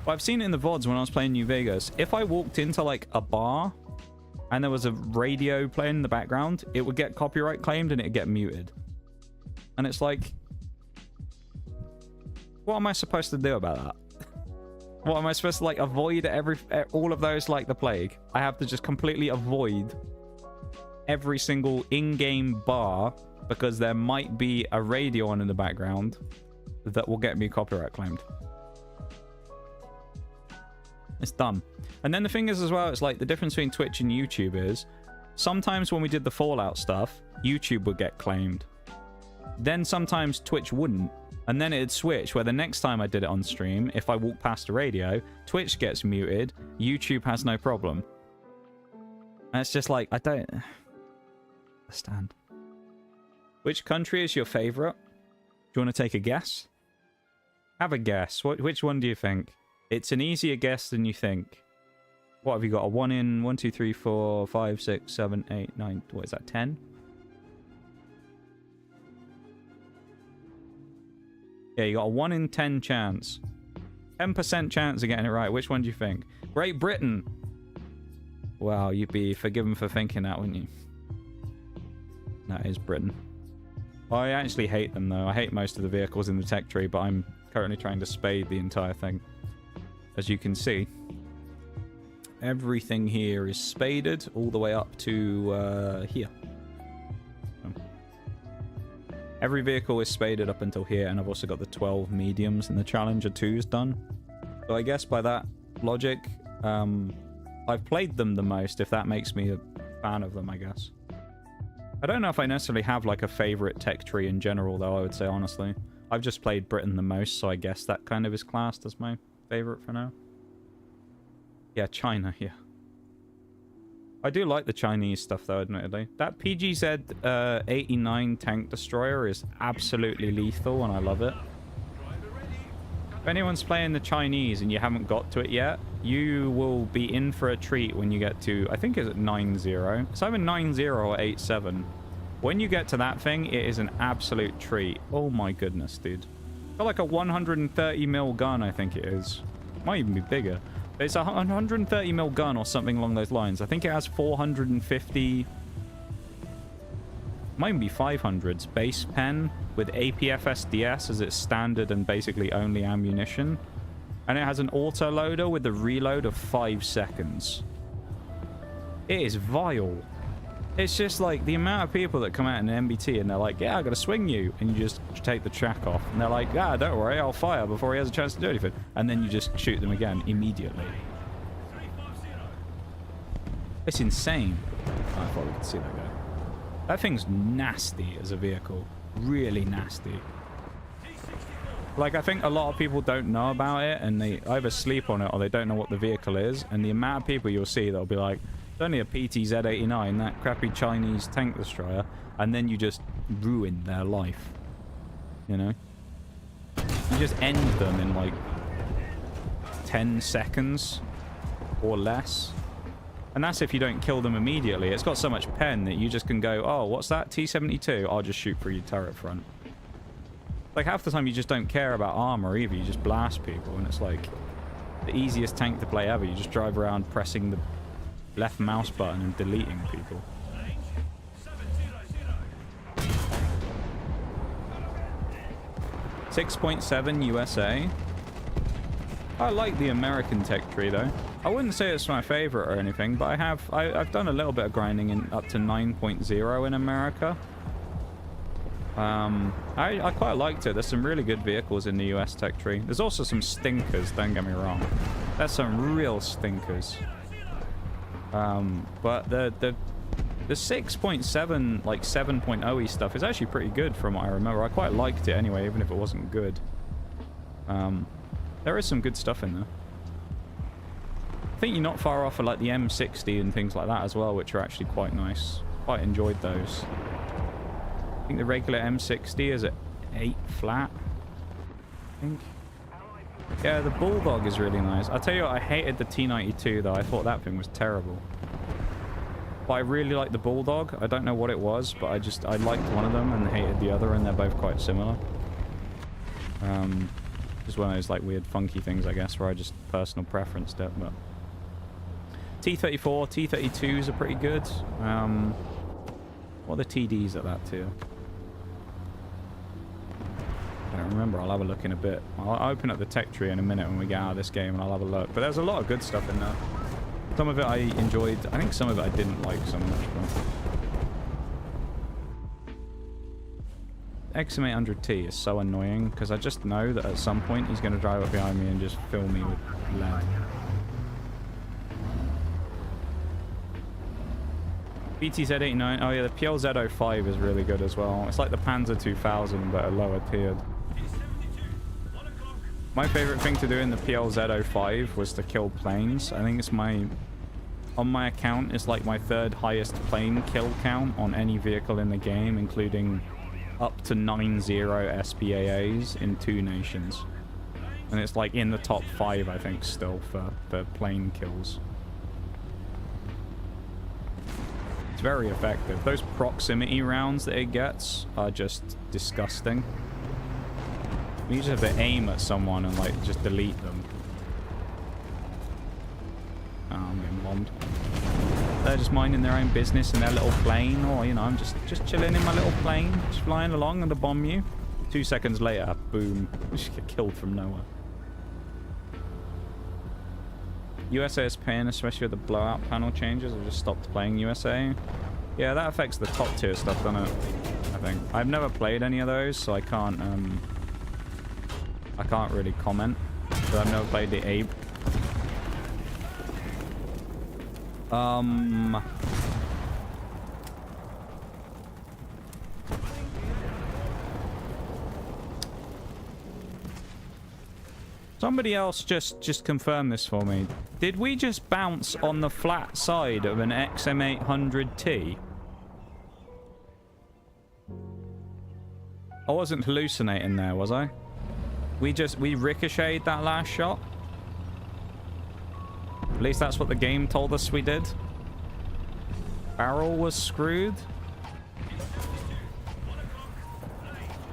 But I've seen it in the VODs when I was playing New Vegas. If I walked into, like, a bar, and there was a radio playing in the background, it would get copyright claimed and it'd get muted. And it's like... What am I supposed to do about that? What, am I supposed to, like, avoid all of those like the plague? I have to just completely avoid every single in-game bar because there might be a radio on in the background that will get me copyright claimed. It's dumb. And then the thing is as well, it's like the difference between Twitch and YouTube is sometimes when we did the Fallout stuff, YouTube would get claimed. Then sometimes Twitch wouldn't. And then it'd switch, where the next time I did it on stream, if I walk past a radio, Twitch gets muted, YouTube has no problem. And it's just like, I don't understand. Which country is your favorite? Do you want to take a guess? Have a guess. Which one do you think? It's an easier guess than you think. What have you got? A 1 in 1, 2, 3, 4, 5, 6, 7, 8, 9. What is that? 10? Yeah, you got a 1 in 10 chance. 10% chance of getting it right. Which one do you think? Great Britain. Wow, you'd be forgiven for thinking that, wouldn't you? That is Britain. I actually hate them, though. I hate most of the vehicles in the tech tree, but I'm currently trying to spade the entire thing. As you can see, everything here is spaded all the way up to here. Every vehicle is spaded up until here, and I've also got the 12 mediums and the Challenger 2s done. So I guess by that logic, I've played them the most, if that makes me a fan of them, I guess. I don't know if I necessarily have like a favorite tech tree in general, though, I would say, honestly. I've just played Britain the most, so I guess that kind of is classed as my favorite for now. Yeah, China, yeah. I do like the Chinese stuff, though, admittedly. That PGZ 89 tank destroyer is absolutely lethal, and I love it. If anyone's playing the Chinese and you haven't got to it yet, you will be in for a treat when you get to, I think it's at 9-0. It's either 9-0 or 8-7. When you get to that thing, it is an absolute treat. Oh my goodness, dude. Got like a 130mm gun, I think it is. Might even be bigger. It's a 130mm gun or something along those lines. I think it has 450... Might even be 500s. Base pen with APFSDS as its standard and basically only ammunition. And it has an auto-loader with a reload of 5 seconds. It is vile. It's just like the amount of people that come out in an MBT and they're like, yeah, I gotta swing you. And you just take the track off. And they're like, ah, don't worry, I'll fire before he has a chance to do anything. And then you just shoot them again immediately. It's insane. Oh, I thought we could see that guy. That thing's nasty as a vehicle. Really nasty. Like, I think a lot of people don't know about it and they either sleep on it or they don't know what the vehicle is. And the amount of people you'll see that'll be like, it's only a PTZ-89, that crappy Chinese tank destroyer, and then you just ruin their life. You know? You just end them in like 10 seconds or less. And that's if you don't kill them immediately. It's got so much pen that you just can go, oh, what's that? T-72? I'll just shoot through your turret front. Like, half the time you just don't care about armor either. You just blast people, and it's like the easiest tank to play ever. You just drive around pressing the left mouse button and deleting people. .7 USA. I like the American tech tree though. I wouldn't say it's my favorite or anything, but I've done a little bit of grinding in up to 9.0 in America. I quite liked it. There's some really good vehicles in the US tech tree. There's also some stinkers, don't get me wrong. There's some real stinkers. But the 6.7, like 7.0 stuff is actually pretty good from what I remember. I quite liked it anyway, even if it wasn't good. There is some good stuff in there. I think you're not far off of like the M60 and things like that as well, which are actually quite nice. Quite enjoyed those. I think the regular M60 is at 8 flat, I think. Yeah, the Bulldog is really nice. I'll tell you what, I hated the T92 though. I thought that thing was terrible. But I really like the Bulldog. I don't know what it was, but I liked one of them and hated the other, and they're both quite similar. Just one of those like weird funky things, I guess, where I just personal preferenced it. But T34, T32s are pretty good. What are the TDs at that tier? I don't remember. I'll have a look in a bit. I'll open up the tech tree in a minute when we get out of this game, and I'll have a look. But there's a lot of good stuff in there. Some of it I enjoyed. I think some of it I didn't like so much. But XM800T is so annoying because I just know that at some point he's going to drive up behind me and just fill me with lead. BTZ89. Oh yeah, the PLZ05 is really good as well. It's like the Panzer 2000 but a lower tiered. My favorite thing to do in the PLZ05 was to kill planes. I think it's on my account, it's like my 3rd highest plane kill count on any vehicle in the game, including up to 90 SPAAs in 2 nations. And it's like in the top 5, I think, still for plane kills. It's very effective. Those proximity rounds that it gets are just disgusting. You just have to aim at someone and like just delete them. Oh, I'm getting bombed. They're just minding their own business in their little plane, or you know, I'm just chilling in my little plane, just flying along and to bomb you. 2 seconds later, boom, you just get killed from nowhere. USA is paying, especially with the blowout panel changes. I just stopped playing USA. Yeah, that affects the top tier stuff, doesn't it? I think. I've never played any of those, so I can't really comment. But I've never played the Abe. Somebody else just confirm this for me. Did we just bounce on the flat side of an XM800T? I wasn't hallucinating there, was I? We ricocheted that last shot? At least that's what the game told us we did. Barrel was screwed?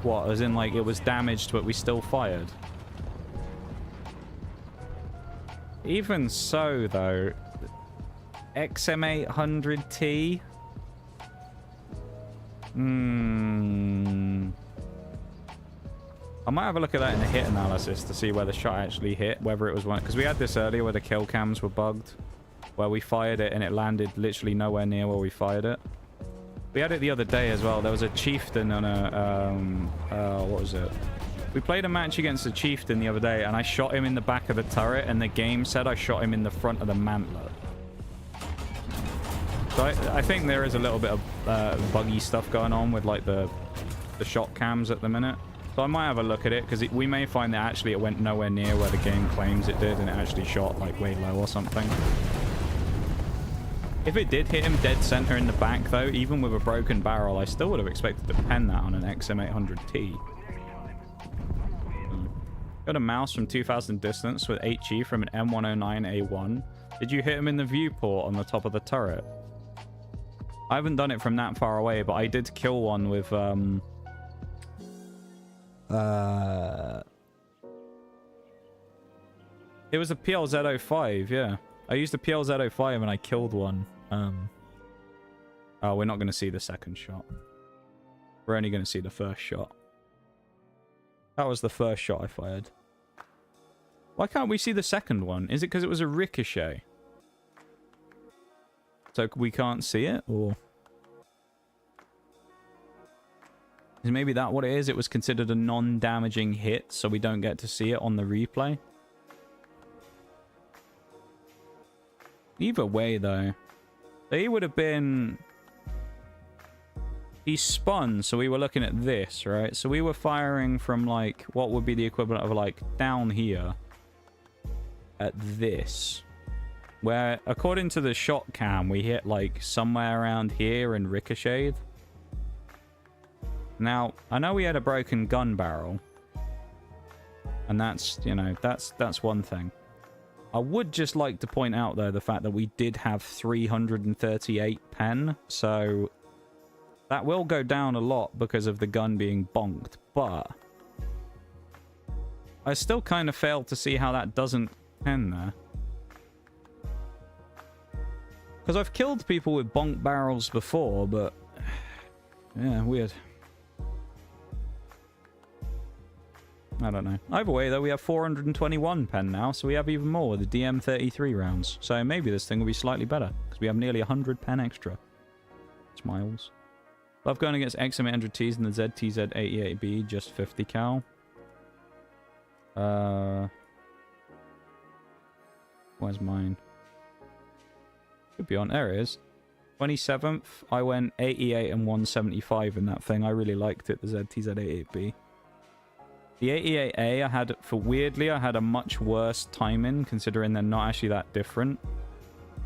What, as in like it was damaged but we still fired? Even so, though, XM800T. I might have a look at that in the hit analysis to see where the shot actually hit, whether it was one. Because we had this earlier where the kill cams were bugged, where we fired it and it landed literally nowhere near where we fired it. We had it the other day as well. There was a chieftain on a what was it? We played a match against a chieftain the other day, and I shot him in the back of the turret, and the game said I shot him in the front of the mantlet. So I think there is a little bit of buggy stuff going on with like the shot cams at the minute. So I might have a look at it, because we may find that actually it went nowhere near where the game claims it did, and it actually shot like way low or something. If it did hit him dead center in the back, though, even with a broken barrel, I still would have expected to pen that on an XM800T. Got a mouse from 2000 distance with HE from an M109A1. Did you hit him in the viewport on the top of the turret? I haven't done it from that far away, but I did kill one with it was a PLZ05, yeah. I used a PLZ05 and I killed one. Oh, we're not going to see the second shot. We're only going to see the first shot. That was the first shot I fired. Why can't we see the second one? Is it because it was a ricochet? So we can't see it, or... Is maybe that what it is? It was considered a non-damaging hit, so we don't get to see it on the replay. Either way, though, they would have been... He spun, so we were looking at this, right? So we were firing from, like, what would be the equivalent of, like, down here at this. Where, according to the shot cam, we hit, like, somewhere around here and ricocheted. Now, I know we had a broken gun barrel. And that's, you know, that's one thing. I would just like to point out, though, the fact that we did have 338 pen, so that will go down a lot because of the gun being bonked, but I still kind of fail to see how that doesn't pen there. Because I've killed people with bonk barrels before, but yeah, weird. I don't know. Either way, though, we have 421 pen now, so we have even more with the DM33 rounds. So maybe this thing will be slightly better, because we have nearly 100 pen extra. Smiles. Love going against XM800Ts and the ZTZ88B, just 50 cal. Where's mine? Could be on. There it is. 27th, I went 88 and 175 in that thing. I really liked it, the ZTZ88B. The 88A I had, weirdly, I had a much worse timing, considering they're not actually that different.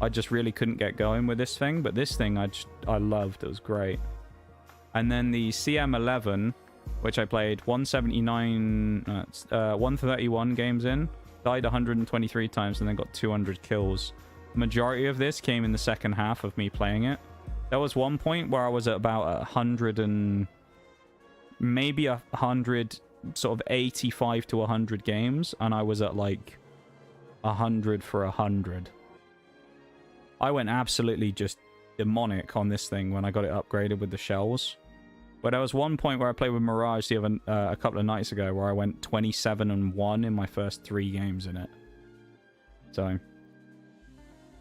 I just really couldn't get going with this thing, but this thing I loved. It was great. And then the CM11, which I played 131 games in, died 123 times, and then got 200 kills. The majority of this came in the second half of me playing it. There was one point where I was at about 100 and maybe 100, sort of 85 to 100 games, and I was at like 100 for 100. I went absolutely just demonic on this thing when I got it upgraded with the shells. But there was one point where I played with Mirage a couple of nights ago where I went 27 and 1 in my first 3 games in it. So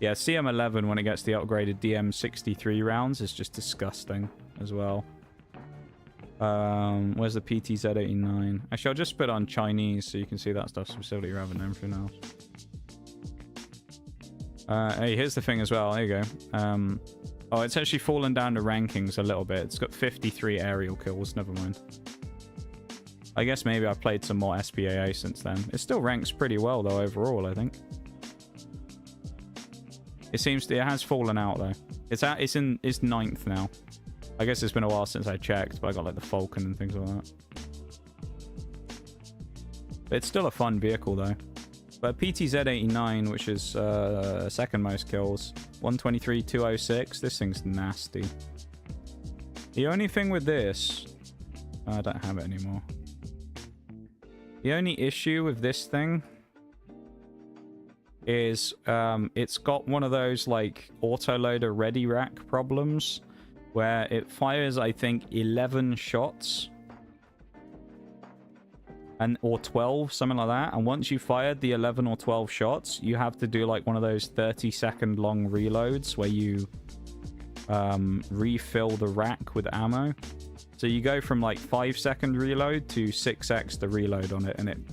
yeah, CM11 when it gets the upgraded DM63 rounds is just disgusting as well. Where's the PTZ89? Actually, I'll just spit on Chinese so you can see that stuff specifically rather than everything else. Hey, here's the thing as well. There you go. Oh, it's actually fallen down the rankings a little bit. It's got 53 aerial kills. Never mind. I guess maybe I've played some more SPAA since then. It still ranks pretty well, though, overall, I think. It has fallen out, though. It's 9th now. I guess it's been a while since I checked, but I got, like, the Falcon and things like that. But it's still a fun vehicle, though. But PTZ89, which is second most kills, 123, 206. This thing's nasty. The only thing with this... I don't have it anymore. The only issue with this thing is it's got one of those, like, autoloader ready rack problems where it fires, I think, 11 shots... or 12, something like that. And once you fired the 11 or 12 shots, you have to do like one of those 30-second long reloads where you refill the rack with ammo. So you go from like 5-second reload to 6x the reload on it. And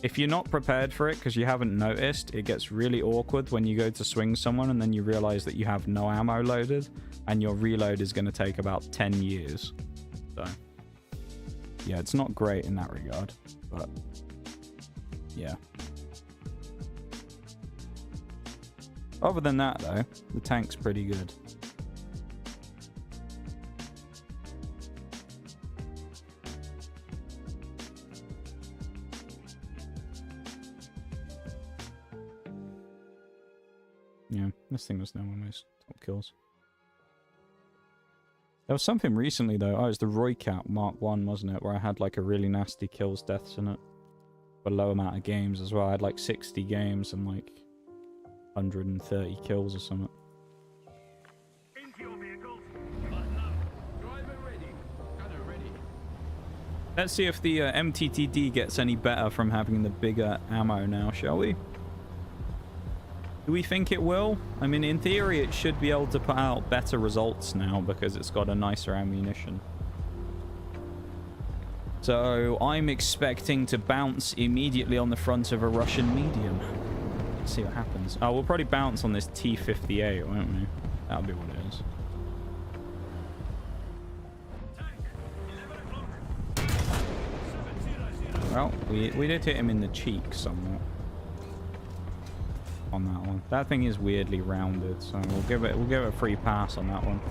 if you're not prepared for it because you haven't noticed, it gets really awkward when you go to swing someone and then you realize that you have no ammo loaded and your reload is going to take about 10 years. So... yeah, it's not great in that regard, but yeah. Other than that, though, the tank's pretty good. Yeah, this thing was now one of my top kills. There was something recently, though. Oh, it was the Roycat Mark 1, wasn't it? Where I had, like, a really nasty kills, deaths in it. A low amount of games as well. I had, like, 60 games and, like, 130 kills or something. Into your vehicles. Driver ready. Gunner ready. Let's see if the MTTD gets any better from having the bigger ammo now, shall we? Do we think it will? I mean, in theory, it should be able to put out better results now because it's got a nicer ammunition. So I'm expecting to bounce immediately on the front of a Russian medium. Let's see what happens. Oh, we'll probably bounce on this T-58, won't we? That'll be what it is. Well, we did hit him in the cheek somewhat on that one. That thing is weirdly rounded, so we'll give it a free pass on that one.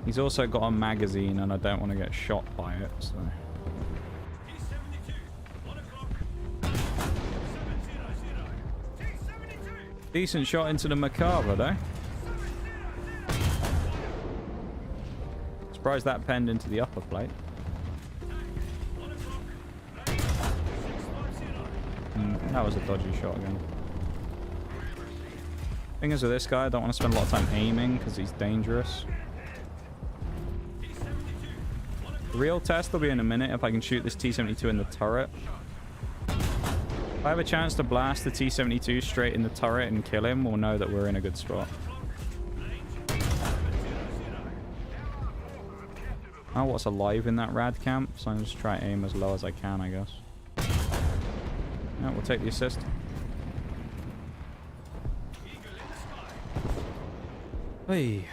He's also got a magazine, and I don't want to get shot by it, so. Decent shot into the Macabre, though. Surprised that penned into the upper plate. That was a dodgy shot again. Thing is with this guy, I don't want to spend a lot of time aiming because he's dangerous. The real test will be in a minute if I can shoot this T-72 in the turret. If I have a chance to blast the T-72 straight in the turret and kill him, we'll know that we're in a good spot. Oh, what's alive in that rad camp? So I'm just try to aim as low as I can, I guess. Yeah, we'll take the assist. Hey.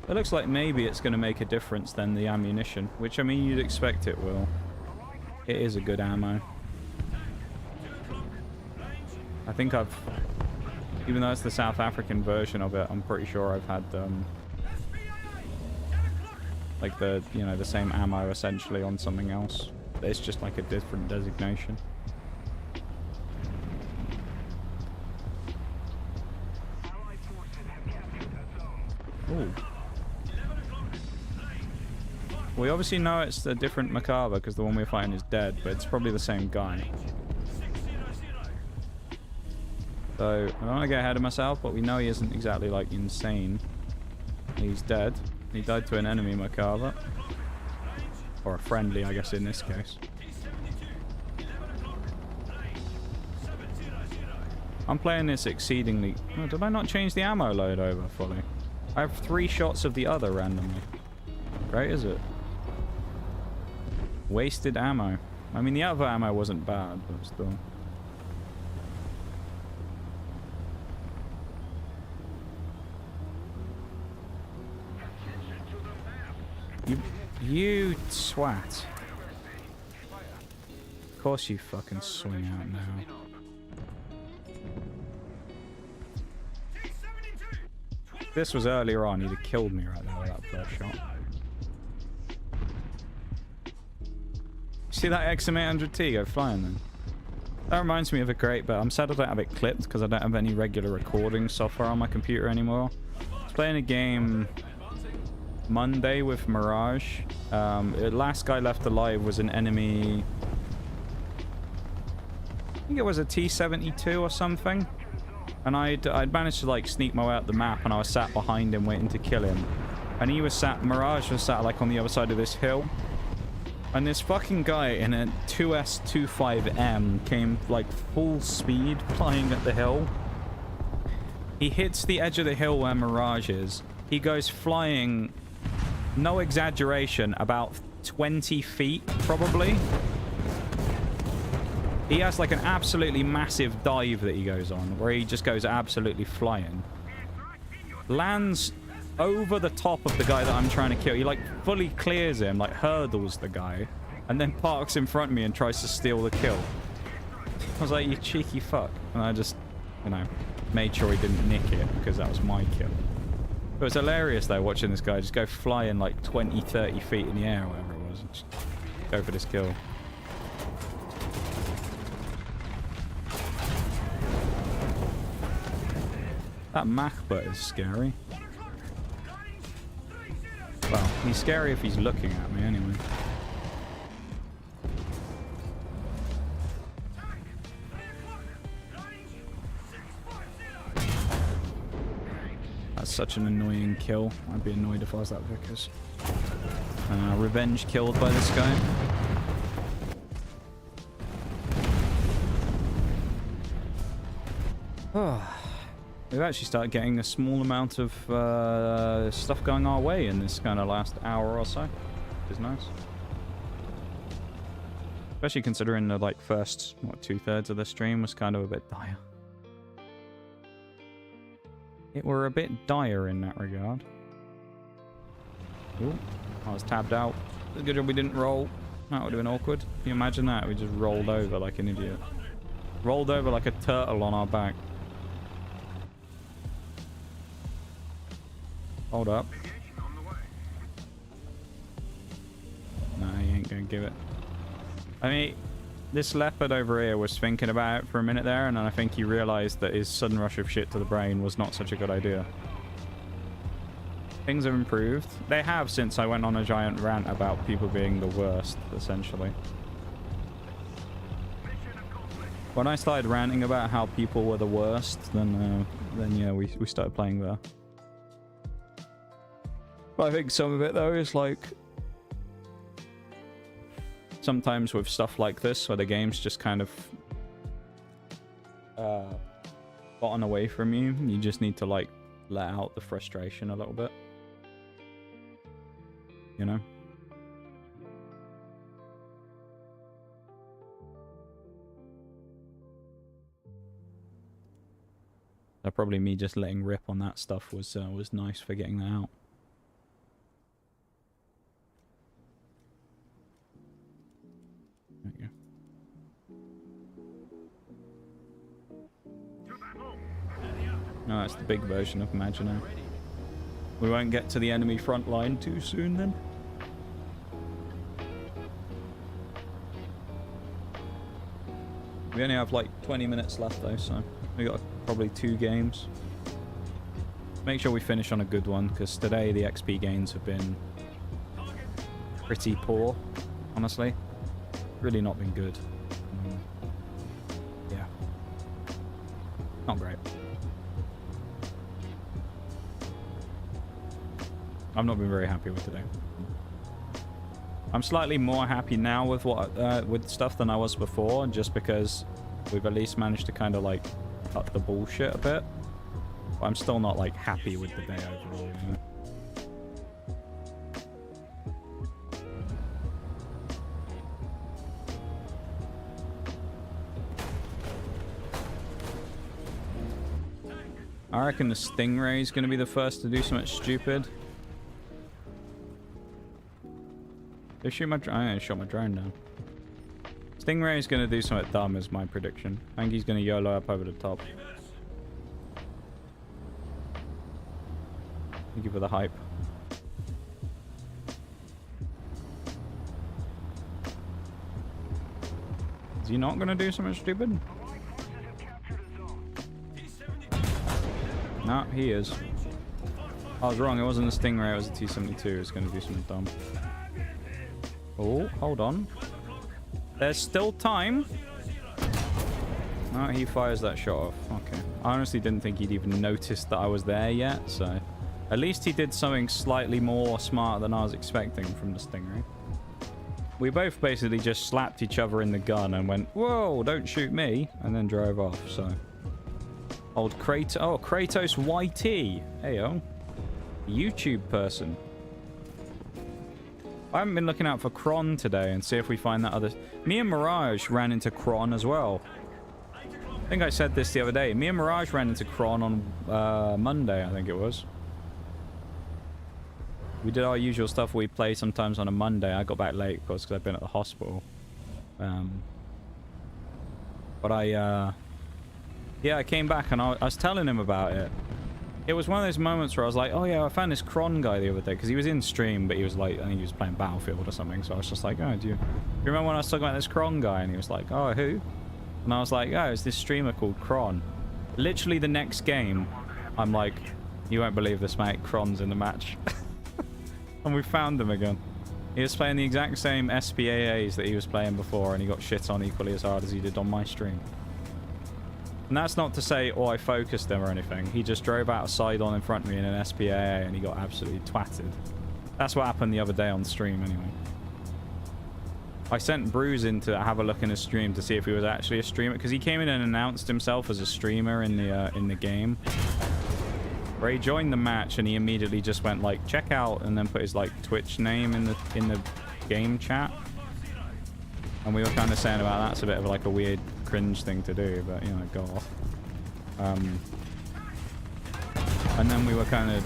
It looks like maybe it's going to make a difference then, the ammunition. Which, I mean, you'd expect it will. It is a good ammo. I think I've... Even though it's the South African version of it, I'm pretty sure I've had, like the, you know, the same ammo essentially on something else. It's just like a different designation. Ooh. We obviously know it's a different Macabre because the one we're fighting is dead, but it's probably the same guy. So, I don't want to get ahead of myself, but we know he isn't exactly, like, insane. He's dead. He died to an enemy Macabre. Or a friendly, I guess, in this case. I'm playing this exceedingly... Oh, did I not change the ammo load over fully? I have 3 shots of the other randomly. Great, is it? Wasted ammo. I mean, the other ammo wasn't bad, but still. You swat. Of course you fucking swing out now. If this was earlier on, he'd have killed me right there with that first shot. See that XM800T go flying then? That reminds me of a great, but I'm sad I don't have it clipped because I don't have any regular recording software on my computer anymore. I was playing a game Monday with Mirage. The last guy left alive was an enemy... I think it was a T-72 or something. And I'd managed to like sneak my way out the map, and I was sat behind him waiting to kill him. And he was sat, Mirage was sat like on the other side of this hill. And this fucking guy in a 2S25M came like full speed flying at the hill. He hits the edge of the hill where Mirage is. He goes flying, no exaggeration, about 20 feet probably. He has like an absolutely massive dive that he goes on, where he just goes absolutely flying. Lands over the top of the guy that I'm trying to kill. He like fully clears him, like hurdles the guy, and then parks in front of me and tries to steal the kill. I was like, you cheeky fuck. And I just, you know, made sure he didn't nick it because that was my kill. It was hilarious though, watching this guy just go flying like 20, 30 feet in the air or whatever it was. And just go for this kill. That Machbot is scary. Well, he's scary if he's looking at me anyway. That's such an annoying kill. I'd be annoyed if I was that Vickers. Revenge killed by this guy. Oh. We've actually started getting a small amount of stuff going our way in this kind of last hour or so. is nice. Especially considering the like first, what, 2/3 of the stream was kind of a bit dire. It were a bit dire in that regard. Ooh, I was tabbed out. It's a good job we didn't roll. That would have been awkward. Can you imagine that? We just rolled over like an idiot. Rolled over like a turtle on our back. Hold up. No, he ain't gonna give it. I mean, this leopard over here was thinking about it for a minute there, and then I think he realized that his sudden rush of shit to the brain was not such a good idea. Things have improved. They have since I went on a giant rant about people being the worst, essentially. When I started ranting about how people were the worst, then yeah, we started playing there. But I think some of it, though, is like... sometimes with stuff like this, where the game's just kind of... gotten away from you, you just need to, like, let out the frustration a little bit. You know? So probably me just letting rip on that stuff was nice for getting that out. There you go. No, that's the big version of Imaginary. We won't get to the enemy front line too soon then. We only have like 20 minutes left though, so we got probably 2 games. Make sure we finish on a good one, because today the XP gains have been pretty poor, honestly. Really not been good. Yeah. Not great. I've not been very happy with today. I'm slightly more happy now with with stuff than I was before, just because we've at least managed to kind of like cut the bullshit a bit. But I'm still not like happy with the day overall, you know? I reckon the Stingray is going to be the first to do something stupid. They shoot my drone. I'm going to shot my drone down. Stingray is going to do something dumb, is my prediction. I think he's going to YOLO up over the top. Thank you for the hype. Is he not going to do something stupid? No, he is. I was wrong. It wasn't a Stingray. It was a T-72. It's going to do something dumb. Oh, hold on. There's still time. No, he fires that shot off. Okay. I honestly didn't think he'd even noticed that I was there yet, so... At least he did something slightly more smart than I was expecting from the Stingray. We both basically just slapped each other in the gun and went, whoa, don't shoot me, and then drove off, so... Old Kratos... Oh, Kratos YT. Heyo. YouTube person. I haven't been looking out for Kron today and see if we find that other... Me and Mirage ran into Kron as well. I think I said this the other day. Me and Mirage ran into Kron on Monday, I think it was. We did our usual stuff we play sometimes on a Monday. I got back late, of course, because I've been at the hospital. But yeah, I came back and I was telling him about it. It was one of those moments where I was like, oh yeah, I found this Kron guy the other day, because he was in stream, but he was like, I think he was playing Battlefield or something, so I was just like, oh, do you remember when I was talking about this Kron guy? And he was like, oh, who? And I was like, oh, it's this streamer called Kron. Literally the next game, I'm like, you won't believe this, mate, Kron's in the match. And we found him again. He was playing the exact same SPAAs that he was playing before, and he got shit on equally as hard as he did on my stream. And that's not to say, oh, I focused him or anything. He just drove out a side-on in front of me in an SPAA and he got absolutely twatted. That's what happened the other day on stream anyway. I sent Bruce in to have a look in his stream to see if he was actually a streamer, because he came in and announced himself as a streamer in the game. Where he joined the match and he immediately just went like, check out, and then put his like Twitch name in the game chat. And we were kind of saying about that's a bit of like a weird cringe thing to do, but you know, go off. And then we were kind of...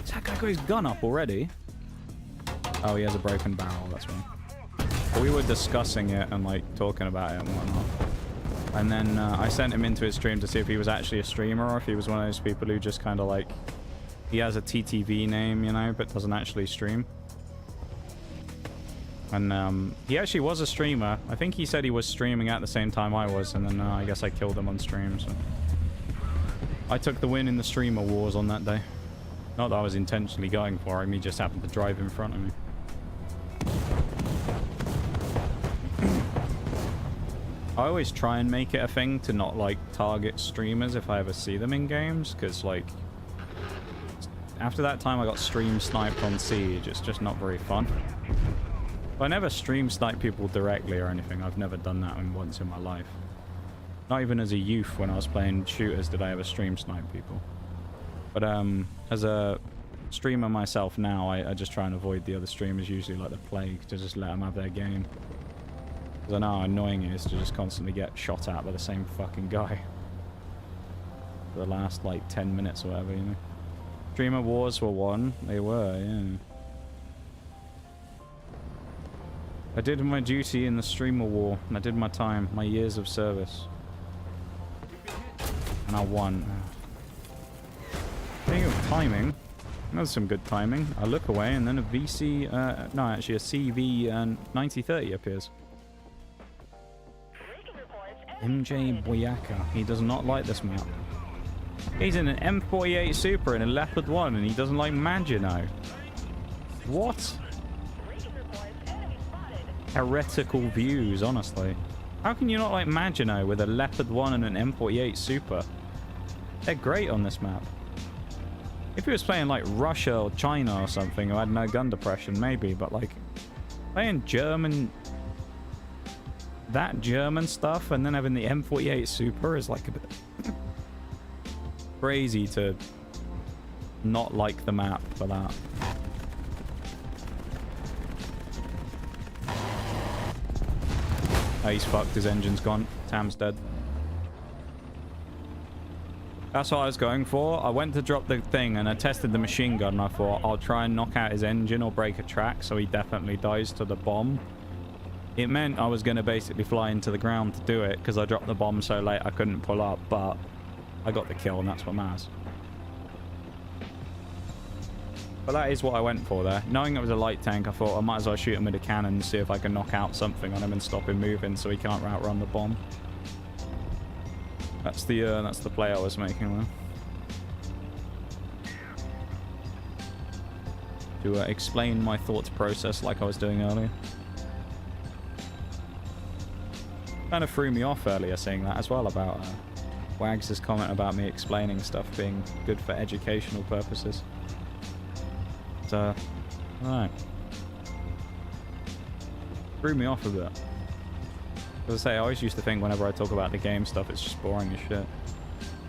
That guy got his gun up already? Oh, he has a broken barrel, that's wrong. But we were discussing it and like talking about it and whatnot. And then I sent him into his stream to see if he was actually a streamer or if he was one of those people who just kind of like... He has a TTV name, you know, but doesn't actually stream. And he actually was a streamer. I think he said he was streaming at the same time I was, and then I guess I killed him on stream, so... I took the win in the streamer wars on that day. Not that I was intentionally going for him, he just happened to drive in front of me. I always try and make it a thing to not, like, target streamers if I ever see them in games, because, like... After that time I got stream sniped on Siege, it's just not very fun. I never stream snipe people directly or anything. I've never done that once in my life. Not even as a youth when I was playing shooters did I ever stream snipe people. But as a streamer myself now, I just try and avoid the other streamers, usually like the plague, to just let them have their game. Because I know how annoying it is to just constantly get shot at by the same fucking guy. For the last like 10 minutes or whatever, you know. Streamer wars were won. They were, yeah. I did my duty in the streamer war, and I did my time, my years of service. And I won. Speaking of timing, that was some good timing. I look away, and then a VC, no, actually a CV 9030 appears. MJ Boyaka. He does not like this map. He's in an M48 Super in a Leopard 1, and he doesn't like Maginot. What? Heretical views, honestly. How can you not like Maginot with a Leopard 1 and an M48 Super? They're great on this map. If he was playing like Russia or China or something who had no gun depression, maybe, but like playing German... That German stuff and then having the M48 Super is like a bit... crazy to not like the map for that. Oh, he's fucked. His engine's gone. Tam's dead. That's what I was going for. I went to drop the thing and I tested the machine gun and I thought I'll try and knock out his engine or break a track so he definitely dies to the bomb. It meant I was going to basically fly into the ground to do it because I dropped the bomb so late I couldn't pull up, but I got the kill and that's what matters. But that is what I went for there. Knowing it was a light tank, I thought I might as well shoot him with a cannon and see if I can knock out something on him and stop him moving so he can't outrun the bomb. That's the play I was making there. To explain my thoughts process like I was doing earlier. Kind of threw me off earlier saying that as well about Wags' comment about me explaining stuff being good for educational purposes. So, alright. Threw me off a bit. As I say, I always used to think whenever I talk about the game stuff, it's just boring as shit.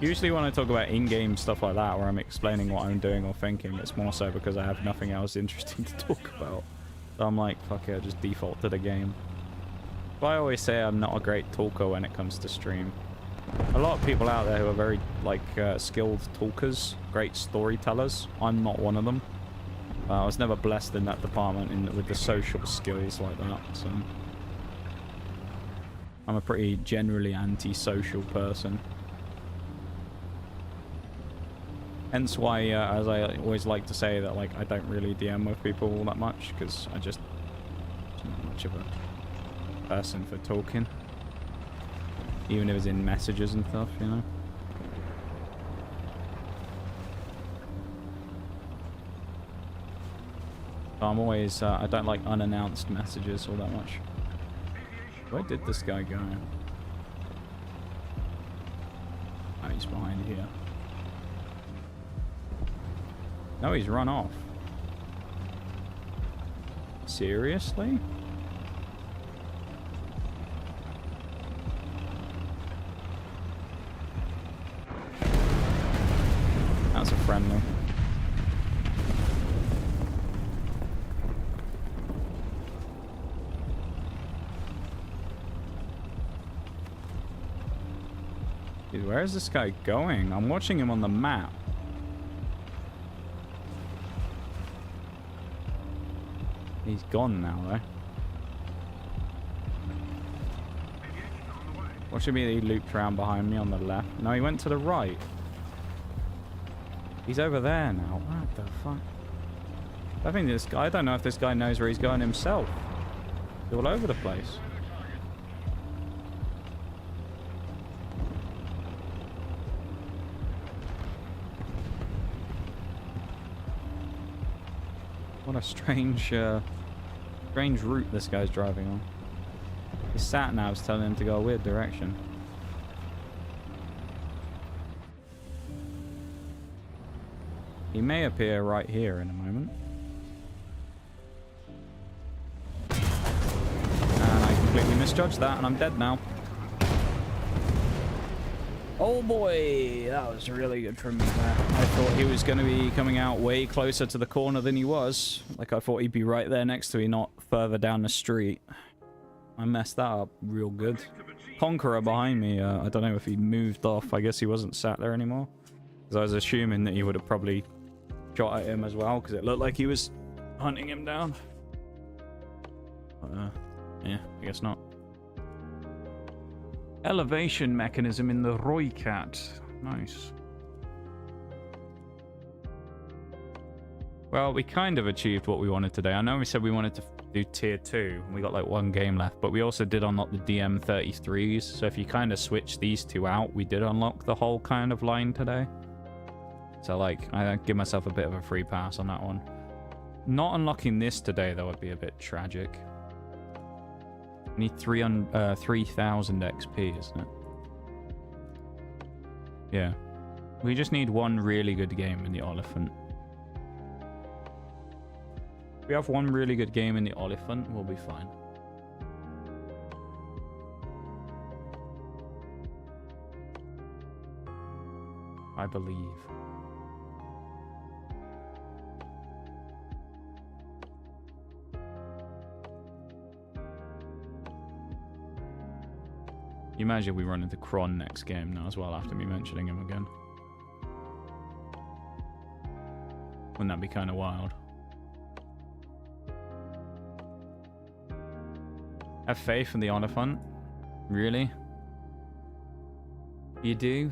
Usually when I talk about in-game stuff like that, where I'm explaining what I'm doing or thinking, it's more so because I have nothing else interesting to talk about. So I'm like, fuck it, I just default to the game. But I always say I'm not a great talker when it comes to stream. A lot of people out there who are very, like, skilled talkers, great storytellers. I'm not one of them. I was never blessed in that department with the social skills like that, so... I'm a pretty generally anti-social person. Hence why, as I always like to say, that like I don't really DM with people all that much, because I'm not much of a person for talking. Even if it's in messages and stuff, you know. So I'm always, I don't like unannounced messages all that much. Where did this guy go? Oh, he's behind here. No, he's run off. Seriously? That's a friendly. Where is this guy going? I'm watching him on the map. He's gone now, though. Watch me, he looped around behind me on the left. No, he went to the right. He's over there now. What the fuck? I think this guy, I don't know if this guy knows where he's going himself. He's all over the place. What a strange route this guy's driving on. His sat-nav's telling him to go a weird direction. He may appear right here in a moment. And I completely misjudged that, and I'm dead now. Oh boy, that was really good from me there. I thought he was going to be coming out way closer to the corner than he was. Like, I thought he'd be right there next to me, not further down the street. I messed that up real good. Conqueror behind me, I don't know if he moved off. I guess he wasn't sat there anymore. Because I was assuming that he would have probably shot at him as well, because it looked like he was hunting him down. Yeah, I guess not. Elevation mechanism in the Roycat. Nice. Well, we kind of achieved what we wanted today. I know we said we wanted to do tier 2. We got like 1 game left, but we also did unlock the DM33s. So if you kind of switch these 2 out, we did unlock the whole kind of line today. So like, I give myself a bit of a free pass on that one. Not unlocking this today, though, would be a bit tragic. We need 3,000 XP, isn't it? Yeah. We just need 1 really good game in the Oliphant. If we have 1 really good game in the Oliphant, we'll be fine. I believe. You imagine we run into Kron next game now as well after me mentioning him again. Wouldn't that be kind of wild? Have faith in the Oliphant? Really? You do?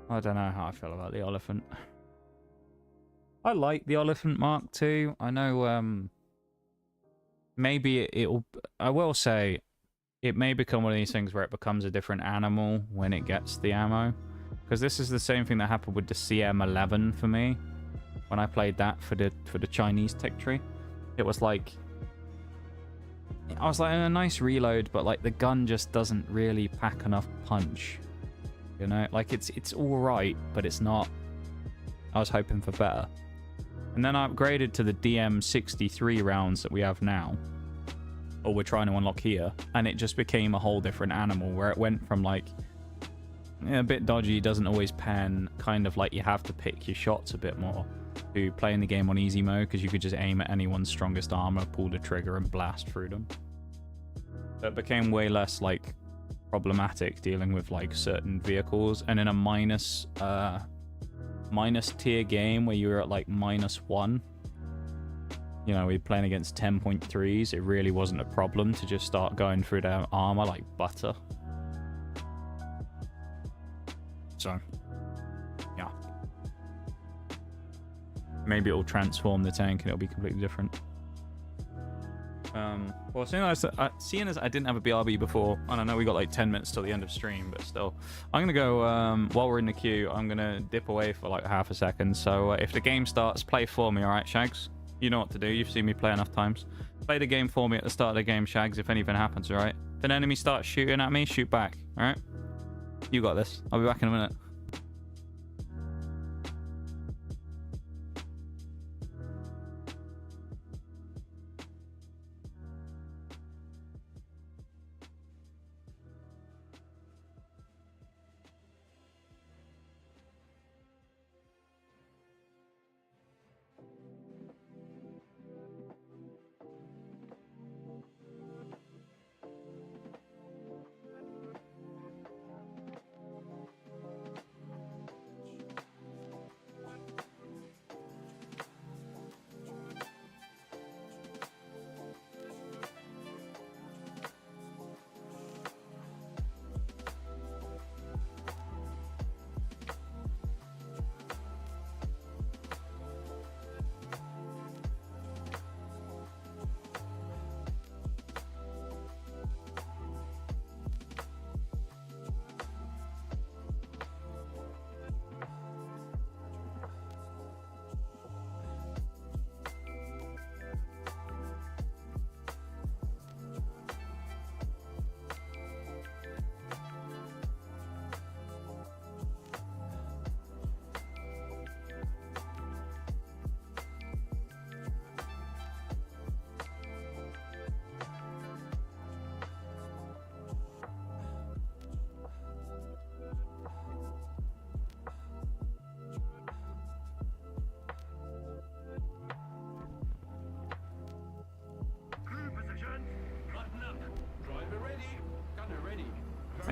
I don't know how I feel about the Oliphant. I like the Oliphant Mark II. I know maybe it'll... I will say it may become one of these things where it becomes a different animal when it gets the ammo. Because this is the same thing that happened with the CM11 for me. When I played that for the Chinese tech tree. It was like... I was like, a nice reload, but like the gun just doesn't really pack enough punch. You know? Like it's alright, but it's not... I was hoping for better. And then I upgraded to the DM63 rounds that we have now. Or we're trying to unlock here, and it just became a whole different animal where it went from like a bit dodgy, doesn't always pan, kind of like you have to pick your shots a bit more, to playing the game on easy mode because you could just aim at anyone's strongest armor, pull the trigger and blast through them. So it became way less like problematic dealing with like certain vehicles, and in a minus tier game where you're at like -1, you know, we're playing against 10.3s, it really wasn't a problem to just start going through their armor like butter. So, yeah. Maybe it'll transform the tank and it'll be completely different. Well, seeing as I didn't have a BRB before, and I know we got like 10 minutes till the end of stream, but still, I'm gonna go, while we're in the queue, I'm gonna dip away for like half a second, so if the game starts, play for me, alright, Shags? You know what to do, you've seen me play enough times. Play the game for me at the start of the game, Shags, if anything happens, alright? If an enemy starts shooting at me, shoot back, alright? You got this. I'll be back in a minute.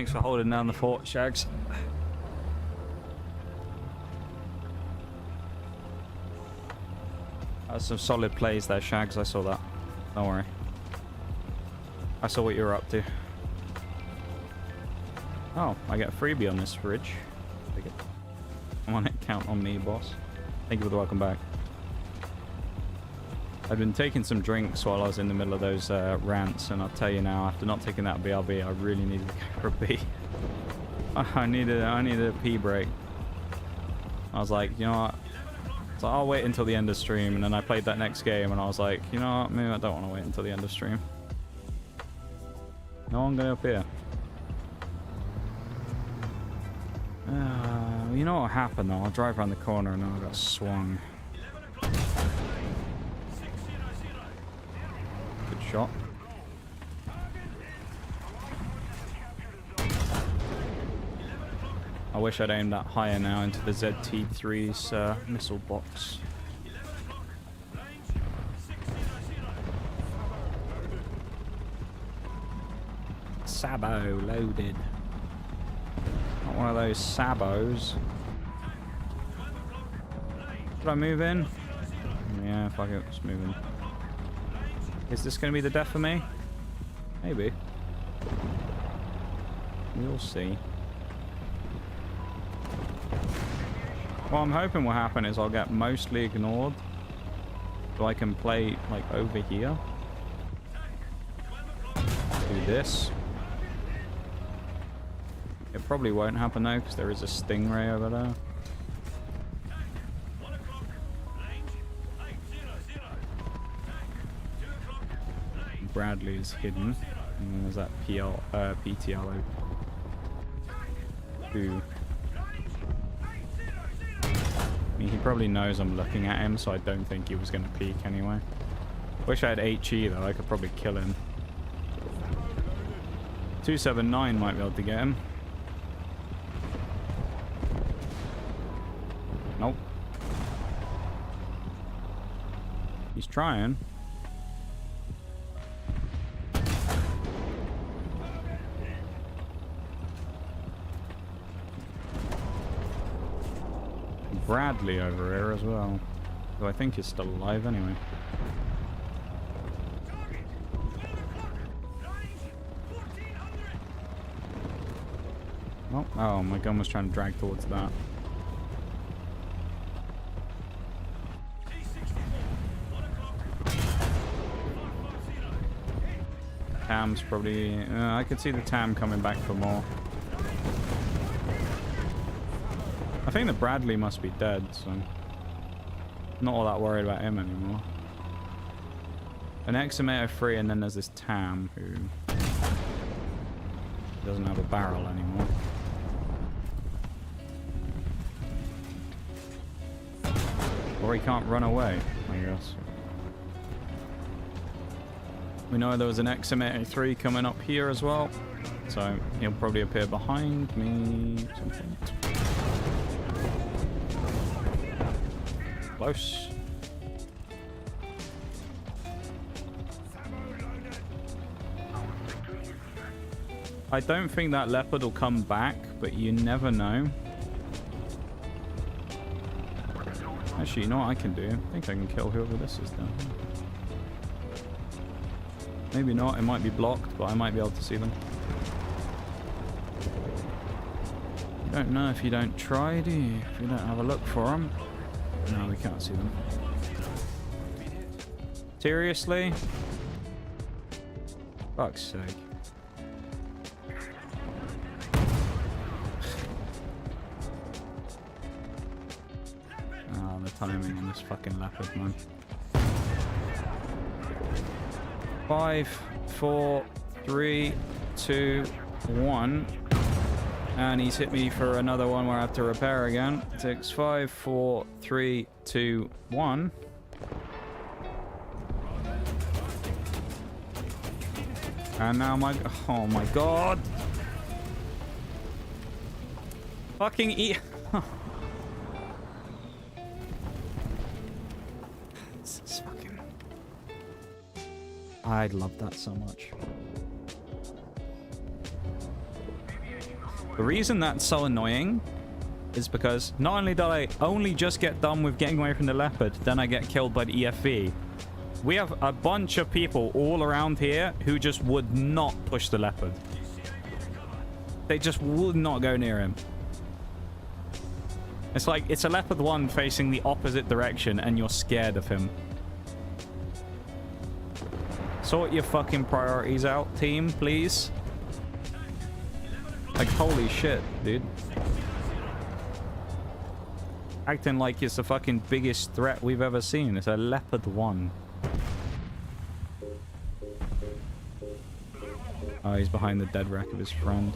Thanks for holding down the fort, Shags. That's some solid plays there, Shags. I saw that. Don't worry. I saw what you were up to. Oh, I get a freebie on this fridge. Take it. Come on, count on me, boss. Thank you for the welcome back. I've been taking some drinks while I was in the middle of those rants, and I'll tell you now, after not taking that BRB, I really needed to go for a pee. I needed a pee break. I was like, you know what? So I'll wait until the end of stream, and then I played that next game, and I was like, you know what? Maybe I don't want to wait until the end of stream. No, I'm going up here. You know what happened though? I'll drive around the corner and then I got swung. Good shot. I wish I'd aimed that higher now into the ZT-3's missile box. Sabo loaded. Not one of those sabos. Should I move in? Yeah, fuck it, let's move in. Is this going to be the death for me? Maybe. We'll see. What I'm hoping will happen is I'll get mostly ignored. So I can play, like, over here. Do this. It probably won't happen though, because there is a stingray over there. Bradley is hidden. And then there's that PTLO. Who? I mean, he probably knows I'm looking at him, so I don't think he was going to peek anyway. Wish I had HE though, I could probably kill him. 279 might be able to get him. Nope. He's trying. Bradley over here as well, who I think is still alive anyway. Oh, my gun was trying to drag towards that. Tam's probably... I could see the Tam coming back for more. I think the Bradley must be dead, so... not all that worried about him anymore. An Exomator 3, and then there's this Tam who... doesn't have a barrel anymore. Or he can't run away, I guess. We know there was an XM83 coming up here as well, so he'll probably appear behind me. Something. Close. I don't think that leopard will come back, but you never know. Actually, you know what I can do? I think I can kill whoever this is down here. Maybe not, it might be blocked, but I might be able to see them. You don't know if you don't try, do you? If you don't have a look for them. No, we can't see them. Seriously? Fuck's sake. Oh, the timing on this fucking leopard, man. 5, 4, 3, 2, 1. And he's hit me for another one where I have to repair again. 6, 5, 4, 3, 2, 1. And now my... oh my god! Fucking eat... This is fucking... I'd love that so much. The reason that's so annoying is because not only did I only just get done with getting away from the leopard, then I get killed by the EFV. We have a bunch of people all around here who just would not push the leopard. They just would not go near him. It's like, it's a leopard 1 facing the opposite direction and you're scared of him. Sort your fucking priorities out, team, please. Like, holy shit, dude. Acting like it's the fucking biggest threat we've ever seen. It's a leopard 1. Oh, he's behind the dead wreck of his friend.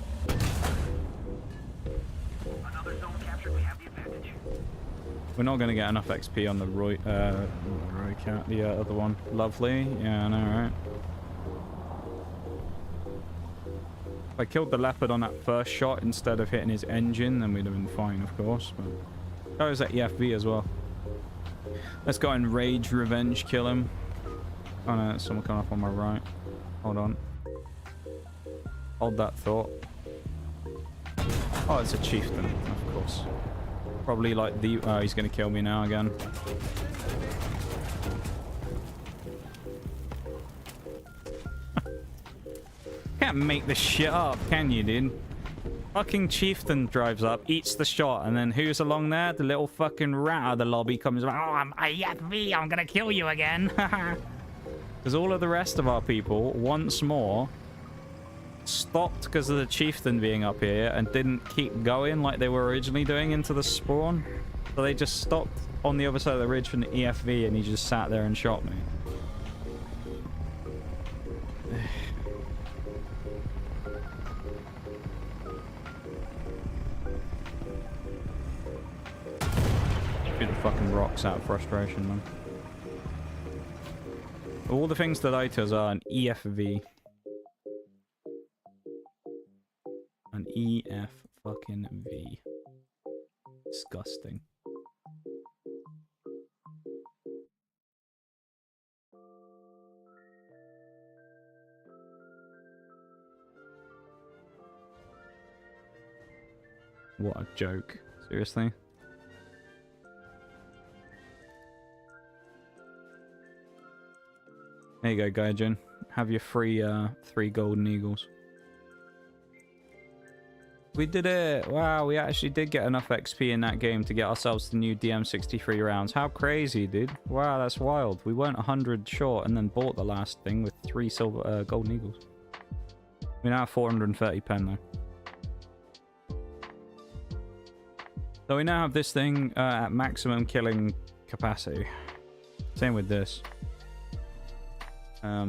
Another zone captured. We have the advantage. We're not going to get enough XP on the Roy cat, the other one. Lovely. Yeah, I know, right? If I killed the leopard on that first shot instead of hitting his engine, then we'd have been fine, of course. But that was that EFV as well. Let's go and rage revenge kill him. Oh no, there's someone coming up on my right. Hold on. Hold that thought. Oh, it's a chieftain, of course. Probably like the... Oh, he's going to kill me now again. Can't make this shit up, can you, dude? Fucking chieftain drives up, eats the shot, and then who's along there? The little fucking rat of the lobby comes around. Oh, I'm IFV, I'm going to kill you again. Because all of the rest of our people, once more, stopped because of the chieftain being up here and didn't keep going like they were originally doing into the spawn. So they just stopped on the other side of the ridge from the EFV and he just sat there and shot me. Shoot the fucking rocks out of frustration, man. All the things that I does are an EFV. An EF fucking V. Disgusting. What a joke. Seriously? There you go, Gaijin. Have your free 3 golden eagles. We did it! Wow, we actually did get enough XP in that game to get ourselves the new DM63 rounds. How crazy, dude. Wow, that's wild. We weren't 100 short and then bought the last thing with 3 silver golden eagles. We now have 430 pen, though. So we now have this thing at maximum killing capacity. Same with this.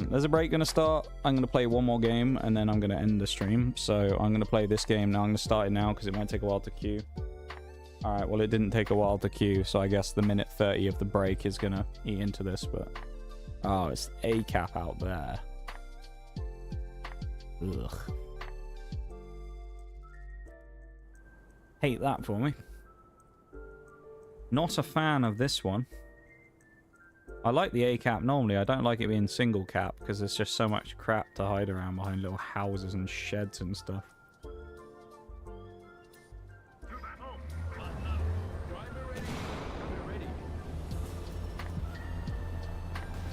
There's a break going to start. I'm going to play one more game and then I'm going to end the stream. So I'm going to play this game now. I'm going to start it now because it might take a while to queue. Alright, well it didn't take a while to queue. So I guess the minute 30 of the break is going to eat into this. But oh, it's A cap out there. Ugh. Hate that for me. Not a fan of this one. I like the A cap normally. I don't like it being single cap because there's just so much crap to hide around behind little houses and sheds and stuff.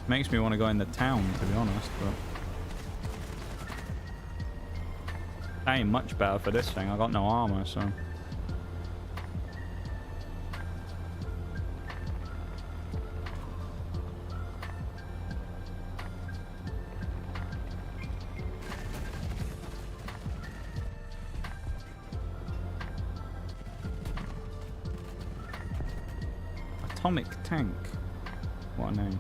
Makes me want to go in the town, to be honest, but that ain't much better for this thing. I got no armor, so. Atomic tank. What a name.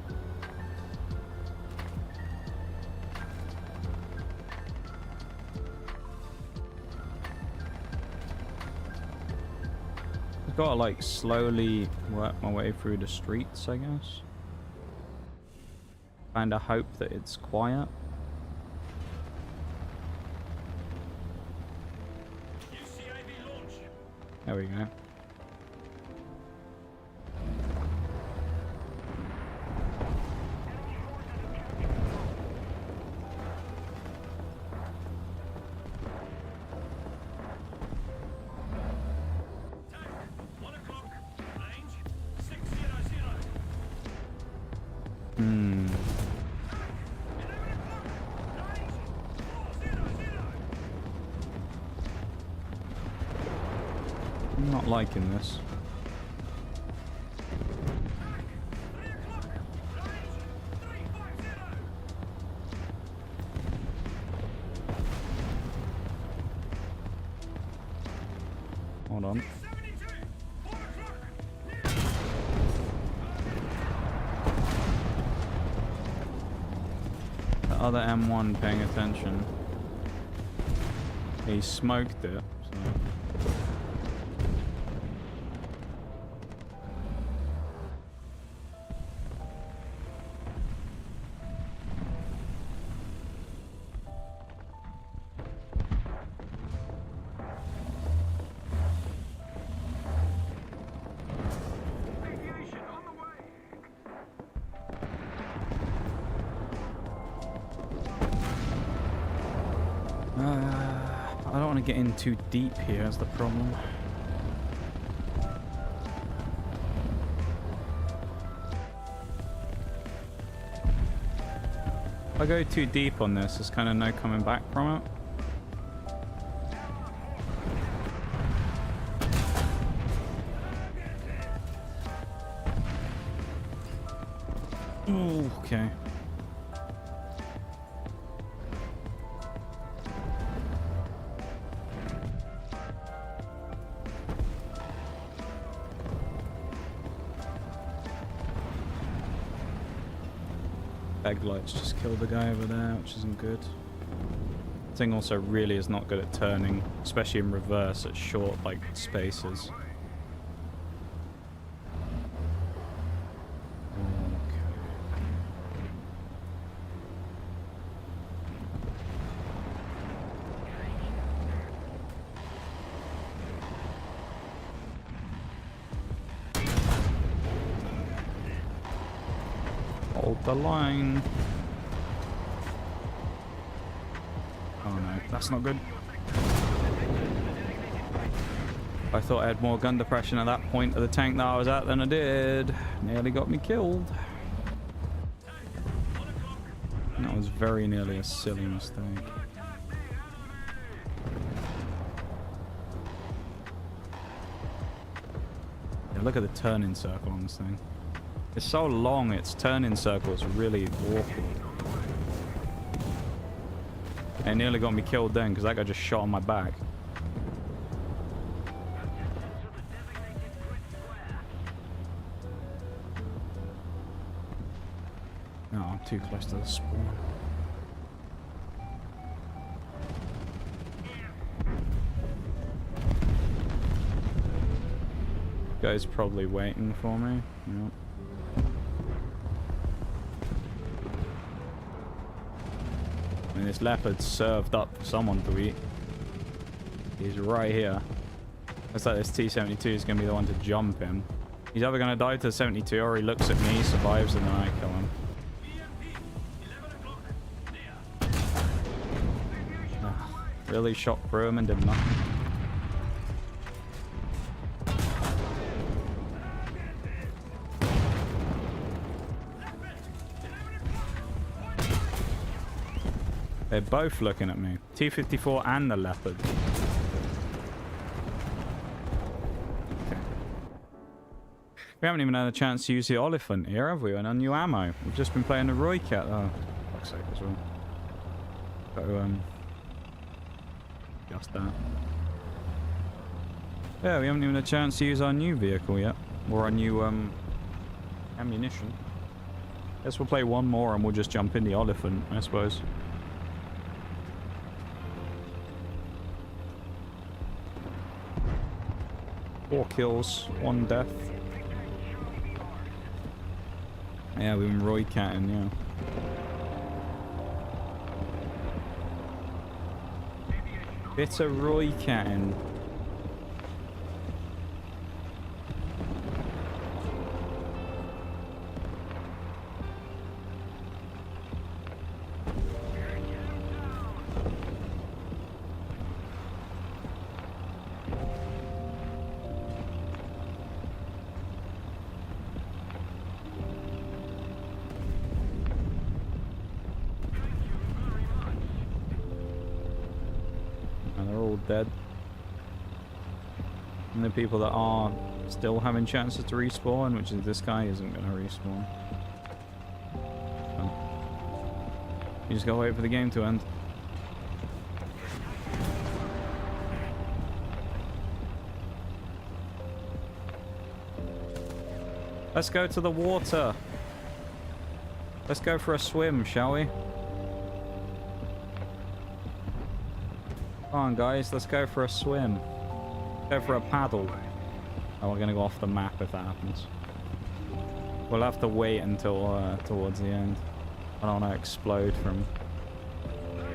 I've got to like slowly work my way through the streets, I guess. Kinda hope that it's quiet. There we go. Hmm. I'm not liking this. Hold on. The other M1 paying attention. He smoked it. So. I don't want to get in too deep here, is the problem. If I go too deep on this, there's kind of no coming back from it. Ooh, okay. Bag lights just killed the guy over there, which isn't good. The thing also really is not good at turning, especially in reverse at short like spaces. Hold the line. Oh no, that's not good. I thought I had more gun depression at that point of the tank that I was at than I did. Nearly got me killed. That was very nearly a silly mistake. Yeah, look at the turning circle on this thing. It's so long, its turning circle is really awkward. It nearly got me killed then because that guy just shot on my back. No, I'm too close to the spawn. Guy's probably waiting for me. Yep. I mean, this leopard served up for someone to eat. He's right here. Looks like this T-72 is going to be the one to jump him. He's either going to die to the 72 or he looks at me, survives, and then I kill him. Really shot through him and did nothing. They're both looking at me. T-54 and the leopard. Okay. We haven't even had a chance to use the Oliphant here, have we? And our new ammo. We've just been playing the Roy Cat. Oh, fuck's sake as well. So, just that. Yeah, we haven't even had a chance to use our new vehicle yet. Or our new, ammunition. Guess we'll play one more and we'll just jump in the Oliphant, I suppose. 4 kills, 1 death. Yeah, we've been Roy Catting, yeah. Bit of Roy Catting. dead. And the people that are still having chances to respawn, which is this guy, isn't going to respawn. So, you just gotta wait for the game to end. Let's go to the water. Let's go for a swim, shall we? Come on, guys. Let's go for a swim. Go for a paddle. Oh, we're going to go off the map if that happens. We'll have to wait until towards the end. I don't want to explode from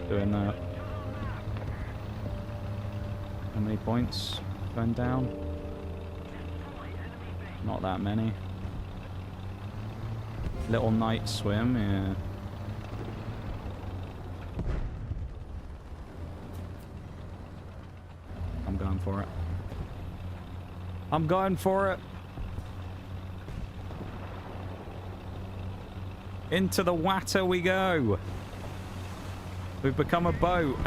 doing that. How many points going down? Not that many. Little night swim, yeah. I'm going for it. I'm going for it. Into the water we go. We've become a boat.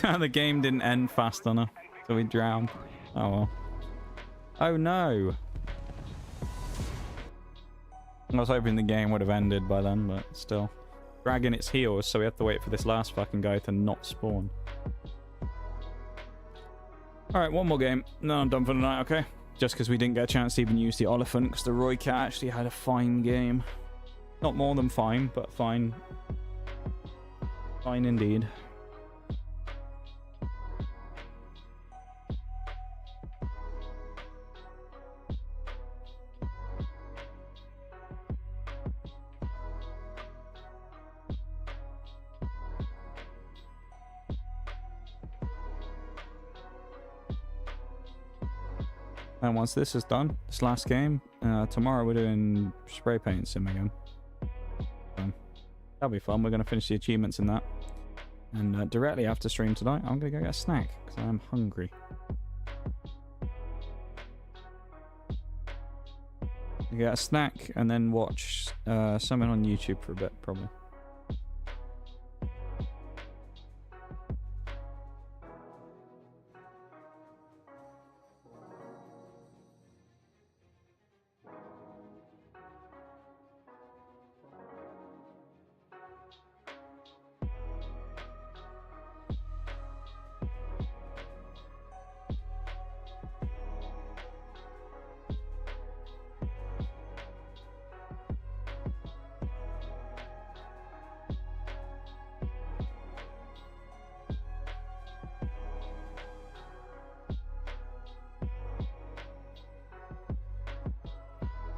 The game didn't end fast enough, so we drowned. Oh well. Oh no! I was hoping the game would have ended by then, but still. Dragging its heels, so we have to wait for this last fucking guy to not spawn. Alright, one more game. No, I'm done for the night, okay? Just because we didn't get a chance to even use the elephant, because the Roy Cat actually had a fine game. Not more than fine, but fine. Fine indeed. And once this is done, this last game, tomorrow we're doing spray paint sim again. So, that'll be fun. We're going to finish the achievements in that. And directly after stream tonight, I'm going to go get a snack, because I am hungry. Get a snack, and then watch something on YouTube for a bit, probably.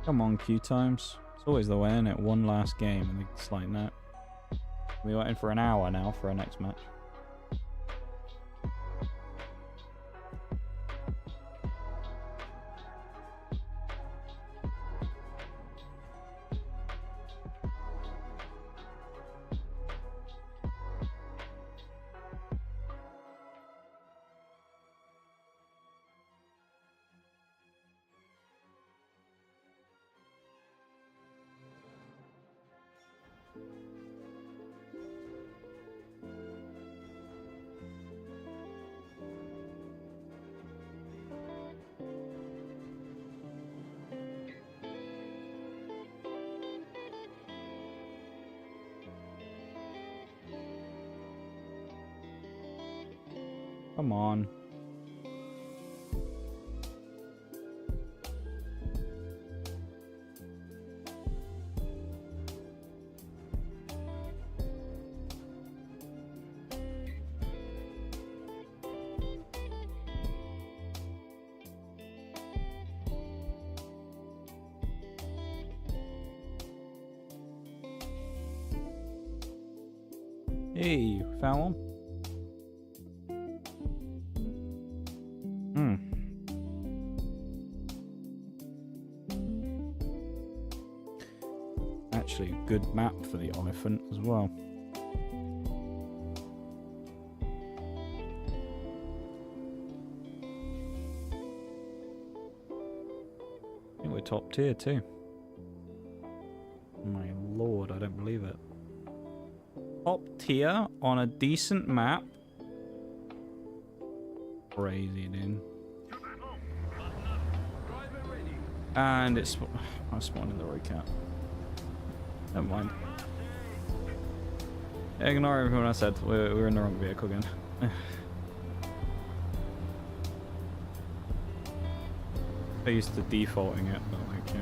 Come on, queue times. It's always the way, isn't it? One last game, and it's like that. We went in for an hour now for our next match. Come on. Hey, found one. Actually, a good map for the elephant as well. I think we're top tier too. My lord, I don't believe it. here on a decent map. Crazy, dude. And it's... I spawned in the right cat. Never mind. Ignore everything I said. We're in the wrong vehicle again. I used to defaulting it, but like, yeah.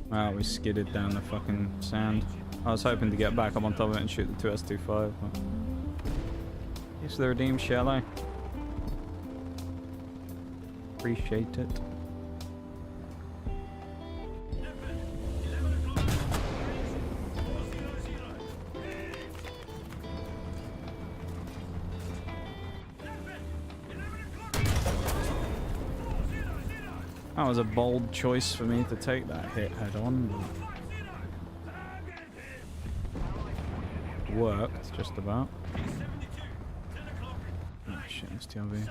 Wow, we skidded down the fucking sand. I was hoping to get back up on top of it and shoot the 2S25. But... Use the redeem, shall I? Appreciate it. That was a bold choice for me to take that hit head on. But worked, just about. Oh shit, it's TLV.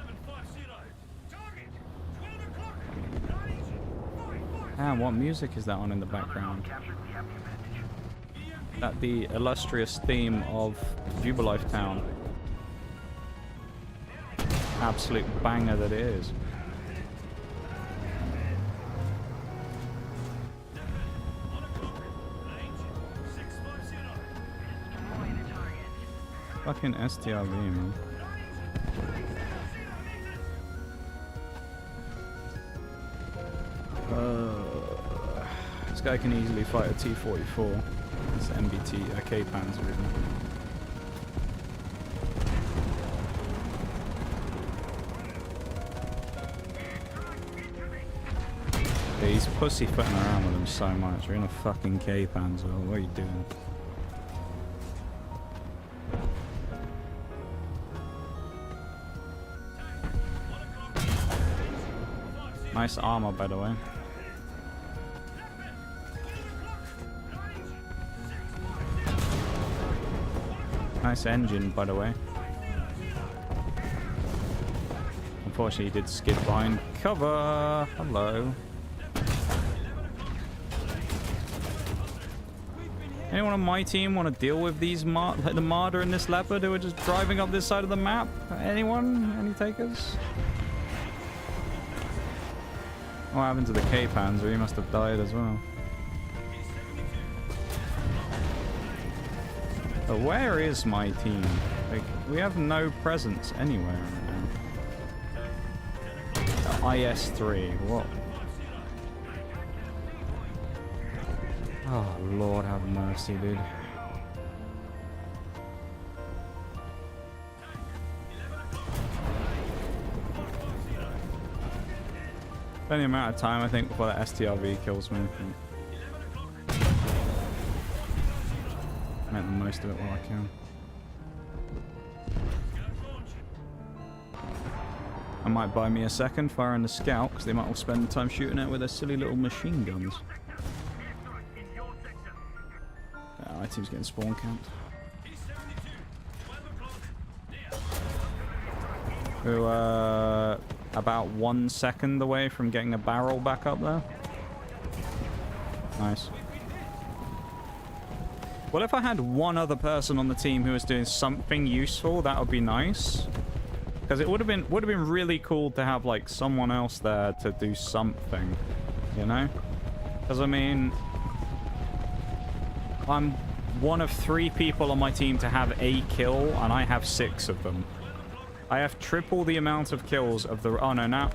Damn, what music is that on in the background? That the illustrious theme of Jubilife Town. Absolute banger that it is. Fucking STRV, man. This guy can easily fight a T-44. It's MBT, K-Panzer, really. Yeah, he's pussyfooting around with him so much. You're in a fucking K-Panzer. What are you doing? Nice armor, by the way. Nice engine, by the way. Unfortunately, he did skid behind cover. Hello. Anyone on my team want to deal with these the Marder and this Leopard who are just driving up this side of the map? Anyone? Any takers? What happened to the K-Panzer? He must have died as well. But where is my team? Like, we have no presence anywhere right now. IS-3, what? Oh, Lord have mercy, dude. Plenty amount of time, I think, before that STRV kills me. Make the most of it while I can. I might buy me a second firing the scout, because they might all spend the time shooting it with their silly little machine guns. My team's getting spawn camped. We're about 1 second away from getting a barrel back up there. Nice. Well, if I had one other person on the team who was doing something useful, that would be nice. Because it would have been really cool to have like someone else there to do something, you know? Because I mean, I'm one of 3 people on my team to have a kill, and I have 6 of them. I have triple the amount of kills of the... Oh, no, now...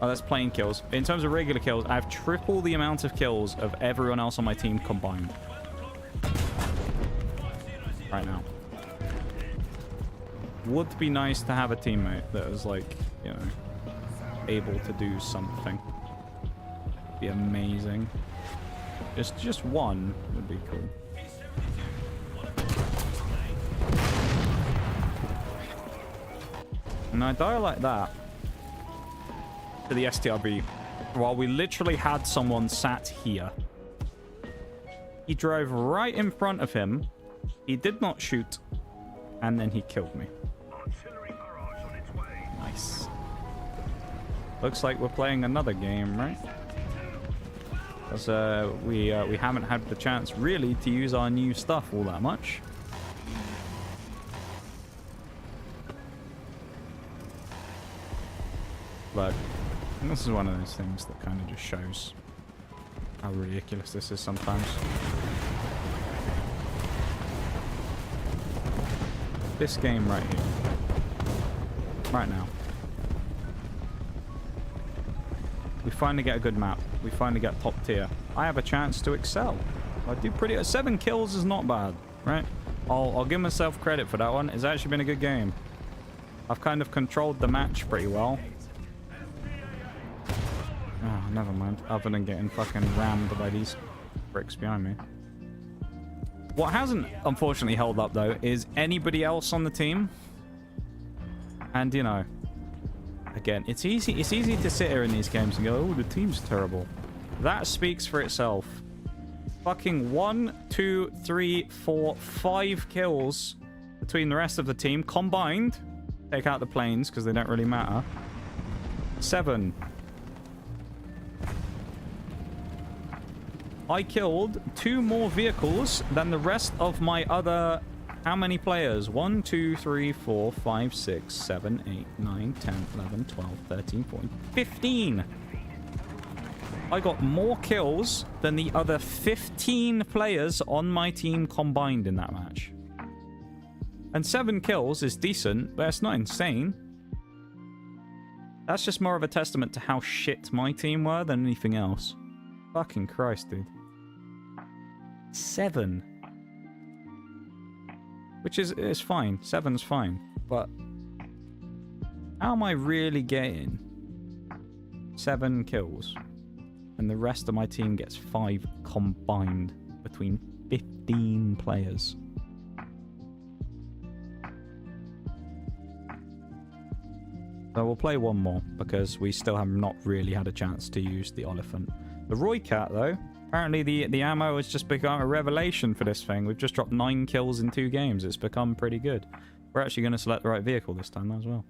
Oh, that's plain kills. In terms of regular kills, I have triple the amount of kills of everyone else on my team combined. Right now. Would be nice to have a teammate that is, like, you know, able to do something. Be amazing. Just one would be cool. And I die like that to the STRB while we literally had someone sat here. He drove right in front of him. He did not shoot. And then he killed me. Artillery barrage on its way. Nice. Looks like we're playing another game, right? Because we haven't had the chance really to use our new stuff all that much. But this is one of those things that kind of just shows how ridiculous this is sometimes. This game right here. Right now. We finally get a good map. We finally get top tier. I have a chance to excel. I do pretty... 7 kills is not bad, right? I'll give myself credit for that one. It's actually been a good game. I've kind of controlled the match pretty well. Oh, never mind. Other than getting fucking rammed by these bricks behind me. What hasn't, unfortunately, held up, though, is anybody else on the team. And, you know... Again, it's easy to sit here in these games and go, oh, the team's terrible. That speaks for itself. Fucking 1, 2, 3, 4, 5 kills between the rest of the team combined. Take out the planes because they don't really matter. 7. I killed 2 more vehicles than the rest of my other... How many players? 1, 2, 3, 4, 5, 6, 7, 8, 9, 10, 11, 12, 13, 14, 15. I got more kills than the other 15 players on my team combined in that match. And 7 kills is decent, but it's not insane. That's just more of a testament to how shit my team were than anything else. Fucking Christ, dude. 7. Which is fine. 7's fine. But how am I really getting 7 kills and the rest of my team gets 5 combined between 15 players? So we'll play one more because we still have not really had a chance to use the Oliphant. The Roy Cat, though, apparently the ammo has just become a revelation for this thing. We've just dropped 9 kills in 2 games. It's become pretty good. We're actually going to select the right vehicle this time as well.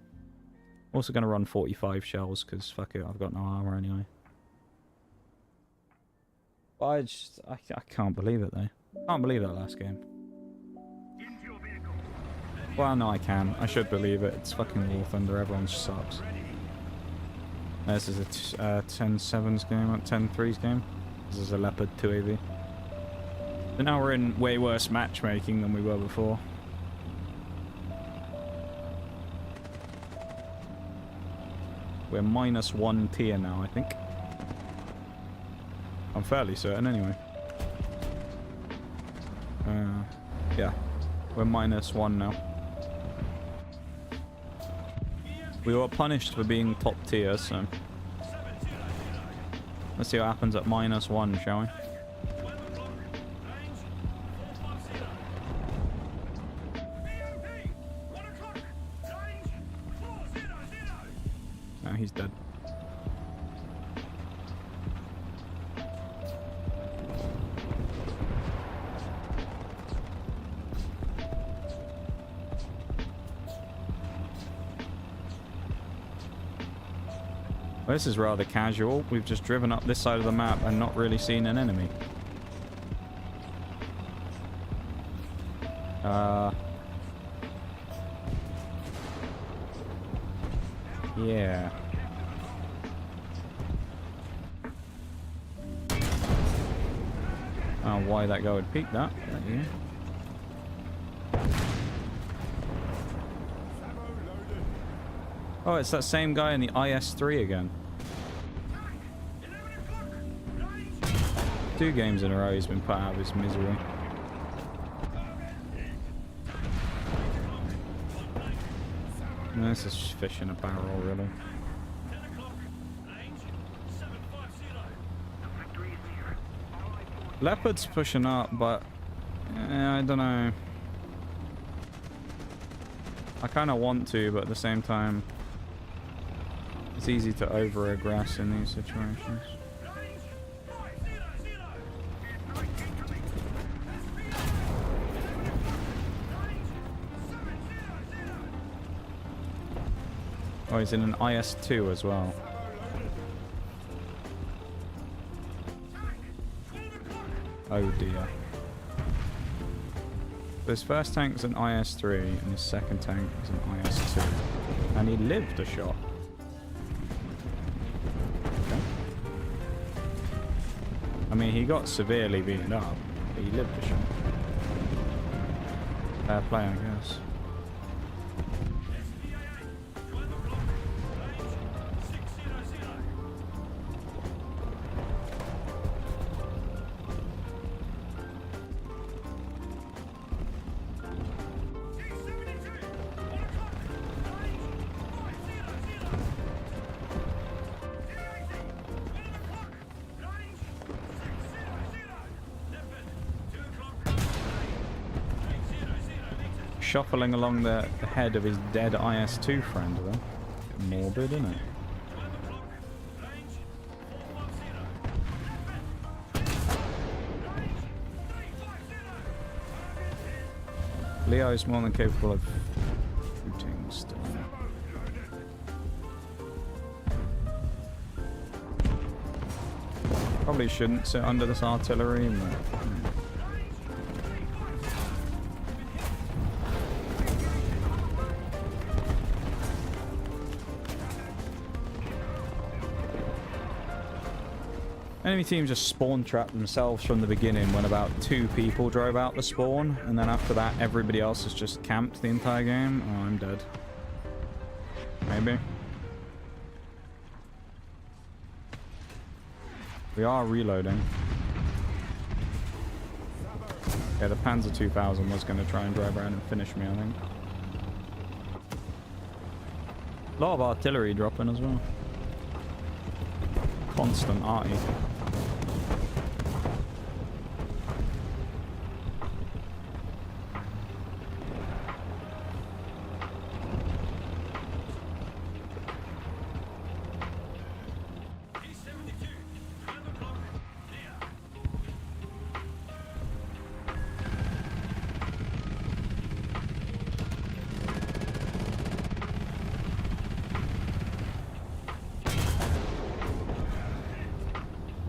Also going to run 45 shells because fuck it, I've got no armor anyway. But I can't believe it though. Can't believe that last game. Well, no, I can. I should believe it. It's fucking War Thunder. Everyone sucks. This is a 10-7s game, 10-3s game. This is a Leopard 2AV. So now we're in way worse matchmaking than we were before. We're -1 tier now, I think. I'm fairly certain, anyway. Yeah. We're -1 now. We were punished for being top tier, so... Let's see what happens at -1, shall we? No, he's dead. Well, this is rather casual. We've just driven up this side of the map and not really seen an enemy. Yeah. I don't know why that guy would peek that. Yeah. Oh, it's that same guy in the IS-3 again. 2 games in a row he's been put out of his misery. No, this is fish in a barrel, really. Leopard's pushing up, but I don't know. I kind of want to, but at the same time, it's easy to over-aggress in these situations. Oh, he's in an IS-2 as well. Oh dear. His first tank's an IS-3 and his second tank is an IS-2. And he lived a shot. Okay. I mean, he got severely beaten up, but he lived a shot. Fair play, I guess. Shuffling along the head of his dead IS-2 friend, though. Bit morbid, isn't it? Leo is more than capable of shooting still. Probably shouldn't sit under this artillery, but... Enemy teams just spawn trapped themselves from the beginning when about 2 people drove out the spawn, and then after that everybody else has just camped the entire game. Oh, I'm dead. Maybe. We are reloading. Yeah, the Panzer 2000 was going to try and drive around and finish me, I think. A lot of artillery dropping as well. Constant arty.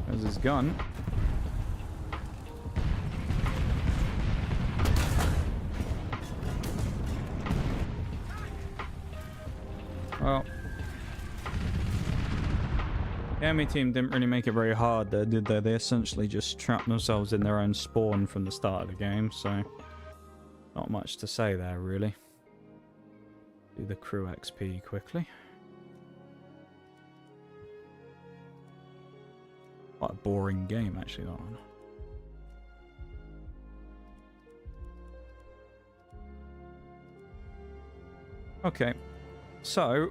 There's his gun. Well, the enemy team didn't really make it very hard there, did they? They essentially just trapped themselves in their own spawn from the start of the game, so not much to say there, really. Do the crew XP quickly. Quite a boring game, actually, that one. Okay, so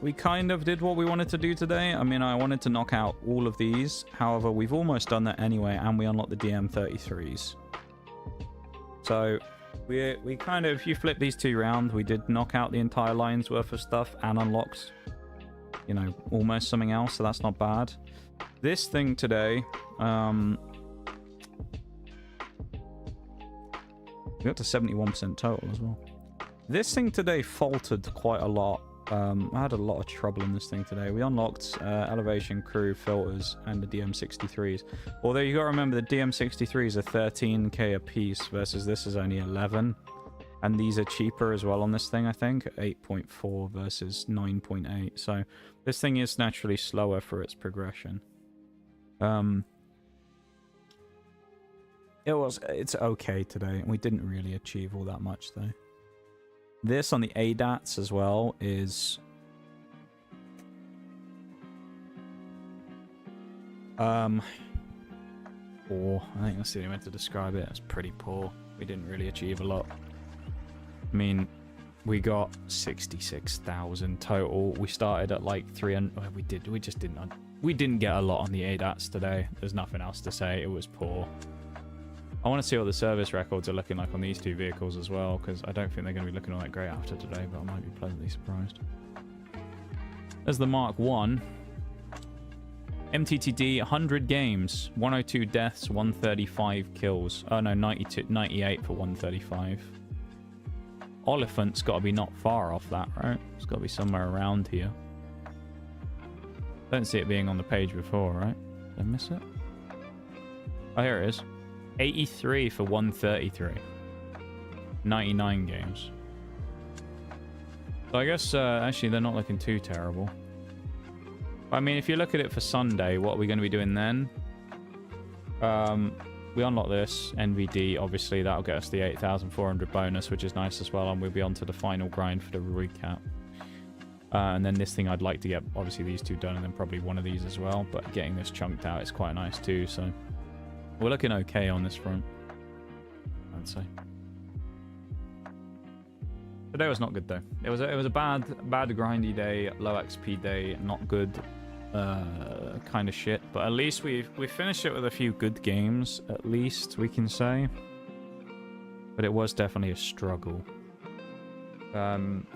we kind of did what we wanted to do today. I mean, I wanted to knock out all of these. However, we've almost done that anyway, and we unlocked the DM33s. So we kind of, if you flip these 2 round, we did knock out the entire line's worth of stuff and unlocked, you know, almost something else, so that's not bad. This thing today, we got to 71% total as well. This thing today faltered quite a lot. I had a lot of trouble in this thing today. We unlocked elevation, crew, filters, and the DM63s. Although you gotta remember the DM63s are 13k a piece versus this is only 11. And these are cheaper as well on this thing, I think. 8.4 versus 9.8. So this thing is naturally slower for its progression. It's okay today. We didn't really achieve all that much though. This on the ADATs as well is poor. I think that's the only way to describe it. It's pretty poor. We didn't really achieve a lot. I mean, we got 66,000 total. We started at like 300. We didn't get a lot on the ADATs today. There's nothing else to say. It was poor. I want to see what the service records are looking like on these 2 vehicles as well, because I don't think they're going to be looking all that great after today, but I might be pleasantly surprised. There's the Mark 1. MTTD, 100 games, 102 deaths, 135 kills. Oh no, 98 for 135. Oliphant's got to be not far off that, right? It's got to be somewhere around here. Don't see it being on the page before, right? Did I miss it? Oh, here it is. 83 for 133. 99 games. So I guess, actually, they're not looking too terrible. I mean, if you look at it for Sunday, what are we going to be doing then? We unlock this, NVD, obviously, that'll get us the 8,400 bonus, which is nice as well, and we'll be on to the final grind for the recap. And then this thing, I'd like to get, obviously, these two done, and then probably one of these as well, but getting this chunked out is quite nice too, so we're looking okay on this front, I'd say. Today was not good, though. It was a bad grindy day, low XP day, not good kind of shit, but at least we finished it with a few good games, at least we can say. But it was definitely a struggle. I'm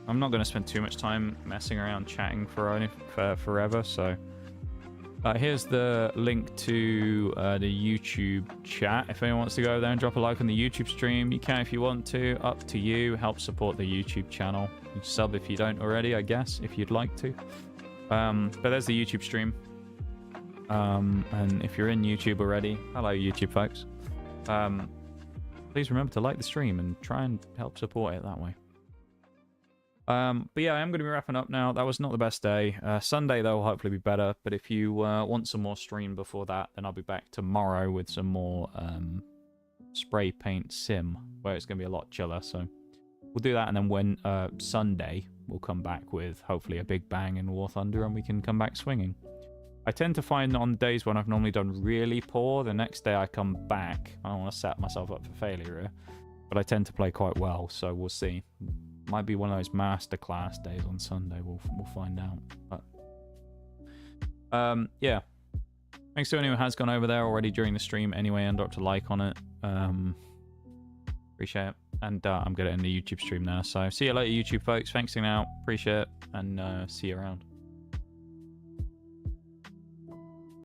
not going to spend too much time messing around chatting for forever, so here's the link to the YouTube chat. If anyone wants to go there and drop a like on the YouTube stream, you can if you want to. Up to you. Help support the YouTube channel. You sub if you don't already, I guess, if you'd like to. But there's the YouTube stream. And if you're in YouTube already, hello YouTube folks. Please remember to like the stream and try and help support it that way. But yeah, I am going to be wrapping up now. That was not the best day. Sunday, though, will hopefully be better. But if you want some more stream before that, then I'll be back tomorrow with some more spray paint sim, where it's going to be a lot chiller. So we'll do that, and then when Sunday, we'll come back with hopefully a big bang in War Thunder, and we can come back swinging. I tend to find on days when I've normally done really poor, the next day I come back. I don't want to set myself up for failure here, but I tend to play quite well, so we'll see. Might be one of those masterclass days on Sunday. We'll find out. But yeah, thanks to anyone who has gone over there already during the stream anyway and dropped a like on it. Appreciate it. And I'm gonna end the YouTube stream now. So see you later, YouTube folks. Thanks for hanging out. Appreciate it, and see you around.